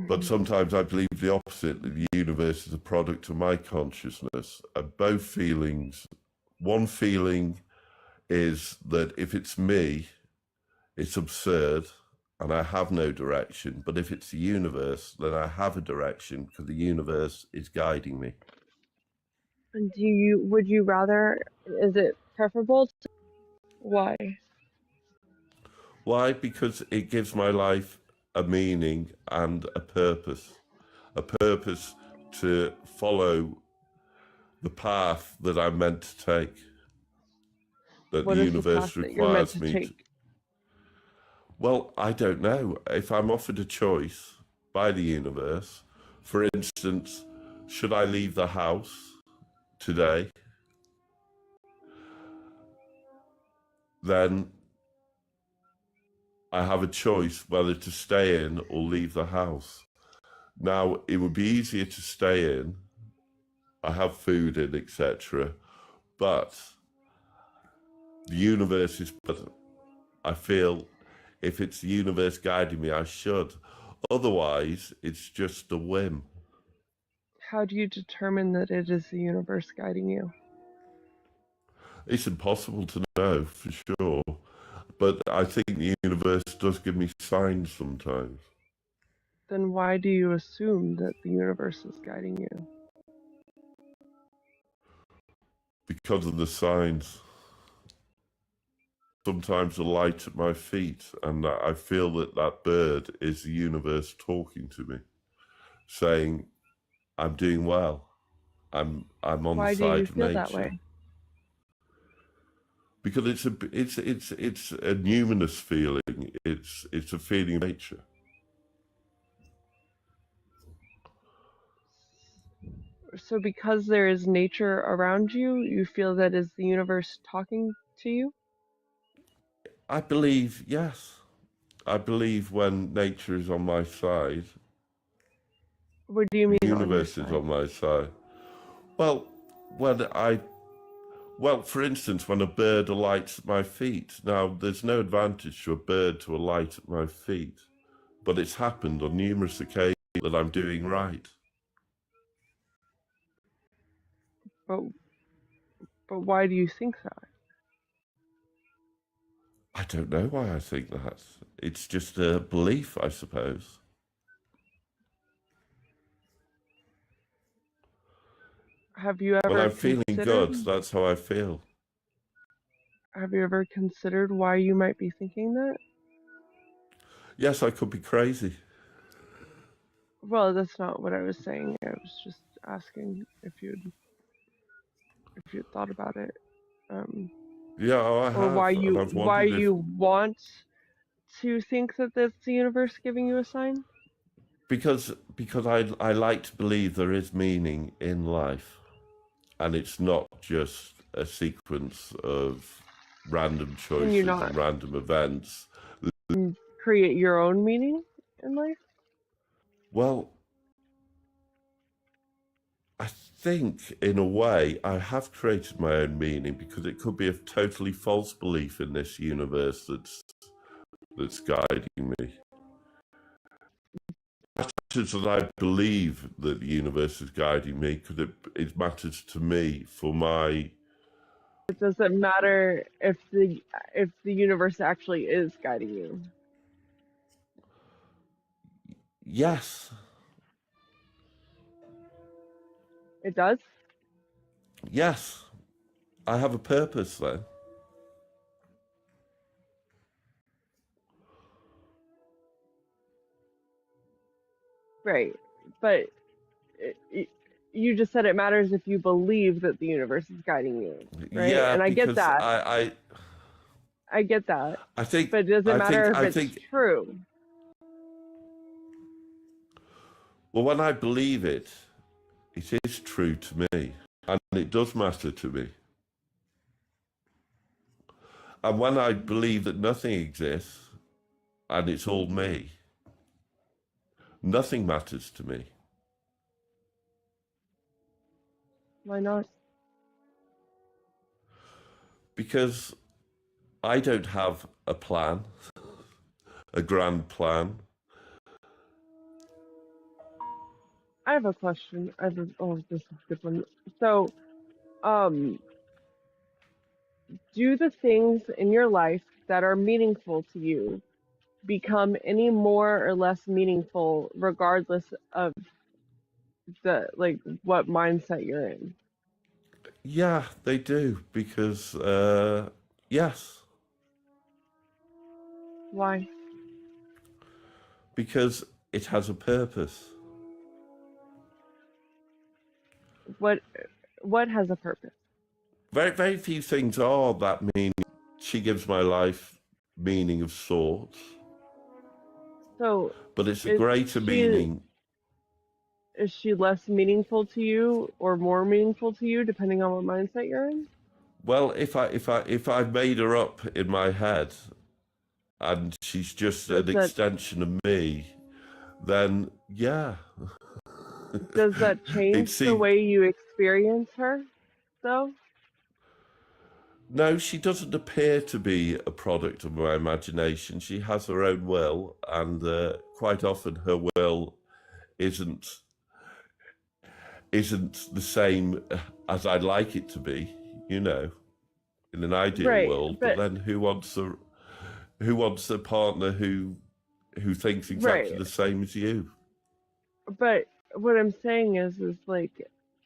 But sometimes I believe the opposite, that the universe is a product of my consciousness. And both feelings, one feeling is that if it's me, it's absurd and I have no direction. But if it's the universe, then I have a direction because the universe is guiding me. And would you rather, is it preferable to, why? Why? Because it gives my life a meaning and a purpose to follow the path that I'm meant to take, that What the is the universe path that you're meant requires to me to. take? Well, I don't know. If I'm offered a choice by the universe For instance, should I leave the house today? Then I have a choice whether to stay in or leave the house. Now, it would be easier to stay in. I have food in, etc. But the universe is, I feel if it's the universe guiding me, I should. Otherwise, it's just a whim. How do you determine that it is the universe guiding you? It's impossible to know for sure. But I think the universe does give me signs sometimes. Then why do you assume that the universe is guiding you? Because of the signs. Sometimes the light at my feet, and I feel that that bird is the universe talking to me, saying, I'm doing well. I'm on Why the do you side of feel that nature. way? Because it's a numinous feeling. It's a feeling of nature. So because there is nature around you, you feel that is the universe talking to you? I believe, yes. I believe when nature is on my side, What do you mean the on your universe is side? on my side. Well, for instance, when a bird alights at my feet. Now, there's no advantage to a bird to alight at my feet, but it's happened on numerous occasions that I'm doing right. But why do you think that? I don't know why I think that. It's just a belief, I suppose. Have you When ever I'm feeling considered? good, that's how I feel. Have you ever considered why you might be thinking that? Yes, I could be crazy. Well, that's not what I was saying. I was just asking if you'd thought about it, Yeah, I or have, and I've why wondered if you want to think that that's the universe giving you a sign. because I like to believe there is meaning in life, and it's not just a sequence of random Can you choices not and random events. create your own meaning in life? Well, I think in a way I have created my own meaning, because it could be a totally false belief in this universe that's guiding me. It matters that I believe that the universe is guiding me, because it matters to me for my. It doesn't matter if the universe actually is guiding you. Yes. It does? Yes. I have a purpose then. Right. But you just said it matters if you believe that the universe is guiding you, right? Yeah, And I get because that. I get that. I think But does it matter if I it's think true? well, when I believe it, it is true to me, and it does matter to me. And when I believe that nothing exists and it's all me, nothing matters to me. Why not? Because I don't have a plan, a grand plan. I have a question. This is a good one. So, do the things in your life that are meaningful to you become any more or less meaningful regardless of what mindset you're in? Yeah, they do, because, yes. Why? Because it has a purpose. What has a purpose? Very, very few things are that meaning. She gives my life meaning of sorts. So, but it's a greater meaning. is she less meaningful to you or more meaningful to you depending on what mindset you're in? Well, if I made her up in my head, and she's just Does an that extension of me, then yeah, does that it change the seems. way you experience her though? No, she doesn't appear to be a product of my imagination. She has her own will, and quite often her will isn't isn't the same as I'd like it to be. You know, in an ideal Right, world. But but then who wants a partner who thinks right. exactly the same as you? But what I'm saying is like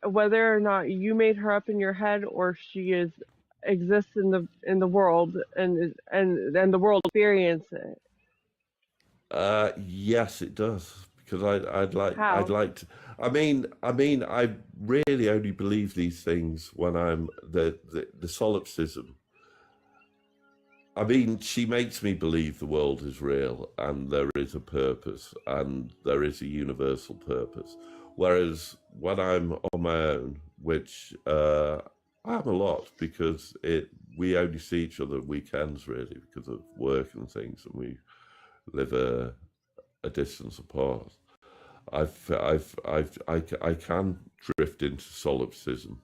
whether or not you made her up in your head or she is exists in the world and the world experience it. Yes, it does, because I'd How? like to. I mean, I really only believe these things when I'm the solipsism. I mean, she makes me believe the world is real and there is a purpose and there is a universal purpose. Whereas when I'm on my own, which I am a lot because we only see each other weekends really because of work and things, and we live a distance apart. I can drift into solipsism.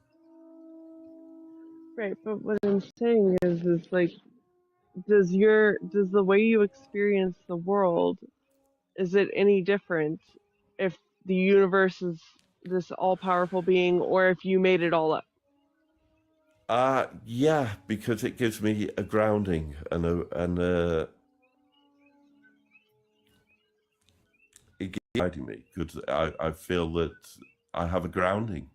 Right, but what I'm saying is like does the way you experience the world, is it any different if the universe is this all powerful being or if you made it all up? Yeah, because it gives me a grounding it gives guiding me because I feel that I have a grounding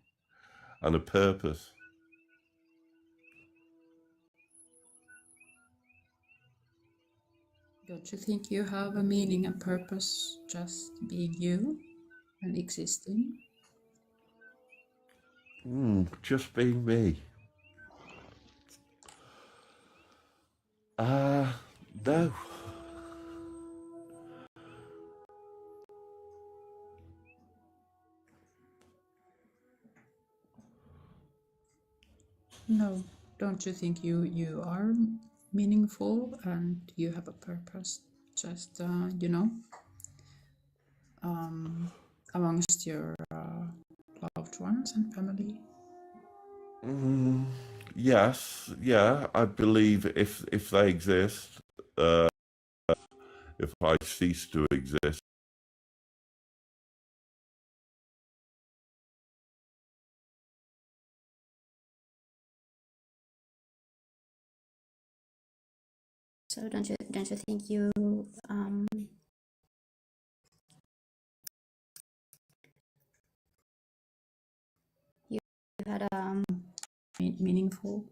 and a purpose. Don't you think you have a meaning and purpose just being you and existing? Just being me. No. No. Don't you think you are meaningful and you have a purpose just amongst your loved ones and family? Yes, yeah, I believe if they exist, uh, if I cease to exist. So don't you think you you had meaningful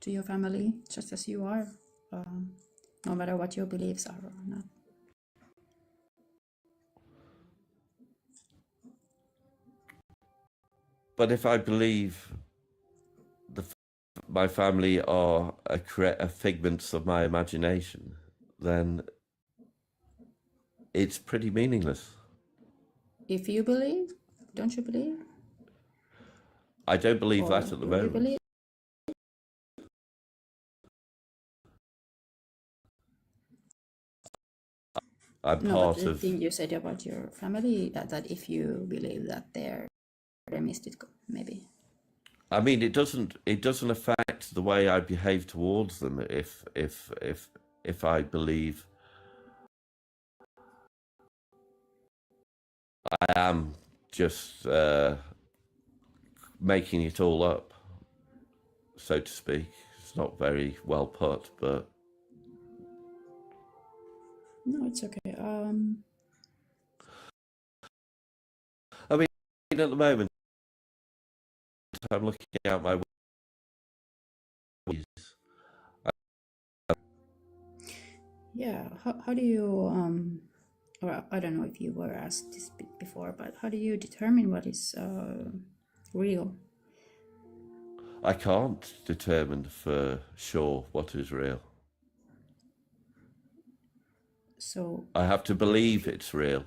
to your family just as you are, no matter what your beliefs are or not? But if I believe my family are a figments of my imagination, then it's pretty meaningless. If you believe, don't you believe? I don't believe Or that at the do you moment. believe? I'm No, but part the of. thing you said about your family, that if you believe that they're missed, maybe. I mean, it doesn't affect the way I behave towards them if I believe I am just making it all up, so to speak. It's not very well put, but No, it's okay. I mean, at the moment, I'm looking out my windows. Yeah. How do you or I don't know if you were asked this before, but how do you determine what is real? I can't determine for sure what is real. So I have to believe it's real.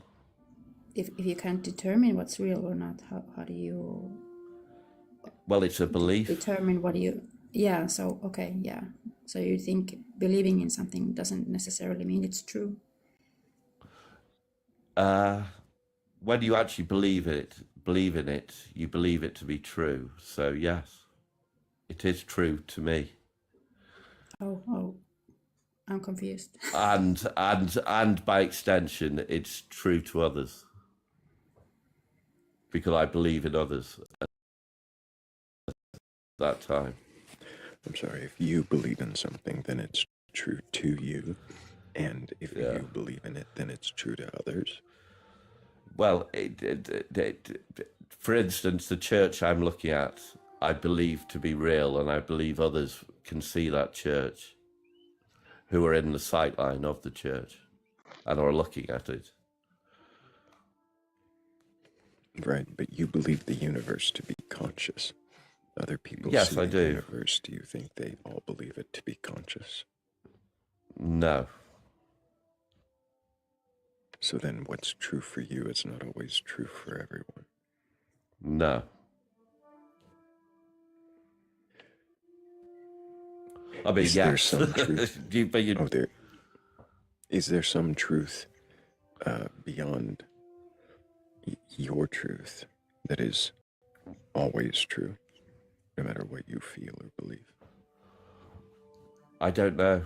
if you can't determine what's real or not, how do you Well, it's a belief. determine what you? Yeah. So okay. Yeah. So you think believing in something doesn't necessarily mean it's true? When you actually believe in it, you believe it to be true. So yes, it is true to me. Oh, I'm confused. And by extension, it's true to others because I believe in others at that time. I'm sorry, if you believe in something, then it's true to you. And if you believe in it, then it's true to others. Well, for instance, the church I'm looking at, I believe to be real, and I believe others can see that church who are in the sightline of the church and are looking at it. Right, but you believe the universe to be conscious. Other people Yes, see I the do. universe. Do you think they all believe it to be conscious? No. So then what's true for you is not always true for everyone. No. I mean, is yes. there some truth? Is there some truth beyond your truth that is always true, no matter what you feel or believe? I don't know.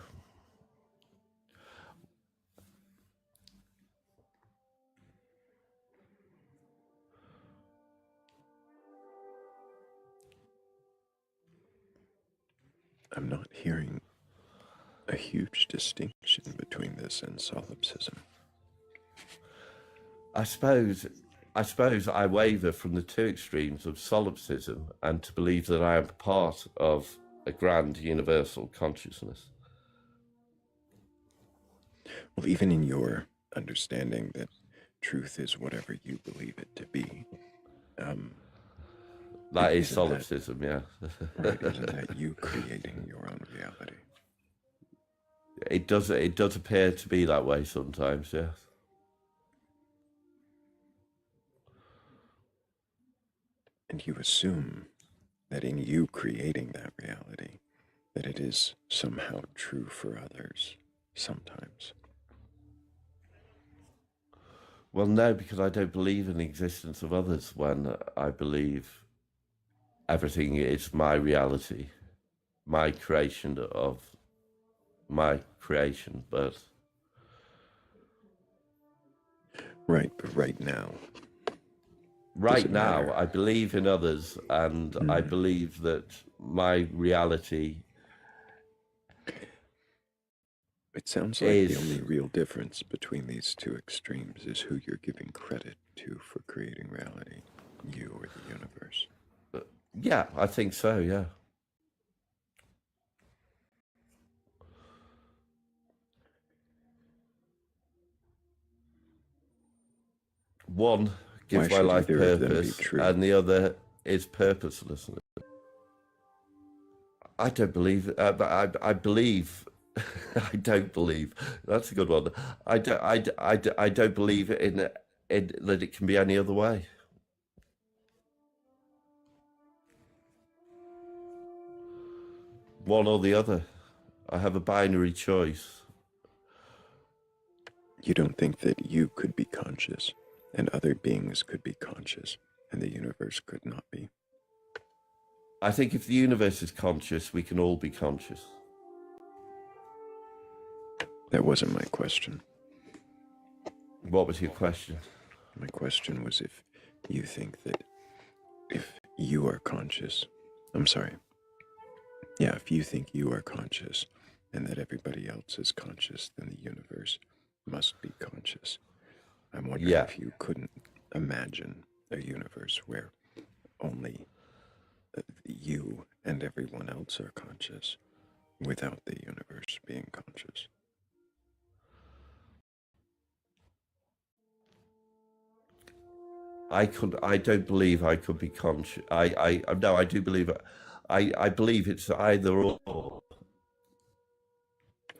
I'm not hearing a huge distinction between this and solipsism. I suppose I waver from the two extremes of solipsism and to believe that I am part of a grand universal consciousness. Well, even in your understanding that truth is whatever you believe it to be, that is solipsism, yeah. Right, isn't that you creating your own reality? It does appear to be that way sometimes, yes. And you assume that in you creating that reality, that it is somehow true for others, sometimes. Well, no, because I don't believe in the existence of others when I believe everything is my reality, my creation of my creation, but... Right, but right now... Right now, I believe in others, and I believe that my reality... It sounds like the only real difference between these two extremes is who you're giving credit to for creating reality, you or the universe. Yeah, I think so, yeah. One gives my life purpose, and the other is purposelessness. I don't believe. I believe. I don't believe. That's a good one. I don't believe in that it can be any other way. One or the other. I have a binary choice. You don't think that you could be conscious and other beings could be conscious and the universe could not be? I think if the universe is conscious, we can all be conscious. That wasn't my question. What was your question? My question was if you think that if you are conscious, if you think you are conscious and that everybody else is conscious, then the universe must be conscious. I'm wondering if you couldn't imagine a universe where only you and everyone else are conscious without the universe being conscious. I don't believe I could be conscious. No, I do believe it. I believe it's either or.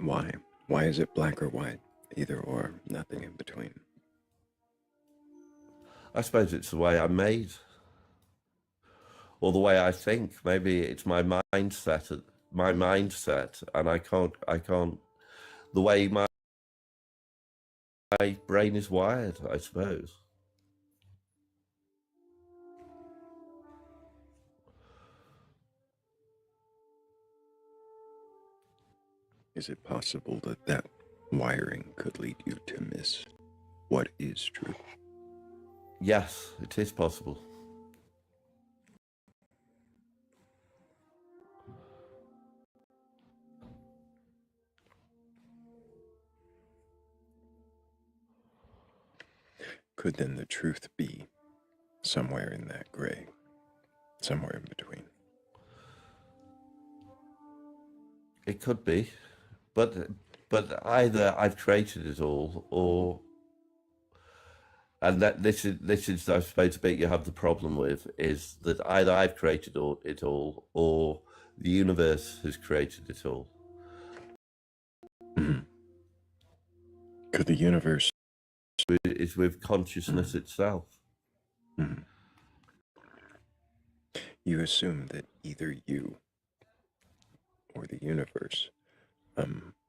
Why? Why is it black or white? Either or, nothing in between. I suppose it's the way I'm made, or the way I think. Maybe it's my mindset, and I can't. The way my brain is wired, I suppose. Is it possible that that wiring could lead you to miss what is true? Yes, it is possible. Could then the truth be somewhere in that gray, somewhere in between? It could be, but either I've created it all, and that this is I suppose the bit you have the problem with, is that either I've created it all, or the universe has created it all. Could the universe is with consciousness itself? You assume that either you or the universe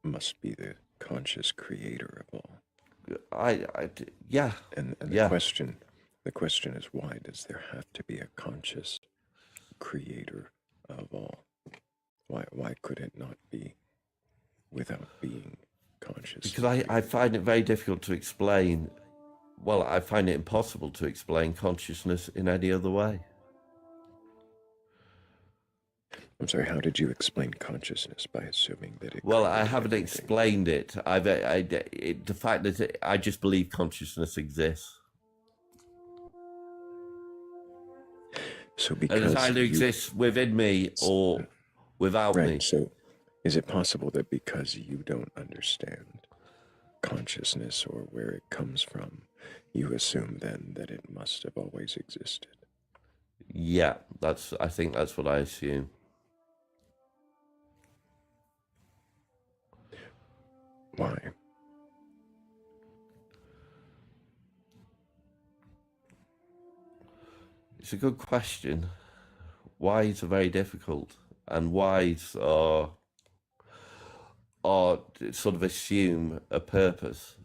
must be the conscious creator of all. Yeah. And yeah. the question is, why does there have to be a conscious creator of all? Why could it not be without being conscious? Because I find it very difficult to explain. Well, I find it impossible to explain consciousness in any other way. I'm sorry, how did you explain consciousness by assuming that it... Well, I haven't explained it. The fact that I just believe consciousness exists. So because and it either exists within me or without me. So is it possible that because you don't understand consciousness or where it comes from, you assume then that it must have always existed? Yeah, I think that's what I assume. Why? It's a good question. Whys are very difficult, and whys are sort of assume a purpose.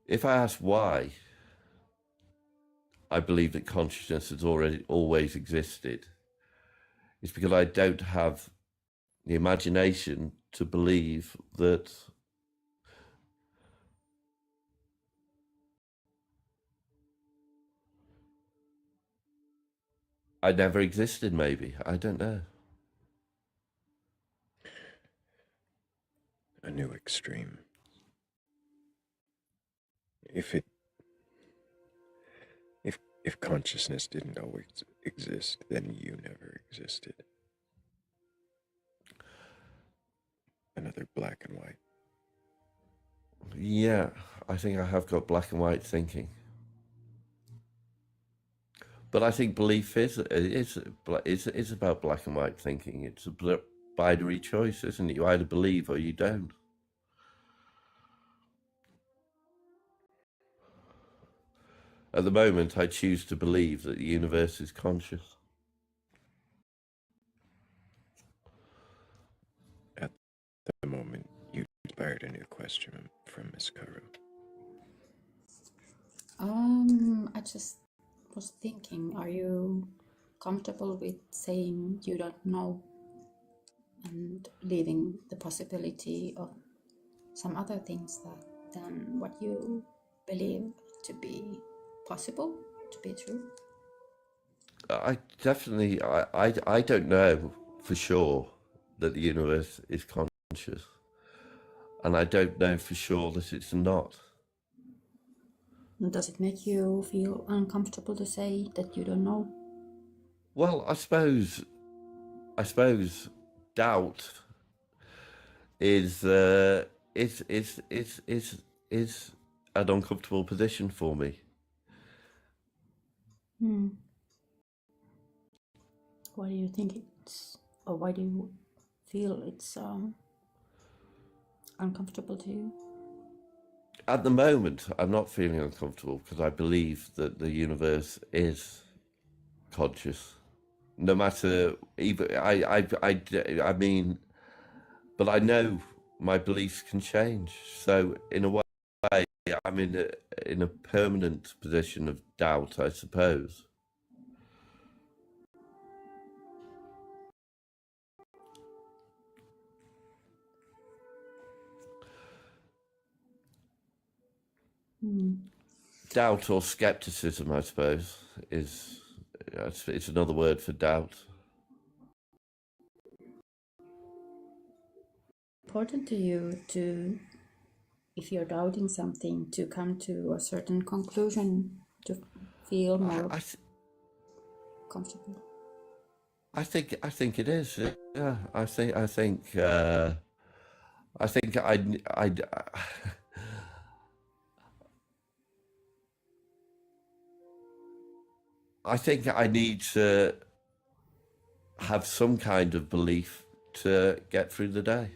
If I ask why, I believe that consciousness has always existed. It's because I don't have the imagination to believe that I never existed, maybe. I don't know. A new extreme. If consciousness didn't always exist, then you never existed. Another black and white. Yeah, I think I have got black and white thinking. But I think belief is about black and white thinking. It's a binary choice, isn't it? You either believe or you don't. At the moment, I choose to believe that the universe is conscious. At the moment, you inspired a new question from Miss Caro. I just was thinking, are you comfortable with saying you don't know and leaving the possibility of some other things than what you believe to be possible, to be true? I definitely, I don't know for sure that the universe is conscious. And I don't know for sure that it's not. Does it make you feel uncomfortable to say that you don't know? Well, I suppose doubt is an uncomfortable position for me. Why do you think or why do you feel it's uncomfortable to you? At the moment, I'm not feeling uncomfortable because I believe that the universe is conscious. No matter, even I mean, but I know my beliefs can change. So in a way, I'm in a permanent position of doubt, I suppose. Doubt or skepticism, I suppose, is it's another word for doubt. Important to you to, if you're doubting something, to come to a certain conclusion to feel more comfortable? I think it is. Yeah, I think I think I need to have some kind of belief to get through the day.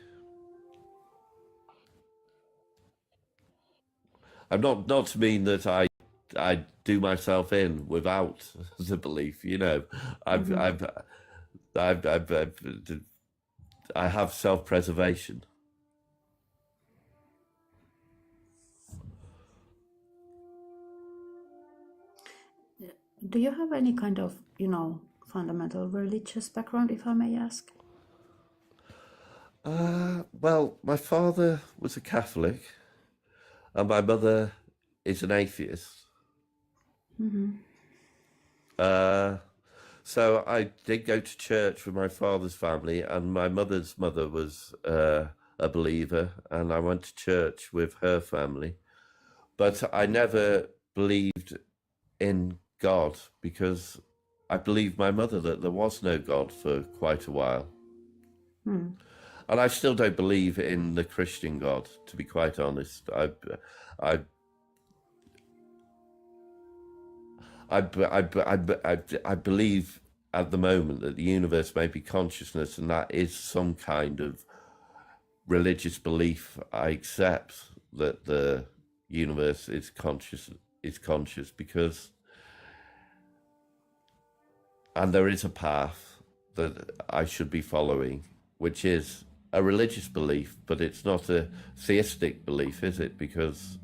I'm not to mean that I do myself in without the belief. You know, I have self-preservation. Do you have any kind of, fundamental religious background, if I may ask? Well, my father was a Catholic, and my mother is an atheist. So I did go to church with my father's family, and my mother's mother was a believer, and I went to church with her family. But I never believed in God because I believed my mother that there was no God for quite a while. And I still don't believe in the Christian God, to be quite honest. I believe at the moment that the universe may be consciousness, and that is some kind of religious belief. I accept that the universe is conscious because, and there is a path that I should be following, which is a religious belief, but it's not a theistic belief, is it? Because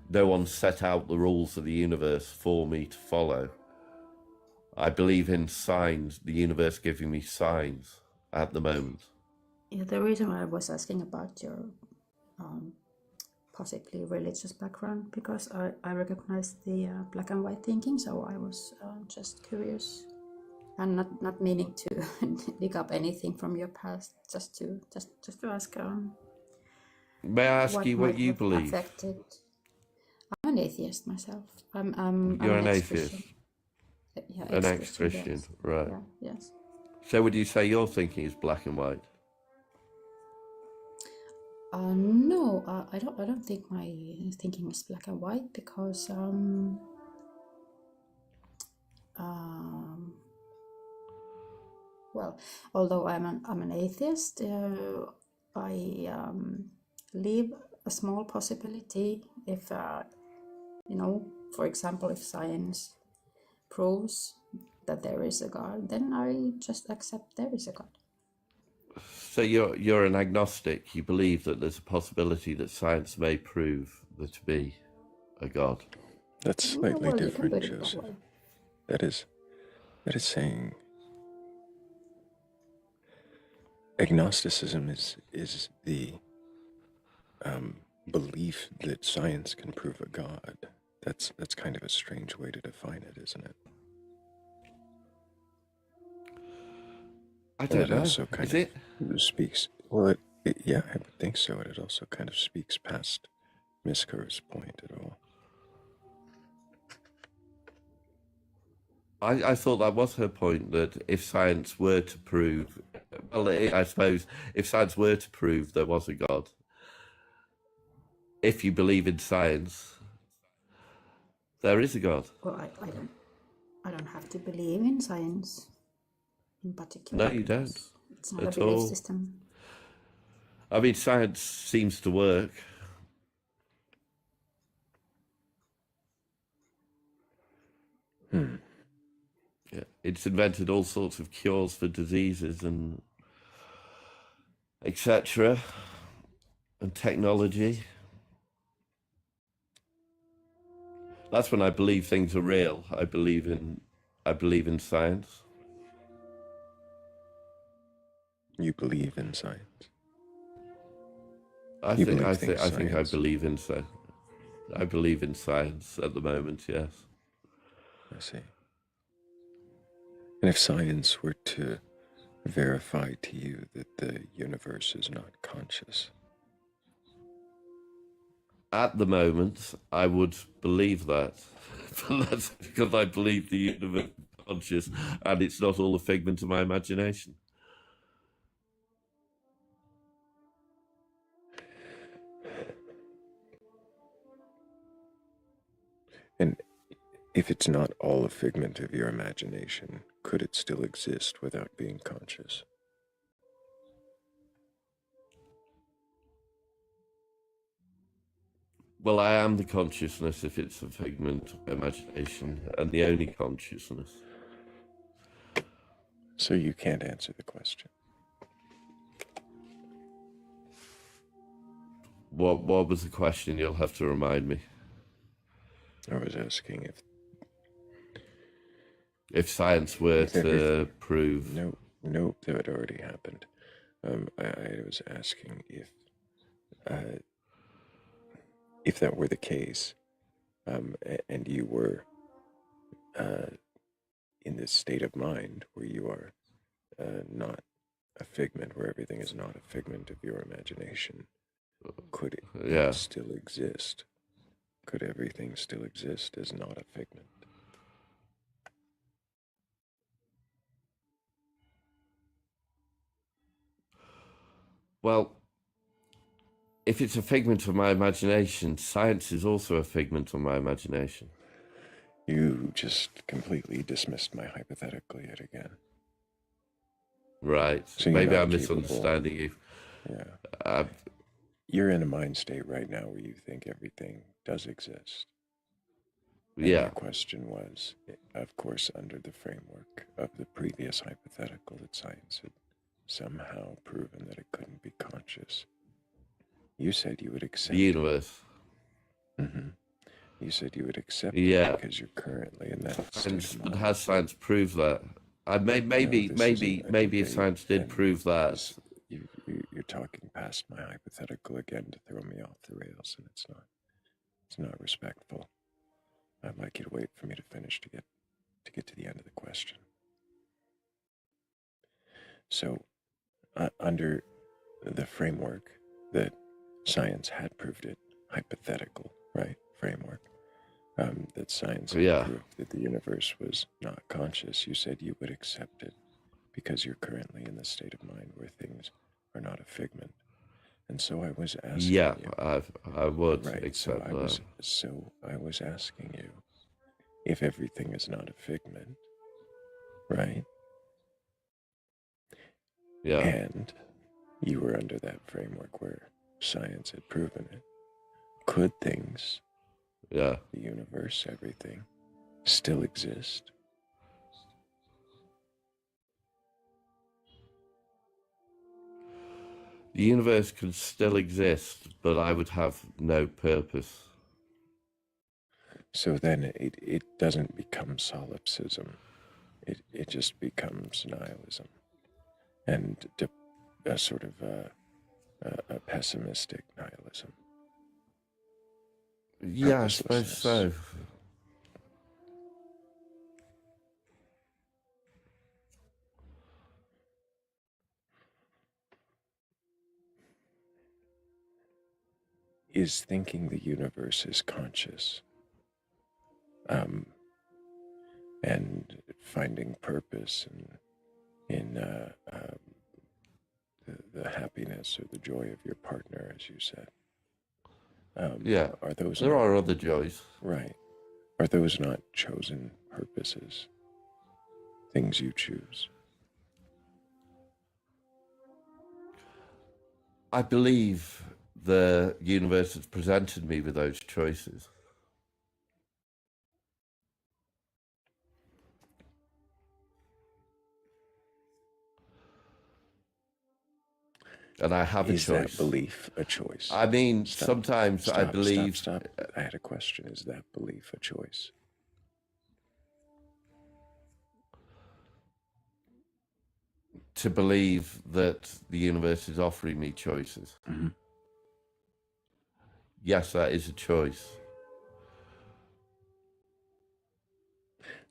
no one set out the rules of the universe for me to follow. I believe in signs, the universe giving me signs at the moment. Yeah, the reason why I was asking about your possibly religious background, because I recognize the black and white thinking, so I was just curious, and not meaning to dig up anything from your past, just to ask. May I ask you what might you have believe? affected. I'm an atheist myself. I'm You're an an atheist? Yeah, An ex-Christian, yes. right. Yeah, yes. So would you say your thinking is black and white? No, I don't think my thinking is black and white, because well, although I'm an atheist, I leave a small possibility if for example, if science proves that there is a God, then I just accept there is a God. So you're an agnostic. You believe that there's a possibility that science may prove there to be a God. That's slightly Well, you can different, put it that Joseph. way. That is saying agnosticism is the belief that science can prove a God. That's kind of a strange way to define it, isn't it? I don't know. Also kind Is it? speaks. Well, yeah, I would think so. And it also kind of speaks past Miss Kerr's point at all. I thought that was her point, that if science were to prove Well, I suppose if science were to prove there was a God, if you believe in science, there is a God. Well, I don't have to believe in science in particular. No, you don't It's not a at belief all. system. I mean, science seems to work. Yeah, it's invented all sorts of cures for diseases and etc. and technology. That's when I believe things are real. I believe in science. You believe in science. I You think believe I things think I science. believe in so. I believe in science at the moment. Yes. I see. And if science were to verify to you that the universe is not conscious, At the moment, I would believe that, but that's because I believe the universe is conscious, and it's not all a figment of my imagination. and if it's not all a figment of your imagination, could it still exist without being conscious? Well, I am the consciousness if it's a figment of imagination, and the only consciousness. So you can't answer the question. What was the question? You'll have to remind me. I was asking if science were to prove. No, that had already happened. I was asking if that were the case, and you were in this state of mind where you are not a figment, where everything is not a figment of your imagination, could it still exist? Could everything still exist as not a figment? Well, if it's a figment of my imagination, science is also a figment of my imagination. You just completely dismissed my hypothetical yet again. Right. So maybe I'm misunderstanding you. Yeah. You're in a mind state right now where you think everything does exist. And yeah. My question was, of course, under the framework of the previous hypothetical that science had somehow proven that it couldn't be conscious. You said you would accept the universe. Mm-hmm. You said you would accept it because you're currently in that state of But mind. has science proved that? Maybe if science did prove that. You're talking past my hypothetical again to throw me off the rails, and it's not respectful. I'd like you to wait for me to finish to get to the end of the question. So, under the framework that science had proved it, hypothetical, right? Framework. That science had proved that the universe was not conscious, you said you would accept it because you're currently in the state of mind where things are not a figment. And so I was asking you. I would So accept I was asking you if everything is not a figment, right? Yeah. And you were under that framework where science had proven it. Could things, the universe, everything, still exist? The universe could still exist, but I would have no purpose. So then it doesn't become solipsism. It just becomes nihilism. And a sort of a pessimistic nihilism. Yeah, I suppose so. Is thinking the universe is conscious, and finding purpose in the happiness or the joy of your partner, as you said. Yeah, Are those there not, are other joys. right? Are those not chosen purposes? Things you choose? I believe the universe has presented me with those choices. And I have a Is choice. that belief a choice? I mean, Stop, sometimes I stop, believe... Stop. I had a question. Is that belief a choice? To believe that the universe is offering me choices. Mm-hmm. Yes, that is a choice.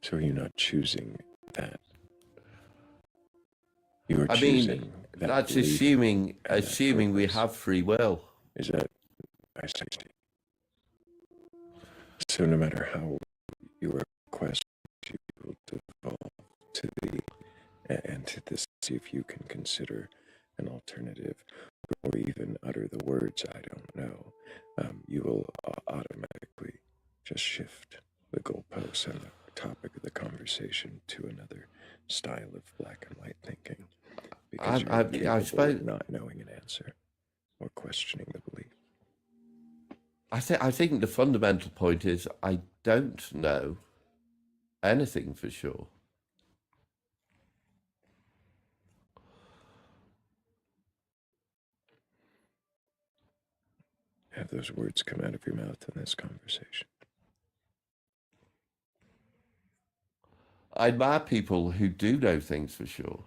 So you're not choosing that. You are I choosing mean, that that's belief assuming we have free will. Is that, I see. So no matter how your quest, you will devolve to the antithesis if you can consider an alternative or even utter the words I don't know, you will automatically just shift the goalposts and the topic of the conversation to another style of black and white thinking, because you're capable of not knowing an answer or questioning the belief. I think the fundamental point is I don't know anything for sure. Have those words come out of your mouth in this conversation? I admire people who do know things for sure,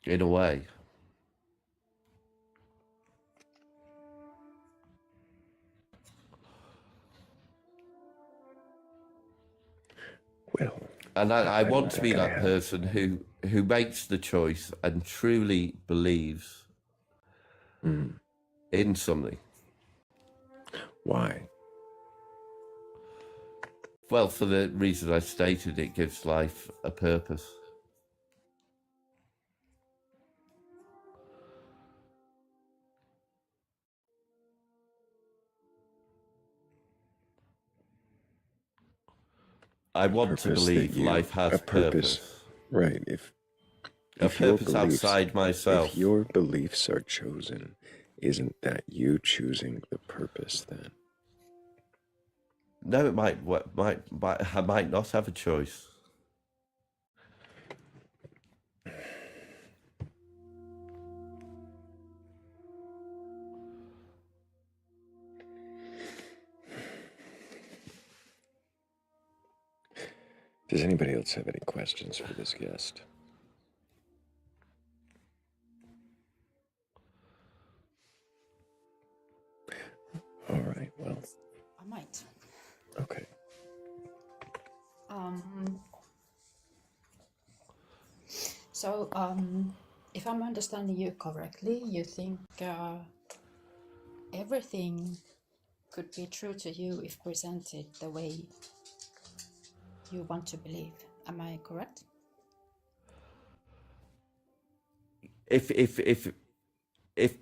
in a way. Well, and I want to be think I that have. person who makes the choice and truly believes in something. Why? Well, for the reason I stated, it gives life a purpose. I want to believe life has purpose. Right. A purpose outside myself. If your beliefs are chosen, isn't that you choosing the purpose then? No, it might. I might not have a choice. Does anybody else have any questions for this guest? All right, well. I might. Okay. So, if I'm understanding you correctly, you think everything could be true to you if presented the way you want to believe. Am I correct? If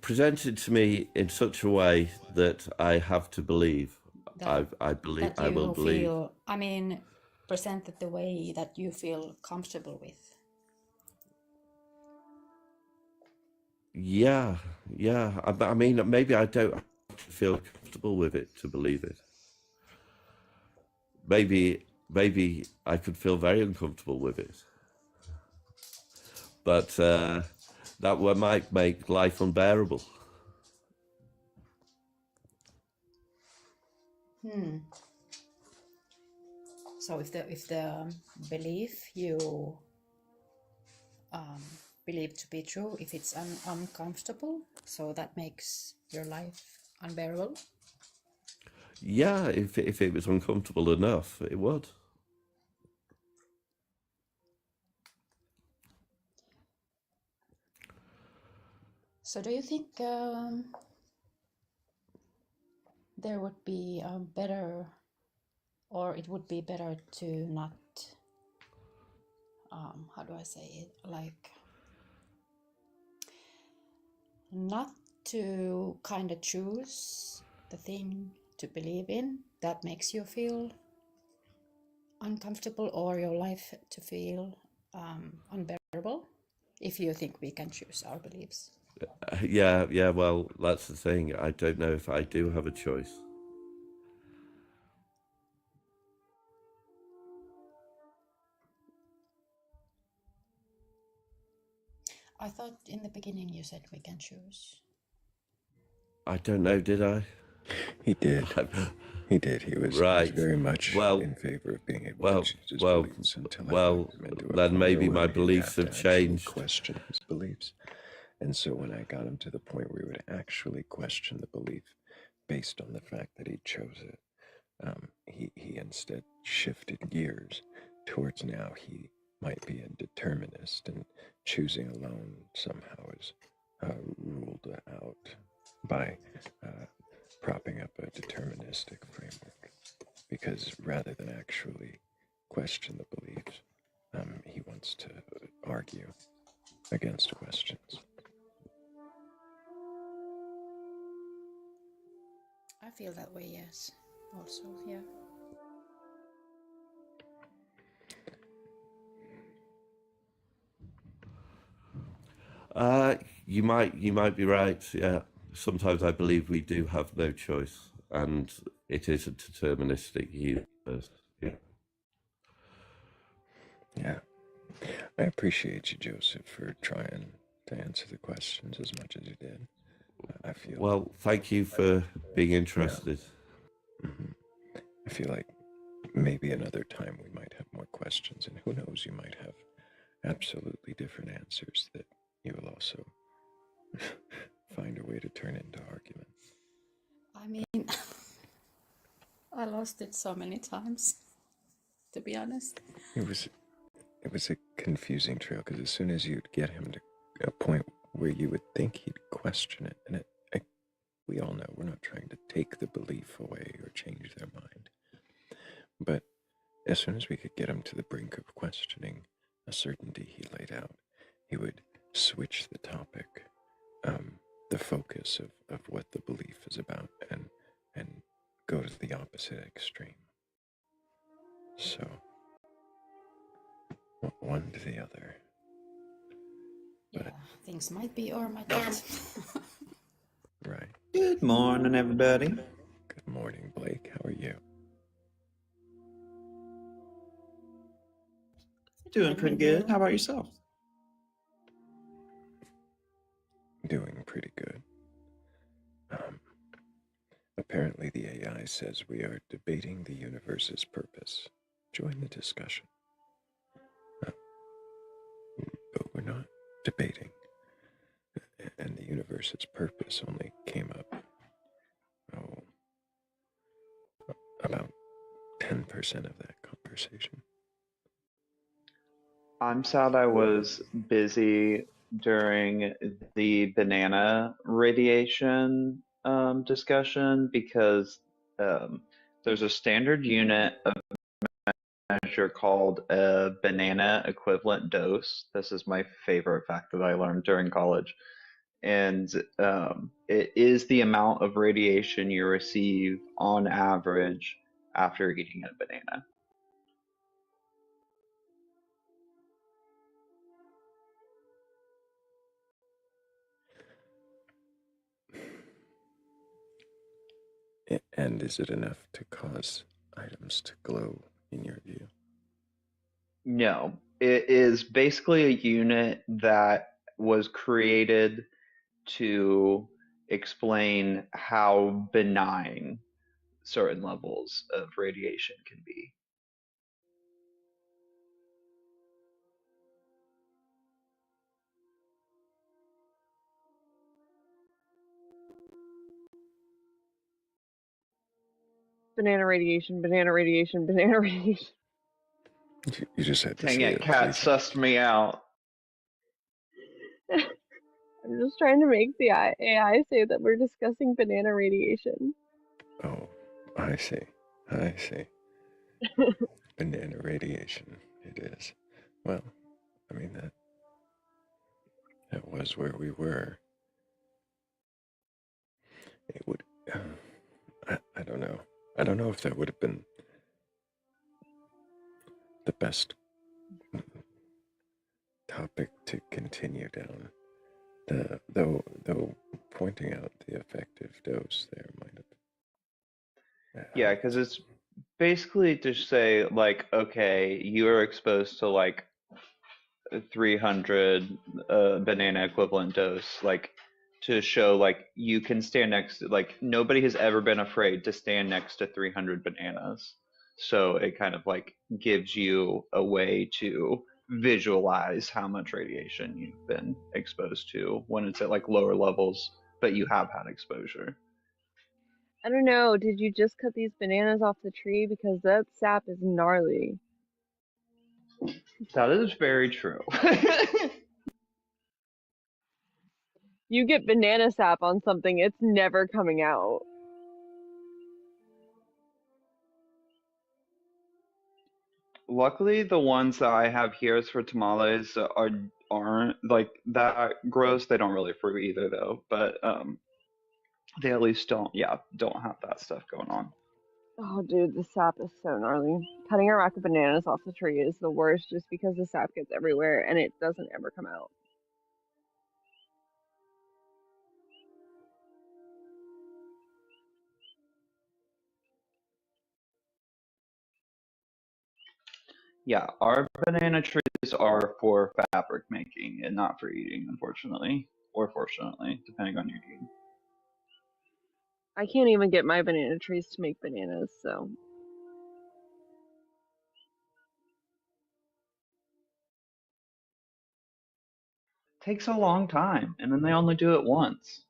presented to me in such a way that I have to believe, I believe I will believe. I mean, presented the way that you feel comfortable with. Yeah. I mean, maybe I don't feel comfortable with it to believe it. Maybe I could feel very uncomfortable with it. But that might make life unbearable. So if the belief you believe to be true, if it's uncomfortable, so that makes your life unbearable? Yeah, if it was uncomfortable enough, it would. So do you think there would be better, or it would be better to not, how do I say it, like, not to kind of choose the thing to believe in that makes you feel uncomfortable or your life to feel unbearable, if you think we can choose our beliefs. Yeah, well, that's the thing. I don't know if I do have a choice. I thought in the beginning you said we can choose. I don't know, did I? He did. He did. He was very much in favor of being able to choose his beliefs until I got him into a then corner maybe where my we would beliefs have have to actually changed. question his beliefs. And so when I got him to the point where we would actually question the belief based on the fact that he chose it, he instead shifted gears towards now he might be a determinist, and choosing alone somehow is ruled out by propping up a deterministic framework. Because rather than actually question the beliefs, he wants to argue against questions. I feel that way, yes. Also, yeah. You might be right. Yeah, sometimes I believe we do have no choice, and it is a deterministic universe. Yeah. I appreciate you, Joseph, for trying to answer the questions as much as you did. I feel. Well, thank you for being interested. Yeah. I feel like maybe another time we might have more questions, and who knows, you might have absolutely different answers that you will also find a way to turn into arguments. I mean, I lost it so many times, to be honest. It was a confusing trail, because as soon as you'd get him to a point where you would think he'd question it, and we all know we're not trying to take the belief away or change their mind. But as soon as we could get him to the brink of questioning a certainty he laid out, he would switch the topic, the focus of what the belief is about, and go to the opposite extreme. So, one to the other. Yeah, things might be or might not. Right. Good morning, everybody. Good morning, Blake. How are you? Doing pretty good. How about yourself? Doing pretty good. Apparently the AI says we are debating the universe's purpose. Join the discussion. But we're not debating. And the universe's purpose only came up, about 10% of that conversation. I'm sad I was busy during the banana radiation discussion because there's a standard unit of measure called a banana equivalent dose. This is my favorite fact that I learned during college. And it is the amount of radiation you receive on average after eating a banana. And is it enough to cause items to glow, in your view? No, it is basically a unit that was created to explain how benign certain levels of radiation can be. Banana radiation, banana radiation, banana radiation. You just had to Dang say it, it. Cat sussed me out. I'm just trying to make the AI say that we're discussing banana radiation. Oh, I see. Banana radiation, it is. Well, I mean, that was where we were It would. I don't know. I don't know if that would have been the best topic to continue down. Though pointing out the effective dose there might have Yeah, helped. because it's basically to say like, okay, you are exposed to like 300 banana equivalent dose, like to show like you can stand next to, like nobody has ever been afraid to stand next to 300 bananas. So it kind of like gives you a way to visualize how much radiation you've been exposed to when it's at like lower levels, but you have had exposure. I don't know. Did you just cut these bananas off the tree? Because that sap is gnarly. That is very true. You get banana sap on something, it's never coming out. Luckily, the ones that I have here is for tamales aren't like that gross. They don't really fruit either though, but they at least don't have that stuff going on. Oh, dude, the sap is so gnarly. Cutting a rack of bananas off the tree is the worst just because the sap gets everywhere and it doesn't ever come out. Yeah, our banana trees are for fabric making and not for eating, unfortunately, or fortunately, depending on your need. I can't even get my banana trees to make bananas, so. Takes a long time, and then they only do it once.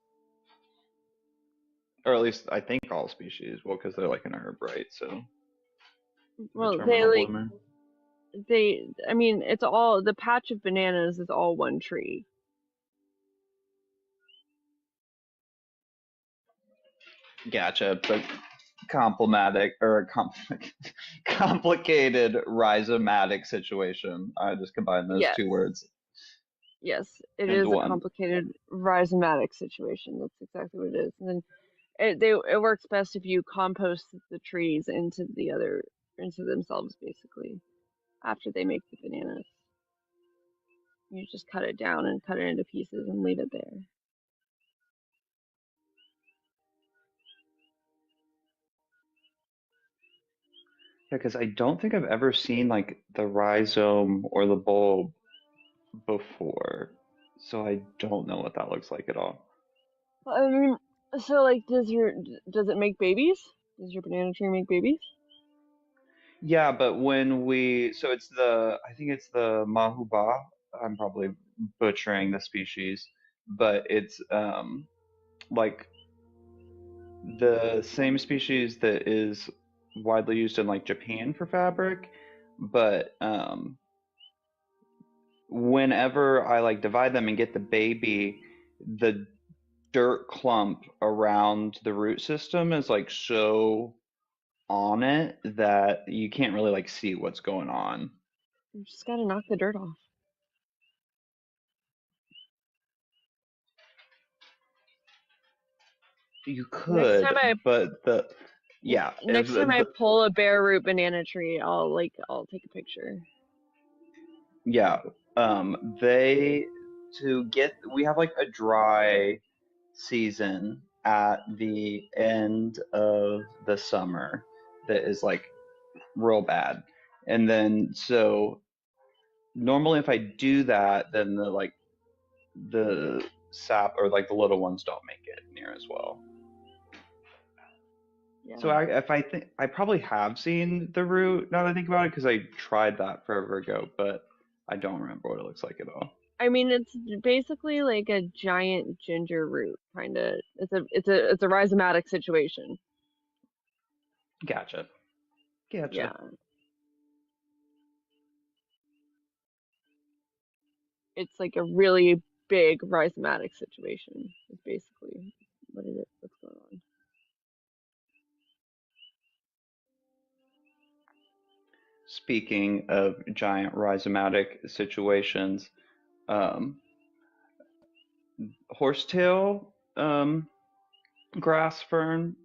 Or at least I think all species. Well, because they're like an herb, right? So the Well, terminal bloomer. I mean, it's all, the patch of bananas is all one tree. Gotcha, but complicated rhizomatic situation. I just combined those Yes. two words Yes, it into is a one. complicated rhizomatic situation. That's exactly what it is. And then it works best if you compost the trees into themselves basically after they make the bananas. You just cut it down and cut it into pieces and leave it there. Yeah, because I don't think I've ever seen like the rhizome or the bulb before, so I don't know what that looks like at all. I mean, so like, does it make babies? Does your banana tree make babies? Yeah, but so I think it's the mahuba. I'm probably butchering the species, but it's like the same species that is widely used in like Japan for fabric, but whenever I like divide them and get the baby, the dirt clump around the root system is like so on it that you can't really like see what's going on. You just gotta knock the dirt off. You Next time could, but next time I pull a bare root banana tree, I'll take a picture. yeah, they we have like a dry season at the end of the summer that is like real bad. And then so normally if I do that, then the sap or like the little ones don't make it near as well. Yeah. So if I think I probably have seen the root now that I think about it because I tried that forever ago, but I don't remember what it looks like at all. I mean, it's basically like a giant ginger root, kind of. It's a rhizomatic situation. Gotcha. Yeah. It's like a really big rhizomatic situation. Is basically what it is. What's going on. Speaking of giant rhizomatic situations, horsetail grass fern.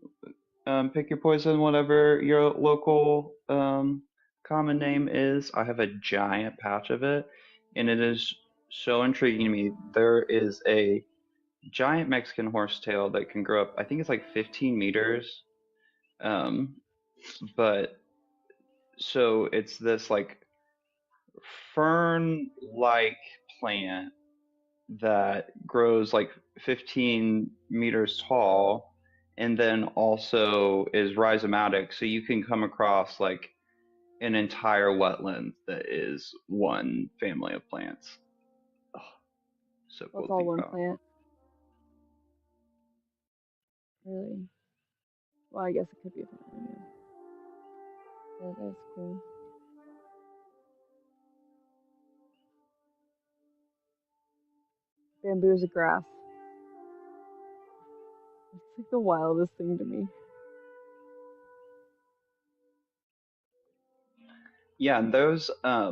Pick your poison, whatever your local common name is. I have a giant patch of it, and it is so intriguing to me. There is a giant Mexican horsetail that can grow up, I think it's like 15 meters. But so it's this like fern-like plant that grows like 15 meters tall and then also is rhizomatic, so you can come across like an entire wetland that is one family of plants. Oh, so cool That's to all think one about. plant. Really? Well, I guess it could be a family. Yeah, that's cool. Bamboo is a grass. It's like the wildest thing to me. Yeah, and those I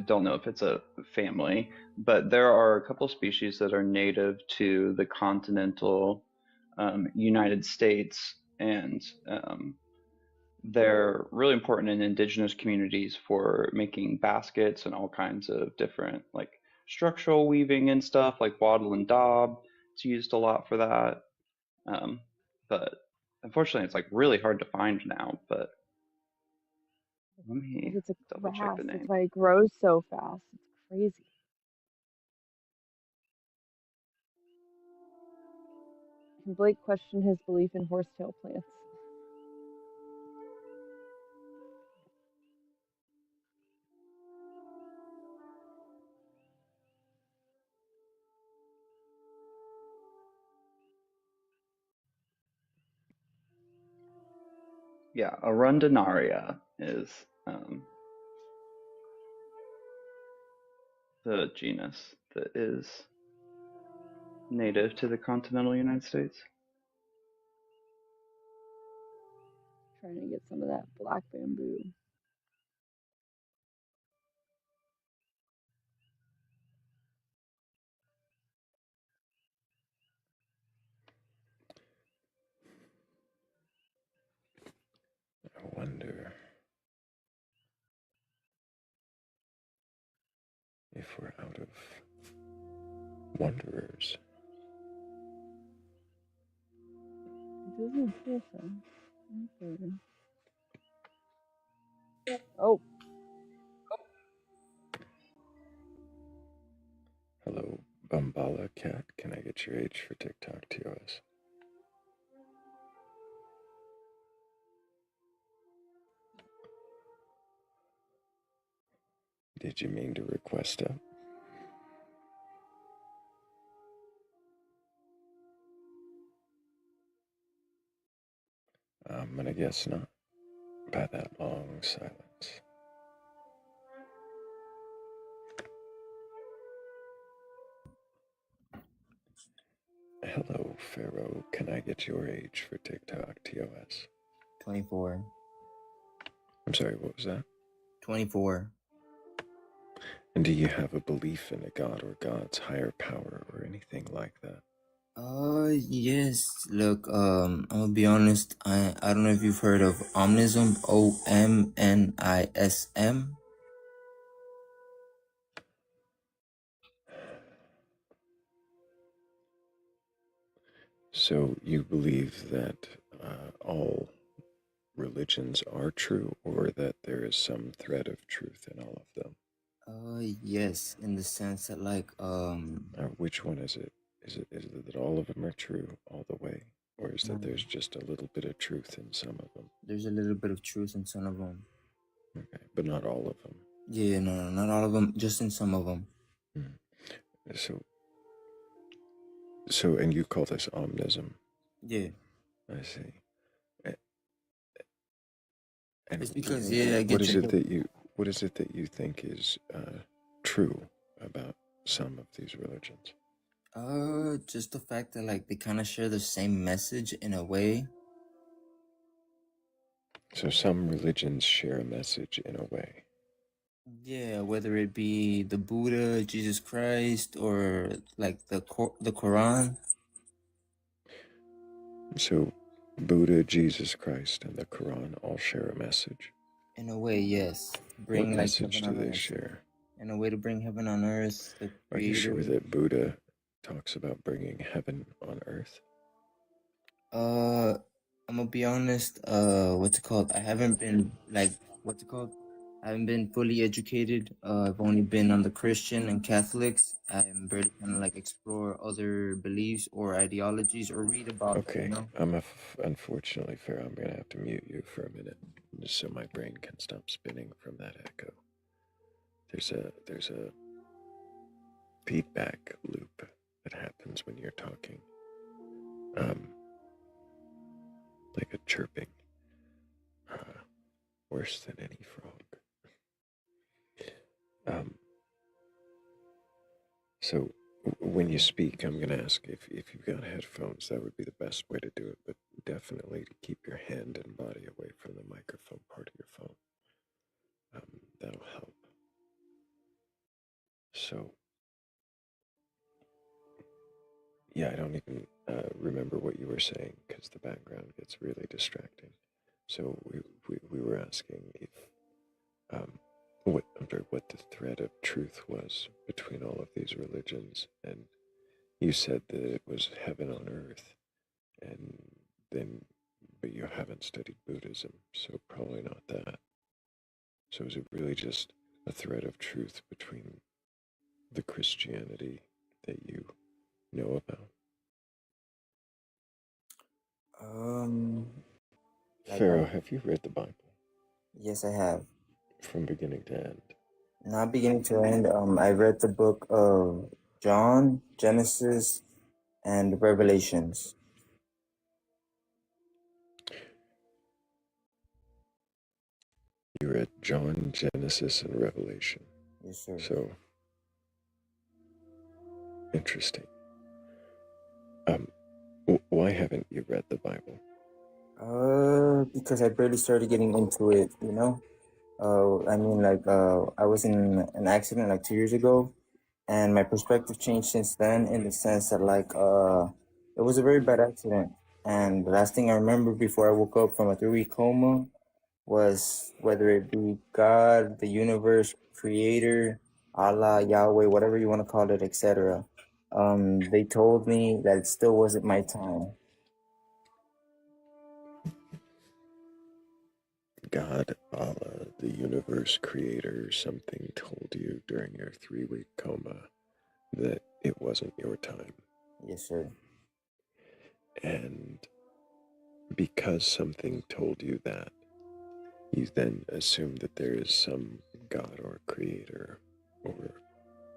don't know if it's a family, but there are a couple species that are native to the continental United States, and they're really important in indigenous communities for making baskets and all kinds of different like structural weaving and stuff, like wattle and daub. It's used a lot for that. Um, but unfortunately, it's like really hard to find now. But let me It's a double check grass. the That's name. why it grows so fast. It's crazy. Can Blake question his belief in horsetail plants? Yeah, Arundinaria is the genus that is native to the continental United States. Trying to get some of that black bamboo. I wonder if we're out of wanderers. It doesn't feel so. Okay. Oh. Hello, Bambala Cat. Can I get your age for TikTok TOS? Did you mean to request up? I'm gonna guess not, by that long silence. Hello, Pharaoh. Can I get your age for TikTok TOS? 24. I'm sorry, what was that? 24. And do you have a belief in a god or gods, higher power, or anything like that? Yes. Look, I'm gonna be honest. I don't know if you've heard of Omnism. OMNISM. So you believe that all religions are true, or that there is some thread of truth in all of them? Yes, in the sense that Which one is it? Is it that all of them are true all the way, or is that there's just a little bit of truth in some of them? there's a little bit of truth in some of them. Okay, but not all of them. Yeah, no, not all of them, just in some of them. So, and you call this omnism? Yeah. I see. And It's because I what get is you. what is it that you think is true about some of these religions? Just the fact that they kind of share the same message in a way. So some religions share a message in a way. Yeah, whether it be the Buddha, Jesus Christ, or like the Quran. So, Buddha, Jesus Christ, and the Quran all share a message. In a way, yes. What Bring like message heaven do on they earth. share? In a way to bring heaven on earth, the Are you sure creator. that Buddha talks about bringing heaven on earth? I'm gonna be honest, what's it called? I haven't been like what's it called? I haven't been fully educated. I've only been on the Christian and Catholics. I'm barely kind of like explore other beliefs or ideologies or read about them, you Okay, know? unfortunately, Farrah, I'm gonna have to mute you for a minute, just so my brain can stop spinning from that echo. There's a feedback loop that happens when you're talking, like a chirping, worse than any frog. So when you speak, I'm gonna ask if you've got headphones. That would be the best way to do it, but definitely to keep your hand and body away from the microphone part of your phone. That'll help. So, yeah, I don't even remember what you were saying because the background gets really distracting. So we were asking if what the thread of truth was between all of these religions, and you said that it was heaven on earth, and then but you haven't studied Buddhism, so probably not that. So is it really just a thread of truth between the Christianity that you know about? Like Pharaoh, have you read the Bible yes, I have. from beginning to end? Not beginning to end. I read the book of John, Genesis, and Revelations. You read John, Genesis, and Revelation. Yes, sir. So interesting. Why haven't you read the Bible? Because I barely started getting into it, you know? I mean, like, I was in an accident like 2 years ago, and my perspective changed since then in the sense that, like, it was a very bad accident. And the last thing I remember before I woke up from a 3-week coma was whether it be God, the universe, creator, Allah, Yahweh, whatever you want to call it, etc. They told me that it still wasn't my time. God, Allah, the universe creator, something told you during your 3-week coma that it wasn't your time. Yes, sir. And because something told you that, you then assume that there is some God or creator or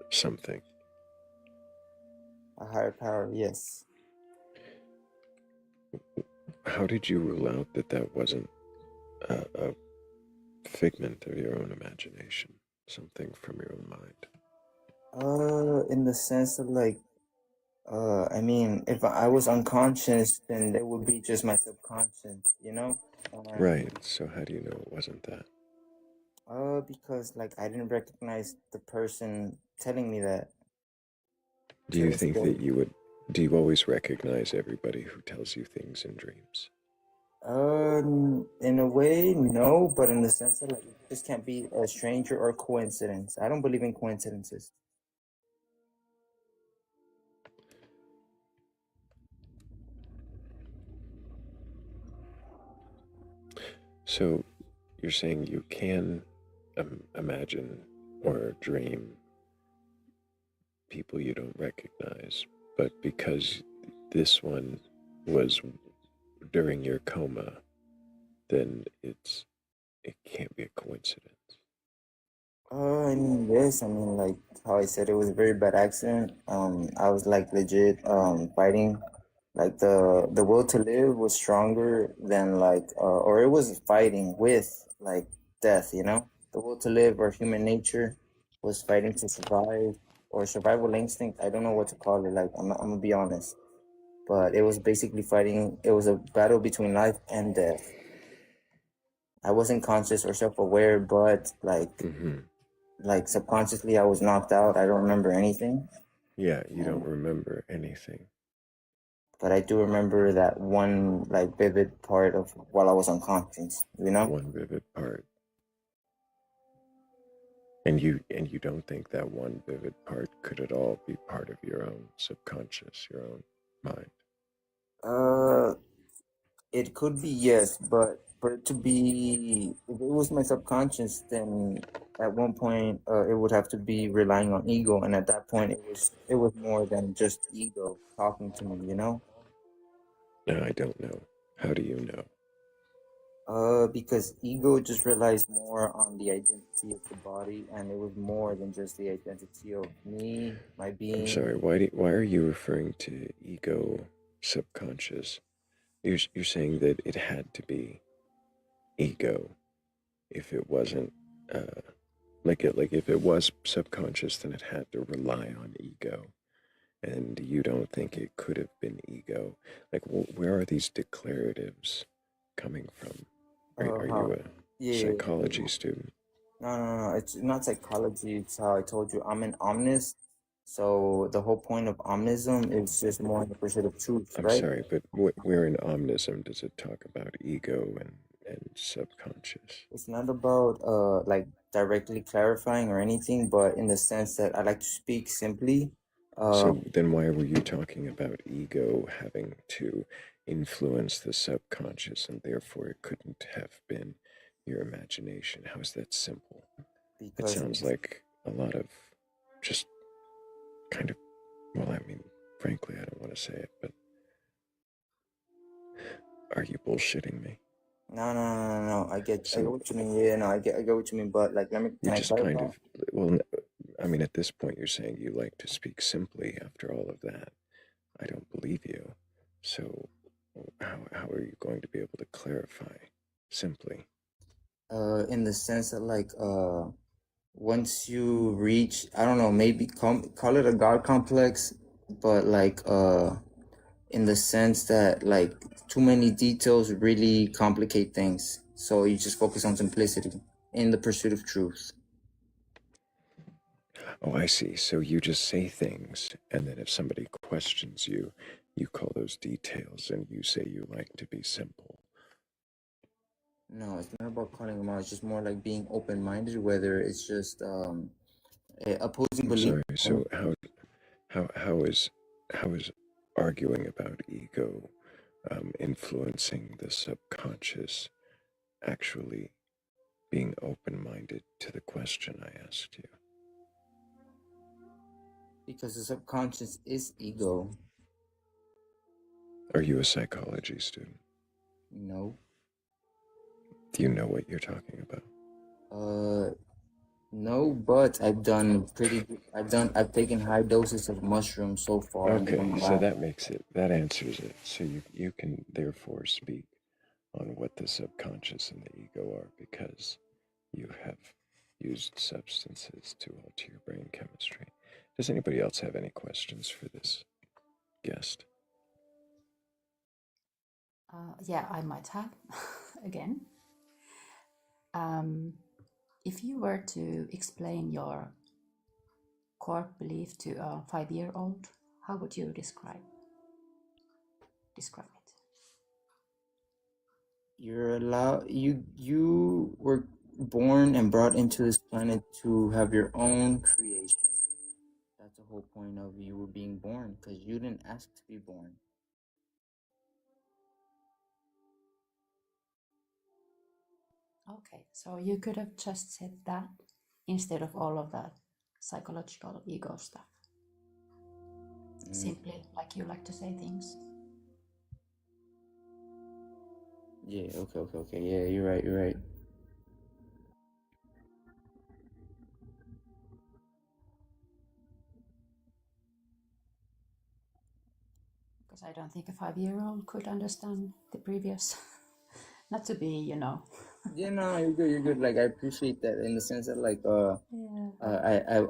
something. A higher power, yes. How did you rule out that that wasn't a figment of your own imagination, something from your own mind? In the sense of like, I mean, if I was unconscious, then it would be just my subconscious, you know? Right, so how do you know it wasn't that? Because like I didn't recognize the person telling me that. Do you think that do you always recognize everybody who tells you things in dreams? In a way, no, but in the sense that like, this can't be a stranger or coincidence. I don't believe in coincidences. So you're saying you can imagine or dream people you don't recognize, but because this one was during your coma, then it can't be a coincidence. I mean, yes, I mean, like how I said, it was a very bad accident. I was like legit fighting. Like the will to live was stronger than like or it was fighting with like death, you know? The will to live or human nature was fighting to survive or survival instinct. I don't know what to call it. Like I'm gonna be honest. But it was basically fighting, it was a battle between life and death. I wasn't conscious or self aware, but like like subconsciously I was knocked out. I don't remember anything. Yeah, you don't remember anything. But I do remember that one like vivid part of while I was unconscious, you know? One vivid part. And you don't think that one vivid part could at all be part of your own subconscious, your own mind? It could be, yes, but for it to be, if it was my subconscious, then at one point it would have to be relying on ego, and at that point it was more than just ego talking to me, you know? No, I don't know. How do you know? Because ego just relies more on the identity of the body, and it was more than just the identity of me, my being. I'm sorry. Why are you referring to ego, subconscious? You're saying that it had to be ego. If it wasn't, like if it was subconscious, then it had to rely on ego. And you don't think it could have been ego? Like, where are these declaratives coming from? Are you a psychology student? No. It's not psychology. It's how I told you. I'm an omnist. So the whole point of omnism is just more in the pursuit of truth, I'm right? sorry, but where in omnism does it talk about ego and subconscious? It's not about like directly clarifying or anything, but in the sense that I like to speak simply. So then why were you talking about ego having to influence the subconscious and therefore it couldn't have been your imagination? How is that simple? It sounds like a lot of just kind of, well, I mean, frankly, I don't want to say it, but are you bullshitting me? No. I get what you mean. Yeah, no, I get what you mean. But like, You're I just clarify? kind of, well, I mean, at this point, you're saying you like to speak simply after all of that. I don't believe you. So how are you going to be able to clarify simply? In the sense that like once you reach, I don't know, maybe call it a God complex, but like in the sense that like too many details really complicate things. So you just focus on simplicity in the pursuit of truth. Oh, I see. So you just say things, and then if somebody questions you, you call those details and you say you like to be simple. No, it's not about calling them out. It's just more like being open-minded, whether it's just opposing I'm belief. sorry. So how is arguing about ego influencing the subconscious actually being open-minded to the question I asked you? Because the subconscious is ego. Are you a psychology student? No. Do you know what you're talking about? No, but I've taken high doses of mushrooms so far. Okay, so that answers it. So you can therefore speak on what the subconscious and the ego are because you have used substances to alter your brain chemistry. Does anybody else have any questions for this guest? Yeah, I might have again. If you were to explain your core belief to a 5-year-old, how would you describe it? You were born and brought into this planet to have your own creation. That's the whole point of you were being born, because you didn't ask to be born. Okay, so you could have just said that instead of all of that psychological ego stuff. Simply like you like to say things. Yeah, okay. Yeah, you're right. Because I don't think a 5-year-old could understand the previous. Not to be, Yeah, no, you're good. Like, I appreciate that in the sense that, like, Yeah.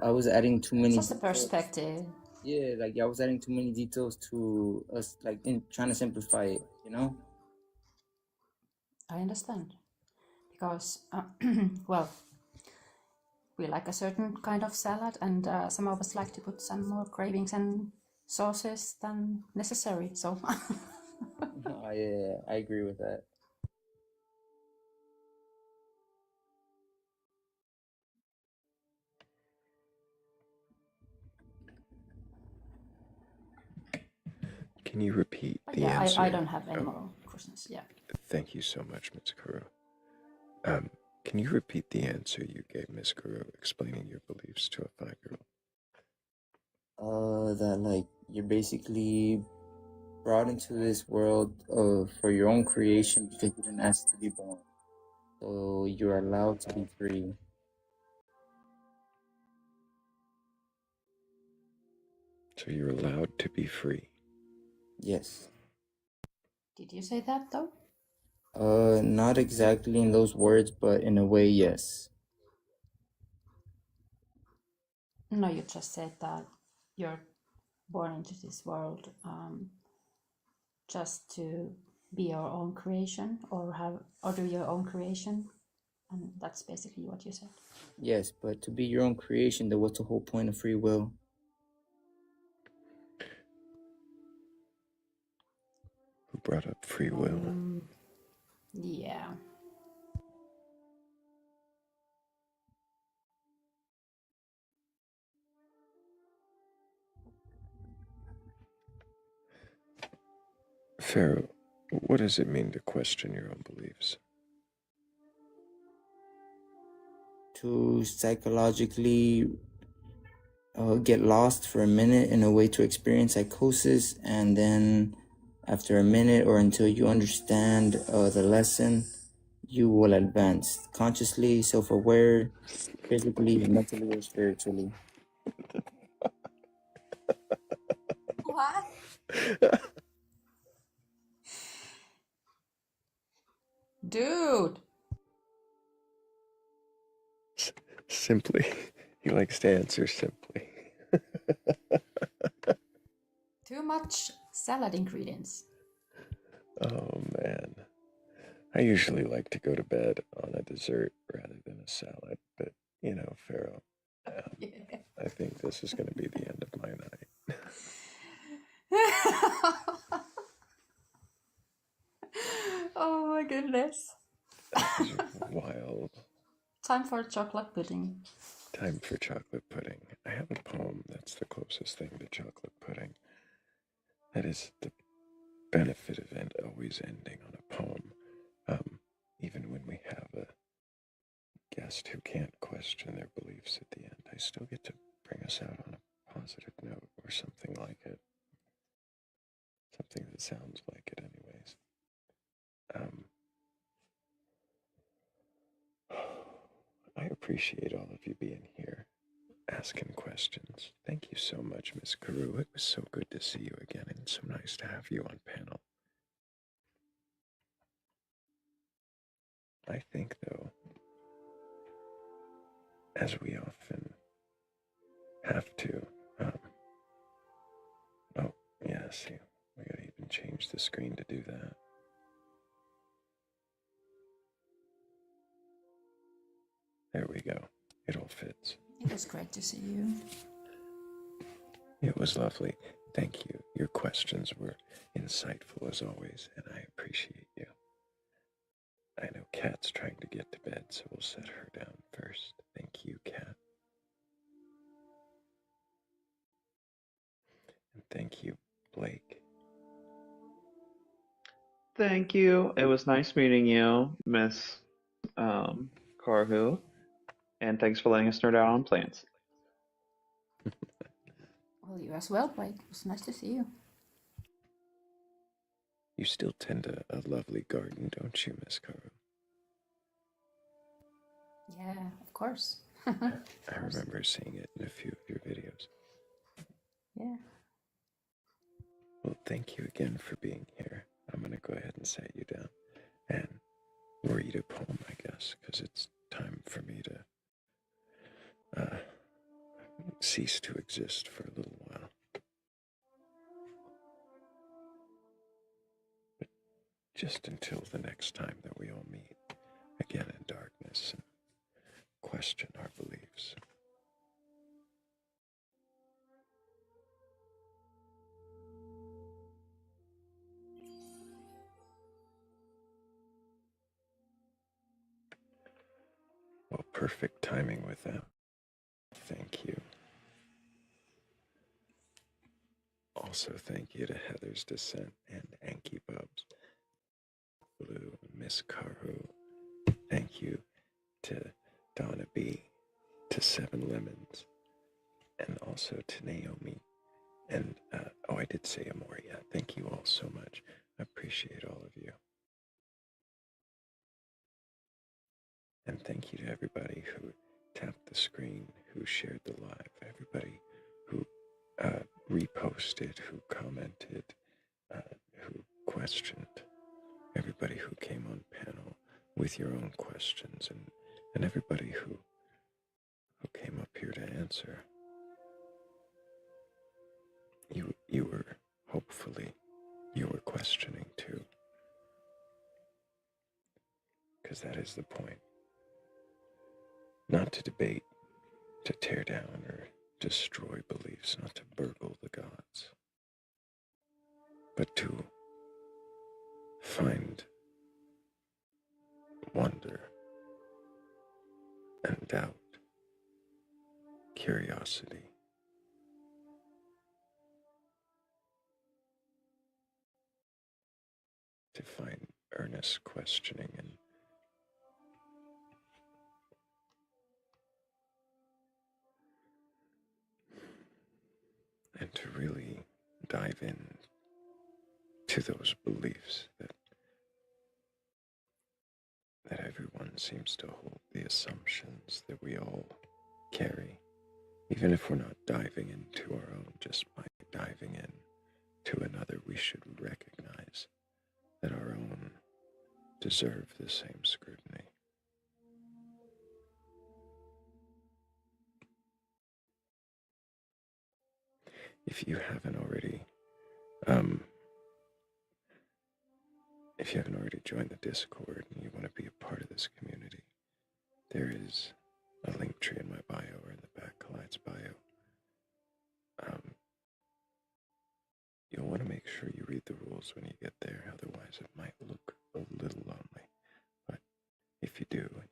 I was adding too many Just a details. perspective. Yeah, like I was adding too many details to us, like in trying to simplify it, you know? I understand. Because, well, we like a certain kind of salad, and some of us like to put some more cravings and sauces than necessary. So I agree with that. Can you repeat but the yeah, answer? I don't have any more questions. Yeah. Thank you so much, Ms. Kuru. Can you repeat the answer you gave Ms. Kuru, explaining your beliefs to a 5-year-old? That like you're basically brought into this world for your own creation because you didn't ask to be born. So you're allowed to be free. So you're allowed to be free. Yes. Did you say that though? Not exactly in those words, but in a way, yes. No, you just said that you're born into this world just to be your own creation or do your own creation, and that's basically what you said. Yes, but to be your own creation, then what's the whole point of free will? Who brought up free will? Yeah. Pharaoh, what does it mean to question your own beliefs? To psychologically get lost for a minute in a way to experience psychosis, and then after a minute or until you understand the lesson, you will advance consciously, self-aware, physically, mentally, or spiritually. What? Dude. Simply. He likes to answer simply. Too much salad ingredients. Oh, man. I usually like to go to bed on a dessert rather than a salad, but, you know, Pharaoh, Yeah. I think this is going to be the end of my night. Oh my goodness. That was wild. Time for chocolate pudding. Time for chocolate pudding. I have a poem that's the closest thing to chocolate pudding. That is the benefit of always ending on a poem. Even when we have a guest who can't question their beliefs at the end, I still get to bring us out on a positive note or something like it. Something that sounds like it, anyways. I appreciate all of you being here, asking questions. Thank you so much, Miss Kuru. It was so good to see you again, and so nice to have you on panel. I think, though, as we often have to, oh, yeah, see, we gotta even change the screen to do that. There we go. It all fits. It was great to see you. It was lovely. Thank you. Your questions were insightful as always, and I appreciate you. I know Kat's trying to get to bed, so we'll set her down first. Thank you, Kat. And thank you, Blake. Thank you. It was nice meeting you, Miss Karhu. And thanks for letting us nerd out on plants. Well, you as well, Blake. It was nice to see you. You still tend a lovely garden, don't you, Miss Karu? Yeah, of course. I remember seeing it in a few of your videos. Yeah. Well, thank you again for being here. I'm going to go ahead and set you down and read a poem, I guess, because it's time for me to cease to exist for a little while. But just until the next time that we all meet again in darkness and question our beliefs. beliefs. Well, perfect timing with that. Thank you. Also, thank you to Heather's Descent and Anki Bubs, Blue, Miss Karu. Thank you to Donna B, to Seven Lemons, and also to Naomi. And, I did say Amoria. Thank you all so much. I appreciate all of you. And thank you to everybody who tapped the screen, who shared the live, everybody who reposted, who commented, who questioned, everybody who came on panel with your own questions, and everybody who came up here to answer. You were, hopefully, you were questioning too. Because that is the point. Not to debate, to tear down or destroy beliefs, not to burgle the gods, but to find wonder and doubt, curiosity. To find earnest questioning and to really dive in to those beliefs that everyone seems to hold, the assumptions that we all carry, even if we're not diving into our own, just by diving in to another, we should recognize that our own deserve the same scrutiny. If you haven't already, joined the Discord and you want to be a part of this community, there is a link tree in my bio or in the Batcolyte's bio. You'll want to make sure you read the rules when you get there, otherwise it might look a little lonely. But if you do and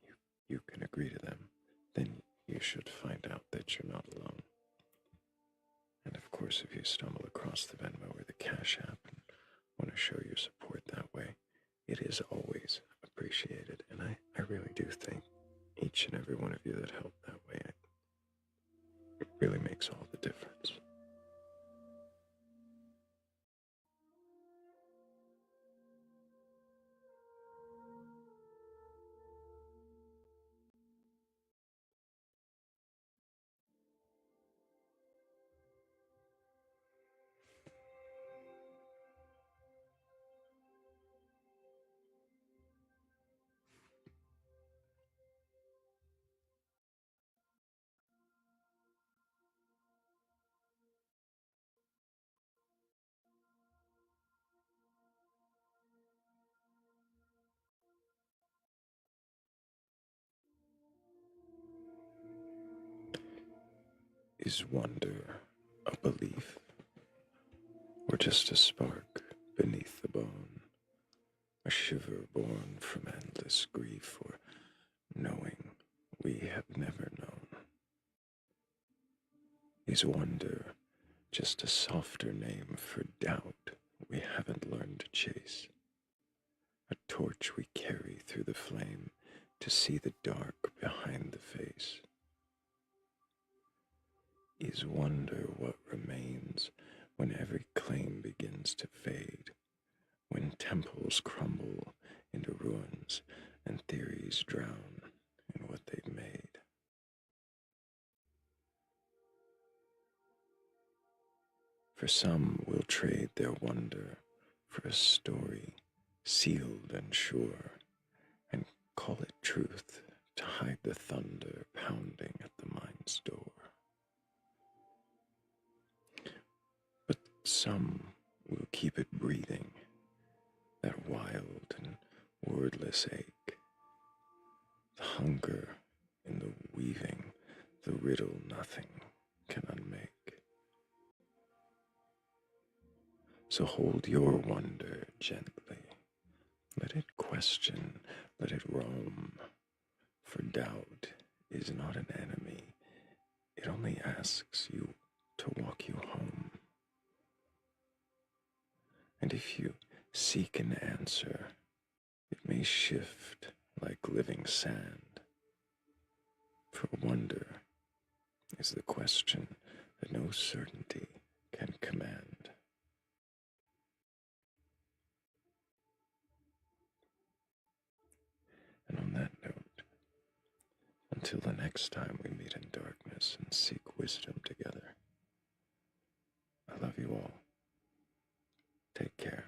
you can agree to them, then you should find out that you're not alone. And of course, if you stumble across the Venmo or the Cash App and want to show your support that way, it is always appreciated. And I really do thank each and every one of you that helped that way. It really makes all the difference. Is wonder a belief, or just a spark beneath the bone, a shiver born from endless grief, or knowing we have never known? Is wonder just a softer name for doubt we haven't learned to chase? A torch we carry through the flame to see the dark behind the face? Is wonder what remains when every claim begins to fade, when temples crumble into ruins and theories drown in what they've made? For some will trade their wonder for a story sealed and sure, and call it truth to hide the thunder pounding at the mind's door. But some will keep it breathing, that wild and wordless ache, the hunger in the weaving, the riddle nothing can unmake. So hold your wonder gently. Let it question, let it roam, for doubt is not an enemy. It only asks you to walk you home. And if you seek an answer, it may shift like living sand. For wonder is the question that no certainty can command. And on that note, until the next time we meet in darkness and seek wisdom together, I love you all. Take care.